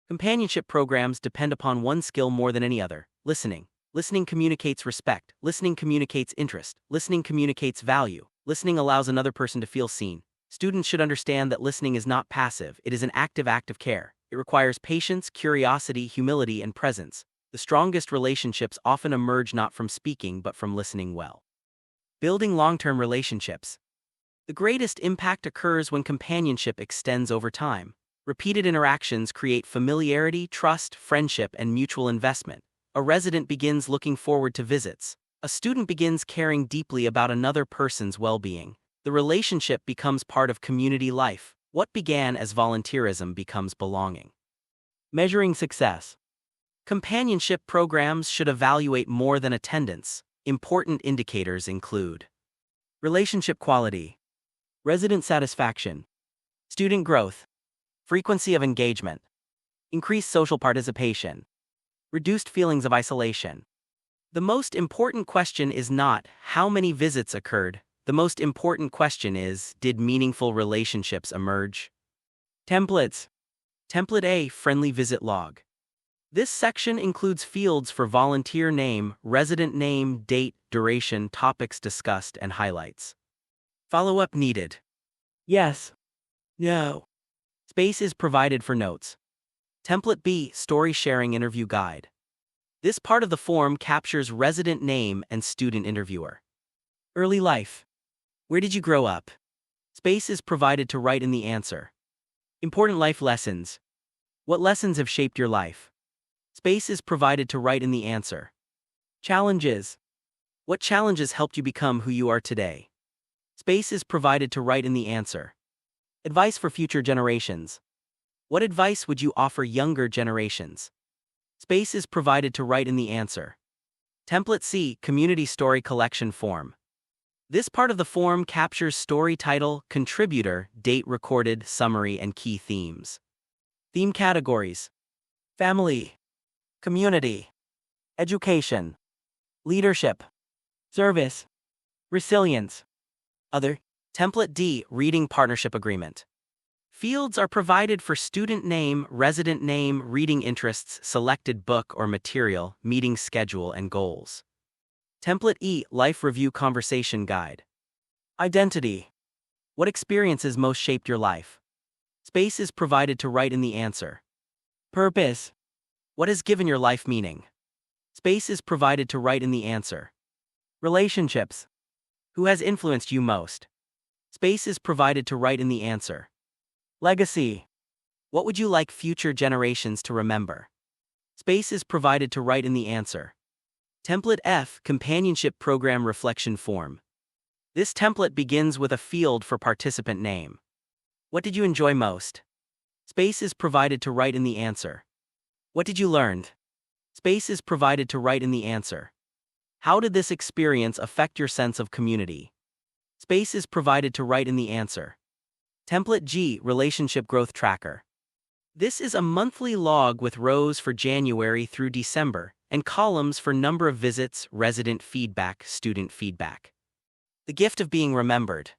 [SPEAKER 2] Companionship programs depend upon one skill more than any other: listening. Listening communicates respect. Listening communicates interest. Listening communicates value. Listening allows another person to feel seen. Students should understand that listening is not passive, it is an active act of care. It requires patience, curiosity, humility, and presence. The strongest relationships often emerge not from speaking but from listening well. Building long-term relationships. The greatest impact occurs when companionship extends over time. Repeated interactions create familiarity, trust, friendship, and mutual investment. A resident begins looking forward to visits. A student begins caring deeply about another person's well-being. The relationship becomes part of community life. What began as volunteerism becomes belonging. Measuring success. Companionship programs should evaluate more than attendance. Important indicators include relationship quality, resident satisfaction, student growth, frequency of engagement, increased social participation, reduced feelings of isolation. The most important question is not how many visits occurred. The most important question is, did meaningful relationships emerge? Templates. Template A, friendly visit log. This section includes fields for volunteer name, resident name, date, duration, topics discussed, and highlights. Follow-up needed. Yes. No. Space is provided for notes. Template B, story sharing interview guide. This part of the form captures resident name and student interviewer. Early life. Where did you grow up? Space is provided to write in the answer. Important life lessons. What lessons have shaped your life? Space is provided to write in the answer. Challenges. What challenges helped you become who you are today? Space is provided to write in the answer. Advice for future generations. What advice would you offer younger generations? Space is provided to write in the answer. Template C, community story collection form. This part of the form captures story title, contributor, date recorded, summary, and key themes. Theme categories: family, community, education, leadership, service, resilience. Other. Template D, reading partnership agreement. Fields are provided for student name, resident name, reading interests, selected book or material, meeting schedule, and goals. Template E, life review conversation guide. Identity. What experiences most shaped your life? Space is provided to write in the answer. Purpose. What has given your life meaning? Space is provided to write in the answer. Relationships. Who has influenced you most? Space is provided to write in the answer. Legacy. What would you like future generations to remember? Space is provided to write in the answer. Template F, Companionship Program Reflection Form. This template begins with a field for participant name. What did you enjoy most? Space is provided to write in the answer. What did you learn? Space is provided to write in the answer. How did this experience affect your sense of community? Space is provided to write in the answer. Template G, Relationship Growth Tracker. This is a monthly log with rows for January through December and columns for number of visits, resident feedback, student feedback. The gift of being remembered.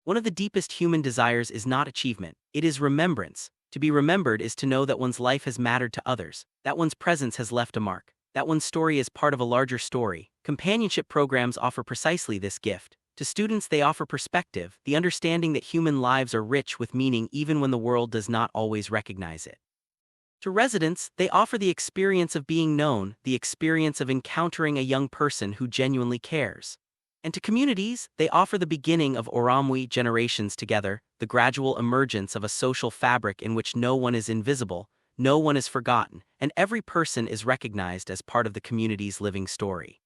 [SPEAKER 2] One of the deepest human desires is not achievement, it is remembrance. To be remembered is to know that one's life has mattered to others, that one's presence has left a mark, that one's story is part of a larger story. Companionship programs offer precisely this gift. To students, they offer perspective, the understanding that human lives are rich with meaning even when the world does not always recognize it. To residents, they offer the experience of being known, the experience of encountering a young person who genuinely cares. And to communities, they offer the beginning of Ūrumwe generations together, the gradual emergence of a social fabric in which no one is invisible, no one is forgotten, and every person is recognized as part of the community's living story.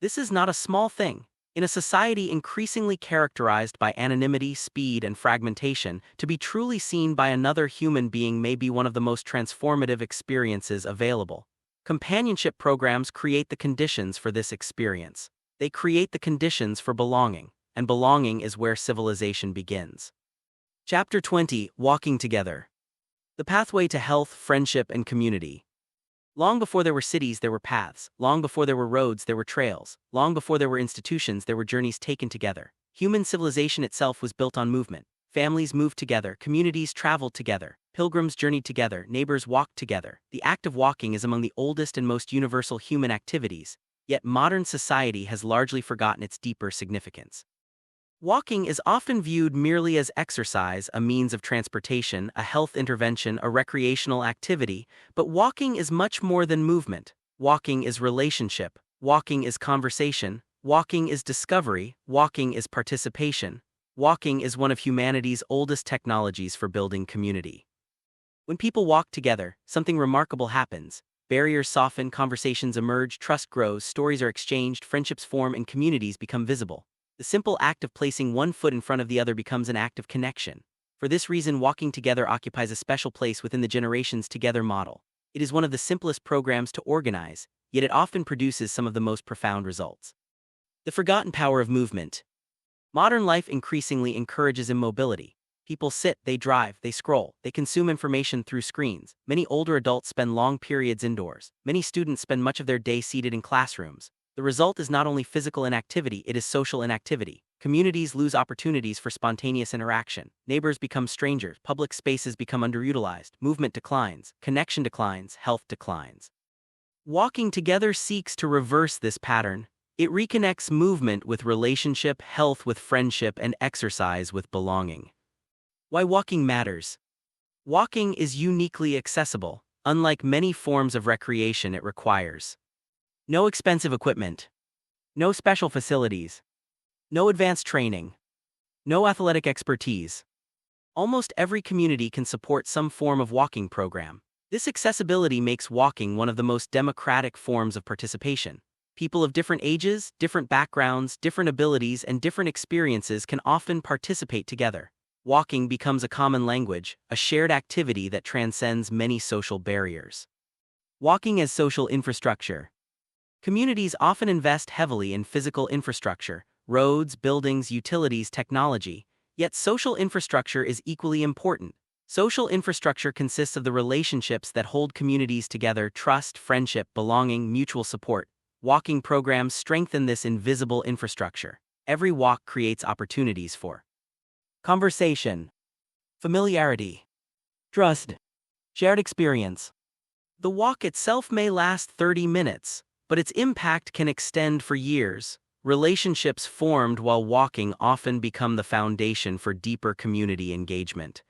[SPEAKER 2] This is not a small thing. In a society increasingly characterized by anonymity, speed, and fragmentation, to be truly seen by another human being may be one of the most transformative experiences available. Companionship programs create the conditions for this experience. They create the conditions for belonging, and belonging is where civilization begins. Chapter 20, Walking Together. The pathway to health, friendship, and community. Long before there were cities, there were paths. Long before there were roads, there were trails. Long before there were institutions, there were journeys taken together. Human civilization itself was built on movement. Families moved together, communities traveled together, pilgrims journeyed together, neighbors walked together. The act of walking is among the oldest and most universal human activities, yet modern society has largely forgotten its deeper significance. Walking is often viewed merely as exercise, a means of transportation, a health intervention, a recreational activity, but walking is much more than movement. Walking is relationship, walking is conversation, walking is discovery, walking is participation. Walking is one of humanity's oldest technologies for building community. When people walk together, something remarkable happens. Barriers soften, conversations emerge, trust grows, stories are exchanged, friendships form, and communities become visible. The simple act of placing one foot in front of the other becomes an act of connection. For this reason, walking together occupies a special place within the Generations Together model. It is one of the simplest programs to organize, yet it often produces some of the most profound results. The forgotten power of movement. Modern life increasingly encourages immobility. People sit, they drive, they scroll, they consume information through screens. Many older adults spend long periods indoors. Many students spend much of their day seated in classrooms. The result is not only physical inactivity, it is social inactivity. Communities lose opportunities for spontaneous interaction. Neighbors become strangers, public spaces become underutilized, movement declines, connection declines, health declines. Walking together seeks to reverse this pattern. It reconnects movement with relationship, health with friendship, and exercise with belonging. Why walking matters. Walking is uniquely accessible. Unlike many forms of recreation, it requires no expensive equipment, no special facilities, no advanced training, no athletic expertise. Almost every community can support some form of walking program. This accessibility makes walking one of the most democratic forms of participation. People of different ages, different backgrounds, different abilities, and different experiences can often participate together. Walking becomes a common language, a shared activity that transcends many social barriers. Walking as social infrastructure. Communities often invest heavily in physical infrastructure, roads, buildings, utilities, technology, yet social infrastructure is equally important. Social infrastructure consists of the relationships that hold communities together: trust, friendship, belonging, mutual support. Walking programs strengthen this invisible infrastructure. Every walk creates opportunities for conversation, familiarity, trust, shared experience. The walk itself may last 30 minutes, but its impact can extend for years. Relationships formed while walking often become the foundation for deeper community engagement.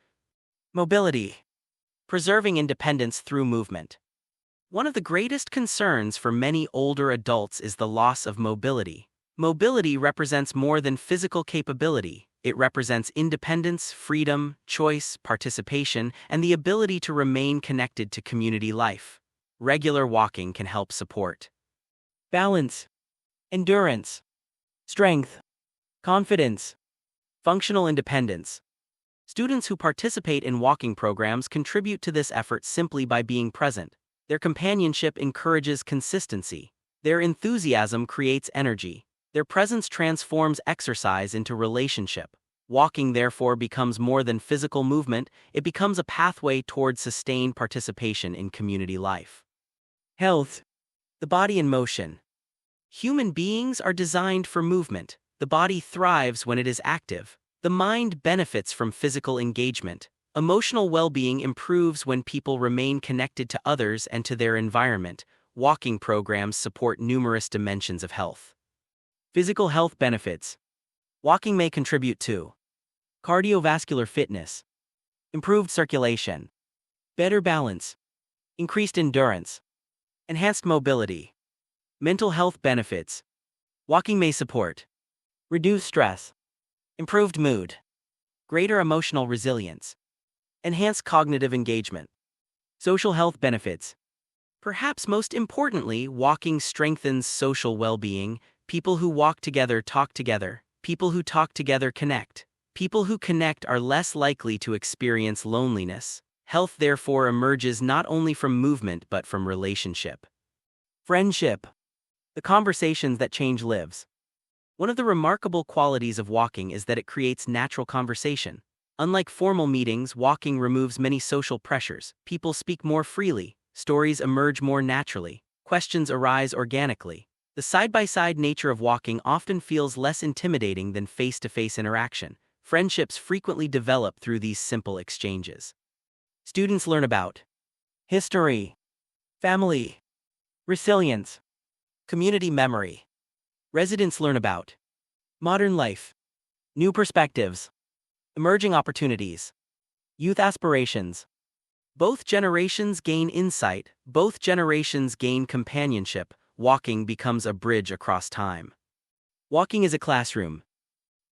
[SPEAKER 2] Mobility. Preserving independence through movement. One of the greatest concerns for many older adults is the loss of mobility. Mobility represents more than physical capability. It represents independence, freedom, choice, participation, and the ability to remain connected to community life. Regular walking can help support balance, endurance, strength, confidence, functional independence. Students who participate in walking programs contribute to this effort simply by being present. Their companionship encourages consistency. Their enthusiasm creates energy. Their presence transforms exercise into relationship. Walking, therefore, becomes more than physical movement, it becomes a pathway toward sustained participation in community life. Health. The body in motion. Human beings are designed for movement. The body thrives when it is active. The mind benefits from physical engagement. Emotional well-being improves when people remain connected to others and to their environment. Walking programs support numerous dimensions of health. Physical health benefits. Walking may contribute to cardiovascular fitness, improved circulation, better balance, increased endurance, enhanced mobility. Mental health benefits. Walking may support reduced stress, improved mood, greater emotional resilience, enhanced cognitive engagement. Social health benefits. Perhaps most importantly, walking strengthens social well-being. People who walk together talk together. People who talk together connect. People who connect are less likely to experience loneliness. Health therefore emerges not only from movement but from relationship. Friendship. The conversations that change lives. One of the remarkable qualities of walking is that it creates natural conversation. Unlike formal meetings, walking removes many social pressures. People speak more freely, stories emerge more naturally, questions arise organically. The side-by-side nature of walking often feels less intimidating than face-to-face interaction. Friendships frequently develop through these simple exchanges. Students learn about history, family, resilience, community memory. Residents learn about modern life, new perspectives, emerging opportunities, youth aspirations. Both generations gain insight, both generations gain companionship. Walking becomes a bridge across time. Walking is a classroom.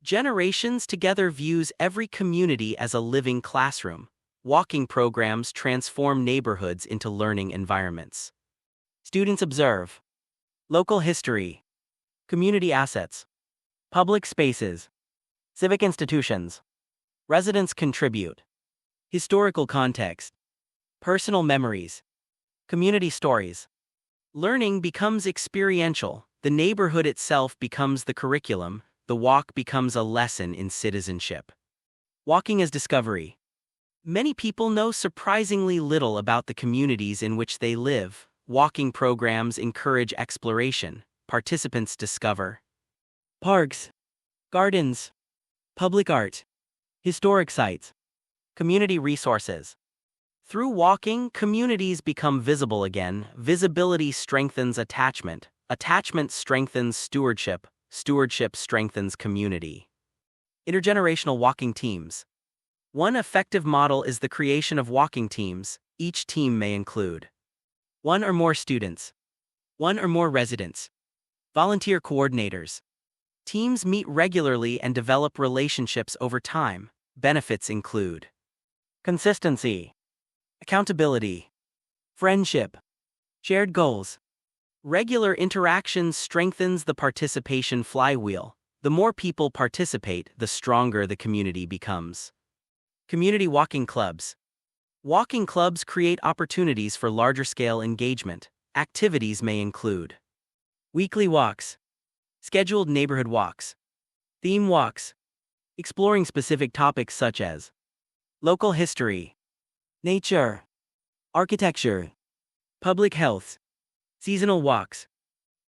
[SPEAKER 2] Generations together views every community as a living classroom. Walking programs transform neighborhoods into learning environments. Students observe local history, community assets, public spaces, civic institutions. Residents contribute historical context, personal memories, community stories. Learning becomes experiential. The neighborhood itself becomes the curriculum. The walk becomes a lesson in citizenship. Walking as discovery. Many people know surprisingly little about the communities in which they live. Walking programs encourage exploration. Participants discover parks, gardens, public art, historic sites, community resources. Through walking, communities become visible again. Visibility strengthens attachment. Attachment strengthens stewardship. Stewardship strengthens community. Intergenerational walking teams. One effective model is the creation of walking teams. Each team may include one or more students, one or more residents, volunteer coordinators. Teams meet regularly and develop relationships over time. Benefits include consistency, accountability, friendship, shared goals. Regular interaction strengthens the participation flywheel. The more people participate, the stronger the community becomes. Community walking clubs. Walking clubs create opportunities for larger-scale engagement. Activities may include weekly walks, scheduled neighborhood walks, theme walks, exploring specific topics such as local history, nature, architecture, public health, seasonal walks,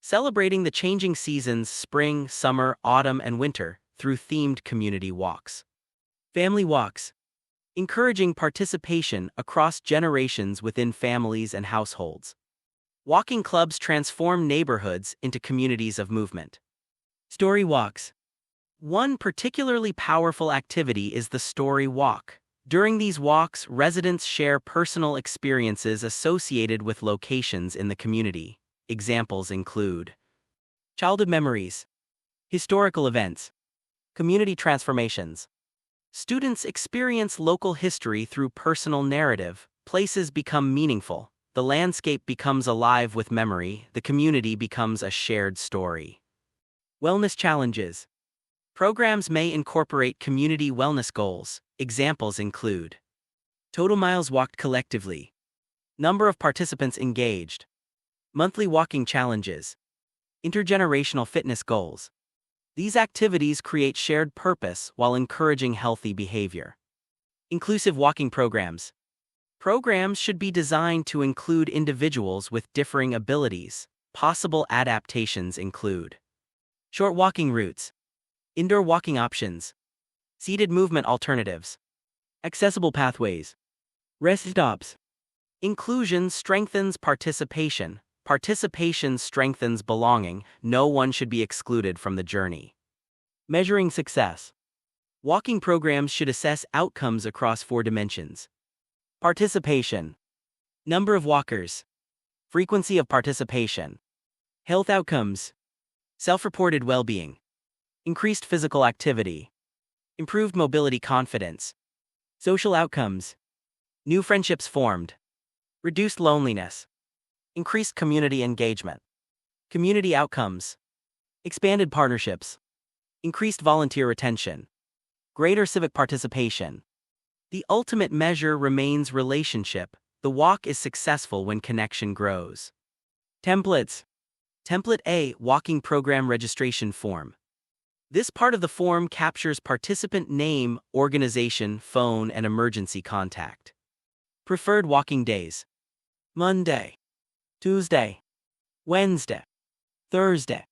[SPEAKER 2] celebrating the changing seasons spring, summer, autumn, and winter through themed community walks. Family walks, encouraging participation across generations within families and households. Walking clubs transform neighborhoods into communities of movement. Story walks. One particularly powerful activity is the story walk. During these walks, residents share personal experiences associated with locations in the community. Examples include childhood memories, historical events, community transformations. Students experience local history through personal narrative. Places become meaningful. The landscape becomes alive with memory. The community becomes a shared story. Wellness challenges. Programs may incorporate community wellness goals. Examples include total miles walked collectively, number of participants engaged, monthly walking challenges, intergenerational fitness goals. These activities create shared purpose while encouraging healthy behavior. Inclusive walking programs. Programs should be designed to include individuals with differing abilities. Possible adaptations include short walking routes, indoor walking options, seated movement alternatives, accessible pathways, rest stops. Inclusion strengthens participation. Participation strengthens belonging. No one should be excluded from the journey. Measuring success. Walking programs should assess outcomes across 4 dimensions. Participation. Number of walkers. Frequency of participation. Health outcomes. Self-reported well-being. Increased physical activity. Improved mobility confidence. Social outcomes. New friendships formed. Reduced loneliness. Increased community engagement. Community outcomes. Expanded partnerships. Increased volunteer retention. Greater civic participation. The ultimate measure remains relationship. The walk is successful when connection grows. Templates. Template A, Walking Program Registration Form. This part of the form captures participant name, organization, phone, and emergency contact. Preferred walking days. Monday, Tuesday, Wednesday, Thursday,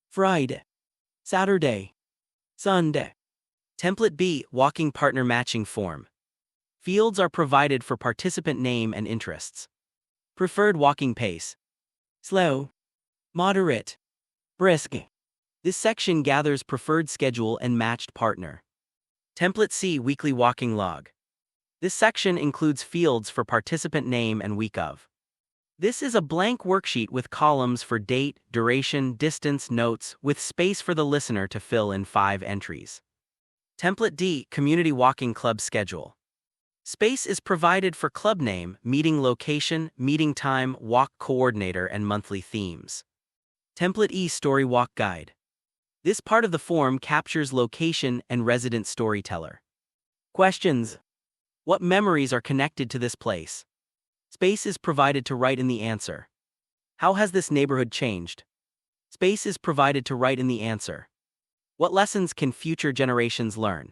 [SPEAKER 2] Friday, Saturday, Sunday. Template B, Walking Partner Matching Form. Fields are provided for participant name and interests. Preferred walking pace. Slow, moderate, brisk. This section gathers preferred schedule and matched partner. Template C, Weekly Walking Log. This section includes fields for participant name and week of. This is a blank worksheet with columns for date, duration, distance, notes, with space for the listener to fill in 5 entries. Template D, Community Walking Club Schedule. Space is provided for club name, meeting location, meeting time, walk coordinator, and monthly themes. Template E, Story Walk Guide. This part of the form captures location and resident storyteller. Questions. What memories are connected to this place? Space is provided to write in the answer. How has this neighborhood changed? Space is provided to write in the answer. What lessons can future generations learn?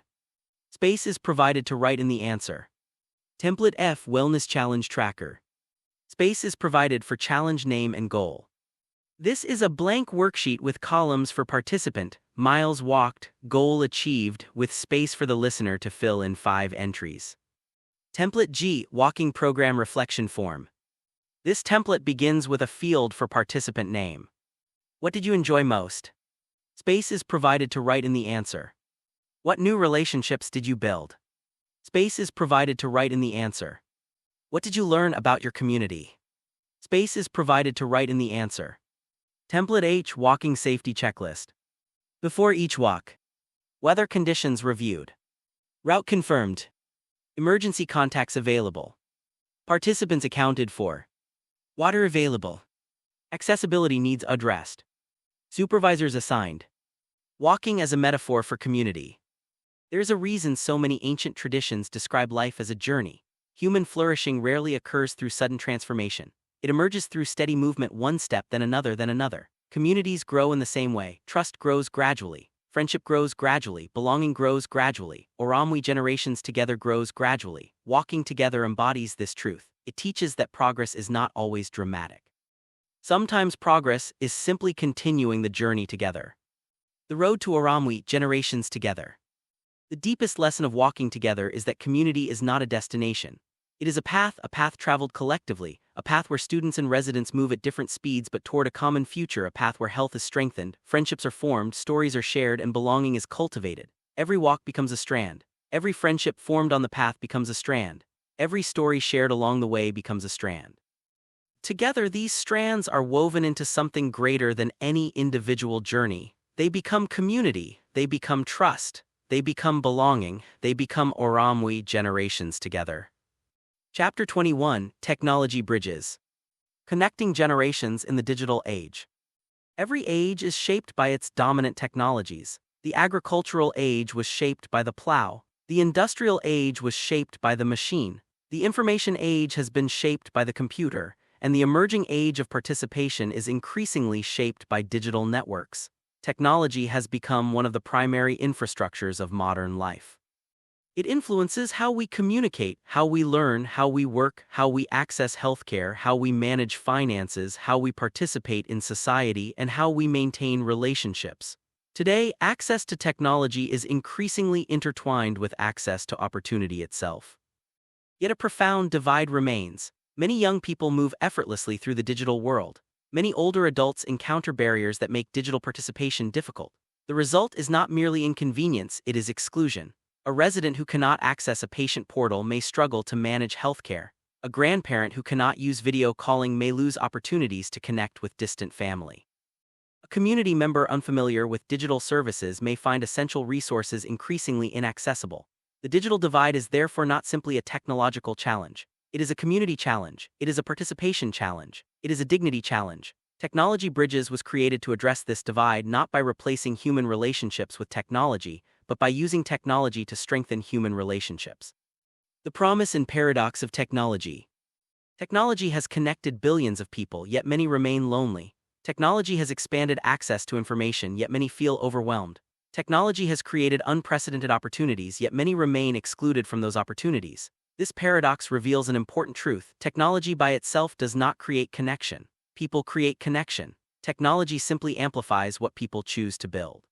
[SPEAKER 2] Space is provided to write in the answer. Template F, Wellness Challenge Tracker. Space is provided for challenge name and goal. This is a blank worksheet with columns for participant, miles walked, goal achieved, with space for the listener to fill in 5 entries. Template G, Walking Program Reflection Form. This template begins with a field for participant name. What did you enjoy most? Space is provided to write in the answer. What new relationships did you build? Space is provided to write in the answer. What did you learn about your community? Space is provided to write in the answer. Template H, Walking Safety Checklist. Before each walk. Weather conditions reviewed. Route confirmed. Emergency contacts available. Participants accounted for. Water available. Accessibility needs addressed. Supervisors assigned. Walking as a metaphor for community. There's a reason so many ancient traditions describe life as a journey. Human flourishing rarely occurs through sudden transformation. It emerges through steady movement, one step then another then another. Communities grow in the same way. Trust grows gradually. Friendship grows gradually. Belonging grows gradually. Ūrumwe generations together grows gradually. Walking together embodies this truth. It teaches that progress is not always dramatic. Sometimes progress is simply continuing the journey together. The road to Ūrumwe, generations together. The deepest lesson of walking together is that community is not a destination. It is a path traveled collectively, a path where students and residents move at different speeds but toward a common future, a path where health is strengthened, friendships are formed, stories are shared, and belonging is cultivated. Every walk becomes a strand. Every friendship formed on the path becomes a strand. Every story shared along the way becomes a strand. Together, these strands are woven into something greater than any individual journey. They become community, they become trust, they become belonging, they become Ūrumwe generations together. Chapter 21, Technology Bridges. Connecting generations in the digital age. Every age is shaped by its dominant technologies. The agricultural age was shaped by the plow. The industrial age was shaped by the machine. The information age has been shaped by the computer, and the emerging age of participation is increasingly shaped by digital networks. Technology has become one of the primary infrastructures of modern life. It influences how we communicate, how we learn, how we work, how we access healthcare, how we manage finances, how we participate in society, and how we maintain relationships. Today, access to technology is increasingly intertwined with access to opportunity itself. Yet a profound divide remains. Many young people move effortlessly through the digital world. Many older adults encounter barriers that make digital participation difficult. The result is not merely inconvenience, it is exclusion. A resident who cannot access a patient portal may struggle to manage healthcare. A grandparent who cannot use video calling may lose opportunities to connect with distant family. A community member unfamiliar with digital services may find essential resources increasingly inaccessible. The digital divide is therefore not simply a technological challenge. It is a community challenge. It is a participation challenge. It is a dignity challenge. Technology Bridges was created to address this divide not by replacing human relationships with technology, but by using technology to strengthen human relationships. The promise and paradox of technology. Technology has connected billions of people, yet many remain lonely. Technology has expanded access to information, yet many feel overwhelmed. Technology has created unprecedented opportunities, yet many remain excluded from those opportunities. This paradox reveals an important truth. Technology by itself does not create connection. People create connection. Technology simply amplifies what people choose to build.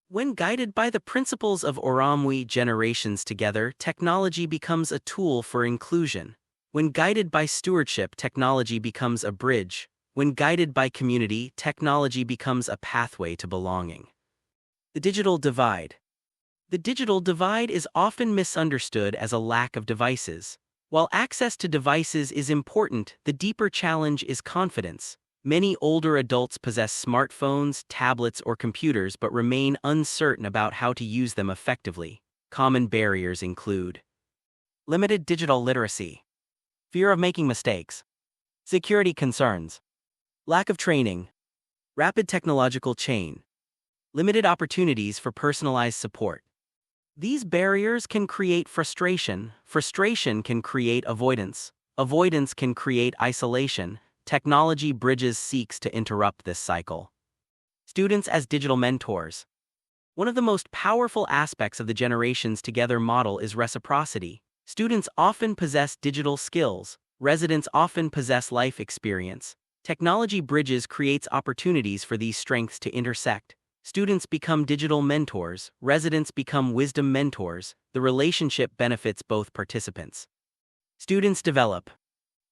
[SPEAKER 2] When guided by the principles of Ūrumwe generations together, technology becomes a tool for inclusion. When guided by stewardship, technology becomes a bridge. When guided by community, technology becomes a pathway to belonging. The digital divide. The digital divide is often misunderstood as a lack of devices. While access to devices is important, the deeper challenge is confidence. Many older adults possess smartphones, tablets, or computers but remain uncertain about how to use them effectively. Common barriers include limited digital literacy, fear of making mistakes, security concerns, lack of training, rapid technological change, limited opportunities for personalized support. These barriers can create frustration. Frustration can create avoidance. Avoidance can create isolation. Technology Bridges seeks to interrupt this cycle. Students as digital mentors. One of the most powerful aspects of the Generations Together model is reciprocity. Students often possess digital skills. Residents often possess life experience. Technology Bridges creates opportunities for these strengths to intersect. Students become digital mentors. Residents become wisdom mentors. The relationship benefits both participants. Students develop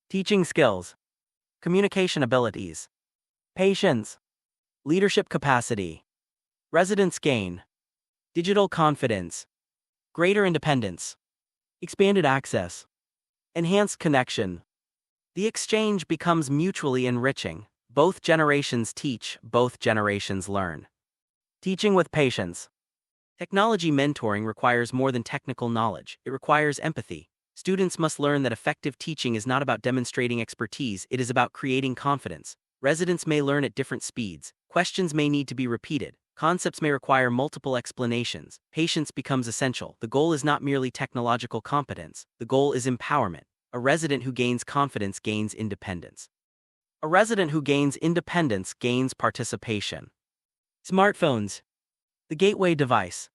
[SPEAKER 2] teaching skills, communication abilities, patience, leadership capacity. Residents gain digital confidence, greater independence, expanded access, enhanced connection. The exchange becomes mutually enriching. Both generations teach, both generations learn. Teaching with patience. Technology mentoring requires more than technical knowledge. It requires empathy. Students must learn that effective teaching is not about demonstrating expertise, it is about creating confidence. Residents may learn at different speeds. Questions may need to be repeated. Concepts may require multiple explanations. Patience becomes essential. The goal is not merely technological competence. The goal is empowerment. A resident who gains confidence gains independence. A resident who gains independence gains participation. Smartphones. The gateway device.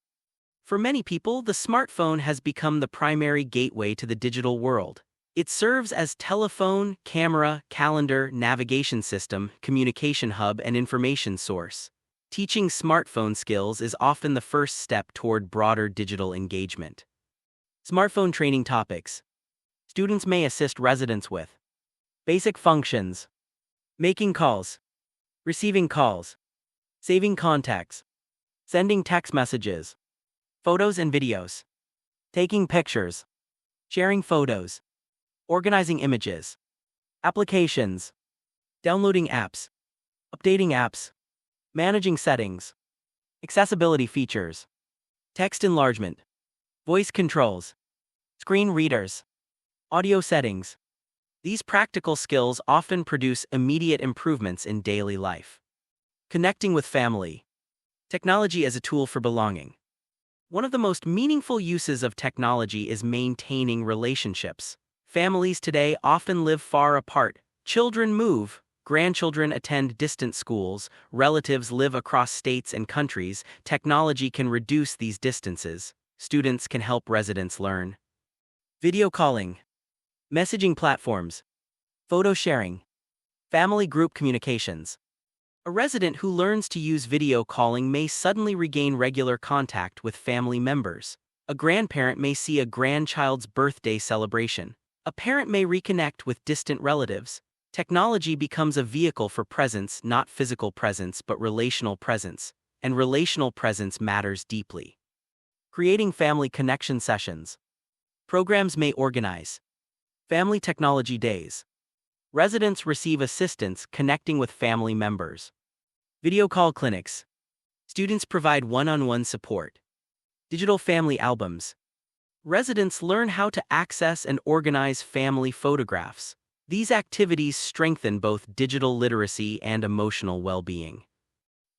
[SPEAKER 2] For many people, the smartphone has become the primary gateway to the digital world. It serves as telephone, camera, calendar, navigation system, communication hub, and information source. Teaching smartphone skills is often the first step toward broader digital engagement. Smartphone training topics. Students may assist residents with basic functions, making calls, receiving calls, saving contacts, sending text messages, photos and videos, taking pictures, sharing photos, organizing images, applications, downloading apps, updating apps, managing settings, accessibility features, text enlargement, voice controls, screen readers, audio settings. These practical skills often produce immediate improvements in daily life. Connecting with family. Technology as a tool for belonging. One of the most meaningful uses of technology is maintaining relationships. Families today often live far apart. Children move, grandchildren attend distant schools, relatives live across states and countries. Technology can reduce these distances. Students can help residents learn. Video calling, messaging platforms, photo sharing, family group communications. A resident who learns to use video calling may suddenly regain regular contact with family members. A grandparent may see a grandchild's birthday celebration. A parent may reconnect with distant relatives. Technology becomes a vehicle for presence, not physical presence, but relational presence, and relational presence matters deeply. Creating family connection sessions. Programs may organize family technology days. Residents receive assistance connecting with family members. Video call clinics. Students provide one-on-one support. Digital family albums. Residents learn how to access and organize family photographs. These activities strengthen both digital literacy and emotional well-being.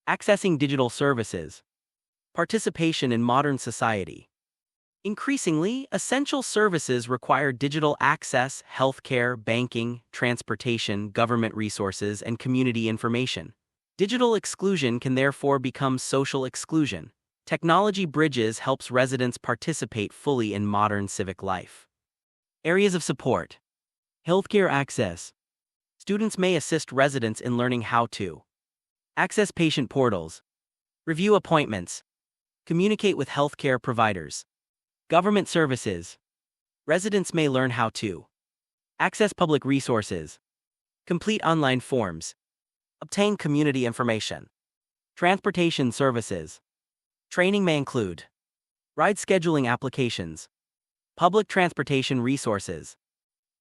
[SPEAKER 2] Accessing digital services. Participation in modern society. Increasingly, essential services require digital access: healthcare, banking, transportation, government resources, and community information. Digital exclusion can therefore become social exclusion. Technology bridges helps residents participate fully in modern civic life. Areas of support. Healthcare access. Students may assist residents in learning how to access patient portals, review appointments, communicate with healthcare providers. Government services. Residents may learn how to access public resources, complete online forms, obtain community information. Transportation services. Training may include ride scheduling applications, public transportation resources,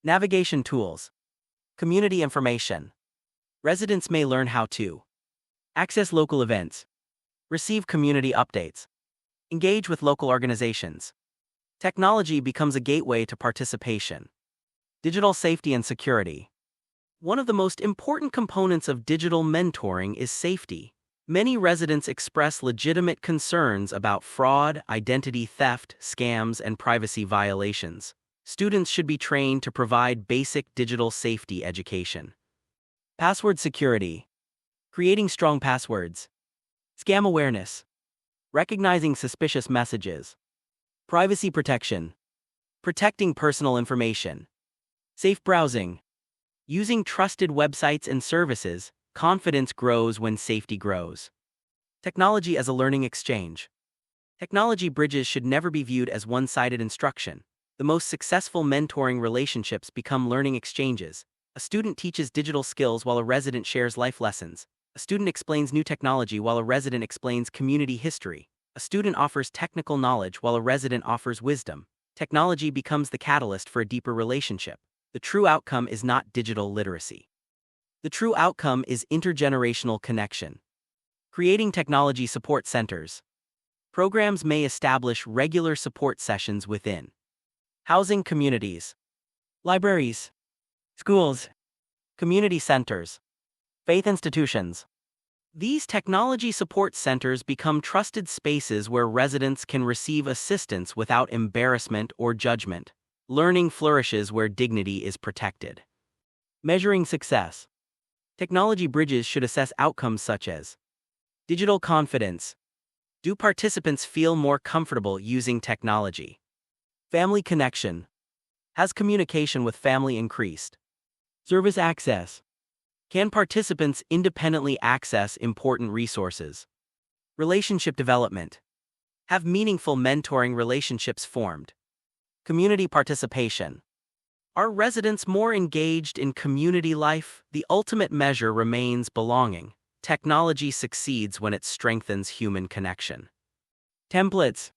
[SPEAKER 2] navigation tools, community information. Residents may learn how to access local events, receive community updates, engage with local organizations. Technology becomes a gateway to participation. Digital safety and security. One of the most important components of digital mentoring is safety. Many residents express legitimate concerns about fraud, identity theft, scams, and privacy violations. Students should be trained to provide basic digital safety education. Password security. Creating strong passwords. Scam awareness. Recognizing suspicious messages. Privacy protection. Protecting personal information. Safe browsing. Using trusted websites and services. Confidence grows when safety grows. Technology as a learning exchange. Technology bridges should never be viewed as one-sided instruction. The most successful mentoring relationships become learning exchanges. A student teaches digital skills while a resident shares life lessons. A student explains new technology while a resident explains community history. A student offers technical knowledge while a resident offers wisdom. Technology becomes the catalyst for a deeper relationship. The true outcome is not digital literacy. The true outcome is intergenerational connection. Creating technology support centers. Programs may establish regular support sessions within housing communities, libraries, schools, community centers, faith institutions. These technology support centers become trusted spaces where residents can receive assistance without embarrassment or judgment. Learning flourishes where dignity is protected. Measuring success. Technology bridges should assess outcomes such as digital confidence. Do participants feel more comfortable using technology? Family connection. Has communication with family increased? Service access. Can participants independently access important resources? Relationship development. Have meaningful mentoring relationships formed? Community participation. Are residents more engaged in community life? The ultimate measure remains belonging. Technology succeeds when it strengthens human connection. Templates.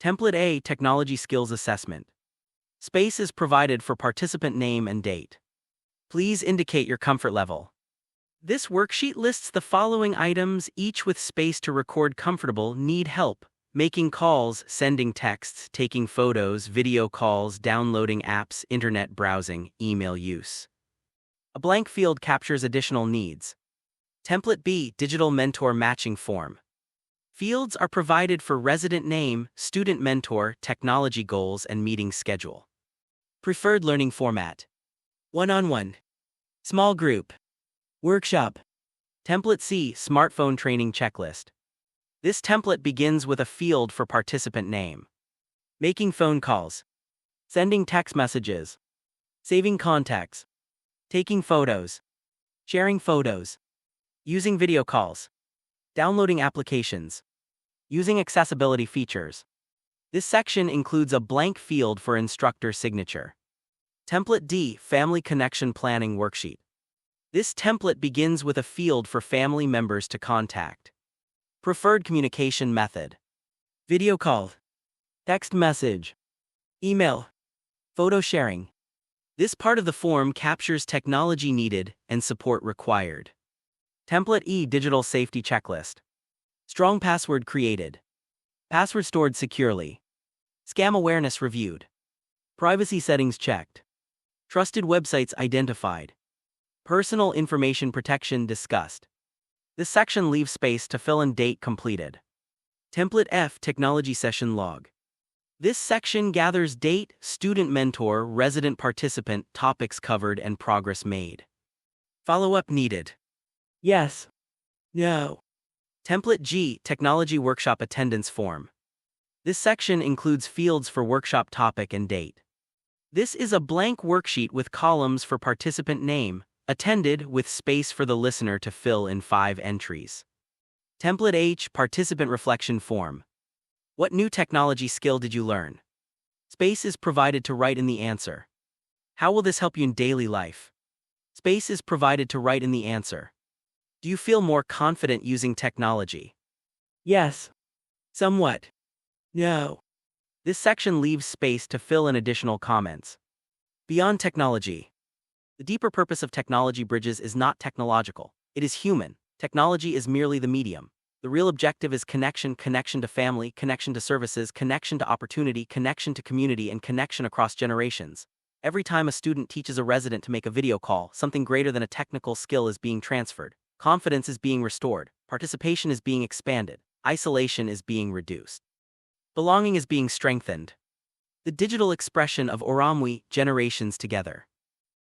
[SPEAKER 2] Template A, Technology Skills Assessment. Space is provided for participant name and date. Please indicate your comfort level. This worksheet lists the following items, each with space to record comfortable, need help, making calls, sending texts, taking photos, video calls, downloading apps, internet browsing, email use. A blank field captures additional needs. Template B, Digital Mentor Matching Form. Fields are provided for resident name, student mentor, technology goals, and meeting schedule. Preferred learning format: one-on-one, small group, workshop. Template C, Smartphone Training Checklist. This template begins with a field for participant name. Making phone calls, sending text messages, saving contacts, taking photos, sharing photos, using video calls, downloading applications, using accessibility features. This section includes a blank field for instructor signature. Template D, Family Connection Planning Worksheet. This template begins with a field for family members to contact. Preferred communication method: video call, text message, email, photo sharing. This part of the form captures technology needed and support required. Template E, Digital Safety Checklist. Strong password created. Password stored securely. Scam awareness reviewed. Privacy settings checked. Trusted websites identified. Personal information protection discussed. This section leaves space to fill in date completed. Template F, Technology Session Log. This section gathers date, student mentor, resident participant, topics covered, and progress made. Follow-up needed: yes, no. Template G, Technology Workshop Attendance Form. This section includes fields for workshop topic and date. This is a blank worksheet with columns for participant name, attended, with space for the listener to fill in 5 entries. Template H, Participant Reflection Form. What new technology skill did you learn? Space is provided to write in the answer. How will this help you in daily life? Space is provided to write in the answer. Do you feel more confident using technology? Yes. Somewhat. No. This section leaves space to fill in additional comments. Beyond technology. The deeper purpose of technology bridges is not technological, it is human. Technology is merely the medium. The real objective is connection, connection to family, connection to services, connection to opportunity, connection to community, and connection across generations. Every time a student teaches a resident to make a video call, something greater than a technical skill is being transferred. Confidence is being restored, participation is being expanded, isolation is being reduced. Belonging is being strengthened. The digital expression of Ūrumwe, generations together.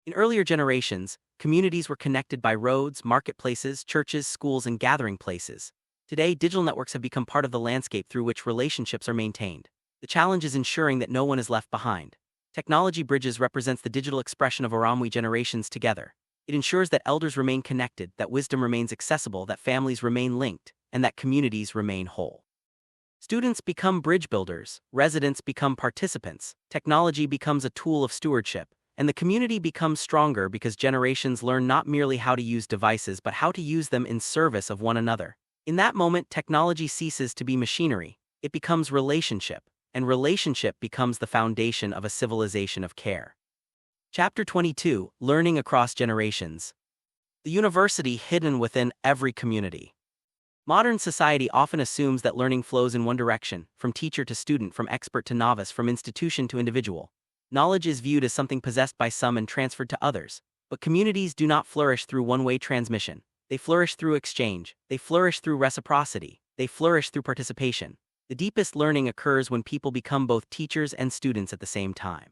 [SPEAKER 2] In earlier generations, communities were connected by roads, marketplaces, churches, schools, and gathering places. Today, digital networks have become part of the landscape through which relationships are maintained. The challenge is ensuring that no one is left behind. Technology Bridges represents the digital expression of Ūrumwe, generations together. It ensures that elders remain connected, that wisdom remains accessible, that families remain linked, and that communities remain whole. Students become bridge builders, residents become participants, technology becomes a tool of stewardship, and the community becomes stronger because generations learn not merely how to use devices but how to use them in service of one another. In that moment, technology ceases to be machinery, it becomes relationship, and relationship becomes the foundation of a civilization of care. Chapter 22, Learning Across Generations. The university hidden within every community. Modern society often assumes that learning flows in one direction, from teacher to student, from expert to novice, from institution to individual. Knowledge is viewed as something possessed by some and transferred to others, but communities do not flourish through one-way transmission. They flourish through exchange, they flourish through reciprocity, they flourish through participation. The deepest learning occurs when people become both teachers and students at the same time.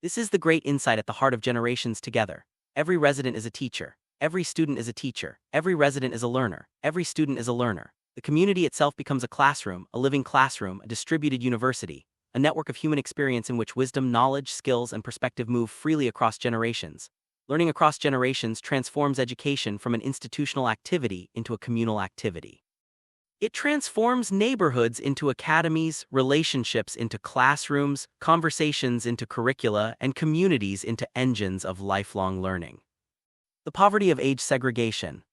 [SPEAKER 2] This is the great insight at the heart of generations together. Every resident is a teacher. Every student is a teacher. Every resident is a learner. Every student is a learner. The community itself becomes a classroom, a living classroom, a distributed university, a network of human experience in which wisdom, knowledge, skills, and perspective move freely across generations. Learning across generations transforms education from an institutional activity into a communal activity. It transforms neighborhoods into academies, relationships into classrooms, conversations into curricula, and communities into engines of lifelong learning. The poverty of age segregation.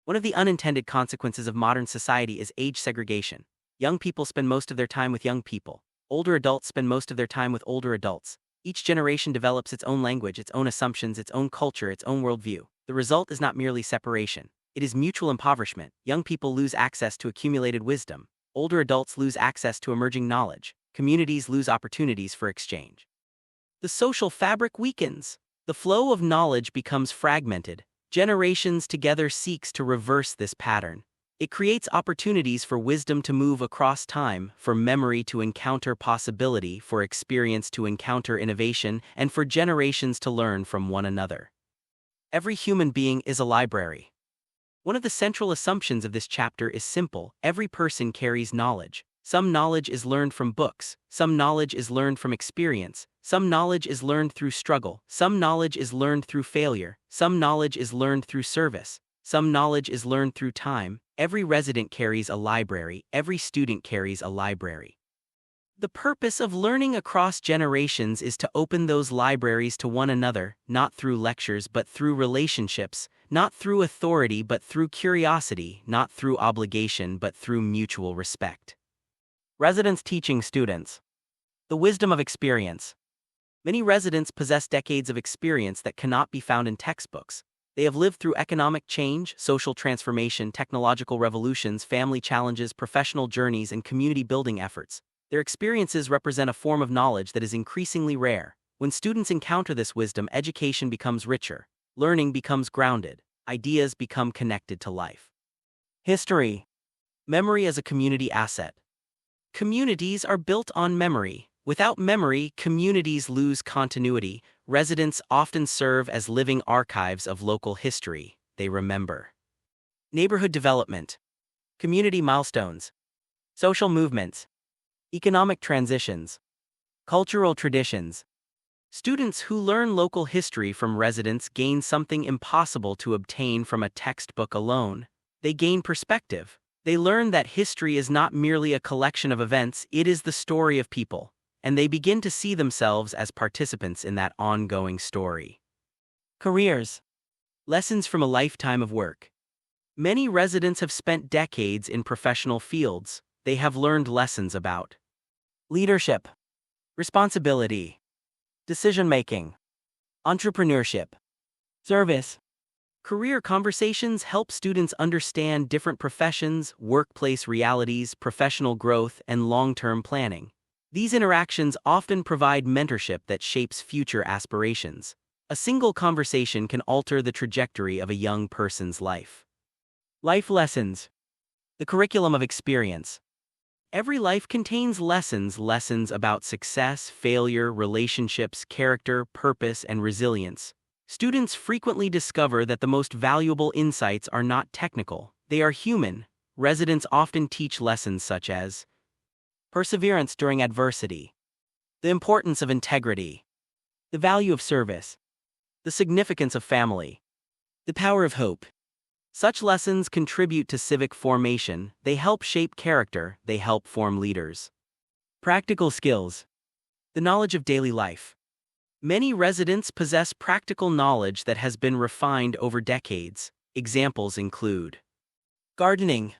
[SPEAKER 2] One of the unintended consequences of modern society is age segregation. Young people spend most of their time with young people. Older adults spend most of their time with older adults. Each generation develops its own language, its own assumptions, its own culture, its own worldview. The result is not merely separation. It is mutual impoverishment. Young people lose access to accumulated wisdom. Older adults lose access to emerging knowledge. Communities lose opportunities for exchange. The social fabric weakens. The flow of knowledge becomes fragmented. Generations together seeks to reverse this pattern. It creates opportunities for wisdom to move across time, for memory to encounter possibility, for experience to encounter innovation, and for generations to learn from one another. Every human being is a library. One of the central assumptions of this chapter is simple: every person carries knowledge. Some knowledge is learned from books, some knowledge is learned from experience, some knowledge is learned through struggle, some knowledge is learned through failure, some knowledge is learned through service, some knowledge is learned through time. Every resident carries a library, every student carries a library. The purpose of learning across generations is to open those libraries to one another, not through lectures but through relationships, not through authority but through curiosity, not through obligation but through mutual respect. Residents teaching students. The wisdom of experience. Many residents possess decades of experience that cannot be found in textbooks. They have lived through economic change, social transformation, technological revolutions, family challenges, professional journeys, and community building efforts. Their experiences represent a form of knowledge that is increasingly rare. When students encounter this wisdom, education becomes richer, learning becomes grounded, ideas become connected to life. History. Memory as a community asset. Communities are built on memory. Without memory, communities lose continuity. Residents often serve as living archives of local history. They remember. Neighborhood development. Community milestones. Social movements. Economic transitions. Cultural traditions. Students who learn local history from residents gain something impossible to obtain from a textbook alone. They gain perspective. They learn that history is not merely a collection of events, it is the story of people, and they begin to see themselves as participants in that ongoing story. Careers. Lessons from a lifetime of work. Many residents have spent decades in professional fields. They have learned lessons about leadership, responsibility, decision-making, entrepreneurship, service. Career conversations help students understand different professions, workplace realities, professional growth, and long-term planning. These interactions often provide mentorship that shapes future aspirations. A single conversation can alter the trajectory of a young person's life. Life lessons. The curriculum of experience. Every life contains lessons about success, failure, relationships, character, purpose, and resilience. Students frequently discover that the most valuable insights are not technical, they are human. Residents often teach lessons such as perseverance during adversity, the importance of integrity, the value of service, the significance of family, the power of hope. Such lessons contribute to civic formation, they help shape character, they help form leaders. Practical skills. The knowledge of daily life. Many residents possess practical knowledge that has been refined over decades. Examples include gardening,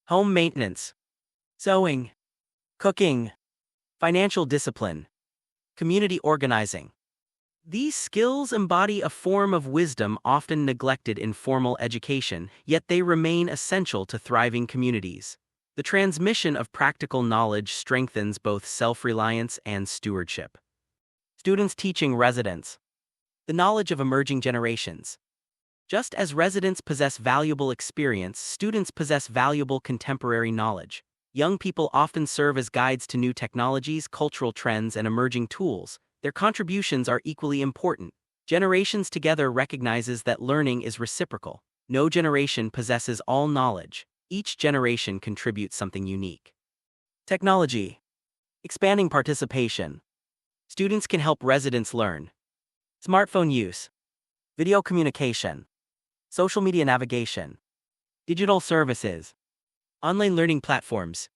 [SPEAKER 2] home maintenance, sewing, cooking, financial discipline, community organizing. These skills embody a form of wisdom often neglected in formal education, yet they remain essential to thriving communities. The transmission of practical knowledge strengthens both self-reliance and stewardship. Students teaching residents. The knowledge of emerging generations. Just as residents possess valuable experience, students possess valuable contemporary knowledge. Young people often serve as guides to new technologies, cultural trends, and emerging tools. Their contributions are equally important. Generations together recognizes that learning is reciprocal. No generation possesses all knowledge. Each generation contributes something unique. Technology. Expanding participation. Students can help residents learn. Smartphone use. Video communication. Social media navigation. Digital services. Online learning platforms.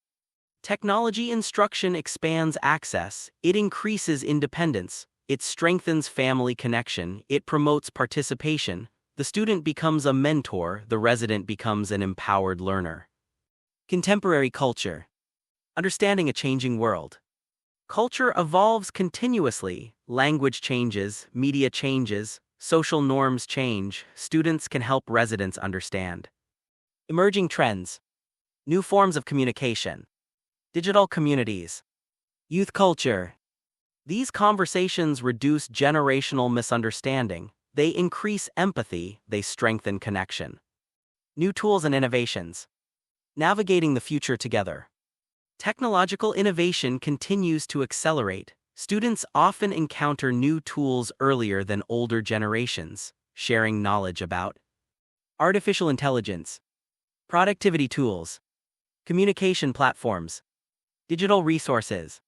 [SPEAKER 2] Technology instruction expands access, it increases independence, it strengthens family connection, it promotes participation. The student becomes a mentor, the resident becomes an empowered learner. Contemporary culture.
[SPEAKER 1] Understanding a changing world. Culture evolves continuously, language changes, media changes, social norms change, students can help residents understand. Emerging trends. New forms of communication. Digital communities. Youth culture. These conversations reduce generational misunderstanding, they increase empathy, they strengthen connection. New tools and innovations. Navigating the future together. Technological innovation continues to accelerate. Students often encounter new tools earlier than older generations, sharing knowledge about artificial intelligence, productivity tools, communication platforms, digital resources.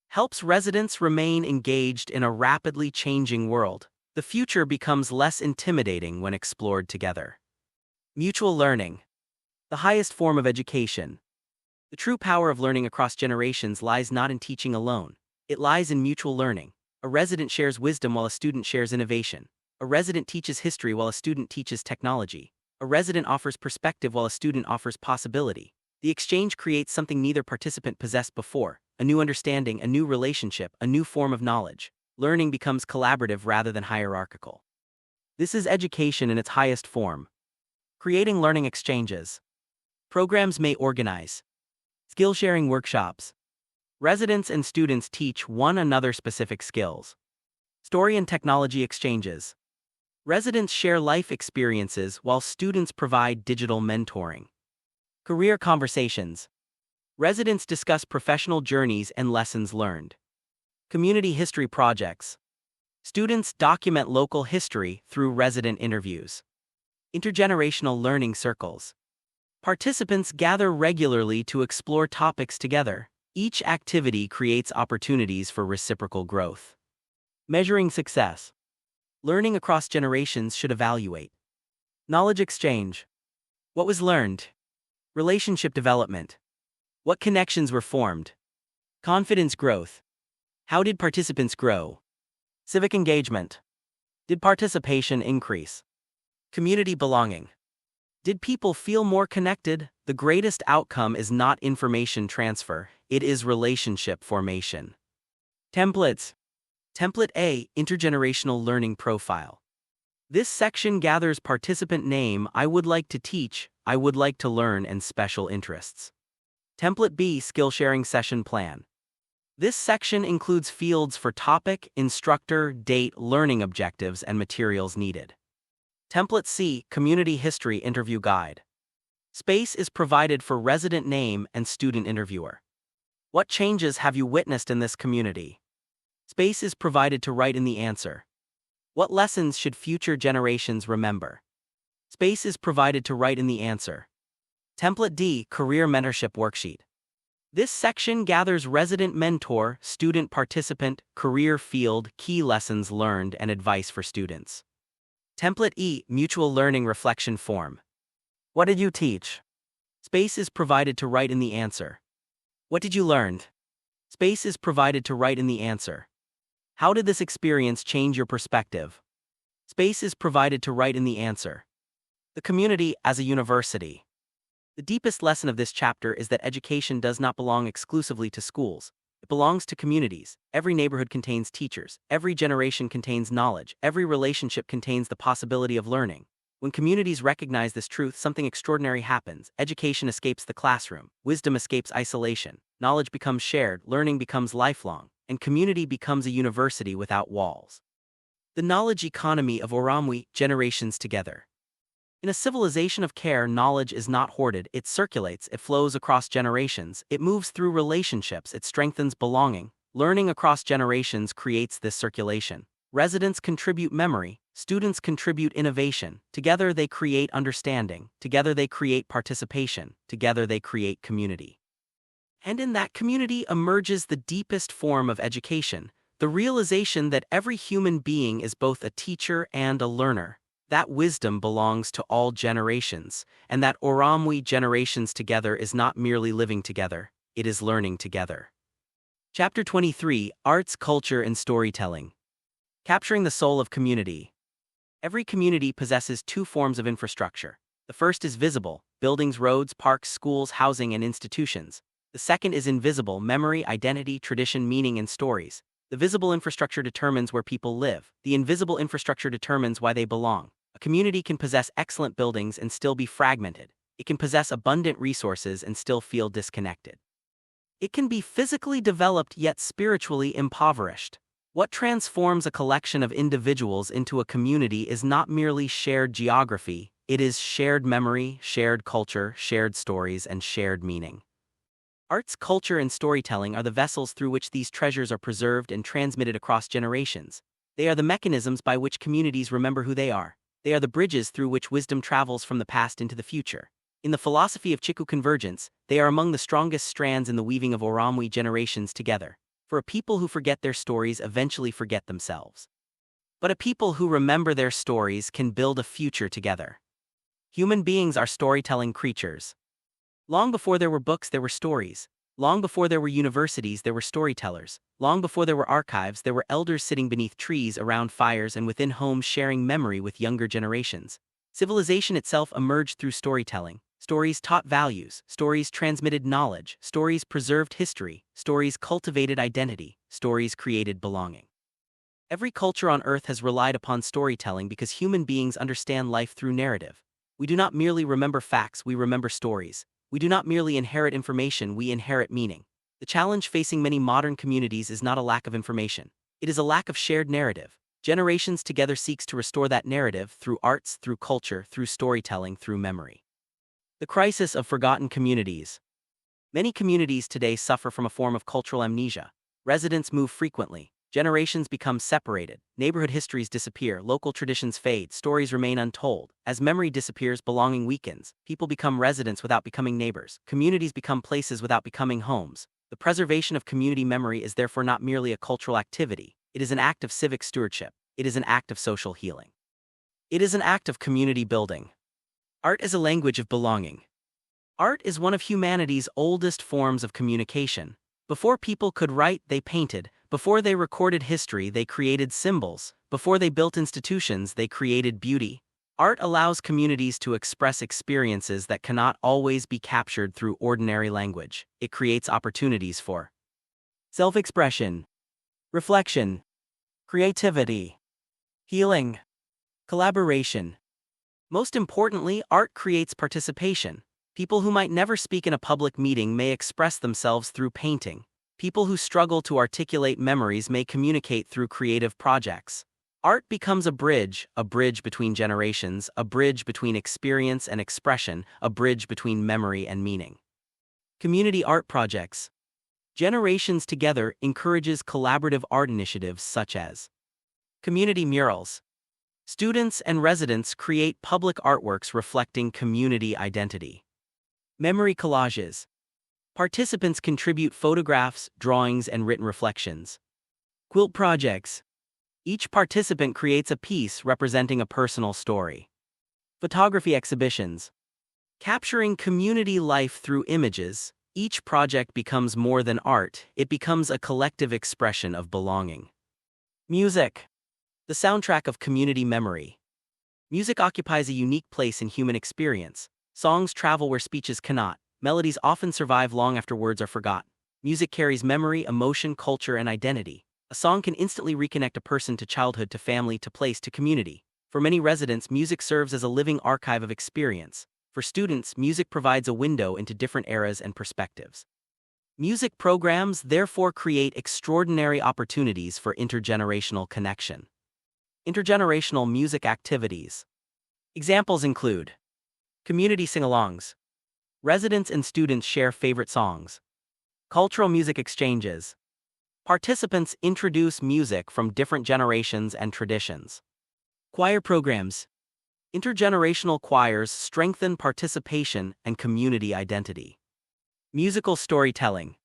[SPEAKER 1] Helps residents remain engaged in a rapidly changing world. The future becomes less intimidating when explored together. Mutual learning. The highest form of education. The true power of learning across generations lies not in teaching alone. It lies in mutual learning. A resident shares wisdom while a student shares innovation. A resident teaches history while a student teaches technology. A resident offers perspective while a student offers possibility. The exchange creates something neither participant possessed before, a new understanding, a new relationship, a new form of knowledge. Learning becomes collaborative rather than hierarchical. This is education in its highest form. Creating learning exchanges. Programs may organize skill-sharing workshops. Residents and students teach one another specific skills. Story and technology exchanges. Residents share life experiences while students provide digital mentoring. Career conversations. Residents discuss professional journeys and lessons learned. Community history projects. Students document local history through resident interviews. Intergenerational learning circles. Participants gather regularly to explore topics together. Each activity creates opportunities for reciprocal growth. Measuring success. Learning across generations should evaluate knowledge exchange. What was learned? Relationship development. What connections were formed? Confidence growth. How did participants grow? Civic engagement. Did participation increase? Community belonging. Did people feel more connected? The greatest outcome is not information transfer, it is relationship formation. Templates. Template A, Intergenerational Learning Profile. This section gathers participant name, I would like to teach, I would like to learn, and special interests. Template B, Skill Sharing Session Plan. This section includes fields for topic, instructor, date, learning objectives, and materials needed. Template C, Community History Interview Guide. Space is provided for resident name and student interviewer. What changes have you witnessed in this community? Space is provided to write in the answer. What lessons should future generations remember? Space is provided to write in the answer. Template D, Career Mentorship Worksheet. This section gathers resident mentor, student participant, career field, key lessons learned, and advice for students. Template E, Mutual Learning Reflection Form. What did you teach? Space is provided to write in the answer. What did you learn? Space is provided to write in the answer. How did this experience change your perspective? Space is provided to write in the answer. The community as a university. The deepest lesson of this chapter is that education does not belong exclusively to schools. It belongs to communities. Every neighborhood contains teachers. Every generation contains knowledge. Every relationship contains the possibility of learning. When communities recognize this truth, something extraordinary happens. Education escapes the classroom. Wisdom escapes isolation. Knowledge becomes shared. Learning becomes lifelong. And community becomes a university without walls. The knowledge economy of Ūrumwe, generations together. In a civilization of care, knowledge is not hoarded, it circulates, it flows across generations, it moves through relationships, it strengthens belonging. Learning across generations creates this circulation. Residents contribute memory, students contribute innovation, together they create understanding, together they create participation, together they create community. And in that community emerges the deepest form of education, the realization that every human being is both a teacher and a learner. That wisdom belongs to all generations, and that Ūrumwe generations together is not merely living together, it is learning together. Chapter 23, Arts, Culture, and Storytelling. Capturing the soul of community. Every community possesses two forms of infrastructure. The first is visible, buildings, roads, parks, schools, housing, and institutions.
[SPEAKER 2] The second is invisible: memory, identity, tradition, meaning, and stories. The visible infrastructure determines where people live. The invisible infrastructure determines why they belong. A community can possess excellent buildings and still be fragmented. It can possess abundant resources and still feel disconnected. It can be physically developed yet spiritually impoverished. What transforms a collection of individuals into a community is not merely shared geography, it is shared memory, shared culture, shared stories, and shared meaning. Arts, culture, and storytelling are the vessels through which these treasures are preserved and transmitted across generations. They are the mechanisms by which communities remember who they are. They are the bridges through which wisdom travels from the past into the future. In the philosophy of Chiku Convergence, they are among the strongest strands in the weaving of Ūrumwe generations together. For a people who forget their stories eventually forget themselves. But a people who remember their stories can build a future together. Human beings are storytelling creatures. Long before there were books, there were stories. Long before there were universities, there were storytellers. Long before there were archives, there were elders sitting beneath trees, around fires, and within homes sharing memory with younger generations. Civilization itself emerged through storytelling. Stories taught values, stories transmitted knowledge, stories preserved history, stories cultivated identity, stories created belonging. Every culture on Earth has relied upon storytelling because human beings understand life through narrative. We do not merely remember facts, we remember stories. We do not merely inherit information, we inherit meaning. The challenge facing many modern communities is not a lack of information. It is a lack of shared narrative. Generations together seeks to restore that narrative through arts, through culture, through storytelling, through memory. The crisis of forgotten communities. Many communities today suffer from a form of cultural amnesia. Residents move frequently. Generations become separated. Neighborhood histories disappear. Local traditions fade. Stories remain untold. As memory disappears, belonging weakens. People become residents without becoming neighbors. Communities become places without becoming homes. The preservation of community memory is therefore not merely a cultural activity. It is an act of civic stewardship. It is an act of social healing. It is an act of community building. Art is a language of belonging. Art is one of humanity's oldest forms of communication. Before people could write, they painted. Before they recorded history, they created symbols. Before they built institutions, they created beauty. Art allows communities to express experiences that cannot always be captured through ordinary language. It creates opportunities for self-expression, reflection, creativity, healing, collaboration. Most importantly, art creates participation. People who might never speak in a public meeting may express themselves through painting. People who struggle to articulate memories may communicate through creative projects. Art becomes a bridge between generations, a bridge between experience and expression, a bridge between memory and meaning. Community art projects. Generations Together encourages collaborative art initiatives such as community murals. Students and residents create public artworks reflecting community identity. Memory collages. Participants contribute photographs, drawings, and written reflections. Quilt projects. Each participant creates a piece representing a personal story. Photography exhibitions. Capturing community life through images, each project becomes more than art, it becomes a collective expression of belonging. Music. The soundtrack of community memory. Music occupies a unique place in human experience. Songs travel where speeches cannot. Melodies often survive long after words are forgotten. Music carries memory, emotion, culture, and identity. A song can instantly reconnect a person to childhood, to family, to place, to community. For many residents, music serves as a living archive of experience. For students, music provides a window into different eras and perspectives. Music programs therefore create extraordinary opportunities for intergenerational connection. Intergenerational music activities. Examples include community sing-alongs. Residents and students share favorite songs. Cultural music exchanges. Participants introduce music from different generations and traditions. Choir programs. Intergenerational choirs strengthen participation and community identity. Musical storytelling.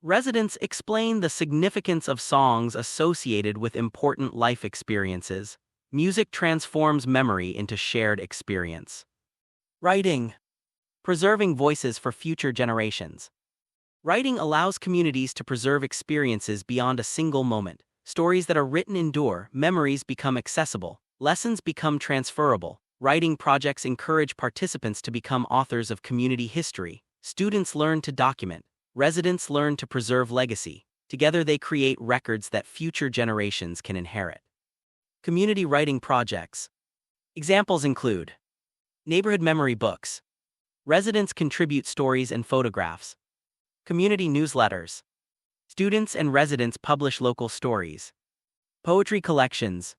[SPEAKER 2] Residents explain the significance of songs associated with important life experiences. Music transforms memory into shared experience. Writing. Preserving voices for future generations. Writing allows communities to preserve experiences beyond a single moment. Stories that are written endure, memories become accessible, lessons become transferable. Writing projects encourage participants to become authors of community history. Students learn to document. Residents learn to preserve legacy. Together they create records that future generations can inherit. Community writing projects. Examples include neighborhood memory books. Residents contribute stories and photographs. Community newsletters. Students and residents publish local stories. Poetry collections.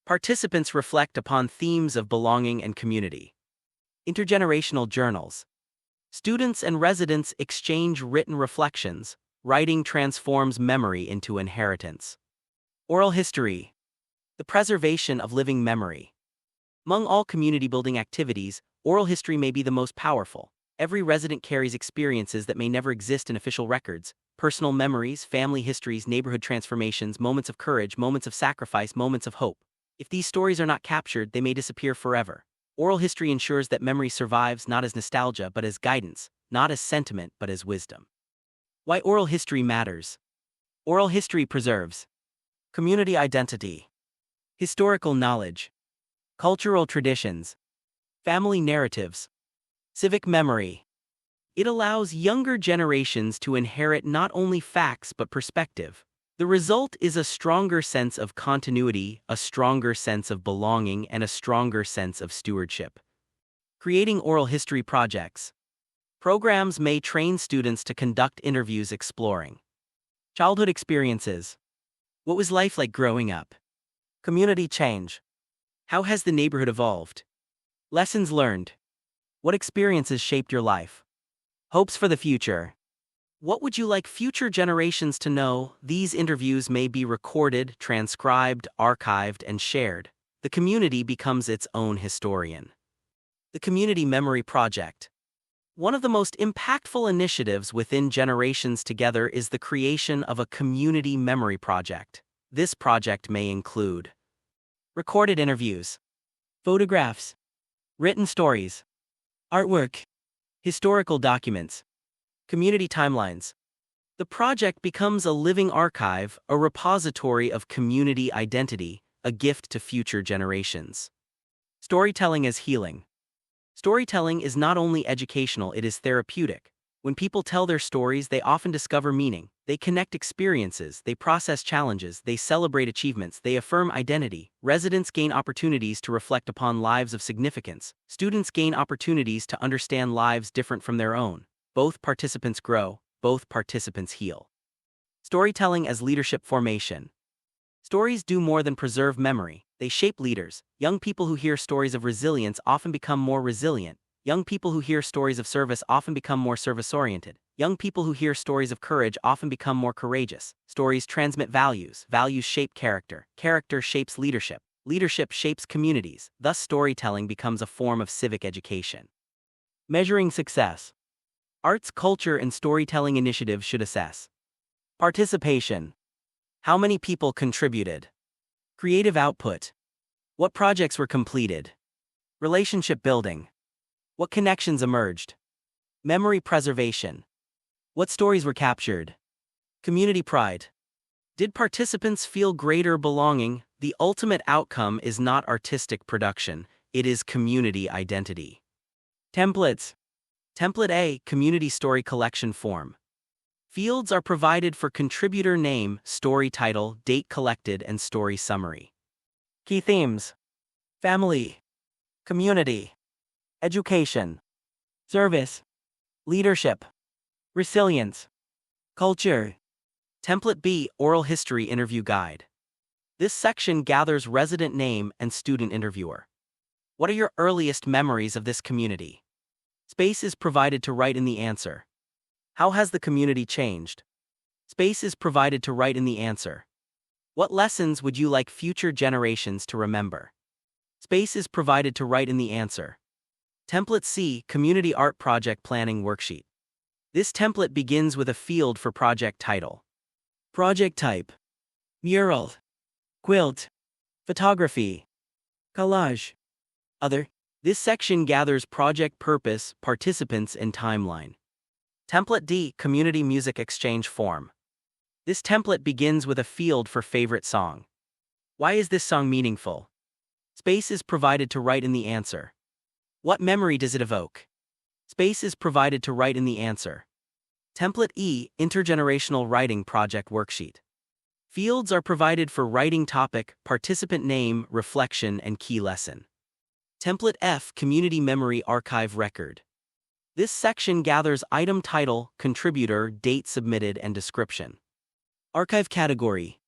[SPEAKER 2] Participants reflect upon themes of belonging and community. Intergenerational journals. Students and residents exchange written reflections. Writing transforms memory into inheritance. Oral history. The preservation of living memory. Among all community-building activities, oral history may be the most powerful. Every resident carries experiences that may never exist in official records: personal memories, family histories, neighborhood transformations, moments of courage, moments of sacrifice, moments of hope. If these stories are not captured, they may disappear forever. Oral history ensures that memory survives not as nostalgia but as guidance, not as sentiment but as wisdom. Why oral history matters. Oral history preserves community identity, historical knowledge, cultural traditions, family narratives, civic memory. It allows younger generations to inherit not only facts but perspective. The result is a stronger sense of continuity, a stronger sense of belonging, and a stronger sense of stewardship. Creating oral history projects. Programs may train students to conduct interviews exploring childhood experiences. What was life like growing up? Community change. How has the neighborhood evolved? Lessons learned. What experiences shaped your life? Hopes for the future. What would you like future generations to know? These interviews may be recorded, transcribed, archived, and shared. The community becomes its own historian. The Community Memory Project. One of the most impactful initiatives within Generations Together is the creation of a community memory project. This project may include recorded interviews, photographs, written stories, artwork, historical documents, community timelines. The project becomes a living archive, a repository of community identity, a gift to future generations. Storytelling as healing. Storytelling is not only educational, it is therapeutic. When people tell their stories, they often discover meaning. They connect experiences, they process challenges, they celebrate achievements, they affirm identity. Residents gain opportunities to reflect upon lives of significance. Students gain opportunities to understand lives different from their own. Both participants grow, both participants heal. Storytelling as leadership formation. Stories do more than preserve memory, they shape leaders. Young people who hear stories of resilience often become more resilient. Young people who hear stories of service often become more service-oriented. Young people who hear stories of courage often become more courageous. Stories transmit values. Values shape character. Character shapes leadership. Leadership shapes communities. Thus, storytelling becomes a form of civic education. Measuring success. Arts, culture, and storytelling initiatives should assess participation. How many people contributed? Creative output. What projects were completed? Relationship building. What connections emerged? Memory preservation. What stories were captured? Community pride. Did participants feel greater belonging? The ultimate outcome is not artistic production, it is community identity. Templates. Template A, Community Story Collection Form. Fields are provided for contributor name, story title, date collected, and story summary. Key themes. Family, community, education, service, leadership, resilience, culture. Template B, Oral History Interview Guide. This section gathers resident name and student interviewer. What are your earliest memories of this community? Space is provided to write in the answer. How has the community changed? Space is provided to write in the answer. What lessons would you like future generations to remember? Space is provided to write in the answer. Template C, Community Art Project Planning Worksheet. This template begins with a field for project title. Project type: mural, quilt, photography, collage. Other. This section gathers project purpose, participants, and timeline. Template D, Community Music Exchange Form. This template begins with a field for favorite song. Why is this song meaningful? Space is provided to write in the answer. What memory does it evoke? Space is provided to write in the answer. Template E, Intergenerational Writing Project Worksheet. Fields are provided for writing topic, participant name, reflection, and key lesson. Template F, Community Memory Archive Record. This section gathers item title, contributor, date submitted, and description. Archive category: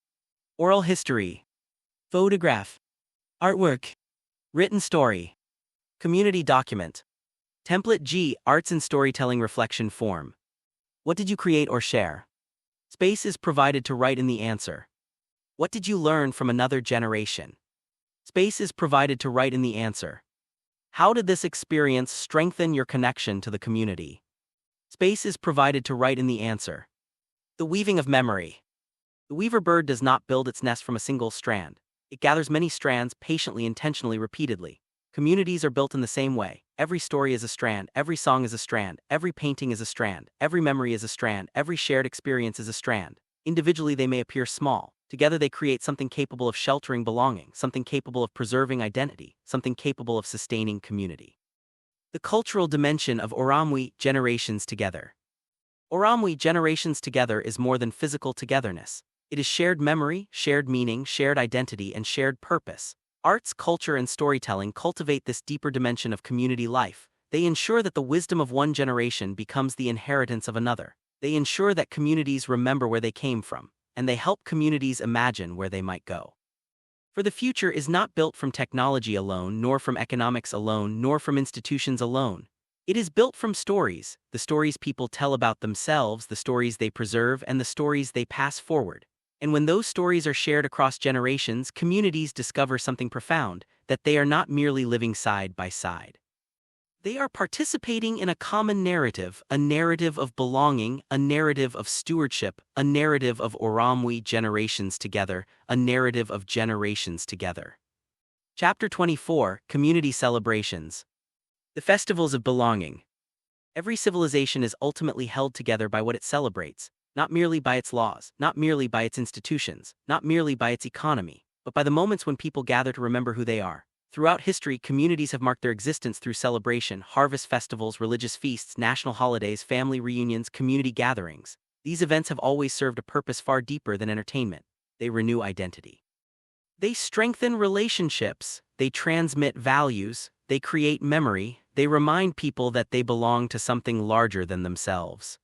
[SPEAKER 2] oral history, photograph, artwork, written story, community document. Template G, Arts and Storytelling Reflection Form. What did you create or share? Space is provided to write in the answer. What did you learn from another generation? Space is provided to write in the answer. How did this experience strengthen your connection to the community? Space is provided to write in the answer. The weaving of memory. The weaver bird does not build its nest from a single strand. It gathers many strands patiently, intentionally, repeatedly. Communities are built in the same way. Every story is a strand, every song is a strand, every painting is a strand, every memory is a strand, every shared experience is a strand. Individually they may appear small. Together they create something capable of sheltering belonging, something capable of preserving identity, something capable of sustaining community. The cultural dimension of Ūrumwe, Generations Together. Ūrumwe, Generations Together is more than physical togetherness. It is shared memory, shared meaning, shared identity, and shared purpose. Arts, culture, and storytelling cultivate this deeper dimension of community life. They ensure that the wisdom of one generation becomes the inheritance of another. They ensure that communities remember where they came from, and they help communities imagine where they might go. For the future is not built from technology alone, nor from economics alone, nor from institutions alone. It is built from stories, the stories people tell about themselves, the stories they preserve, and the stories they pass forward. And when those stories are shared across generations, communities discover something profound, that they are not merely living side by side. They are participating in a common narrative, a narrative of belonging, a narrative of stewardship, a narrative of Ūrumwe, Generations Together, a narrative of generations together. Chapter 24, Community Celebrations. The Festivals of Belonging. Every civilization is ultimately held together by what it celebrates. Not merely by its laws, not merely by its institutions, not merely by its economy, but by the moments when people gather to remember who they are. Throughout history, communities have marked their existence through celebration, harvest festivals, religious feasts, national holidays, family reunions, community gatherings. These events have always served a purpose far deeper than entertainment. They renew identity. They strengthen relationships, they transmit values, they create memory, they remind people that they belong to something larger than themselves.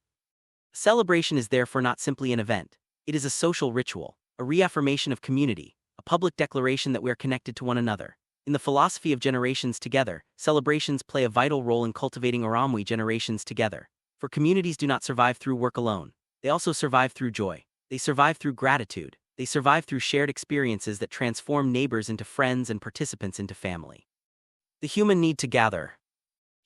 [SPEAKER 2] Celebration is therefore not simply an event. It is a social ritual, a reaffirmation of community, a public declaration that we are connected to one another. In the philosophy of generations together, celebrations play a vital role in cultivating Ūrumwe, generations together. For communities do not survive through work alone. They also survive through joy. They survive through gratitude. They survive through shared experiences that transform neighbors into friends and participants into family. The human need to gather.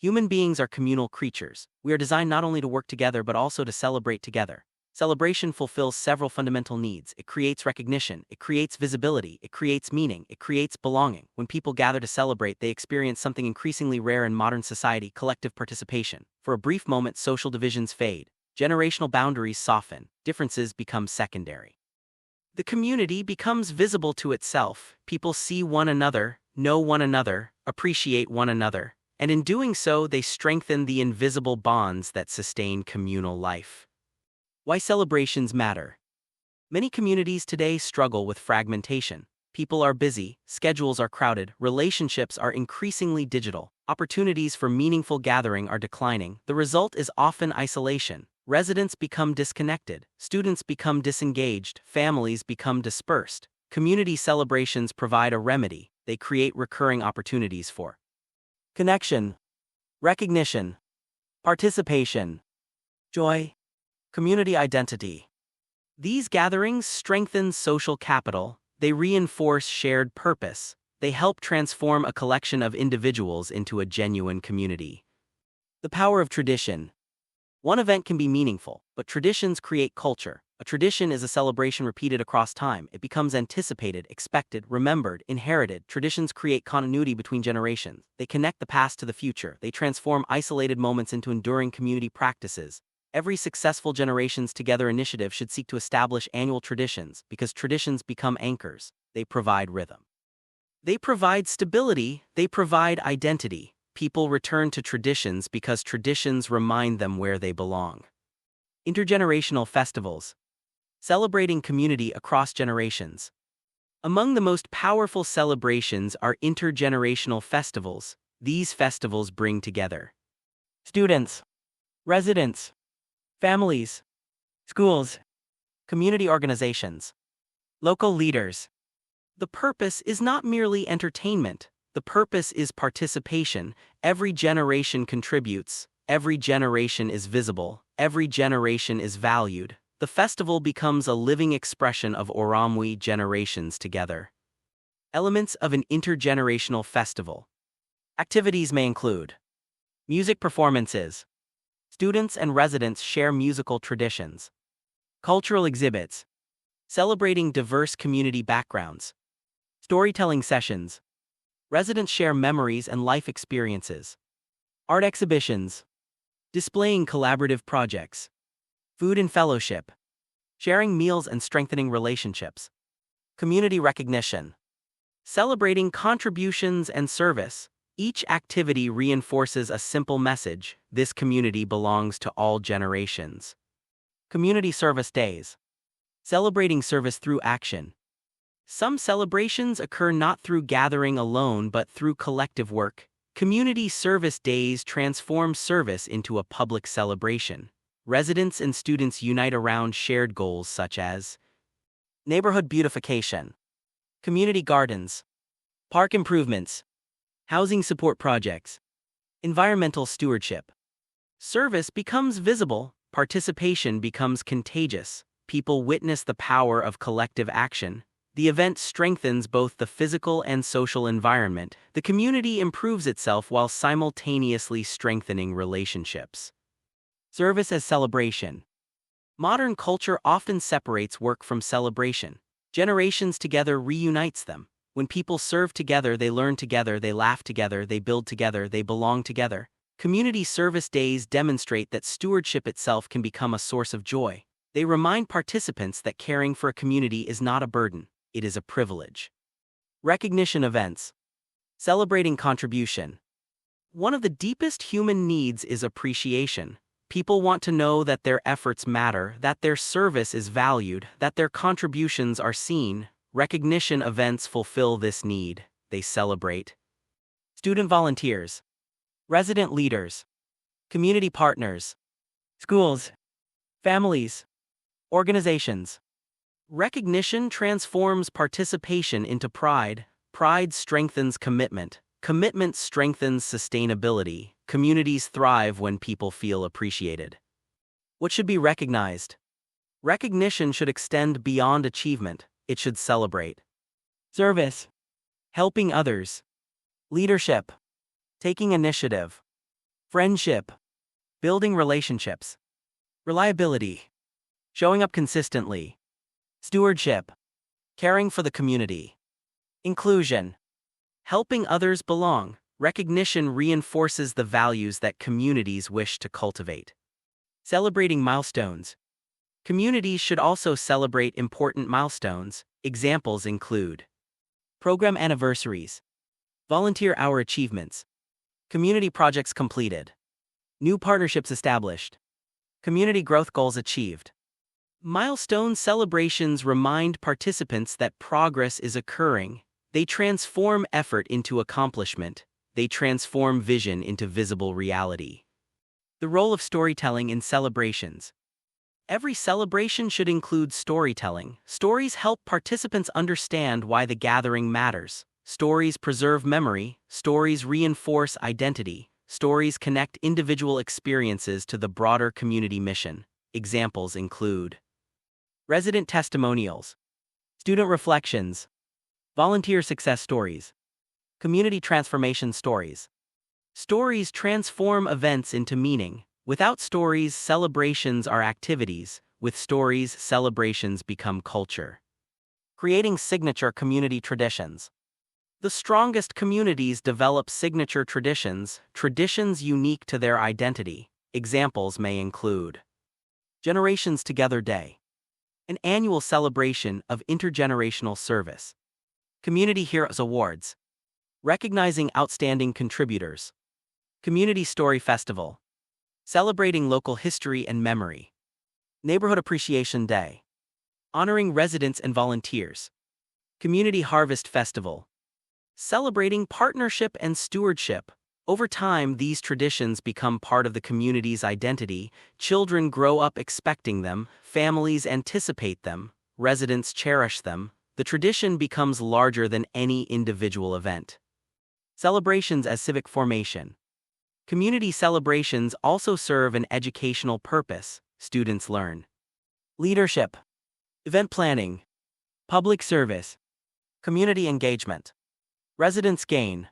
[SPEAKER 2] Human beings are communal creatures. We are designed not only to work together but also to celebrate together. Celebration fulfills several fundamental needs. It creates recognition, it creates visibility, it creates meaning, it creates belonging. When people gather to celebrate, they experience something increasingly rare in modern society: collective participation. For a brief moment, social divisions fade, generational boundaries soften, differences become secondary. The community becomes visible to itself. People see one another, know one another, appreciate one another. And in doing so, they strengthen the invisible bonds that sustain communal life. Why celebrations matter. Many communities today struggle with fragmentation. People are busy, schedules are crowded, relationships are increasingly digital, opportunities for meaningful gathering are declining. The result is often isolation. Residents become disconnected, students become disengaged, families become dispersed. Community celebrations provide a remedy. They create recurring opportunities for connection, recognition, participation, joy, community identity. These gatherings strengthen social capital, they reinforce shared purpose, they help transform a collection of individuals into a genuine community. The power of tradition. One event can be meaningful, but traditions create culture. A tradition is a celebration repeated across time. It becomes anticipated, expected, remembered, inherited. Traditions create continuity between generations. They connect the past to the future. They transform isolated moments into enduring community practices. Every successful Generations Together initiative should seek to establish annual traditions, because traditions become anchors. They provide rhythm. They provide stability. They provide identity. People return to traditions because traditions remind them where they belong. Intergenerational festivals. Celebrating community across generations. Among the most powerful celebrations are intergenerational festivals. These festivals bring together students, residents, families, schools, community organizations, local leaders. The purpose is not merely entertainment. The purpose is participation. Every generation contributes. Every generation is visible. Every generation is valued. The festival becomes a living expression of Ūrumwe generations together. Elements of an intergenerational festival. Activities may include music performances. Students and residents share musical traditions. Cultural exhibits. Celebrating diverse community backgrounds. Storytelling sessions. Residents share memories and life experiences. Art exhibitions. Displaying collaborative projects. Food and fellowship. Sharing meals and strengthening relationships. Community recognition. Celebrating contributions and service. Each activity reinforces a simple message: this community belongs to all generations. Community service days. Celebrating service through action. Some celebrations occur not through gathering alone but through collective work. Community service days transform service into a public celebration. Residents and students unite around shared goals such as neighborhood beautification, community gardens, park improvements, housing support projects, environmental stewardship. Service becomes visible, participation becomes contagious. People witness the power of collective action. The event strengthens both the physical and social environment. The community improves itself while simultaneously strengthening relationships. Service as celebration. Modern culture often separates work from celebration. Generations together reunites them. When people serve together, they learn together, they laugh together, they build together, they belong together. Community service days demonstrate that stewardship itself can become a source of joy. They remind participants that caring for a community is not a burden. It is a privilege. Recognition events. Celebrating contribution. One of the deepest human needs is appreciation. People want to know that their efforts matter, that their service is valued, that their contributions are seen. Recognition events fulfill this need. They celebrate student volunteers, resident leaders, community partners, schools, families, organizations. Recognition transforms participation into pride. Pride strengthens commitment. Commitment strengthens sustainability. Communities thrive when people feel appreciated. What should be recognized? Recognition should extend beyond achievement. It should celebrate service, helping others, leadership, taking initiative, friendship, building relationships, reliability, showing up consistently, stewardship, caring for the community, inclusion, helping others belong. Recognition reinforces the values that communities wish to cultivate. Celebrating milestones. Communities should also celebrate important milestones. Examples include program anniversaries, volunteer hour achievements, community projects completed, new partnerships established, community growth goals achieved. Milestone celebrations remind participants that progress is occurring. They transform effort into accomplishment. They transform vision into visible reality. The role of storytelling in celebrations. Every celebration should include storytelling. Stories help participants understand why the gathering matters. Stories preserve memory. Stories reinforce identity. Stories connect individual experiences to the broader community mission. Examples include resident testimonials, student reflections, volunteer success stories, community transformation stories. Stories transform events into meaning. Without stories, celebrations are activities. With stories, celebrations become culture. Creating signature community traditions. The strongest communities develop signature traditions, traditions unique to their identity. Examples may include Generations Together Day, an annual celebration of intergenerational service. Community Heroes Awards, recognizing outstanding contributors. Community Story Festival, celebrating local history and memory. Neighborhood Appreciation Day. Honoring residents and volunteers. Community Harvest Festival. Celebrating partnership and stewardship. Over time, these traditions become part of the community's identity. Children grow up expecting them, families anticipate them, residents cherish them. The tradition becomes larger than any individual event. Celebrations as civic formation. Community celebrations also serve an educational purpose. Students learn leadership, event planning, public service, community engagement. Residents gain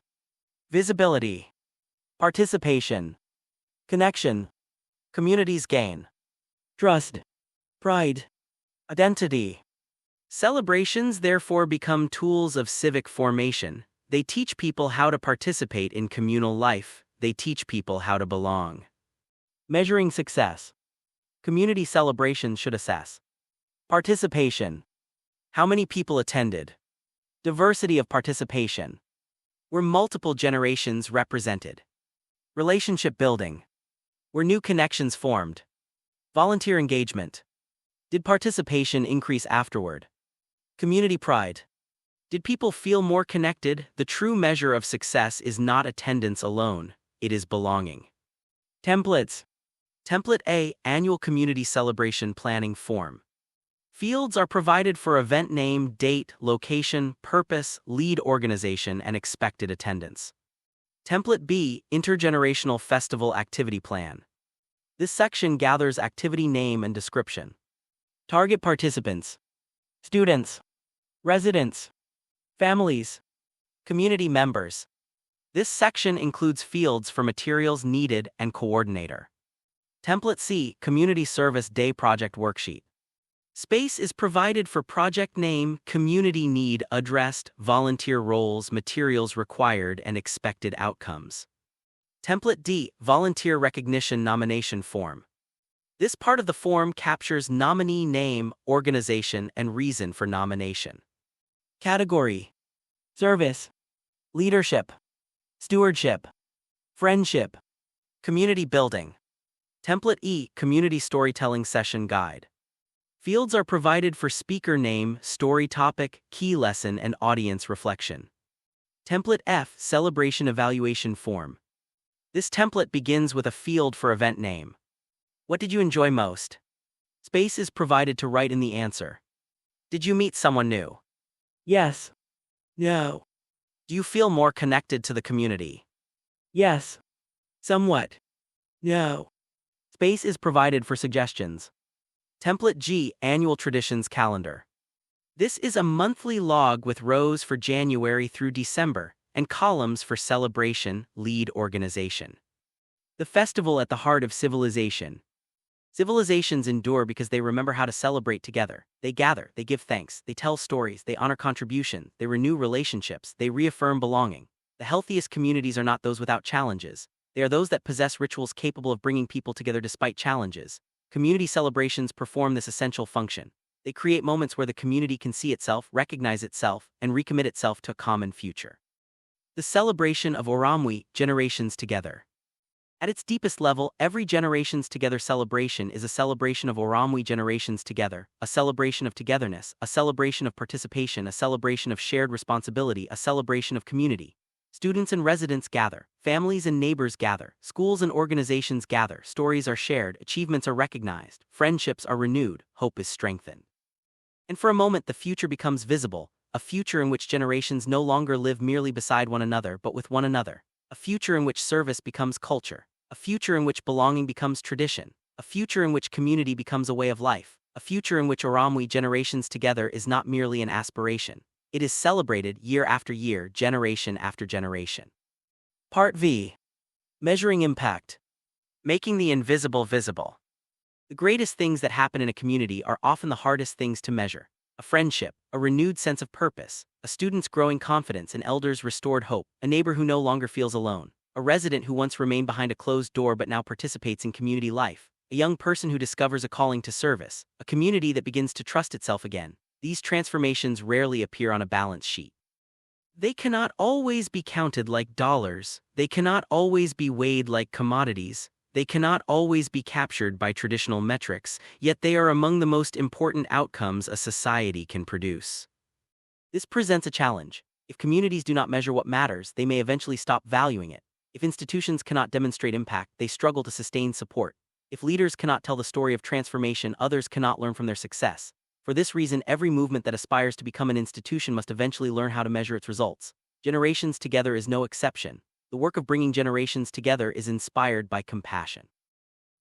[SPEAKER 2] visibility, participation, connection. Communities gain trust, pride, identity. Celebrations therefore become tools of civic formation. They teach people how to participate in communal life. They teach people how to belong. Measuring success. Community celebrations should assess participation. How many people attended? Diversity of participation. Were multiple generations represented? Relationship building. Were new connections formed? Volunteer engagement. Did participation increase afterward? Community pride. Did people feel more connected? The true measure of success is not attendance alone, it is belonging. Templates. Template A, Annual Community Celebration Planning Form. Fields are provided for event name, date, location, purpose, lead organization, and expected attendance. Template B, Intergenerational Festival Activity Plan. This section gathers activity name and description. Target participants: students, residents, families, community members. This section includes fields for materials needed and coordinator. Template C, Community Service Day Project Worksheet. Space is provided for project name, community need addressed, volunteer roles, materials required, and expected outcomes. Template D, Volunteer Recognition Nomination Form. This part of the form captures nominee name, organization, and reason for nomination. Category: service, leadership, stewardship, friendship, community building. Template E, Community Storytelling Session Guide. Fields are provided for speaker name, story topic, key lesson, and audience reflection. Template F, Celebration Evaluation Form. This template begins with a field for event name. What did you enjoy most? Space is provided to write in the answer. Did you meet someone new? Yes. No. Do you feel more connected to the community? Yes. Somewhat. No. Space is provided for suggestions. Template G, Annual Traditions Calendar. This is a monthly log with rows for January through December and columns for celebration, lead organization. The festival at the heart of civilization. Civilizations endure because they remember how to celebrate together. They gather, they give thanks, they tell stories, they honor contribution, they renew relationships, they reaffirm belonging. The healthiest communities are not those without challenges. They are those that possess rituals capable of bringing people together despite challenges. Community celebrations perform this essential function. They create moments where the community can see itself, recognize itself, and recommit itself to a common future. The celebration of Ūrumwe, Generations Together. At its deepest level, every Generations Together celebration is a celebration of Ūrumwe generations together, a celebration of togetherness, a celebration of participation, a celebration of shared responsibility, a celebration of community. Students and residents gather, families and neighbors gather, schools and organizations gather, stories are shared, achievements are recognized, friendships are renewed, hope is strengthened. And for a moment the future becomes visible, a future in which generations no longer live merely beside one another but with one another. A future in which service becomes culture, a future in which belonging becomes tradition, a future in which community becomes a way of life, a future in which Ūrumwe Generations Together is not merely an aspiration. It is celebrated year after year, generation after generation. Part V. Measuring Impact. Making the invisible visible. The greatest things that happen in a community are often the hardest things to measure. A friendship, a renewed sense of purpose, a student's growing confidence, an elder's restored hope, a neighbor who no longer feels alone, a resident who once remained behind a closed door but now participates in community life, a young person who discovers a calling to service, a community that begins to trust itself again. These transformations rarely appear on a balance sheet. They cannot always be counted like dollars, they cannot always be weighed like commodities, They cannot always be captured by traditional metrics, yet they are among the most important outcomes a society can produce. This presents a challenge. If communities do not measure what matters, they may eventually stop valuing it. If institutions cannot demonstrate impact, they struggle to sustain support. If leaders cannot tell the story of transformation, others cannot learn from their success. For this reason, every movement that aspires to become an institution must eventually learn how to measure its results. Generations Together is no exception. The work of bringing generations together is inspired by compassion.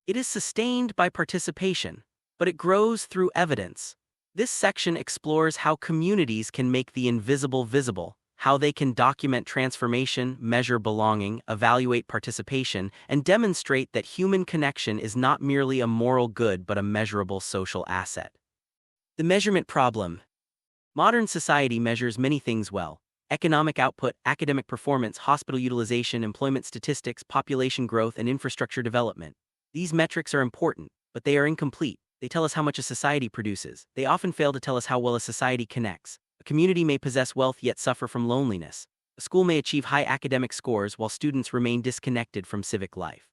[SPEAKER 2] It is sustained by participation, but it grows through evidence. This section explores how communities can make the invisible visible, how they can document transformation, measure belonging, evaluate participation, and demonstrate that human connection is not merely a moral good but a measurable social asset. The measurement problem. Modern society measures many things well: economic output, academic performance, hospital utilization, employment statistics, population growth, and infrastructure development. These metrics are important, but they are incomplete. They tell us how much a society produces. They often fail to tell us how well a society connects. A community may possess wealth yet suffer from loneliness. A school may achieve high academic scores while students remain disconnected from civic life.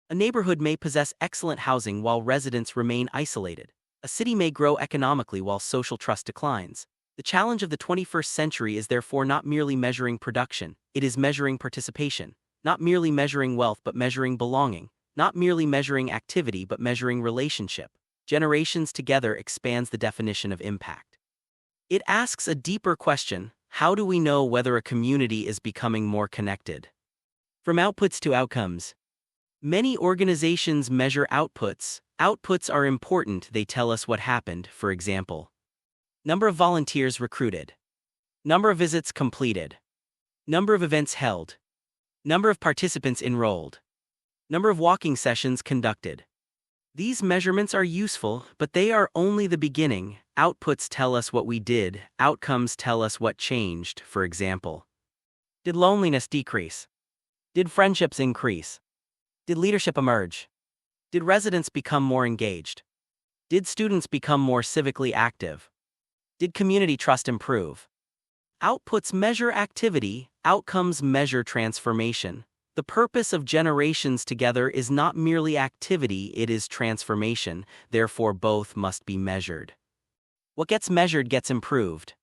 [SPEAKER 2] A neighborhood may possess excellent housing while residents remain isolated. A city may grow economically while social trust declines. The challenge of the 21st century is therefore not merely measuring production, it is measuring participation. Not merely measuring wealth but measuring belonging. Not merely measuring activity but measuring relationship. Generations Together expands the definition of impact. It asks a deeper question: how do we know whether a community is becoming more connected? From outputs to outcomes. Many organizations measure outputs. Outputs are important, they tell us what happened, for example. Number of volunteers recruited. Number of visits completed. Number of events held. Number of participants enrolled. Number of walking sessions conducted. These measurements are useful, but they are only the beginning. Outputs tell us what we did, outcomes tell us what changed, for example. Did loneliness decrease? Did friendships increase? Did leadership emerge? Did residents become more engaged? Did students become more civically active? Did community trust improve? Outputs measure activity, outcomes measure transformation. The purpose of Generations Together is not merely activity, it is transformation, therefore both must be measured. What gets measured gets improved.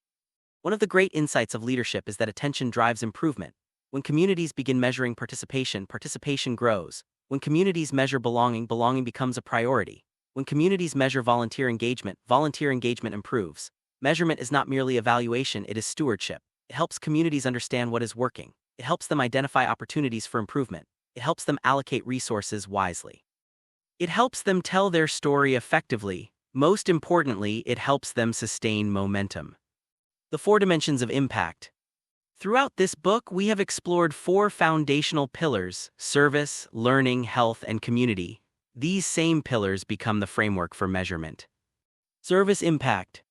[SPEAKER 2] One of the great insights of leadership is that attention drives improvement. When communities begin measuring participation, participation grows. When communities measure belonging, belonging becomes a priority. When communities measure volunteer engagement improves. Measurement is not merely evaluation, it is stewardship. It helps communities understand what is working. It helps them identify opportunities for improvement. It helps them allocate resources wisely. It helps them tell their story effectively. Most importantly, it helps them sustain momentum. The 4 dimensions of impact. Throughout this book, we have explored 4 foundational pillars: service, learning, health, and community. These same pillars become the framework for measurement. Service impact.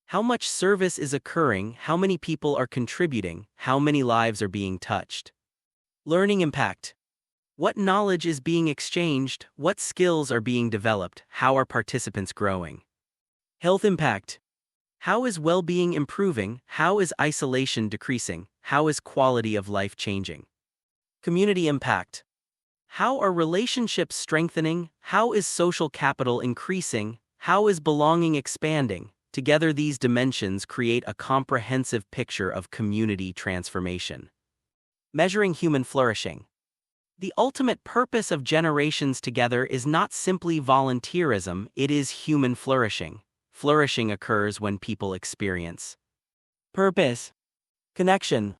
[SPEAKER 2] How much service is occurring, how many people are contributing, how many lives are being touched. Learning impact. What knowledge is being exchanged, what skills are being developed, how are participants growing. Health impact. How is well-being improving, how is isolation decreasing, how is quality of life changing. Community impact. How are relationships strengthening, how is social capital increasing, how is belonging expanding. Together these dimensions create a comprehensive picture of community transformation. Measuring human flourishing. The ultimate purpose of Generations Together is not simply volunteerism, it is human flourishing. Flourishing occurs when people experience purpose, connection,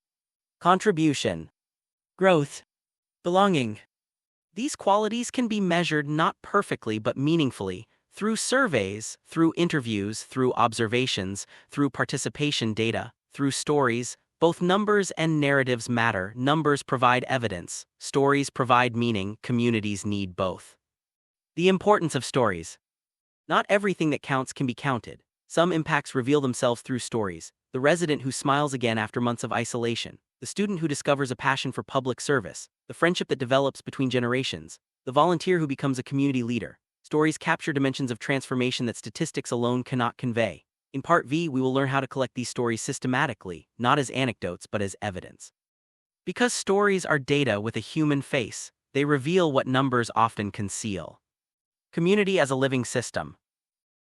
[SPEAKER 2] contribution, growth, belonging. These qualities can be measured not perfectly but meaningfully, through surveys, through interviews, through observations, through participation data, through stories. Both numbers and narratives matter. Numbers provide evidence, stories provide meaning, communities need both. The importance of stories. Not everything that counts can be counted. Some impacts reveal themselves through stories: the resident who smiles again after months of isolation, the student who discovers a passion for public service, the friendship that develops between generations, the volunteer who becomes a community leader. Stories capture dimensions of transformation that statistics alone cannot convey. In Part V, we will learn how to collect these stories systematically, not as anecdotes but as evidence. Because stories are data with a human face, They reveal what numbers often conceal. Community as a living system.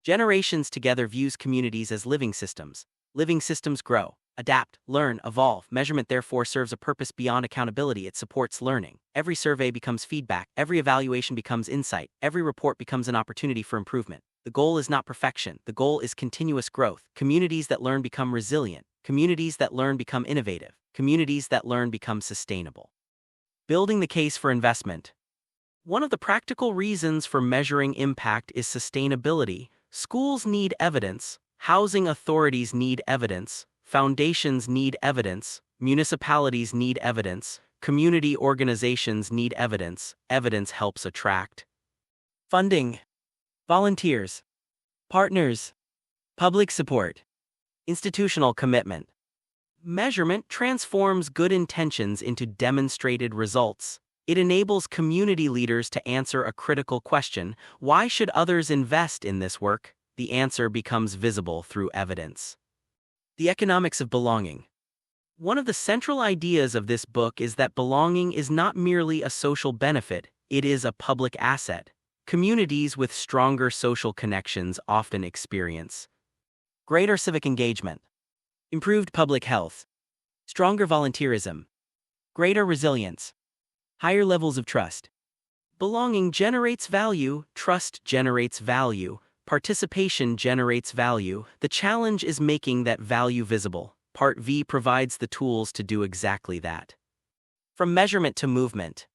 [SPEAKER 2] Generations Together views communities as living systems. Living systems grow, adapt, learn, evolve. Measurement therefore serves a purpose beyond accountability. It supports learning. Every survey becomes feedback. Every evaluation becomes insight. Every report becomes an opportunity for improvement. The goal is not perfection. The goal is continuous growth. Communities that learn become resilient. Communities that learn become innovative. Communities that learn become sustainable. Building the case for investment. One of the practical reasons for measuring impact is sustainability. Schools need evidence. Housing authorities need evidence. Foundations need evidence. Municipalities need evidence. Community organizations need evidence. Evidence helps attract funding, volunteers, partners, public support, institutional commitment. Measurement transforms good intentions into demonstrated results. It enables community leaders to answer a critical question: why should others invest in this work? The answer becomes visible through evidence. The economics of belonging. One of the central ideas of this book is that belonging is not merely a social benefit, it is a public asset. Communities with stronger social connections often experience greater civic engagement, improved public health, stronger volunteerism, greater resilience, higher levels of trust. Belonging generates value, trust generates value, participation generates value. The challenge is making that value visible. Part V provides the tools to do exactly that. From measurement to movement.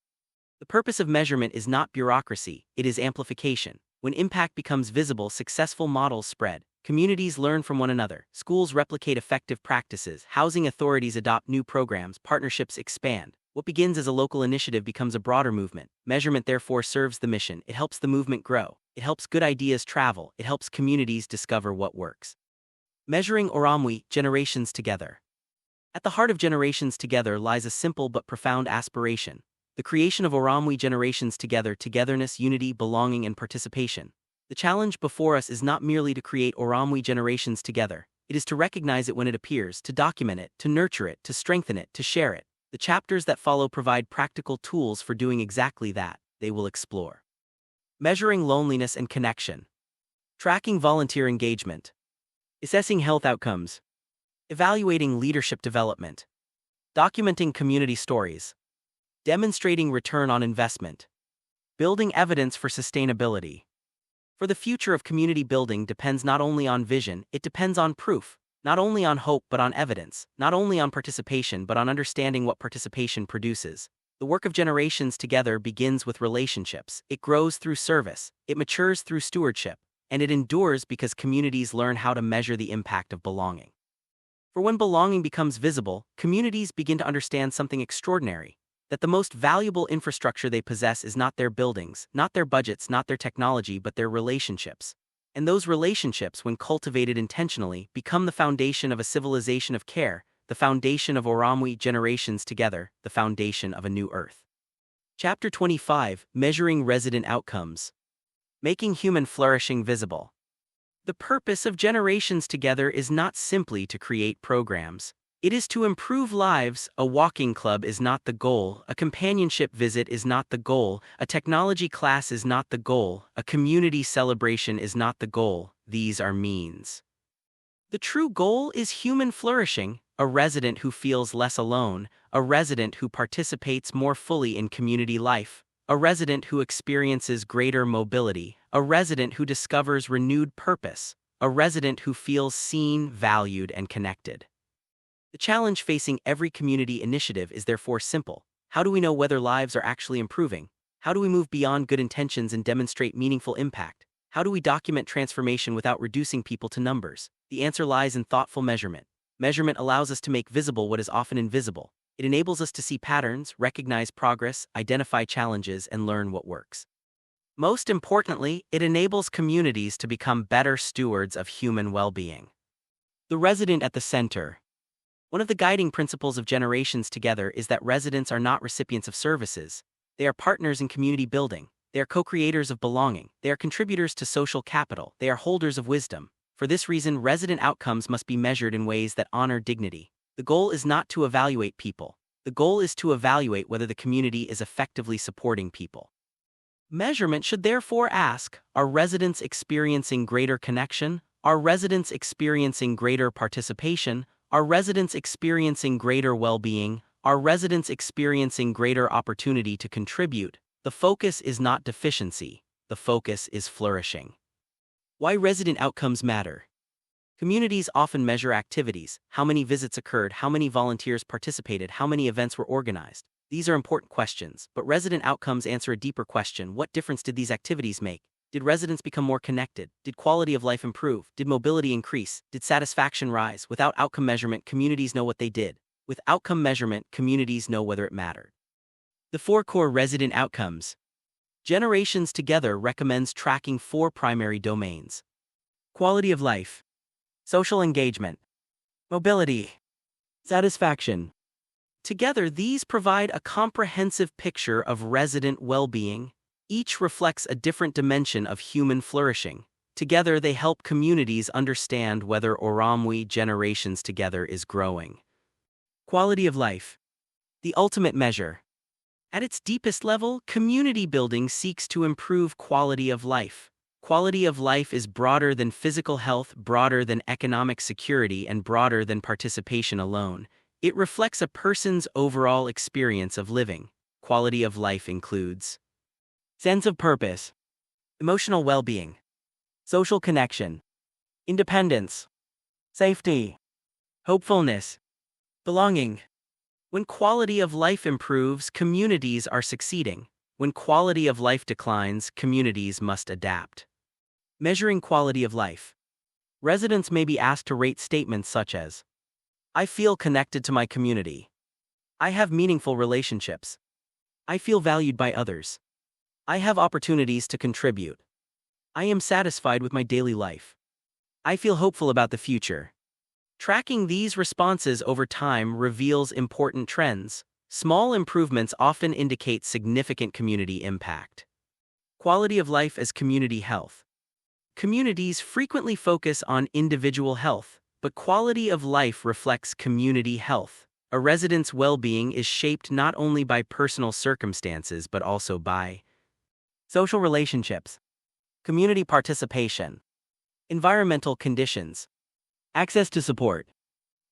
[SPEAKER 2] The purpose of measurement is not bureaucracy, it is amplification. When impact becomes visible, successful models spread. Communities learn from one another. Schools replicate effective practices. Housing authorities adopt new programs. Partnerships expand. What begins as a local initiative becomes a broader movement. Measurement therefore serves the mission. It helps the movement grow. It helps good ideas travel. It helps communities discover what works. Measuring Ūrumwe, generations together. At the heart of Generations Together lies a simple but profound aspiration: the creation of Ūrumwe generations together, togetherness, unity, belonging, and participation. The challenge before us is not merely to create Ūrumwe generations together, it is to recognize it when it appears, to document it, to nurture it, to strengthen it, to share it. The chapters that follow provide practical tools for doing exactly that. They will explore measuring loneliness and connection, tracking volunteer engagement, assessing health outcomes, evaluating leadership development, documenting community stories, demonstrating return on investment, building evidence for sustainability. For the future of community building depends not only on vision, it depends on proof, not only on hope but on evidence, not only on participation but on understanding what participation produces. The work of Generations Together begins with relationships, it grows through service, it matures through stewardship, and it endures because communities learn how to measure the impact of belonging. For when belonging becomes visible, communities begin to understand something extraordinary: that the most valuable infrastructure they possess is not their buildings, not their budgets, not their technology, but their relationships. And those relationships, when cultivated intentionally, become the foundation of a civilization of care, the foundation of Ūrumwe generations together, the foundation of a new earth. Chapter 25, Measuring Resident Outcomes. Making Human Flourishing Visible. The purpose of Generations Together is not simply to create programs. It is to improve lives. A walking club is not the goal, a companionship visit is not the goal, a technology class is not the goal, a community celebration is not the goal. These are means. The true goal is human flourishing, a resident who feels less alone, a resident who participates more fully in community life, a resident who experiences greater mobility, a resident who discovers renewed purpose, a resident who feels seen, valued, and connected. The challenge facing every community initiative is therefore simple. How do we know whether lives are actually improving? How do we move beyond good intentions and demonstrate meaningful impact? How do we document transformation without reducing people to numbers? The answer lies in thoughtful measurement. Measurement allows us to make visible what is often invisible. It enables us to see patterns, recognize progress, identify challenges, and learn what works. Most importantly, it enables communities to become better stewards of human well-being. The resident at the center. One of the guiding principles of Generations Together is that residents are not recipients of services. They are partners in community building. They are co-creators of belonging. They are contributors to social capital. They are holders of wisdom. For this reason, resident outcomes must be measured in ways that honor dignity. The goal is not to evaluate people. The goal is to evaluate whether the community is effectively supporting people. Measurement should therefore ask, are residents experiencing greater connection? Are residents experiencing greater participation? Are residents experiencing greater well-being? Are residents experiencing greater opportunity to contribute? The focus is not deficiency, the focus is flourishing. Why resident outcomes matter. Communities often measure activities, how many visits occurred, how many volunteers participated, how many events were organized. These are important questions, but resident outcomes answer a deeper question: what difference did these activities make? Did residents become more connected? Did quality of life improve? Did mobility increase? Did satisfaction rise? Without outcome measurement, communities know what they did. With outcome measurement, communities know whether it mattered. The 4 core resident outcomes. Generations Together recommends tracking 4 primary domains: quality of life, social engagement, mobility, satisfaction. Together, these provide a comprehensive picture of resident well-being. Each reflects a different dimension of human flourishing. Together, they help communities understand whether Ūrumwe Generations Together is growing. Quality of life. The ultimate measure. At its deepest level, community building seeks to improve quality of life. Quality of life is broader than physical health, broader than economic security, and broader than participation alone. It reflects a person's overall experience of living. Quality of life includes sense of purpose, emotional well-being, social connection, independence, safety, hopefulness, belonging. When quality of life improves, communities are succeeding. When quality of life declines, communities must adapt. Measuring quality of life. Residents may be asked to rate statements such as, I feel connected to my community. I have meaningful relationships. I feel valued by others. I have opportunities to contribute. I am satisfied with my daily life. I feel hopeful about the future. Tracking these responses over time reveals important trends. Small improvements often indicate significant community impact. Quality of life as community health. Communities frequently focus on individual health, but quality of life reflects community health. A resident's well-being is shaped not only by personal circumstances but also by social relationships, community participation, environmental conditions, access to support.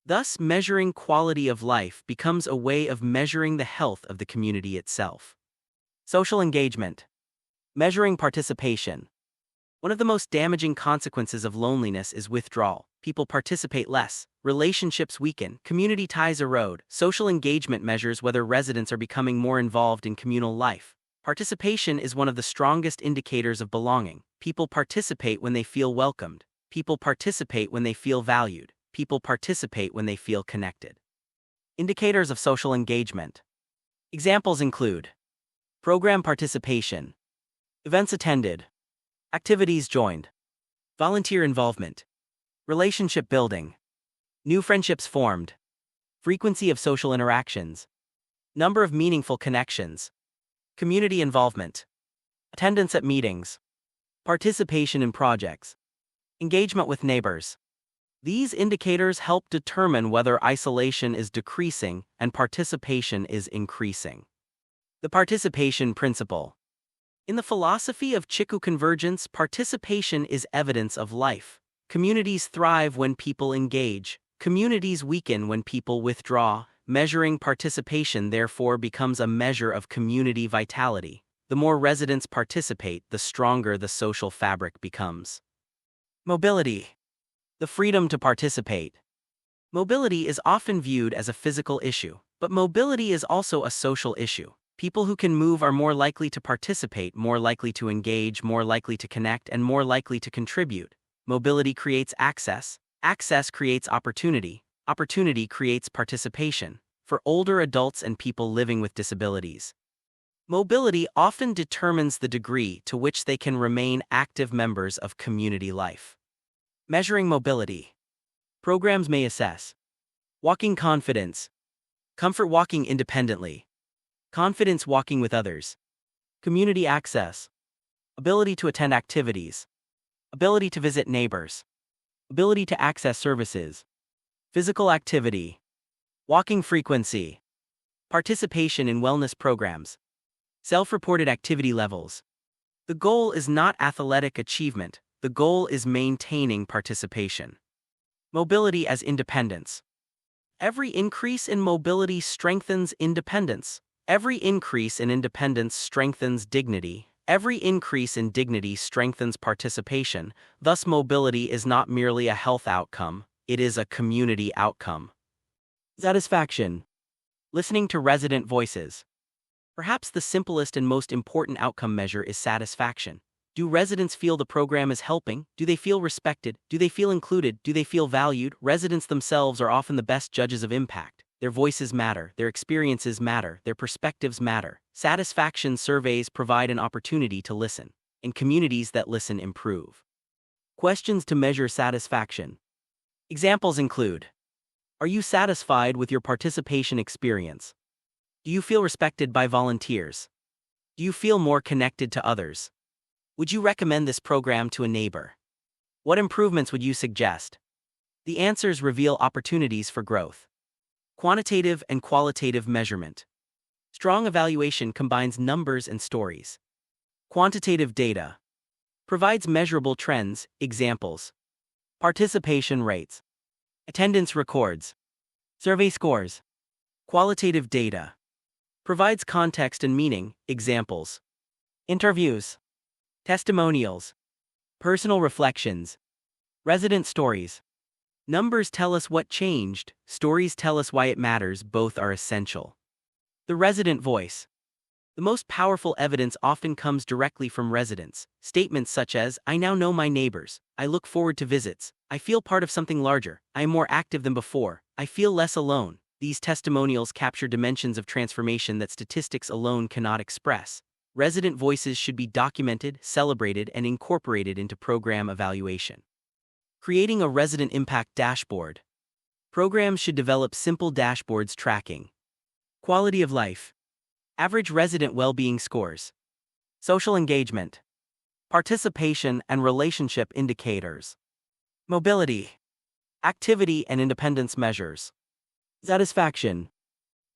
[SPEAKER 2] Thus, measuring quality of life becomes a way of measuring the health of the community itself. Social engagement. Measuring participation. One of the most damaging consequences of loneliness is withdrawal. People participate less, relationships weaken, community ties erode. Social engagement measures whether residents are becoming more involved in communal life. Participation is one of the strongest indicators of belonging. People participate when they feel welcomed. People participate when they feel valued. People participate when they feel connected. Indicators of social engagement. Examples include program participation, events attended, activities joined, volunteer involvement, relationship building, new friendships formed, frequency of social interactions, number of meaningful connections, community involvement, attendance at meetings, participation in projects, engagement with neighbors. These indicators help determine whether isolation is decreasing and participation is increasing. The participation principle. In the philosophy of Chiku Convergence, participation is evidence of life. Communities thrive when people engage. Communities weaken when people withdraw. Measuring participation therefore becomes a measure of community vitality. The more residents participate, the stronger the social fabric becomes. Mobility. The freedom to participate. Mobility is often viewed as a physical issue, but mobility is also a social issue. People who can move are more likely to participate, more likely to engage, more likely to connect, and more likely to contribute. Mobility creates access. Access creates opportunity. Opportunity creates participation. For older adults and people living with disabilities, mobility often determines the degree to which they can remain active members of community life. Measuring mobility. Programs may assess walking confidence, comfort walking independently, confidence walking with others, community access, ability to attend activities, ability to visit neighbors, ability to access services, physical activity, walking frequency, Participation in wellness programs. Self-reported activity levels. The goal is not athletic achievement, the goal is maintaining participation. Mobility as independence. Every increase in mobility strengthens independence. Every increase in independence strengthens dignity. Every increase in dignity strengthens participation. Thus, mobility is not merely a health outcome, it is a community outcome. Satisfaction. Listening to resident voices. Perhaps the simplest and most important outcome measure is satisfaction. Do residents feel the program is helping? Do they feel respected? Do they feel included? Do they feel valued? Residents themselves are often the best judges of impact. Their voices matter, their experiences matter, their perspectives matter. Satisfaction surveys provide an opportunity to listen, and communities that listen improve. Questions to measure satisfaction. Examples include: are you satisfied with your participation experience? Do you feel respected by volunteers? Do you feel more connected to others? Would you recommend this program to a neighbor? What improvements would you suggest? The answers reveal opportunities for growth. Quantitative and qualitative measurement. Strong evaluation combines numbers and stories. Quantitative data provides measurable trends, examples. Participation rates. Attendance records. Survey scores. Qualitative data provides context and meaning, examples. Interviews. Testimonials. Personal reflections. Resident stories. Numbers tell us what changed, stories tell us why it matters, both are essential. The resident voice. The most powerful evidence often comes directly from residents. Statements such as, "I now know my neighbors, I look forward to visits, I feel part of something larger, I am more active than before, I feel less alone." These testimonials capture dimensions of transformation that statistics alone cannot express. Resident voices should be documented, celebrated, and incorporated into program evaluation. Creating a resident impact dashboard. Programs should develop simple dashboards tracking quality of life, average resident well-being scores, social engagement, participation and relationship indicators, mobility, activity and independence measures, satisfaction,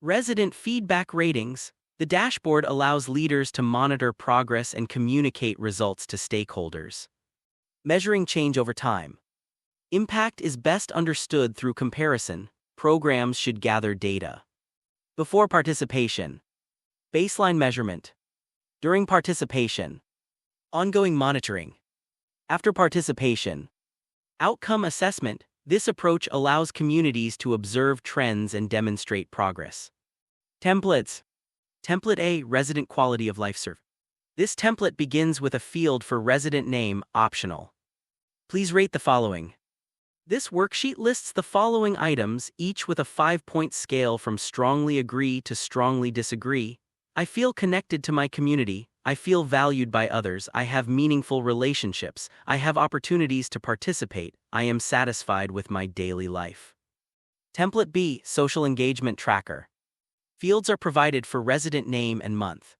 [SPEAKER 2] resident feedback ratings. The dashboard allows leaders to monitor progress and communicate results to stakeholders. Measuring change over time. Impact is best understood through comparison. Programs should gather data. Before participation. Baseline measurement. During participation. Ongoing monitoring. After participation. Outcome assessment. This approach allows communities to observe trends and demonstrate progress. Templates. Template A, Resident Quality of Life Survey. This template begins with a field for resident name, optional. Please rate the following. This worksheet lists the following items, each with a 5-point scale from strongly agree to strongly disagree. I feel connected to my community. I feel valued by others. I have meaningful relationships. I have opportunities to participate. I am satisfied with my daily life. Template B, Social Engagement Tracker. Fields are provided for resident name and month.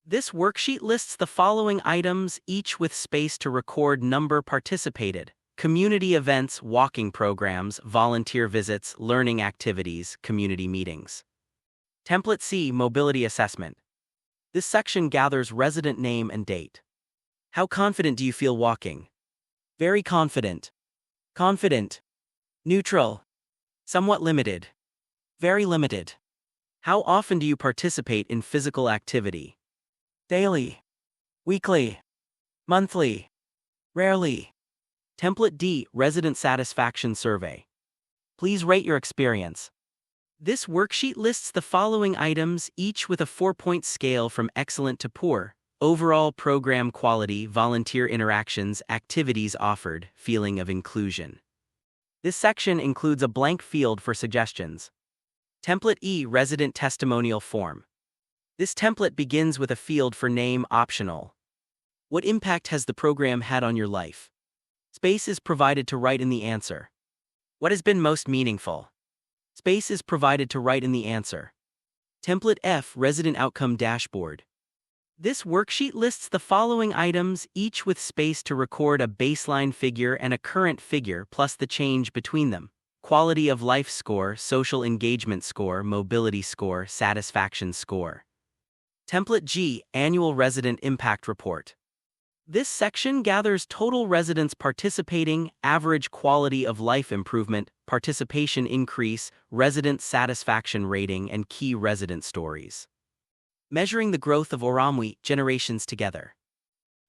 [SPEAKER 2] This worksheet lists the following items, each with space to record number participated. Community events, walking programs, volunteer visits, learning activities, community meetings. Template C, Mobility Assessment. This section gathers resident name and date. How confident do you feel walking? Very confident. Confident. Neutral. Somewhat limited. Very limited. How often do you participate in physical activity? Daily. Weekly. Monthly. Rarely. Template D, Resident Satisfaction Survey. Please rate your experience. This worksheet lists the following items, each with a 4-point scale from excellent to poor. Overall program quality, volunteer interactions, activities offered, feeling of inclusion. This section includes a blank field for suggestions. Template E, Resident Testimonial Form. This template begins with a field for name, optional. What impact has the program had on your life? Space is provided to write in the answer. What has been most meaningful? Space is provided to write in the answer. Template F, Resident Outcome Dashboard. This worksheet lists the following items, each with space to record a baseline figure and a current figure plus the change between them. Quality of life score, social engagement score, mobility score, satisfaction score. Template G, Annual Resident Impact Report. This section gathers total residents participating, average quality of life improvement, participation increase, resident satisfaction rating, and key resident stories. Measuring the growth of Ūrumwe, generations together.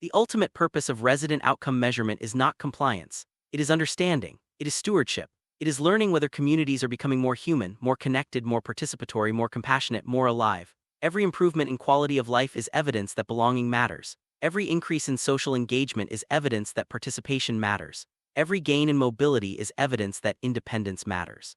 [SPEAKER 2] The ultimate purpose of resident outcome measurement is not compliance. It is understanding. It is stewardship. It is learning whether communities are becoming more human, more connected, more participatory, more compassionate, more alive. Every improvement in quality of life is evidence that belonging matters. Every increase in social engagement is evidence that participation matters. Every gain in mobility is evidence that independence matters.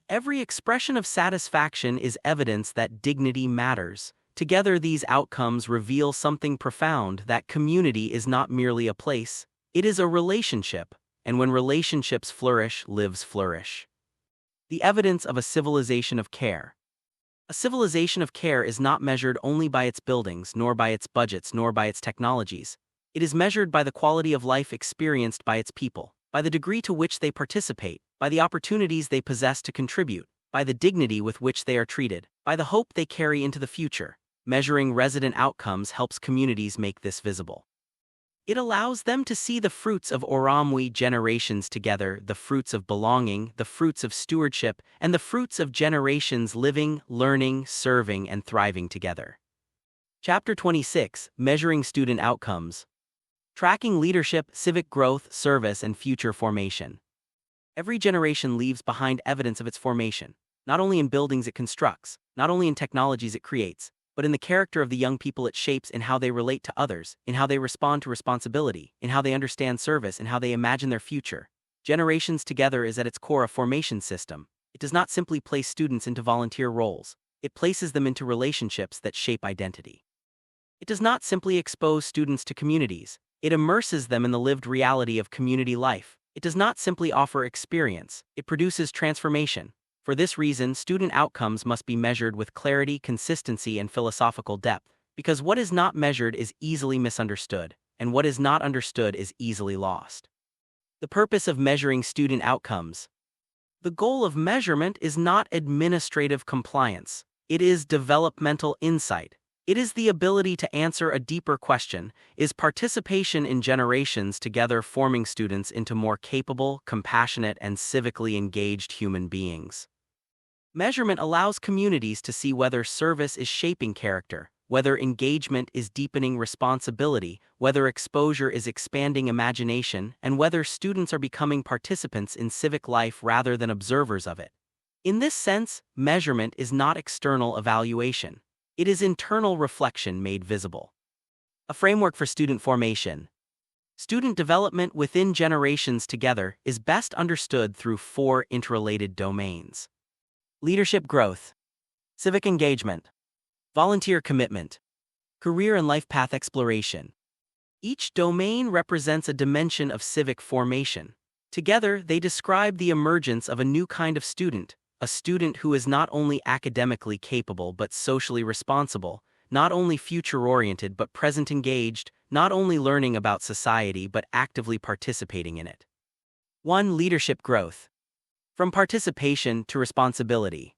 [SPEAKER 2] Every expression of satisfaction is evidence that dignity matters. Together, these outcomes reveal something profound: that community is not merely a place, it is a relationship, and when relationships flourish, lives flourish. The evidence of a civilization of care. A civilization of care is not measured only by its buildings, nor by its budgets, nor by its technologies. It is measured by the quality of life experienced by its people, by the degree to which they participate, by the opportunities they possess to contribute, by the dignity with which they are treated, by the hope they carry into the future. Measuring resident outcomes helps communities make this visible. It allows them to see the fruits of Ūrumwe, generations together, the fruits of belonging, the fruits of stewardship, and the fruits of generations living, learning, serving, and thriving together. Chapter 26, Measuring Student Outcomes. Tracking Leadership, Civic Growth, Service, and Future Formation. Every generation leaves behind evidence of its formation, not only in buildings it constructs, not only in technologies it creates, but in the character of the young people it shapes, in how they relate to others, in how they respond to responsibility, in how they understand service, in how they imagine their future. Generations Together is at its core a formation system. It does not simply place students into volunteer roles, it places them into relationships that shape identity. It does not simply expose students to communities, it immerses them in the lived reality of community life. It does not simply offer experience, it produces transformation. For this reason, student outcomes must be measured with clarity, consistency, and philosophical depth, because what is not measured is easily misunderstood, and what is not understood is easily lost. The purpose of measuring student outcomes. The goal of measurement is not administrative compliance, it is developmental insight. It is the ability to answer a deeper question: is participation in generations together forming students into more capable, compassionate, and civically engaged human beings? Measurement allows communities to see whether service is shaping character, whether engagement is deepening responsibility, whether exposure is expanding imagination, and whether students are becoming participants in civic life rather than observers of it. In this sense, measurement is not external evaluation. It is internal reflection made visible. A framework for student formation. Student development within generations together is best understood through 4 interrelated domains: leadership growth, civic engagement, volunteer commitment, career and life path exploration. Each domain represents a dimension of civic formation. Together, they describe the emergence of a new kind of student, a student who is not only academically capable but socially responsible, not only future-oriented but present-engaged, not only learning about society but actively participating in it. 1. Leadership growth. From participation to responsibility.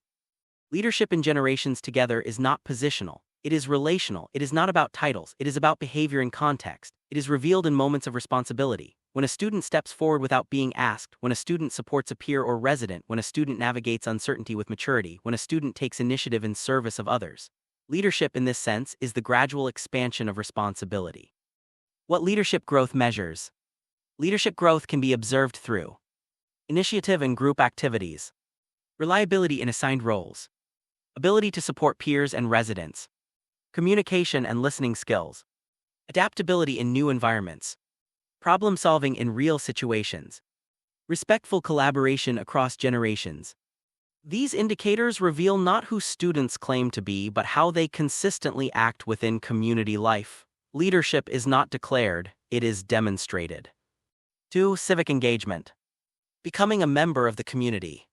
[SPEAKER 2] Leadership in generations together is not positional, it is relational. It is not about titles, it is about behavior and context. It is revealed in moments of responsibility. When a student steps forward without being asked, when a student supports a peer or resident, when a student navigates uncertainty with maturity, when a student takes initiative in service of others. Leadership in this sense is the gradual expansion of responsibility. What leadership growth measures? Leadership growth can be observed through initiative and group activities, reliability in assigned roles, ability to support peers and residents, communication and listening skills, adaptability in new environments, problem-solving in real situations, respectful collaboration across generations. These indicators reveal not who students claim to be but how they consistently act within community life. Leadership is not declared, it is demonstrated. 2. Civic engagement. Becoming a member of the community.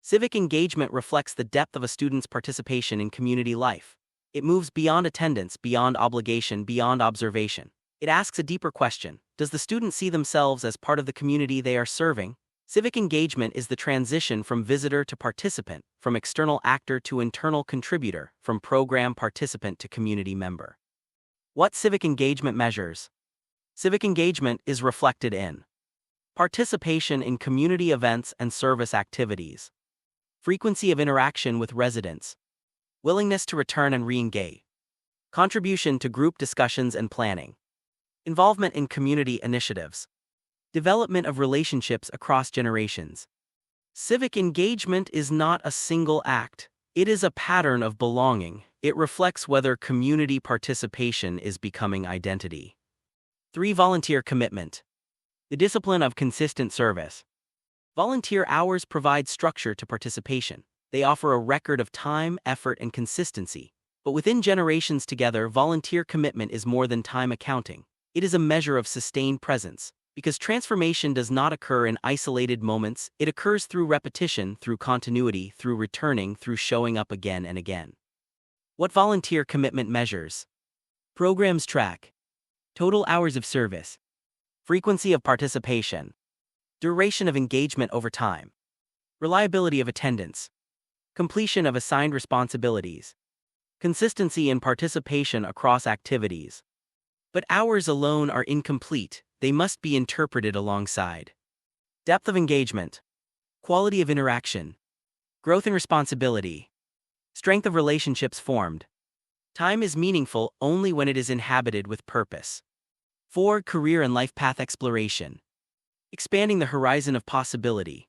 [SPEAKER 2] Civic engagement reflects the depth of a student's participation in community life. It moves beyond attendance, beyond obligation, beyond observation. It asks a deeper question: does the student see themselves as part of the community they are serving? Civic engagement is the transition from visitor to participant, from external actor to internal contributor, from program participant to community member. What civic engagement measures? Civic engagement is reflected in participation in community events and service activities, frequency of interaction with residents, willingness to return and re-engage, contribution to group discussions and planning, involvement in community initiatives, development of relationships across generations. Civic engagement is not a single act. It is a pattern of belonging. It reflects whether community participation is becoming identity. 3. Volunteer commitment. The discipline of consistent service. Volunteer hours provide structure to participation. They offer a record of time, effort, and consistency. But within generations together, volunteer commitment is more than time accounting. It is a measure of sustained presence. Because transformation does not occur in isolated moments, it occurs through repetition, through continuity, through returning, through showing up again and again. What volunteer commitment measures? Programs track total hours of service, frequency of participation, duration of engagement over time, reliability of attendance, completion of assigned responsibilities, consistency in participation across activities. But hours alone are incomplete. They must be interpreted alongside depth of engagement, quality of interaction, growth in responsibility, strength of relationships formed. Time is meaningful only when it is inhabited with purpose. 4. Career and life path exploration. Expanding the horizon of possibility.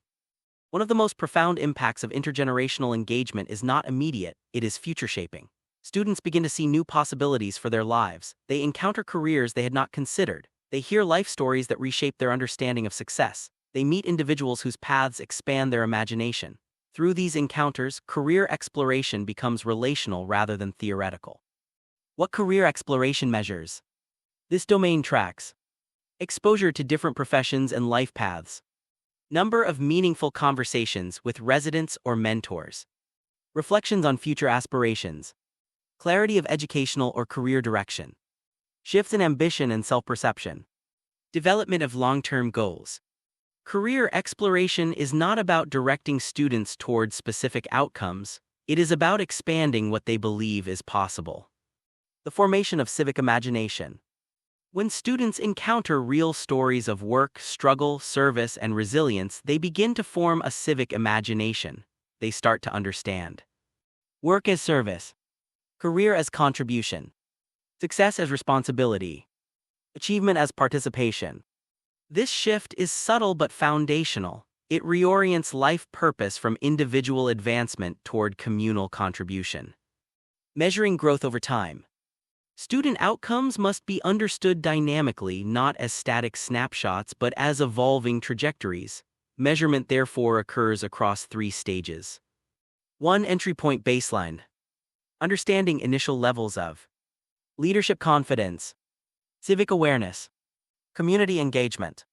[SPEAKER 2] One of the most profound impacts of intergenerational engagement is not immediate, it is future shaping. Students begin to see new possibilities for their lives. They encounter careers they had not considered. They hear life stories that reshape their understanding of success. They meet individuals whose paths expand their imagination. Through these encounters, career exploration becomes relational rather than theoretical. What career exploration measures? This domain tracks exposure to different professions and life paths, number of meaningful conversations with residents or mentors, reflections on future aspirations, clarity of educational or career direction, shifts in ambition and self-perception, development of long-term goals. Career exploration is not about directing students towards specific outcomes, it is about expanding what they believe is possible. The formation of civic imagination. When students encounter real stories of work, struggle, service, and resilience, they begin to form a civic imagination. They start to understand work as service, career as contribution, success as responsibility, achievement as participation. This shift is subtle but foundational. It reorients life purpose from individual advancement toward communal contribution. Measuring growth over time. Student outcomes must be understood dynamically, not as static snapshots but as evolving trajectories. Measurement therefore occurs across 3 stages. 1. Entry point baseline. Understanding initial levels of leadership confidence, civic awareness, community engagement,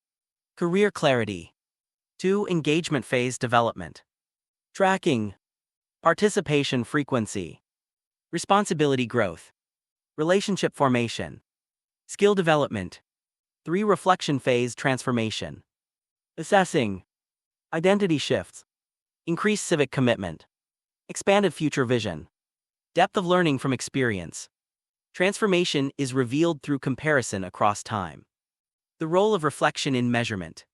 [SPEAKER 2] career clarity. 2. Engagement phase development. Tracking participation frequency, responsibility growth, relationship formation, skill development. 3. Reflection phase transformation. Assessing identity shifts, increased civic commitment, expanded future vision, depth of learning from experience. Transformation is revealed through comparison across time. The role of reflection in measurement.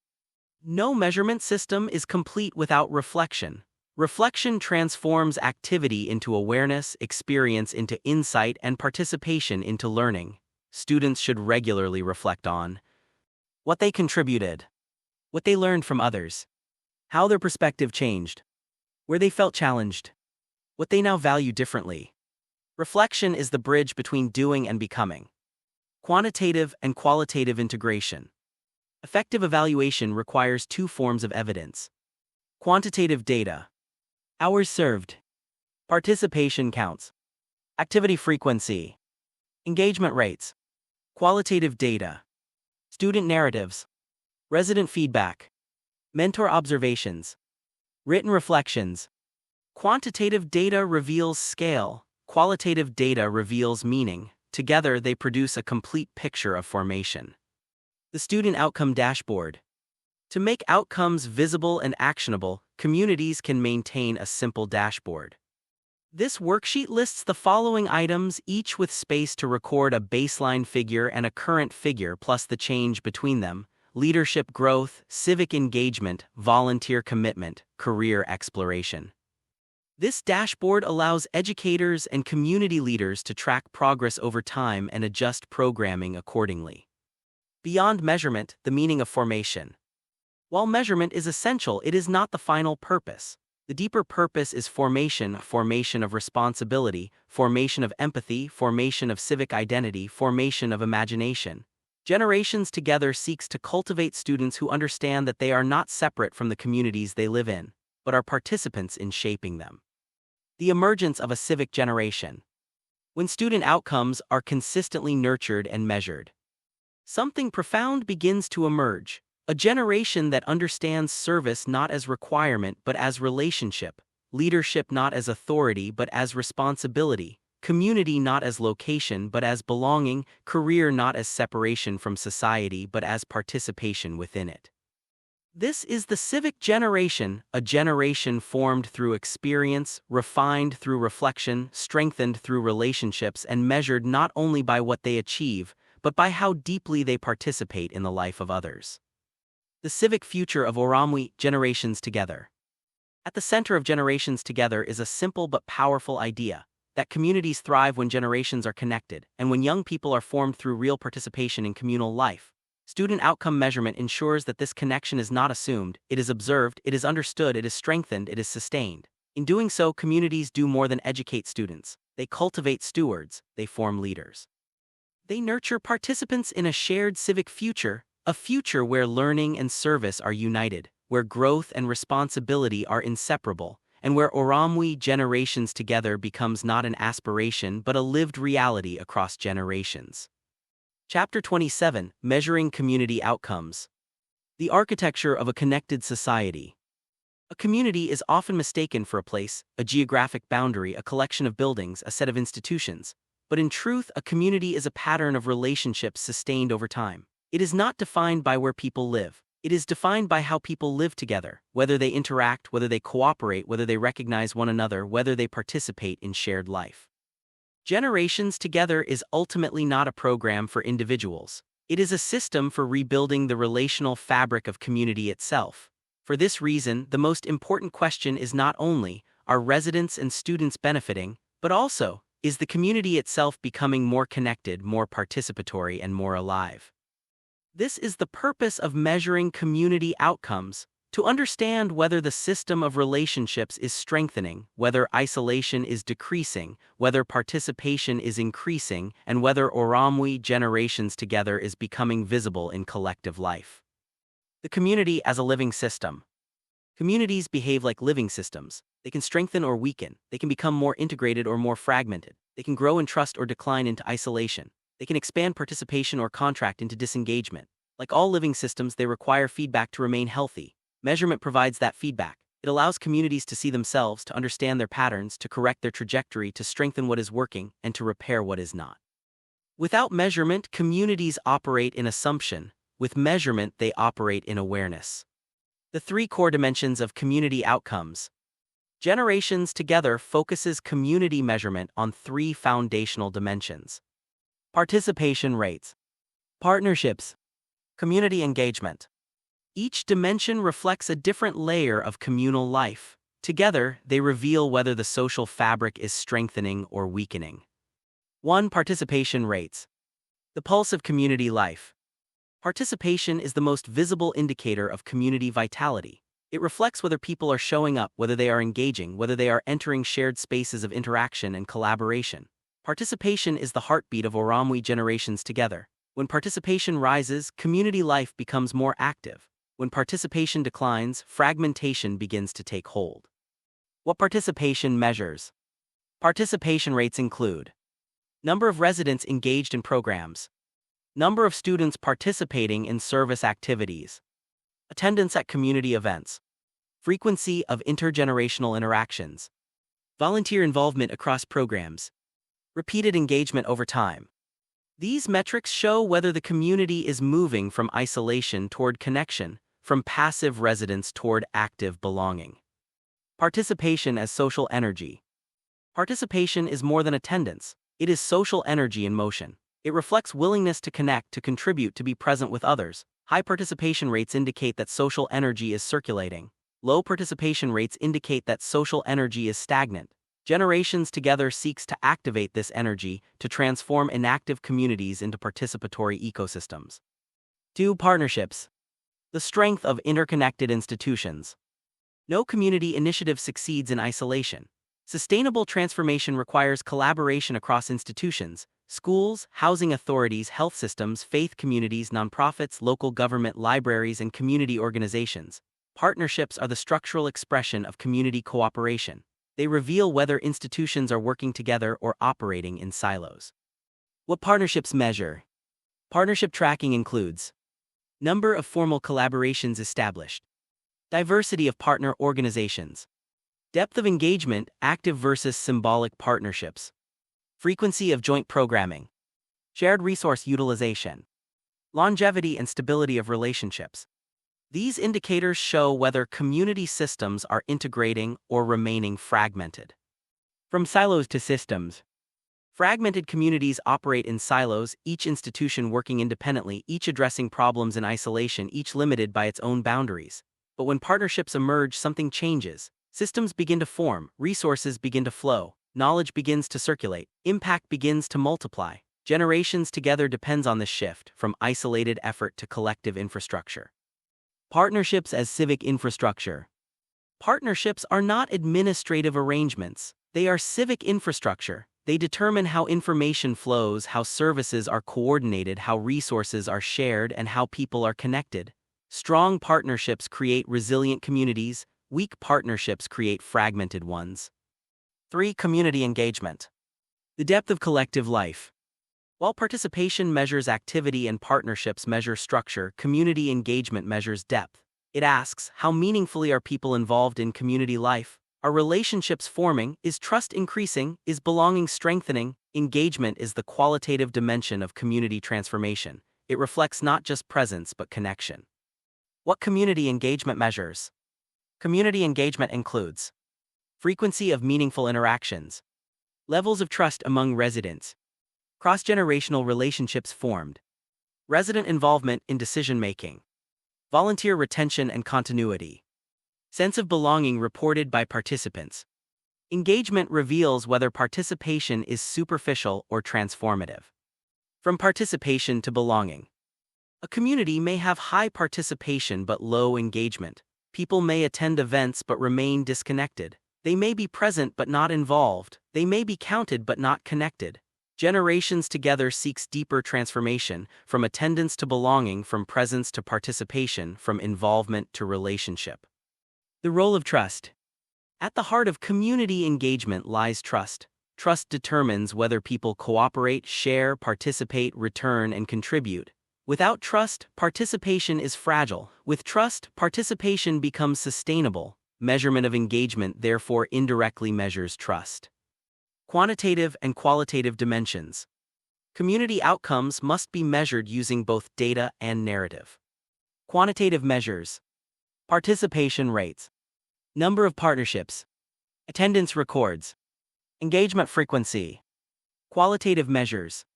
[SPEAKER 2] No measurement system is complete without reflection. Reflection transforms activity into awareness, experience into insight, and participation into learning. Students should regularly reflect on what they contributed, what they learned from others, how their perspective changed, where they felt challenged, what they now value differently. Reflection is the bridge between doing and becoming. Quantitative and qualitative integration. Effective evaluation requires 2 forms of evidence. Quantitative data. Hours served. Participation counts. Activity frequency. Engagement rates. Qualitative data. Student narratives. Resident feedback. Mentor observations. Written reflections. Quantitative data reveals scale. Qualitative data reveals meaning. Together they produce a complete picture of formation. The Student Outcome Dashboard. To make outcomes visible and actionable, communities can maintain a simple dashboard. This worksheet lists the following items, each with space to record a baseline figure and a current figure plus the change between them: leadership growth, civic engagement, volunteer commitment, career exploration. This dashboard allows educators and community leaders to track progress over time and adjust programming accordingly. Beyond measurement, the meaning of formation. While measurement is essential, it is not the final purpose. The deeper purpose is formation of responsibility, formation of empathy, formation of civic identity, formation of imagination. Generations Together seeks to cultivate students who understand that they are not separate from the communities they live in, but are participants in shaping them. The emergence of a civic generation. When student outcomes are consistently nurtured and measured, something profound begins to emerge. A generation that understands service not as requirement but as relationship, leadership not as authority but as responsibility, community not as location but as belonging, career not as separation from society but as participation within it. This is the civic generation, a generation formed through experience, refined through reflection, strengthened through relationships, and measured not only by what they achieve, but by how deeply they participate in the life of others. The civic future of Ūrumwe, Generations Together. At the center of Generations Together is a simple but powerful idea: that communities thrive when generations are connected, and when young people are formed through real participation in communal life. Student outcome measurement ensures that this connection is not assumed, it is observed, it is understood, it is strengthened, it is sustained. In doing so, communities do more than educate students. They cultivate stewards, they form leaders. They nurture participants in a shared civic future, a future where learning and service are united, where growth and responsibility are inseparable, and where Ūrumwe Generations Together becomes not an aspiration but a lived reality across generations. Chapter 27: Measuring Community Outcomes. The architecture of a connected society. A community is often mistaken for a place, a geographic boundary, a collection of buildings, a set of institutions. But in truth, a community is a pattern of relationships sustained over time. It is not defined by where people live. It is defined by how people live together, whether they interact, whether they cooperate, whether they recognize one another, whether they participate in shared life. Generations Together is ultimately not a program for individuals. It is a system for rebuilding the relational fabric of community itself. For this reason, the most important question is not only, are residents and students benefiting, but also, is the community itself becoming more connected, more participatory, and more alive? This is the purpose of measuring community outcomes: to understand whether the system of relationships is strengthening, whether isolation is decreasing, whether participation is increasing, and whether Ūrumwe Generations Together is becoming visible in collective life. The community as a living system. Communities behave like living systems. They can strengthen or weaken. They can become more integrated or more fragmented. They can grow in trust or decline into isolation. They can expand participation or contract into disengagement. Like all living systems, they require feedback to remain healthy. Measurement provides that feedback. It allows communities to see themselves, to understand their patterns, to correct their trajectory, to strengthen what is working, and to repair what is not. Without measurement, communities operate in assumption. With measurement, they operate in awareness. The three core dimensions of community outcomes. Generations Together focuses community measurement on three foundational dimensions: participation rates, partnerships, community engagement. Each dimension reflects a different layer of communal life. Together, they reveal whether the social fabric is strengthening or weakening. 1. Participation rates. The pulse of community life. Participation is the most visible indicator of community vitality. It reflects whether people are showing up, whether they are engaging, whether they are entering shared spaces of interaction and collaboration. Participation is the heartbeat of Ūrumwe Generations Together. When participation rises, community life becomes more active. When participation declines, fragmentation begins to take hold. What participation measures? Participation rates include number of residents engaged in programs, number of students participating in service activities, attendance at community events, frequency of intergenerational interactions, volunteer involvement across programs, repeated engagement over time. These metrics show whether the community is moving from isolation toward connection, from passive residence toward active belonging. Participation as social energy. Participation is more than attendance. It is social energy in motion. It reflects willingness to connect, to contribute, to be present with others. High participation rates indicate that social energy is circulating. Low participation rates indicate that social energy is stagnant. Generations Together seeks to activate this energy to transform inactive communities into participatory ecosystems. 2. Partnerships. The strength of interconnected institutions. No community initiative succeeds in isolation. Sustainable transformation requires collaboration across institutions: schools, housing authorities, health systems, faith communities, nonprofits, local government, libraries, and community organizations. Partnerships are the structural expression of community cooperation. They reveal whether institutions are working together or operating in silos. What partnerships measure? Partnership tracking includes number of formal collaborations established, diversity of partner organizations, depth of engagement, active versus symbolic partnerships, frequency of joint programming, shared resource utilization, longevity and stability of relationships. These indicators show whether community systems are integrating or remaining fragmented. From silos to systems. Fragmented communities operate in silos, each institution working independently, each addressing problems in isolation, each limited by its own boundaries. But when partnerships emerge, something changes. Systems begin to form, resources begin to flow, knowledge begins to circulate, impact begins to multiply. Generations Together depends on this shift, from isolated effort to collective infrastructure. Partnerships as civic infrastructure. Partnerships are not administrative arrangements. They are civic infrastructure. They determine how information flows, how services are coordinated, how resources are shared, and how people are connected. Strong partnerships create resilient communities. Weak partnerships create fragmented ones. 3. Community engagement. The depth of collective life. While participation measures activity and partnerships measure structure, community engagement measures depth. It asks, how meaningfully are people involved in community life? Are relationships forming? Is trust increasing? Is belonging strengthening? Engagement is the qualitative dimension of community transformation. It reflects not just presence but connection. What community engagement measures? Community engagement includes frequency of meaningful interactions, levels of trust among residents, cross-generational relationships formed, resident involvement in decision-making, volunteer retention and continuity, sense of belonging reported by participants. Engagement reveals whether participation is superficial or transformative. From participation to belonging. A community may have high participation but low engagement. People may attend events but remain disconnected. They may be present but not involved. They may be counted but not connected. Generations Together seeks deeper transformation, from attendance to belonging, from presence to participation, from involvement to relationship. The role of trust. At the heart of community engagement lies trust. Trust determines whether people cooperate, share, participate, return, and contribute. Without trust, participation is fragile. With trust, participation becomes sustainable. Measurement of engagement therefore indirectly measures trust. Quantitative and qualitative dimensions. Community outcomes must be measured using both data and narrative. Quantitative measures. Participation rates. Number of partnerships. Attendance records. Engagement frequency. Qualitative measures.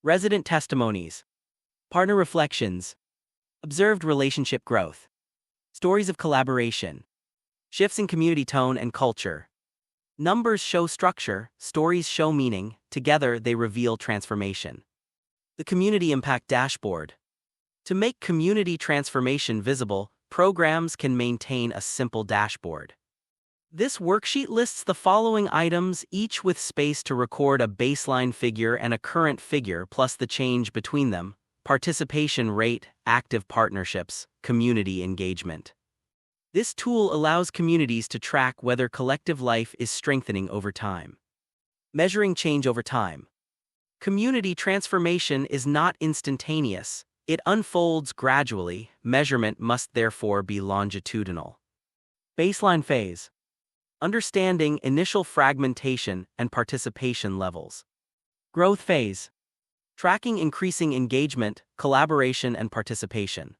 [SPEAKER 2] Resident testimonies. Partner reflections. Observed relationship growth. Stories of collaboration. Shifts in community tone and culture. Numbers show structure, stories show meaning, together they reveal transformation. The Community Impact Dashboard. To make community transformation visible, programs can maintain a simple dashboard. This worksheet lists the following items, each with space to record a baseline figure and a current figure plus the change between them: participation rate, active partnerships, community engagement. This tool allows communities to track whether collective life is strengthening over time. Measuring change over time. Community transformation is not instantaneous. It unfolds gradually. Measurement must therefore be longitudinal. Baseline phase. Understanding initial fragmentation and participation levels. Growth phase. Tracking increasing engagement, collaboration, and participation.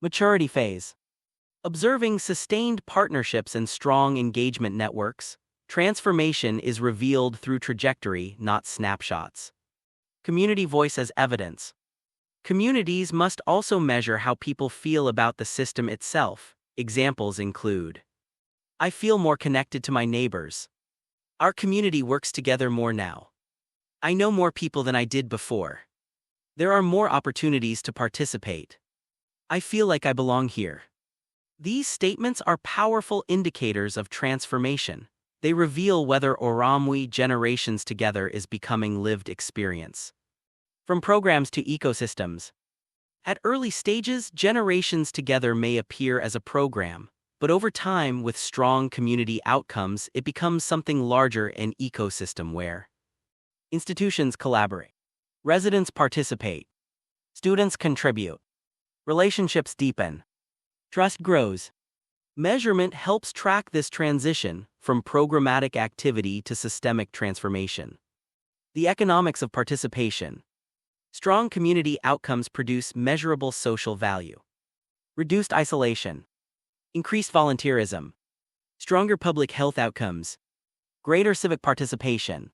[SPEAKER 2] Maturity phase. Observing sustained partnerships and strong engagement networks, transformation is revealed through trajectory, not snapshots. Community voice as evidence. Communities must also measure how people feel about the system itself. Examples include: I feel more connected to my neighbors. Our community works together more now. I know more people than I did before. There are more opportunities to participate. I feel like I belong here. These statements are powerful indicators of transformation. They reveal whether Ūrumwe generations together is becoming lived experience. From programs to ecosystems. At early stages, generations together may appear as a program, but over time, with strong community outcomes, it becomes something larger, an ecosystem where institutions collaborate, residents participate, students contribute, relationships deepen, trust grows. Measurement helps track this transition from programmatic activity to systemic transformation. The economics of participation. Strong community outcomes produce measurable social value. Reduced isolation. Increased volunteerism. Stronger public health outcomes. Greater civic participation.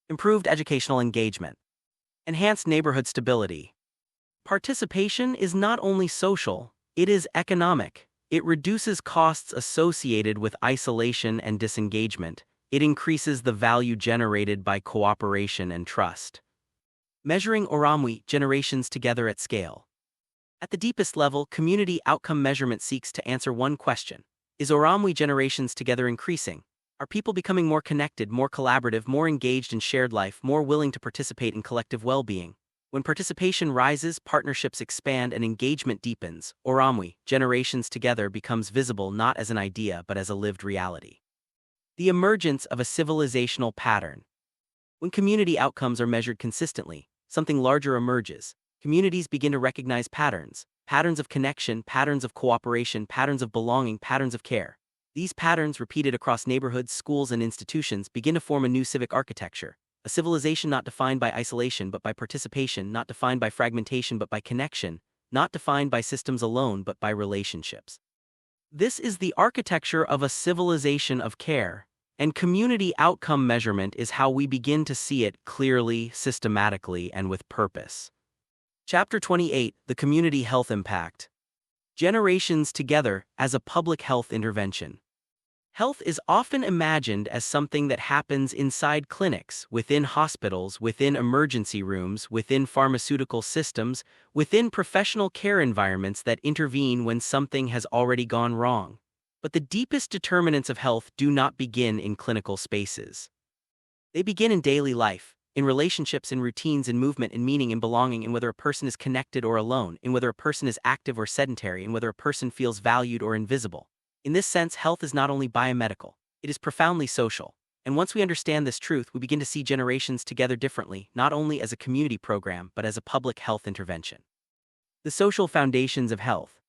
[SPEAKER 2] Improved educational engagement. Enhanced neighborhood stability. Participation is not only social, it is economic. It reduces costs associated with isolation and disengagement. It increases the value generated by cooperation and trust. Measuring Ūrumwe generations together at scale. At the deepest level, community outcome measurement seeks to answer one question: is Ūrumwe generations together increasing? Are people becoming more connected, more collaborative, more engaged in shared life, more willing to participate in collective well-being? When participation rises, partnerships expand, and engagement deepens, Ūrumwe generations together becomes visible not as an idea but as a lived reality. The emergence of a civilizational pattern. When community outcomes are measured consistently, something larger emerges. Communities begin to recognize patterns of connection, patterns of cooperation, patterns of belonging, patterns of care. These patterns, repeated across neighborhoods, schools, and institutions, begin to form a new civic architecture. A civilization not defined by isolation but by participation, not defined by fragmentation but by connection, not defined by systems alone but by relationships. This is the architecture of a civilization of care, and community outcome measurement is how we begin to see it clearly, systematically, and with purpose. Chapter 28: The Community Health Impact. Generations together as a public health intervention. Health is often imagined as something that happens inside clinics, within hospitals, within emergency rooms, within pharmaceutical systems, within professional care environments that intervene when something has already gone wrong. But the deepest determinants of health do not begin in clinical spaces. They begin in daily life, in relationships, in routines, in movement, in meaning, in belonging, in whether a person is connected or alone, in whether a person is active or sedentary, in whether a person feels valued or invisible. In this sense, health is not only biomedical, it is profoundly social. And once we understand this truth, we begin to see generations together differently, not only as a community program but as a public health intervention. The social foundations of health.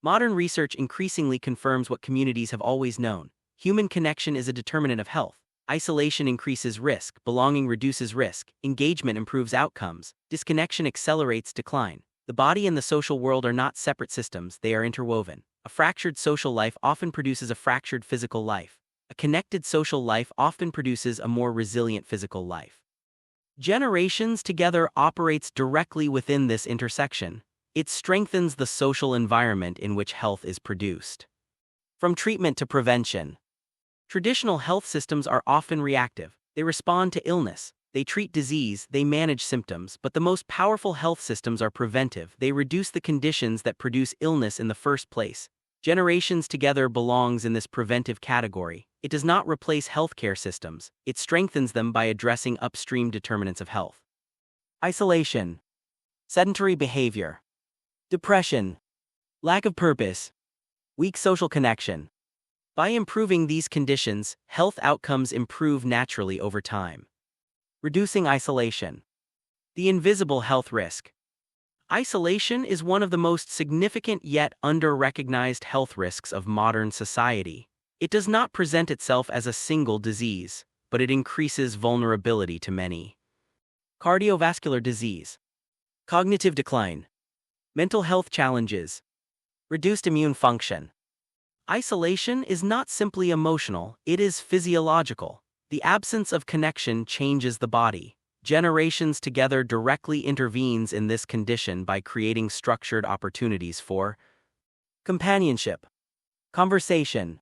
[SPEAKER 2] Modern research increasingly confirms what communities have always known. Human connection is a determinant of health. Isolation increases risk, belonging reduces risk, engagement improves outcomes, disconnection accelerates decline. The body and the social world are not separate systems, they are interwoven. A fractured social life often produces a fractured physical life. A connected social life often produces a more resilient physical life. Generations together operates directly within this intersection. It strengthens the social environment in which health is produced. From treatment to prevention. Traditional health systems are often reactive. They respond to illness. They treat disease, they manage symptoms, but the most powerful health systems are preventive. They reduce the conditions that produce illness in the first place. Generations together belongs in this preventive category. It does not replace healthcare systems. It strengthens them by addressing upstream determinants of health. Isolation. Sedentary behavior. Depression. Lack of purpose. Weak social connection. By improving these conditions, health outcomes improve naturally over time. Reducing isolation. The invisible health risk. Isolation is one of the most significant yet under-recognized health risks of modern society. It does not present itself as a single disease, but it increases vulnerability to many. Cardiovascular disease. Cognitive decline. Mental health challenges. Reduced immune function. Isolation is not simply emotional, it is physiological. The absence of connection changes the body. Generations together directly intervenes in this condition by creating structured opportunities for companionship, conversation,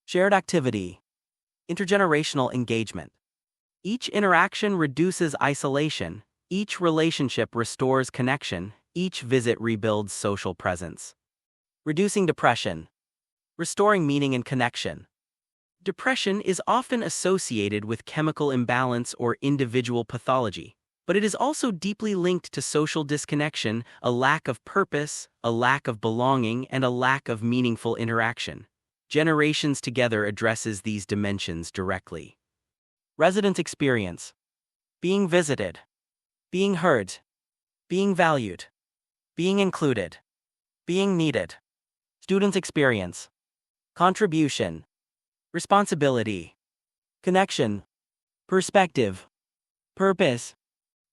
[SPEAKER 2] shared activity, intergenerational engagement. Each interaction reduces isolation, each relationship restores connection, each visit rebuilds social presence. Reducing depression, restoring meaning and connection. Depression is often associated with chemical imbalance or individual pathology, but it is also deeply linked to social disconnection, a lack of purpose, a lack of belonging, and a lack of meaningful interaction. Generations Together addresses these dimensions directly. Resident experience: being visited, being heard, being valued, being included, being needed. Students experience: contribution, responsibility, connection, perspective, purpose.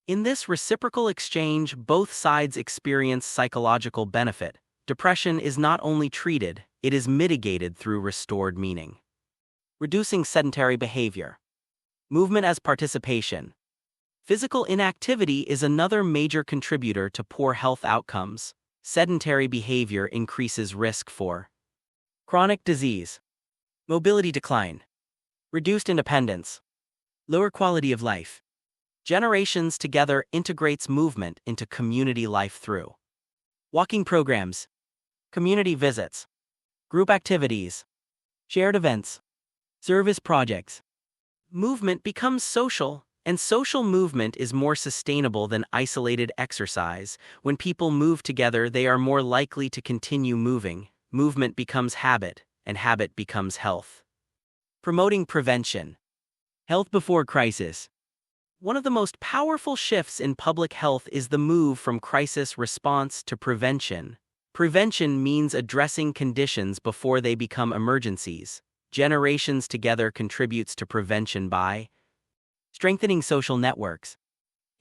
[SPEAKER 2] In this reciprocal exchange, both sides experience psychological benefit. Depression is not only treated, it is mitigated through restored meaning. Reducing sedentary behavior. Movement as participation. Physical inactivity is another major contributor to poor health outcomes. Sedentary behavior increases risk for chronic disease, mobility decline, reduced independence, lower quality of life. Generations Together integrates movement into community life through walking programs, community visits, group activities, shared events, service projects. Movement becomes social, and social movement is more sustainable than isolated exercise. When people move together, they are more likely to continue moving. Movement becomes habit, and habit becomes health. Promoting prevention. Health before crisis. One of the most powerful shifts in public health is the move from crisis response to prevention. Prevention means addressing conditions before they become emergencies. Generations Together contributes to prevention by strengthening social networks,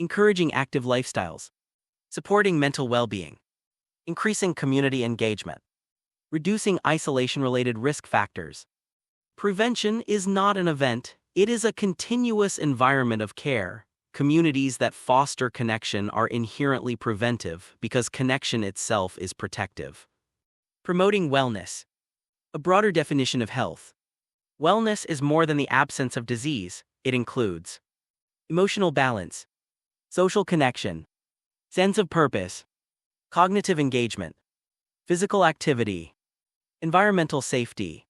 [SPEAKER 2] encouraging active lifestyles, supporting mental well-being, increasing community engagement, reducing isolation-related risk factors. Prevention is not an event, it is a continuous environment of care. Communities that foster connection are inherently preventive because connection itself is protective. Promoting wellness. A broader definition of health. Wellness is more than the absence of disease, it includes emotional balance, social connection, sense of purpose, cognitive engagement, physical activity, environmental safety.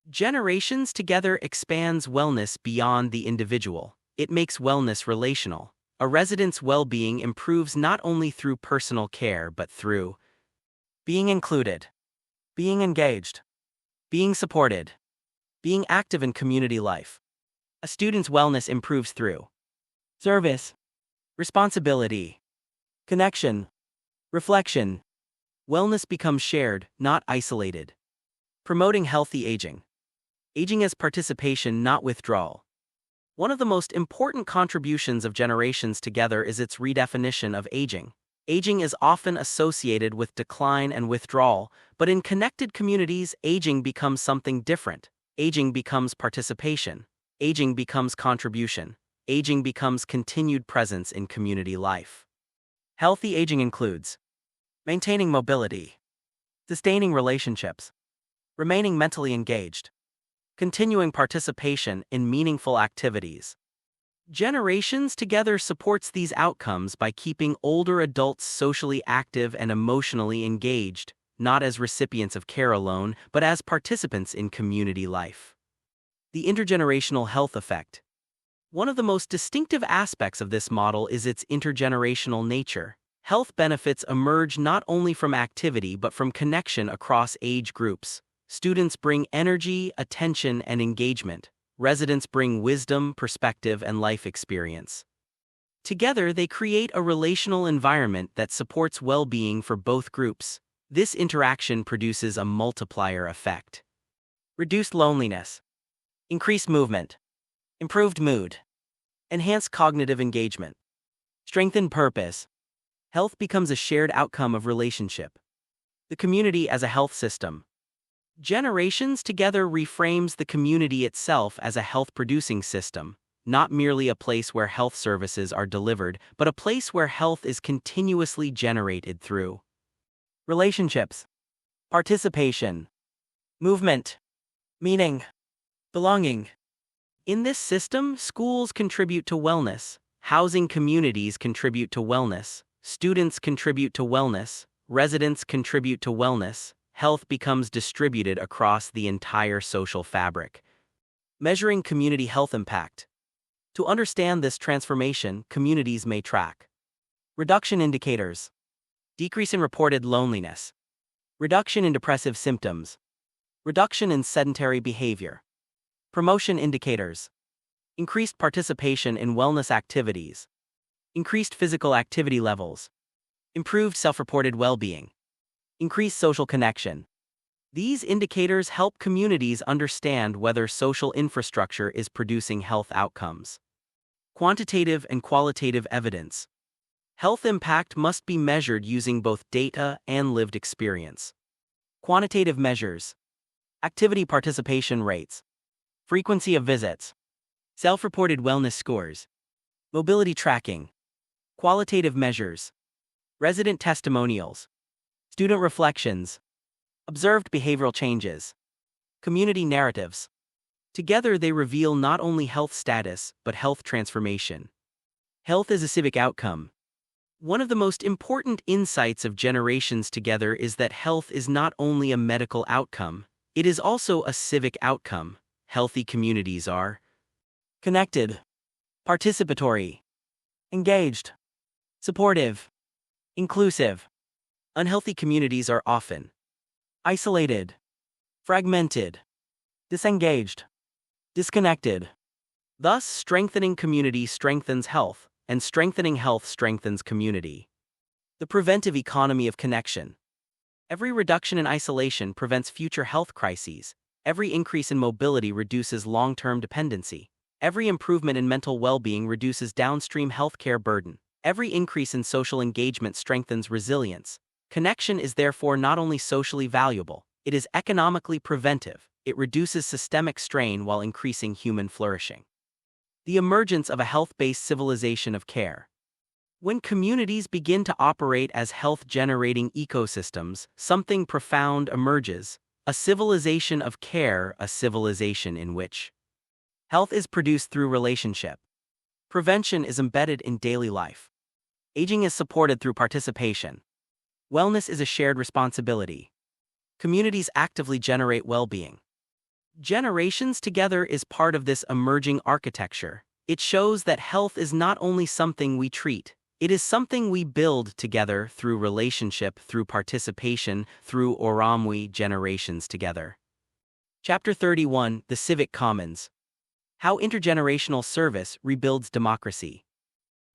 [SPEAKER 2] Generations Together expands wellness beyond the individual. It makes wellness relational. A resident's well-being improves not only through personal care but through being included, being engaged, being supported, being active in community life. A student's wellness improves through service, responsibility, connection, reflection. Wellness becomes shared, not isolated. Promoting healthy aging. Aging as participation, not withdrawal. One of the most important contributions of Generations Together is its redefinition of aging. Aging is often associated with decline and withdrawal, but in connected communities, aging becomes something different. Aging becomes participation. Aging becomes contribution. Aging becomes continued presence in community life. Healthy aging includes maintaining mobility, sustaining relationships, remaining mentally engaged, continuing participation in meaningful activities. Generations Together supports these outcomes by keeping older adults socially active and emotionally engaged, not as recipients of care alone, but as participants in community life. The intergenerational health effect. One of the most distinctive aspects of this model is its intergenerational nature. Health benefits emerge not only from activity but from connection across age groups. Students bring energy, attention, and engagement. Residents bring wisdom, perspective, and life experience. Together, they create a relational environment that supports well-being for both groups. This interaction produces a multiplier effect. Reduced loneliness, increased movement, improved mood, enhanced cognitive engagement, strengthened purpose. Health becomes a shared outcome of relationship. The community as a health system. Generations Together reframes the community itself as a health-producing system, not merely a place where health services are delivered, but a place where health is continuously generated through relationships, participation, movement, meaning, belonging. In this system, schools contribute to wellness, housing communities contribute to wellness, students contribute to wellness, residents contribute to wellness, health becomes distributed across the entire social fabric. Measuring community health impact. To understand this transformation, communities may track reduction indicators, decrease in reported loneliness, reduction in depressive symptoms, reduction in sedentary behavior, promotion indicators, increased participation in wellness activities, increased physical activity levels, improved self-reported well-being, increased social connection. These indicators help communities understand whether social infrastructure is producing health outcomes. Quantitative and qualitative evidence. Health impact must be measured using both data and lived experience. Quantitative measures. Activity participation rates, frequency of visits, self-reported wellness scores, mobility tracking. Qualitative measures. Resident testimonials, student reflections, observed behavioral changes, community narratives. Together they reveal not only health status, but health transformation. Health is a civic outcome. One of the most important insights of Generations Together is that health is not only a medical outcome, it is also a civic outcome. Healthy communities are connected, participatory, engaged, supportive, inclusive. Unhealthy communities are often isolated, fragmented, disengaged, disconnected. Thus, strengthening community strengthens health, and strengthening health strengthens community. The preventive economy of connection. Every reduction in isolation prevents future health crises. Every increase in mobility reduces long-term dependency. Every improvement in mental well-being reduces downstream healthcare burden. Every increase in social engagement strengthens resilience. Connection is therefore not only socially valuable, it is economically preventive. It reduces systemic strain while increasing human flourishing. The emergence of a health-based civilization of care. When communities begin to operate as health-generating ecosystems, something profound emerges: a civilization of care, a civilization in which health is produced through relationship. Prevention is embedded in daily life. Aging is supported through participation. Wellness is a shared responsibility. Communities actively generate well-being. Generations Together is part of this emerging architecture. It shows that health is not only something we treat, it is something we build together through relationship, through participation, through Ūrumwe. Generations Together. Chapter 31, The Civic Commons. How intergenerational service rebuilds democracy.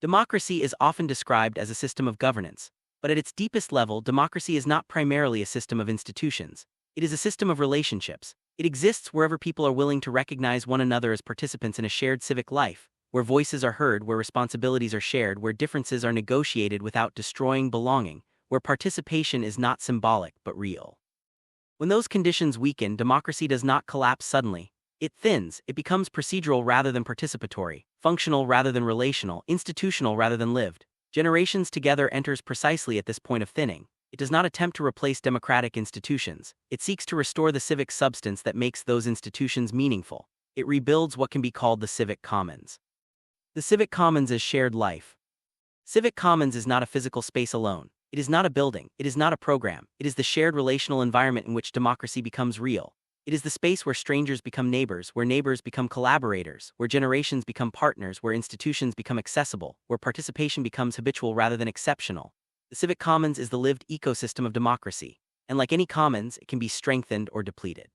[SPEAKER 2] Democracy is often described as a system of governance, but at its deepest level, democracy is not primarily a system of institutions. It is a system of relationships. It exists wherever people are willing to recognize one another as participants in a shared civic life, where voices are heard, where responsibilities are shared, where differences are negotiated without destroying belonging, where participation is not symbolic but real. When those conditions weaken, democracy does not collapse suddenly. It thins, it becomes procedural rather than participatory, functional rather than relational, institutional rather than lived. Generations Together enters precisely at this point of thinning. It does not attempt to replace democratic institutions. It seeks to restore the civic substance that makes those institutions meaningful. It rebuilds what can be called the civic commons. The civic commons is shared life. Civic commons is not a physical space alone. It is not a building. It is not a program. It is the shared relational environment in which democracy becomes real. It is the space where strangers become neighbors, where neighbors become collaborators, where generations become partners, where institutions become accessible, where participation becomes habitual rather than exceptional. The civic commons is the lived ecosystem of democracy, and like any commons, it can be strengthened or depleted.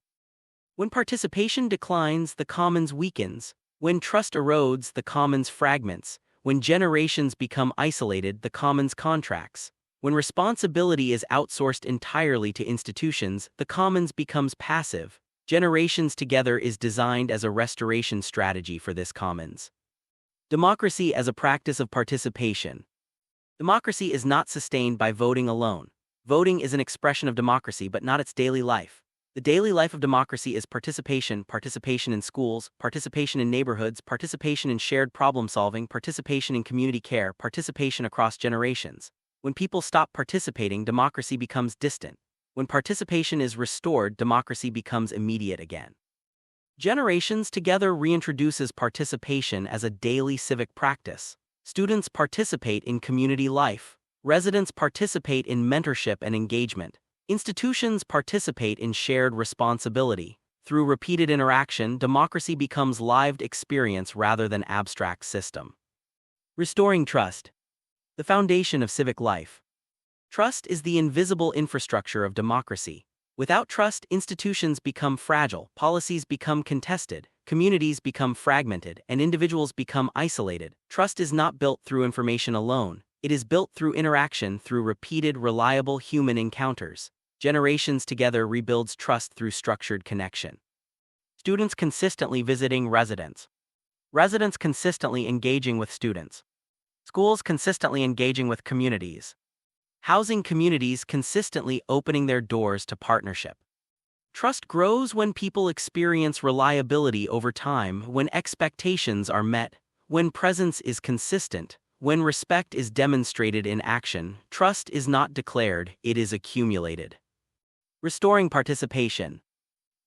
[SPEAKER 2] When participation declines, the commons weakens. When trust erodes, the commons fragments. When generations become isolated, the commons contracts. When responsibility is outsourced entirely to institutions, the commons becomes passive. Generations Together is designed as a restoration strategy for this commons. Democracy as a practice of participation. Democracy is not sustained by voting alone. Voting is an expression of democracy but not its daily life. The daily life of democracy is participation in schools, participation in neighborhoods, participation in shared problem solving, participation in community care, participation across generations. When people stop participating, democracy becomes distant. When participation is restored, democracy becomes immediate again. Generations Together reintroduces participation as a daily civic practice. Students participate in community life. Residents participate in mentorship and engagement. Institutions participate in shared responsibility. Through repeated interaction, democracy becomes lived experience rather than abstract system. Restoring trust. The foundation of civic life. Trust is the invisible infrastructure of democracy. Without trust, institutions become fragile, policies become contested, communities become fragmented, and individuals become isolated. Trust is not built through information alone. It is built through interaction, through repeated, reliable human encounters. Generations Together rebuilds trust through structured connection. Students consistently visiting residents. Residents consistently engaging with students. Schools consistently engaging with communities. Housing communities consistently opening their doors to partnership. Trust grows when people experience reliability over time, when expectations are met, when presence is consistent, when respect is demonstrated in action. Trust is not declared, it is accumulated. Restoring participation.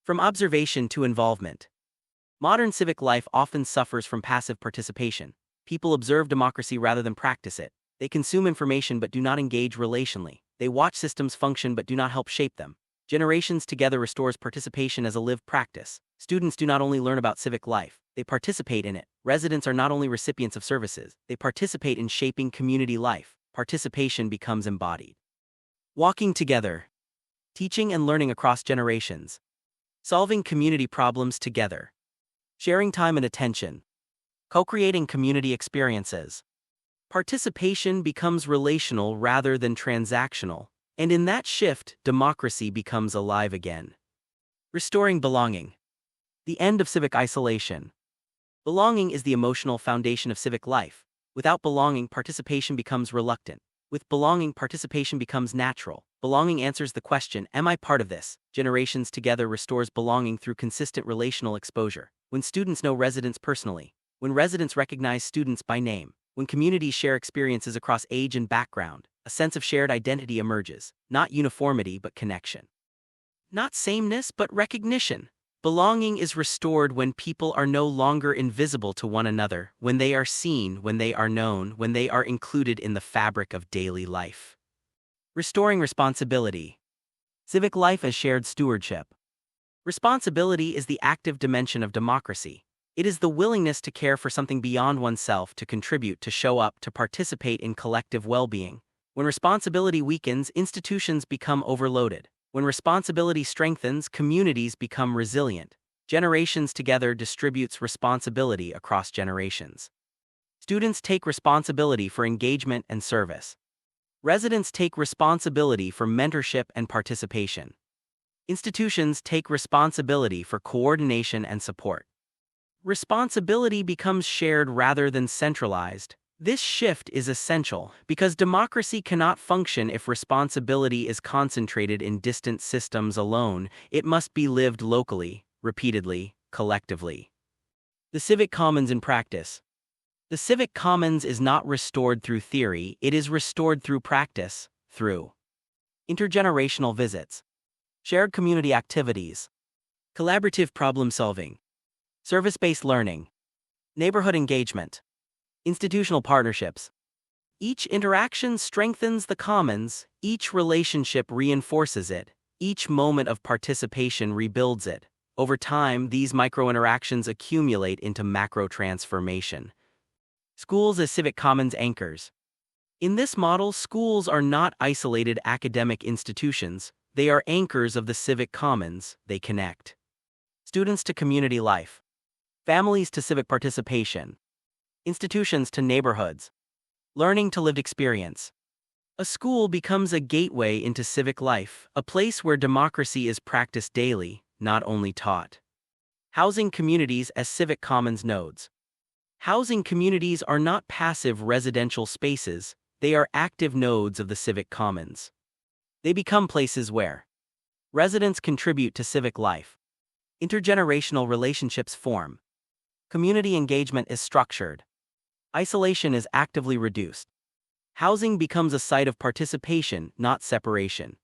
[SPEAKER 2] From observation to involvement. Modern civic life often suffers from passive participation. People observe democracy rather than practice it. They consume information but do not engage relationally. They watch systems function but do not help shape them. Generations Together restores participation as a lived practice. Students do not only learn about civic life, they participate in it. Residents are not only recipients of services, they participate in shaping community life. Participation becomes embodied. Walking together. Teaching and learning across generations. Solving community problems together. Sharing time and attention. Co-creating community experiences. Participation becomes relational rather than transactional, and in that shift, democracy becomes alive again. Restoring belonging. The end of civic isolation. Belonging is the emotional foundation of civic life. Without belonging, participation becomes reluctant. With belonging, participation becomes natural. Belonging answers the question, am I part of this? Generations Together restores belonging through consistent relational exposure. When students know residents personally. When residents recognize students by name. When communities share experiences across age and background, a sense of shared identity emerges. Not uniformity but connection. Not sameness but recognition. Belonging is restored when people are no longer invisible to one another, when they are seen, when they are known, when they are included in the fabric of daily life. Restoring responsibility. Civic life as shared stewardship. Responsibility is the active dimension of democracy. It is the willingness to care for something beyond oneself, to contribute, to show up, to participate in collective well-being. When responsibility weakens, institutions become overloaded. When responsibility strengthens, communities become resilient. Generations Together distributes responsibility across generations. Students take responsibility for engagement and service. Residents take responsibility for mentorship and participation. Institutions take responsibility for coordination and support. Responsibility becomes shared rather than centralized. This shift is essential because democracy cannot function if responsibility is concentrated in distant systems alone. It must be lived locally, repeatedly, collectively. The civic commons in practice. The civic commons is not restored through theory, it is restored through practice, through intergenerational visits, shared community activities, collaborative problem solving, service-based learning, neighborhood engagement, institutional partnerships. Each interaction strengthens the commons, each relationship reinforces it, each moment of participation rebuilds it. Over time, these micro-interactions accumulate into macro-transformation. Schools as civic commons anchors. In this model, schools are not isolated academic institutions, they are anchors of the civic commons, they connect students to community life, families to civic participation, institutions to neighborhoods, learning to lived experience. A school becomes a gateway into civic life, a place where democracy is practiced daily, not only taught. Housing communities as civic commons nodes. Housing communities are not passive residential spaces, they are active nodes of the civic commons. They become places where Residents contribute to civic life. Intergenerational relationships form. Community engagement is structured. Isolation is actively reduced. Housing becomes a site of participation, not separation.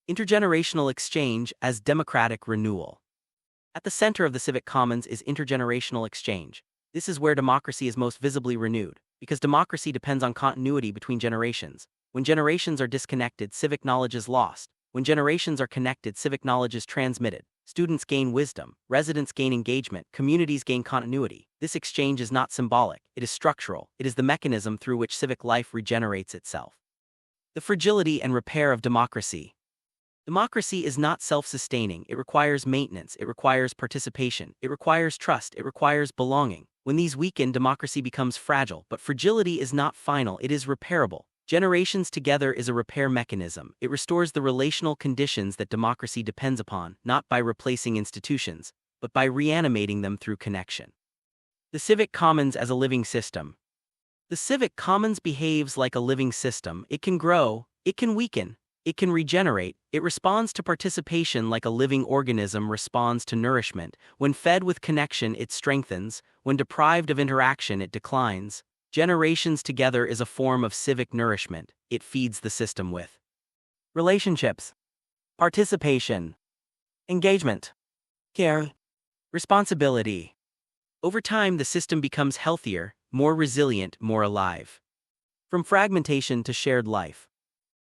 [SPEAKER 2] Intergenerational exchange as democratic renewal. At the center of the civic commons is intergenerational exchange. This is where democracy is most visibly renewed, because democracy depends on continuity between generations. When generations are disconnected, civic knowledge is lost. When generations are connected, civic knowledge is transmitted. Students gain wisdom, residents gain engagement, communities gain continuity. This exchange is not symbolic, it is structural. It is the mechanism through which civic life regenerates itself. The fragility and repair of democracy. Democracy is not self-sustaining, it requires maintenance, it requires participation, it requires trust, it requires belonging. When these weaken, democracy becomes fragile, but fragility is not final, it is repairable. Generations together is a repair mechanism. It restores the relational conditions that democracy depends upon, not by replacing institutions, but by reanimating them through connection. The civic commons as a living system. The civic commons behaves like a living system. It can grow, it can weaken, it can regenerate, it responds to participation like a living organism responds to nourishment. When fed with connection, it strengthens. When deprived of interaction, it declines. Generations together is a form of civic nourishment. It feeds the system with relationships, participation, engagement, care, responsibility. Over time, the system becomes healthier, more resilient, more alive. From fragmentation to shared life.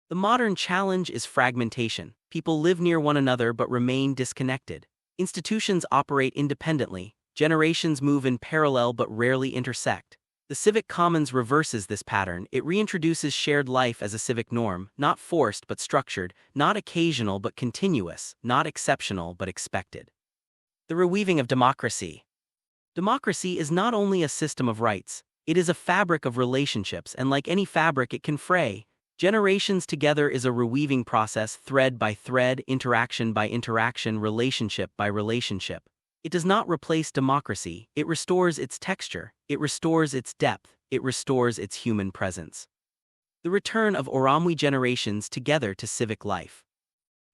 [SPEAKER 2] The modern challenge is fragmentation. People live near one another but remain disconnected. Institutions operate independently. Generations move in parallel but rarely intersect. The civic commons reverses this pattern. It reintroduces shared life as a civic norm, not forced but structured, not occasional but continuous, not exceptional but expected. The reweaving of democracy. Democracy is not only a system of rights, it is a fabric of relationships, and like any fabric, it can fray. Generations together is a reweaving process, thread by thread, interaction by interaction, relationship by relationship. It does not replace democracy, it restores its texture, it restores its depth, it restores its human presence. The return of Ūrumwe generations together to civic life.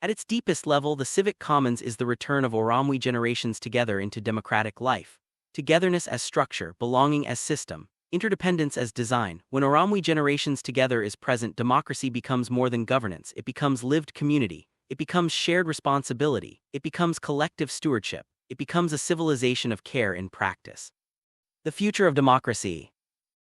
[SPEAKER 2] At its deepest level, the civic commons is the return of Ūrumwe generations together into democratic life. Togetherness as structure, belonging as system, interdependence as design. When Ūrumwe generations together is present, democracy becomes more than governance, it becomes lived community, it becomes shared responsibility, it becomes collective stewardship. It becomes a civilization of care in practice. The future of democracy.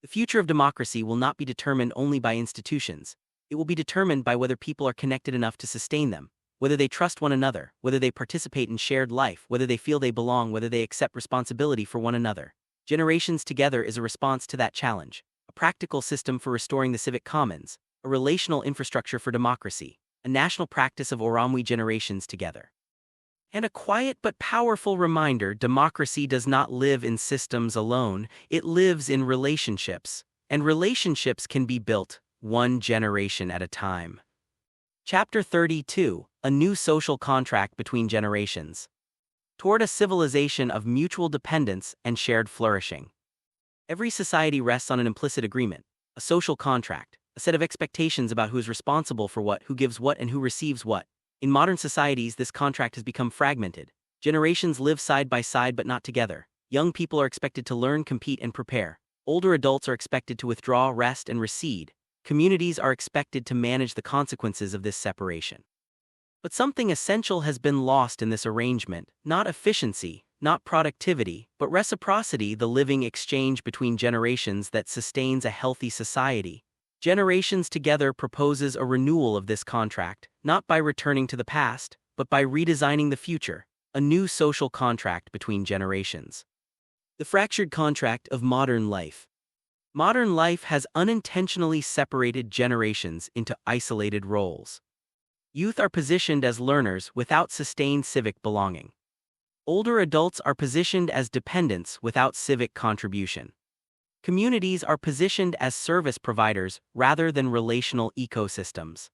[SPEAKER 2] The future of democracy will not be determined only by institutions. It will be determined by whether people are connected enough to sustain them, whether they trust one another, whether they participate in shared life, whether they feel they belong, whether they accept responsibility for one another. Generations together is a response to that challenge, a practical system for restoring the civic commons, a relational infrastructure for democracy, a national practice of Ūrumwe generations together. And a quiet but powerful reminder: democracy does not live in systems alone, it lives in relationships, and relationships can be built one generation at a time. Chapter 32: A New Social Contract Between Generations. Toward a civilization of mutual dependence and shared flourishing. Every society rests on an implicit agreement, a social contract, a set of expectations about who is responsible for what, who gives what, and who receives what. In modern societies, this contract has become fragmented. Generations live side by side but not together. Young people are expected to learn, compete, and prepare. Older adults are expected to withdraw, rest, and recede. Communities are expected to manage the consequences of this separation. But something essential has been lost in this arrangement: not efficiency, not productivity, but reciprocity, the living exchange between generations that sustains a healthy society. Generations Together proposes a renewal of this contract, not by returning to the past, but by redesigning the future, a new social contract between generations. The fractured contract of modern life. Modern life has unintentionally separated generations into isolated roles. Youth are positioned as learners without sustained civic belonging. Older adults are positioned as dependents without civic contribution. Communities are positioned as service providers rather than relational ecosystems.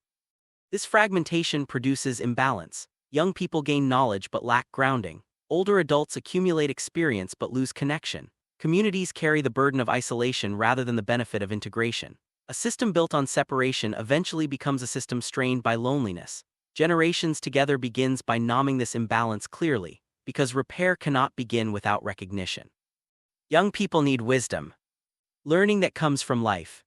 [SPEAKER 2] This fragmentation produces imbalance. Young people gain knowledge but lack grounding. Older adults accumulate experience but lose connection. Communities carry the burden of isolation rather than the benefit of integration. A system built on separation eventually becomes a system strained by loneliness. Generations together begins by naming this imbalance clearly, because repair cannot begin without recognition. Young people need wisdom, learning that comes from life.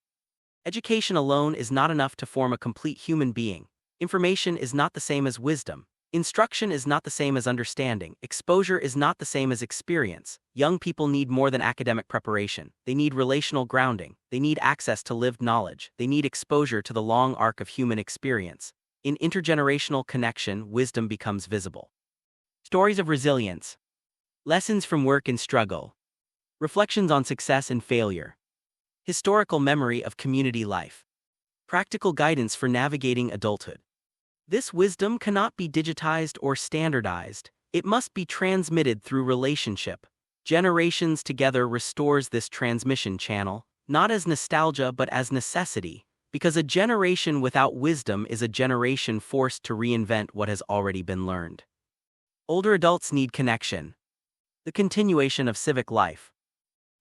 [SPEAKER 2] Education alone is not enough to form a complete human being. Information is not the same as wisdom. Instruction is not the same as understanding. Exposure is not the same as experience. Young people need more than academic preparation. They need relational grounding. They need access to lived knowledge. They need exposure to the long arc of human experience. In intergenerational connection, wisdom becomes visible. Stories of resilience. Lessons from work and struggle. Reflections on success and failure. Historical memory of community life. Practical guidance for navigating adulthood. This wisdom cannot be digitized or standardized. It must be transmitted through relationship. Generations together restores this transmission channel, not as nostalgia but as necessity, because a generation without wisdom is a generation forced to reinvent what has already been learned. Older adults need connection. The continuation of civic life.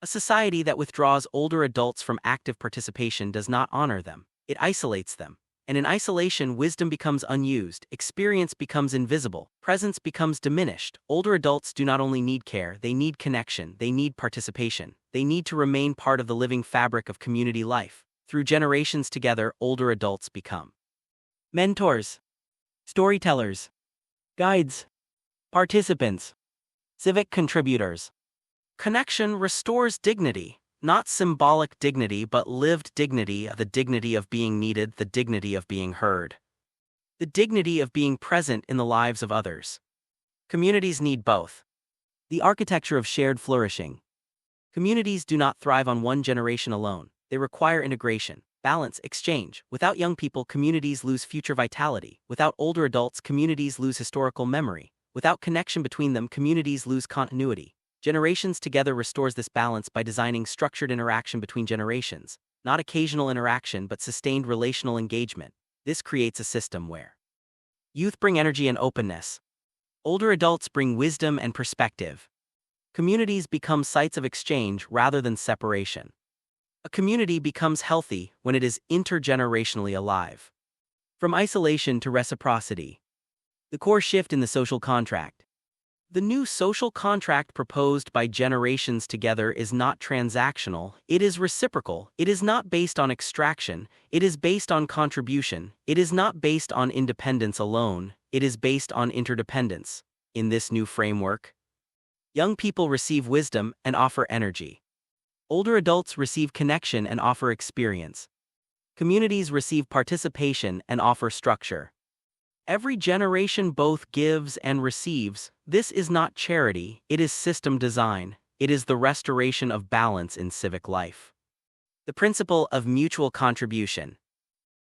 [SPEAKER 2] A society that withdraws older adults from active participation does not honor them, it isolates them. And in isolation, wisdom becomes unused, experience becomes invisible, presence becomes diminished. Older adults do not only need care, they need connection, they need participation, they need to remain part of the living fabric of community life. Through generations together, older adults become mentors, storytellers, guides, participants, civic contributors. Connection restores dignity, not symbolic dignity but lived dignity, the dignity of being needed, the dignity of being heard, the dignity of being present in the lives of others. Communities need both. The architecture of shared flourishing. Communities do not thrive on one generation alone, they require integration, balance, exchange. Without young people, communities lose future vitality. Without older adults, communities lose historical memory. Without connection between them, communities lose continuity. Generations together restores this balance by designing structured interaction between generations, not occasional interaction but sustained relational engagement. This creates a system where youth bring energy and openness. Older adults bring wisdom and perspective. Communities become sites of exchange rather than separation. A community becomes healthy when it is intergenerationally alive. From isolation to reciprocity. The core shift in the social contract. The new social contract proposed by generations together is not transactional, it is reciprocal, it is not based on extraction, it is based on contribution, it is not based on independence alone, it is based on interdependence. In this new framework, young people receive wisdom and offer energy. Older adults receive connection and offer experience. Communities receive participation and offer structure. Every generation both gives and receives. This is not charity, it is system design. It is the restoration of balance in civic life. The principle of mutual contribution.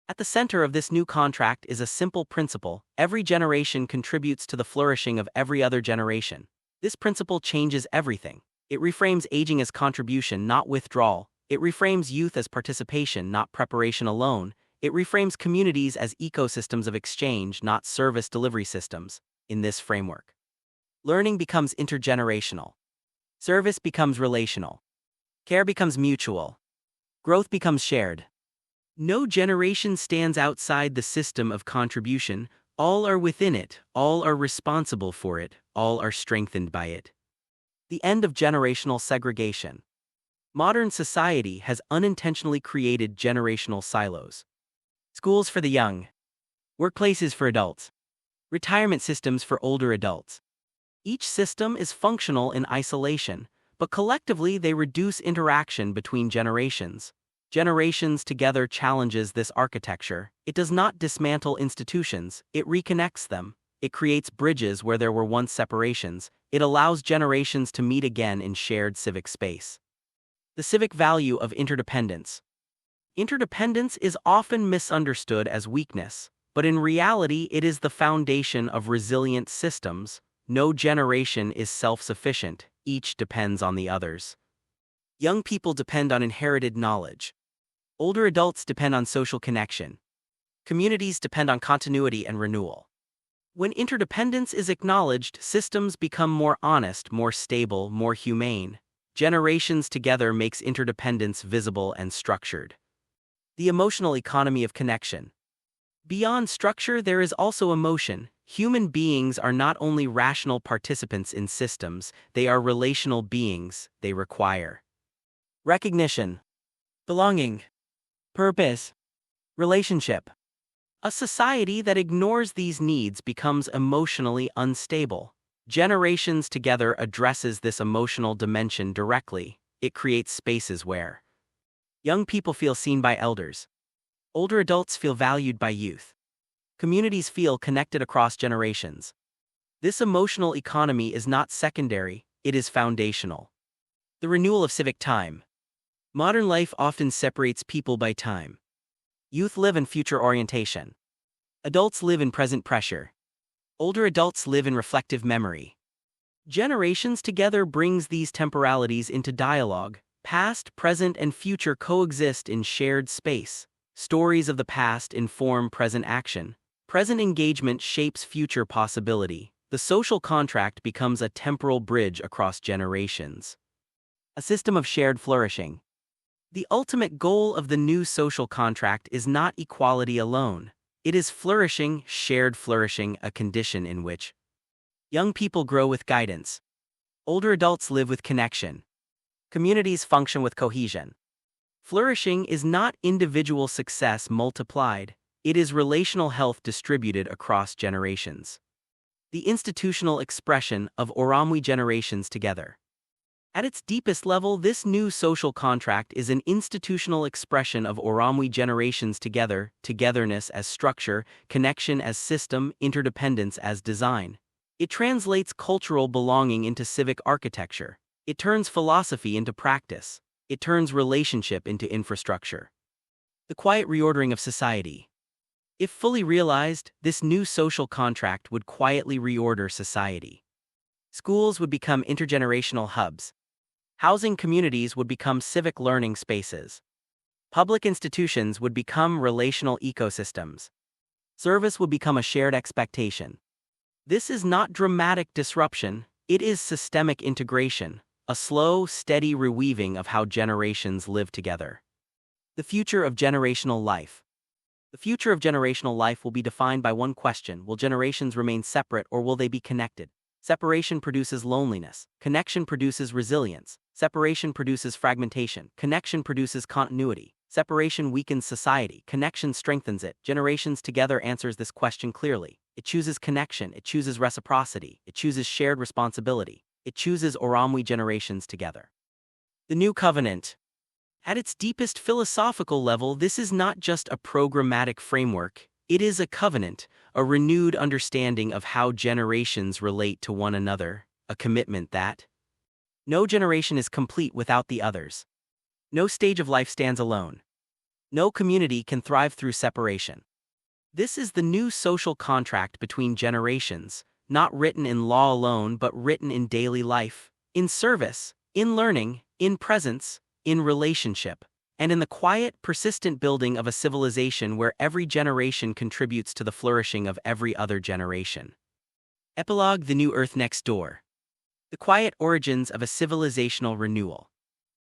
[SPEAKER 2] At the center of this new contract is a simple principle: every generation contributes to the flourishing of every other generation. This principle changes everything. It reframes aging as contribution, not withdrawal. It reframes youth as participation, not preparation alone. It reframes communities as ecosystems of exchange, not service delivery systems. In this framework, learning becomes intergenerational. Service becomes relational. Care becomes mutual. Growth becomes shared. No generation stands outside the system of contribution. All are within it, all are responsible for it, all are strengthened by it. The end of generational segregation. Modern society has unintentionally created generational silos. Schools for the young. Workplaces for adults. Retirement systems for older adults. Each system is functional in isolation, but collectively they reduce interaction between generations. Generations together challenges this architecture. It does not dismantle institutions, it reconnects them. It creates bridges where there were once separations. It allows generations to meet again in shared civic space. The civic value of interdependence. Interdependence is often misunderstood as weakness, but in reality it is the foundation of resilient systems. No generation is self-sufficient, each depends on the others. Young people depend on inherited knowledge. Older adults depend on social connection. Communities depend on continuity and renewal. When interdependence is acknowledged, systems become more honest, more stable, more humane. Generations together makes interdependence visible and structured. The emotional economy of connection. Beyond structure, there is also emotion. Human beings are not only rational participants in systems, they are relational beings. They require recognition, belonging, purpose, relationship. A society that ignores these needs becomes emotionally unstable. Generations Together addresses this emotional dimension directly. It creates spaces where young people feel seen by elders, older adults feel valued by youth, communities feel connected across generations. This emotional economy is not secondary, it is foundational. The renewal of civic time. Modern life often separates people by time. Youth live in future orientation. Adults live in present pressure. Older adults live in reflective memory. Generations Together brings these temporalities into dialogue. Past, present, and future coexist in shared space. Stories of the past inform present action. Present engagement shapes future possibility. The social contract becomes a temporal bridge across generations. A system of shared flourishing. The ultimate goal of the new social contract is not equality alone. It is flourishing, shared flourishing, a condition in which young people grow with guidance. Older adults live with connection. Communities function with cohesion. Flourishing is not individual success multiplied, it is relational health distributed across generations. The institutional expression of Ūrumwe generations together. At its deepest level, this new social contract is an institutional expression of Ūrumwe generations together, togetherness as structure, connection as system, interdependence as design. It translates cultural belonging into civic architecture. It turns philosophy into practice. It turns relationship into infrastructure. The quiet reordering of society. If fully realized, this new social contract would quietly reorder society. Schools would become intergenerational hubs. Housing communities would become civic learning spaces. Public institutions would become relational ecosystems. Service would become a shared expectation. This is not dramatic disruption, it is systemic integration, a slow, steady reweaving of how generations live together. The future of generational life. The future of generational life will be defined by one question: will generations remain separate or will they be connected? Separation produces loneliness. Connection produces resilience. Separation produces fragmentation. Connection produces continuity. Separation weakens society. Connection strengthens it. Generations Together answers this question clearly. It chooses connection. It chooses reciprocity. It chooses shared responsibility. It chooses Ūrumwe generations together. The New Covenant. At its deepest philosophical level, this is not just a programmatic framework. It is a covenant, a renewed understanding of how generations relate to one another, a commitment that no generation is complete without the others. No stage of life stands alone. No community can thrive through separation. This is the new social contract between generations, not written in law alone but written in daily life, in service, in learning, in presence, in relationship, and in the quiet, persistent building of a civilization where every generation contributes to the flourishing of every other generation. Epilogue: The New Earth Next Door. The quiet origins of a civilizational renewal.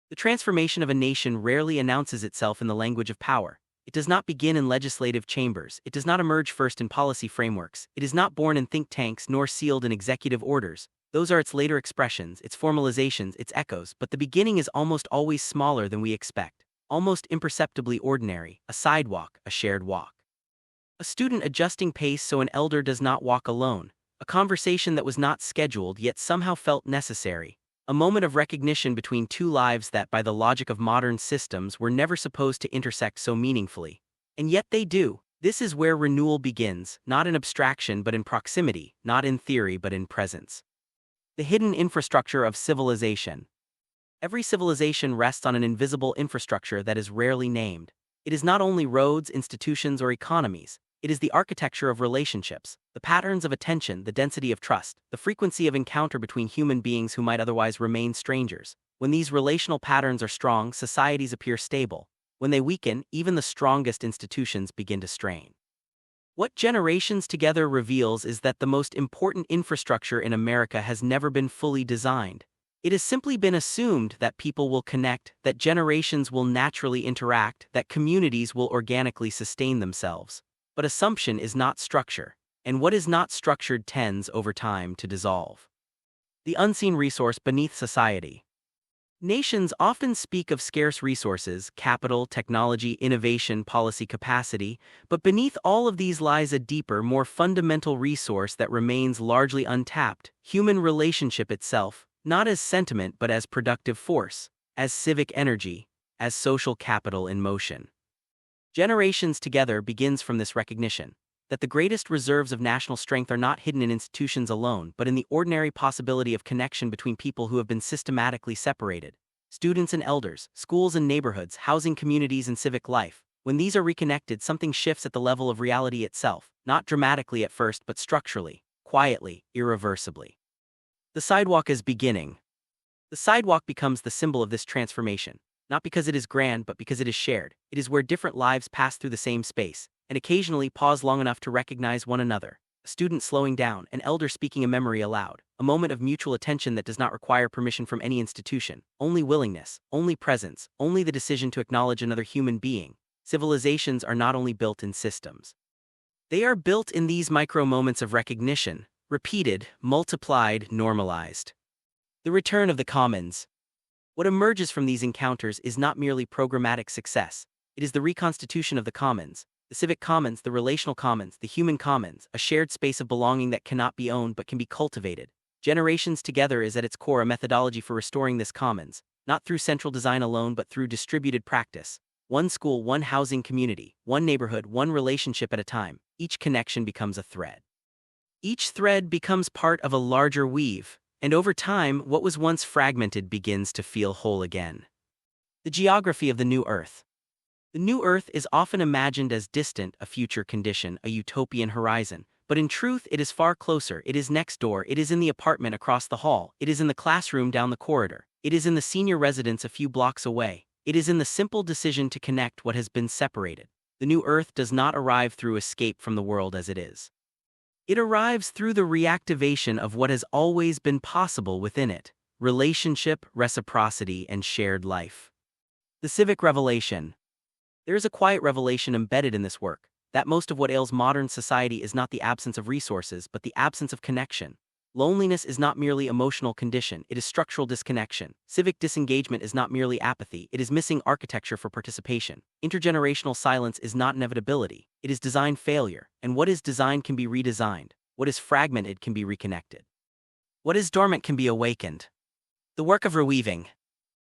[SPEAKER 2] The transformation of a nation rarely announces itself in the language of power. It does not begin in legislative chambers. It does not emerge first in policy frameworks. It is not born in think tanks nor sealed in executive orders. Those are its later expressions, its formalizations, its echoes, but the beginning is almost always smaller than we expect, almost imperceptibly ordinary: a sidewalk, a shared walk. A student adjusting pace so an elder does not walk alone. A conversation that was not scheduled yet somehow felt necessary. A moment of recognition between two lives that, by the logic of modern systems, were never supposed to intersect so meaningfully. And yet they do. This is where renewal begins, not in abstraction but in proximity, not in theory but in presence. The hidden infrastructure of civilization. Every civilization rests on an invisible infrastructure that is rarely named. It is not only roads, institutions, or economies. It is the architecture of relationships, the patterns of attention, the density of trust, the frequency of encounter between human beings who might otherwise remain strangers. When these relational patterns are strong, societies appear stable. When they weaken, even the strongest institutions begin to strain. What Generations Together reveals is that the most important infrastructure in America has never been fully designed. It has simply been assumed that people will connect, that generations will naturally interact, that communities will organically sustain themselves. But assumption is not structure, and what is not structured tends over time to dissolve. The unseen resource beneath society. Nations often speak of scarce resources, capital, technology, innovation, policy capacity, but beneath all of these lies a deeper, more fundamental resource that remains largely untapped: human relationship itself, not as sentiment but as productive force, as civic energy, as social capital in motion. Generations Together begins from this recognition that the greatest reserves of national strength are not hidden in institutions alone but in the ordinary possibility of connection between people who have been systematically separated. Students and elders, schools and neighborhoods, housing communities and civic life. When these are reconnected, something shifts at the level of reality itself, not dramatically at first but structurally, quietly, irreversibly. The sidewalk is beginning. The sidewalk becomes the symbol of this transformation, not because it is grand but because it is shared. It is where different lives pass through the same space, and occasionally pause long enough to recognize one another. A student slowing down, an elder speaking a memory aloud, a moment of mutual attention that does not require permission from any institution, only willingness, only presence, only the decision to acknowledge another human being. Civilizations are not only built in systems. They are built in these micro moments of recognition, repeated, multiplied, normalized. The return of the commons. What emerges from these encounters is not merely programmatic success, it is the reconstitution of the commons. The civic commons, the relational commons, the human commons, a shared space of belonging that cannot be owned but can be cultivated. Generations Together is at its core a methodology for restoring this commons, not through central design alone but through distributed practice. One school, one housing community, one neighborhood, one relationship at a time. Each connection becomes a thread. Each thread becomes part of a larger weave, and over time, what was once fragmented begins to feel whole again. The geography of the new Earth. The new Earth is often imagined as distant, a future condition, a utopian horizon, but in truth it is far closer. It is next door, it is in the apartment across the hall, it is in the classroom down the corridor, it is in the senior residence a few blocks away, it is in the simple decision to connect what has been separated. The new Earth does not arrive through escape from the world as it is. It arrives through the reactivation of what has always been possible within it: relationship, reciprocity, and shared life. The civic revelation. There is a quiet revelation embedded in this work, that most of what ails modern society is not the absence of resources but the absence of connection. Loneliness is not merely emotional condition, it is structural disconnection. Civic disengagement is not merely apathy, it is missing architecture for participation. Intergenerational silence is not inevitability, it is design failure, and what is designed can be redesigned. What is fragmented can be reconnected. What is dormant can be awakened. The work of reweaving.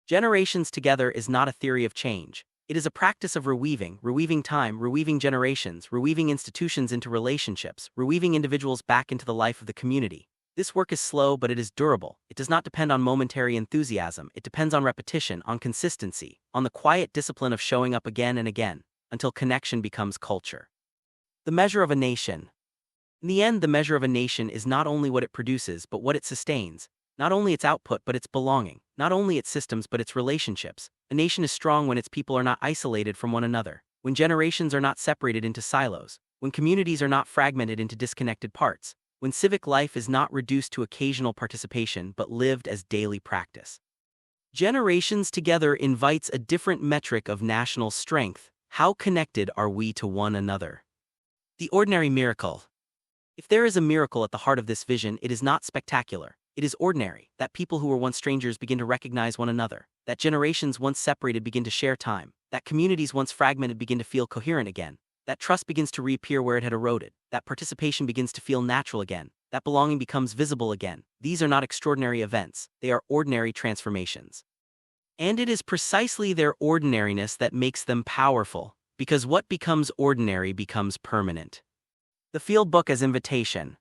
[SPEAKER 2] Generations Together is not a theory of change. It is a practice of reweaving time, reweaving generations, reweaving institutions into relationships, reweaving individuals back into the life of the community. This work is slow but it is durable. It does not depend on momentary enthusiasm, it depends on repetition, on consistency, on the quiet discipline of showing up again and again, until connection becomes culture. The measure of a nation. In the end, the measure of a nation is not only what it produces but what it sustains, not only its output but its belonging, not only its systems but its relationships. A nation is strong when its people are not isolated from one another, when generations are not separated into silos, when communities are not fragmented into disconnected parts, when civic life is not reduced to occasional participation but lived as daily practice. Generations Together invites a different metric of national strength: how connected are we to one another? The ordinary miracle. If there is a miracle at the heart of this vision, it is not spectacular. It is ordinary, that people who were once strangers begin to recognize one another, that generations once separated begin to share time, that communities once fragmented begin to feel coherent again, that trust begins to reappear where it had eroded, that participation begins to feel natural again, that belonging becomes visible again. These are not extraordinary events, they are ordinary transformations. And it is precisely their ordinariness that makes them powerful, because what becomes ordinary becomes permanent. The field book as invitation.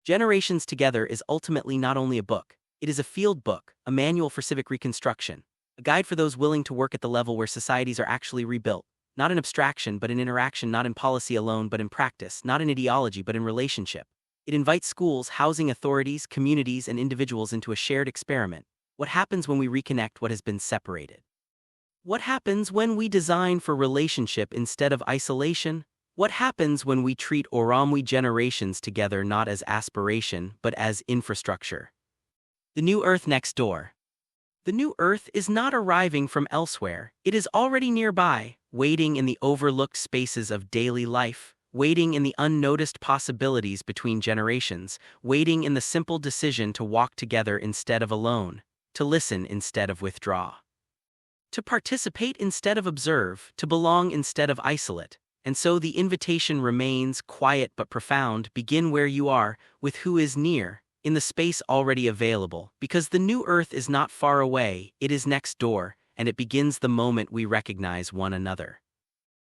[SPEAKER 2] Generations Together is ultimately not only a book, it is a field book, a manual for civic reconstruction, a guide for those willing to work at the level where societies are actually rebuilt, not in abstraction but in interaction, not in policy alone but in practice, not in ideology but in relationship. It invites schools, housing authorities, communities, and individuals into a shared experiment. What happens when we reconnect what has been separated? What happens when we design for relationship instead of isolation? What happens when we treat Ūrumwe generations together not as aspiration but as infrastructure? The new Earth next door. The new Earth is not arriving from elsewhere, it is already nearby, waiting in the overlooked spaces of daily life, waiting in the unnoticed possibilities between generations, waiting in the simple decision to walk together instead of alone, to listen instead of withdraw, to participate instead of observe, to belong instead of isolate. And so the invitation remains quiet but profound. Begin where you are, with who is near, in the space already available, because the new earth is not far away, it is next door, and it begins the moment we recognize one another.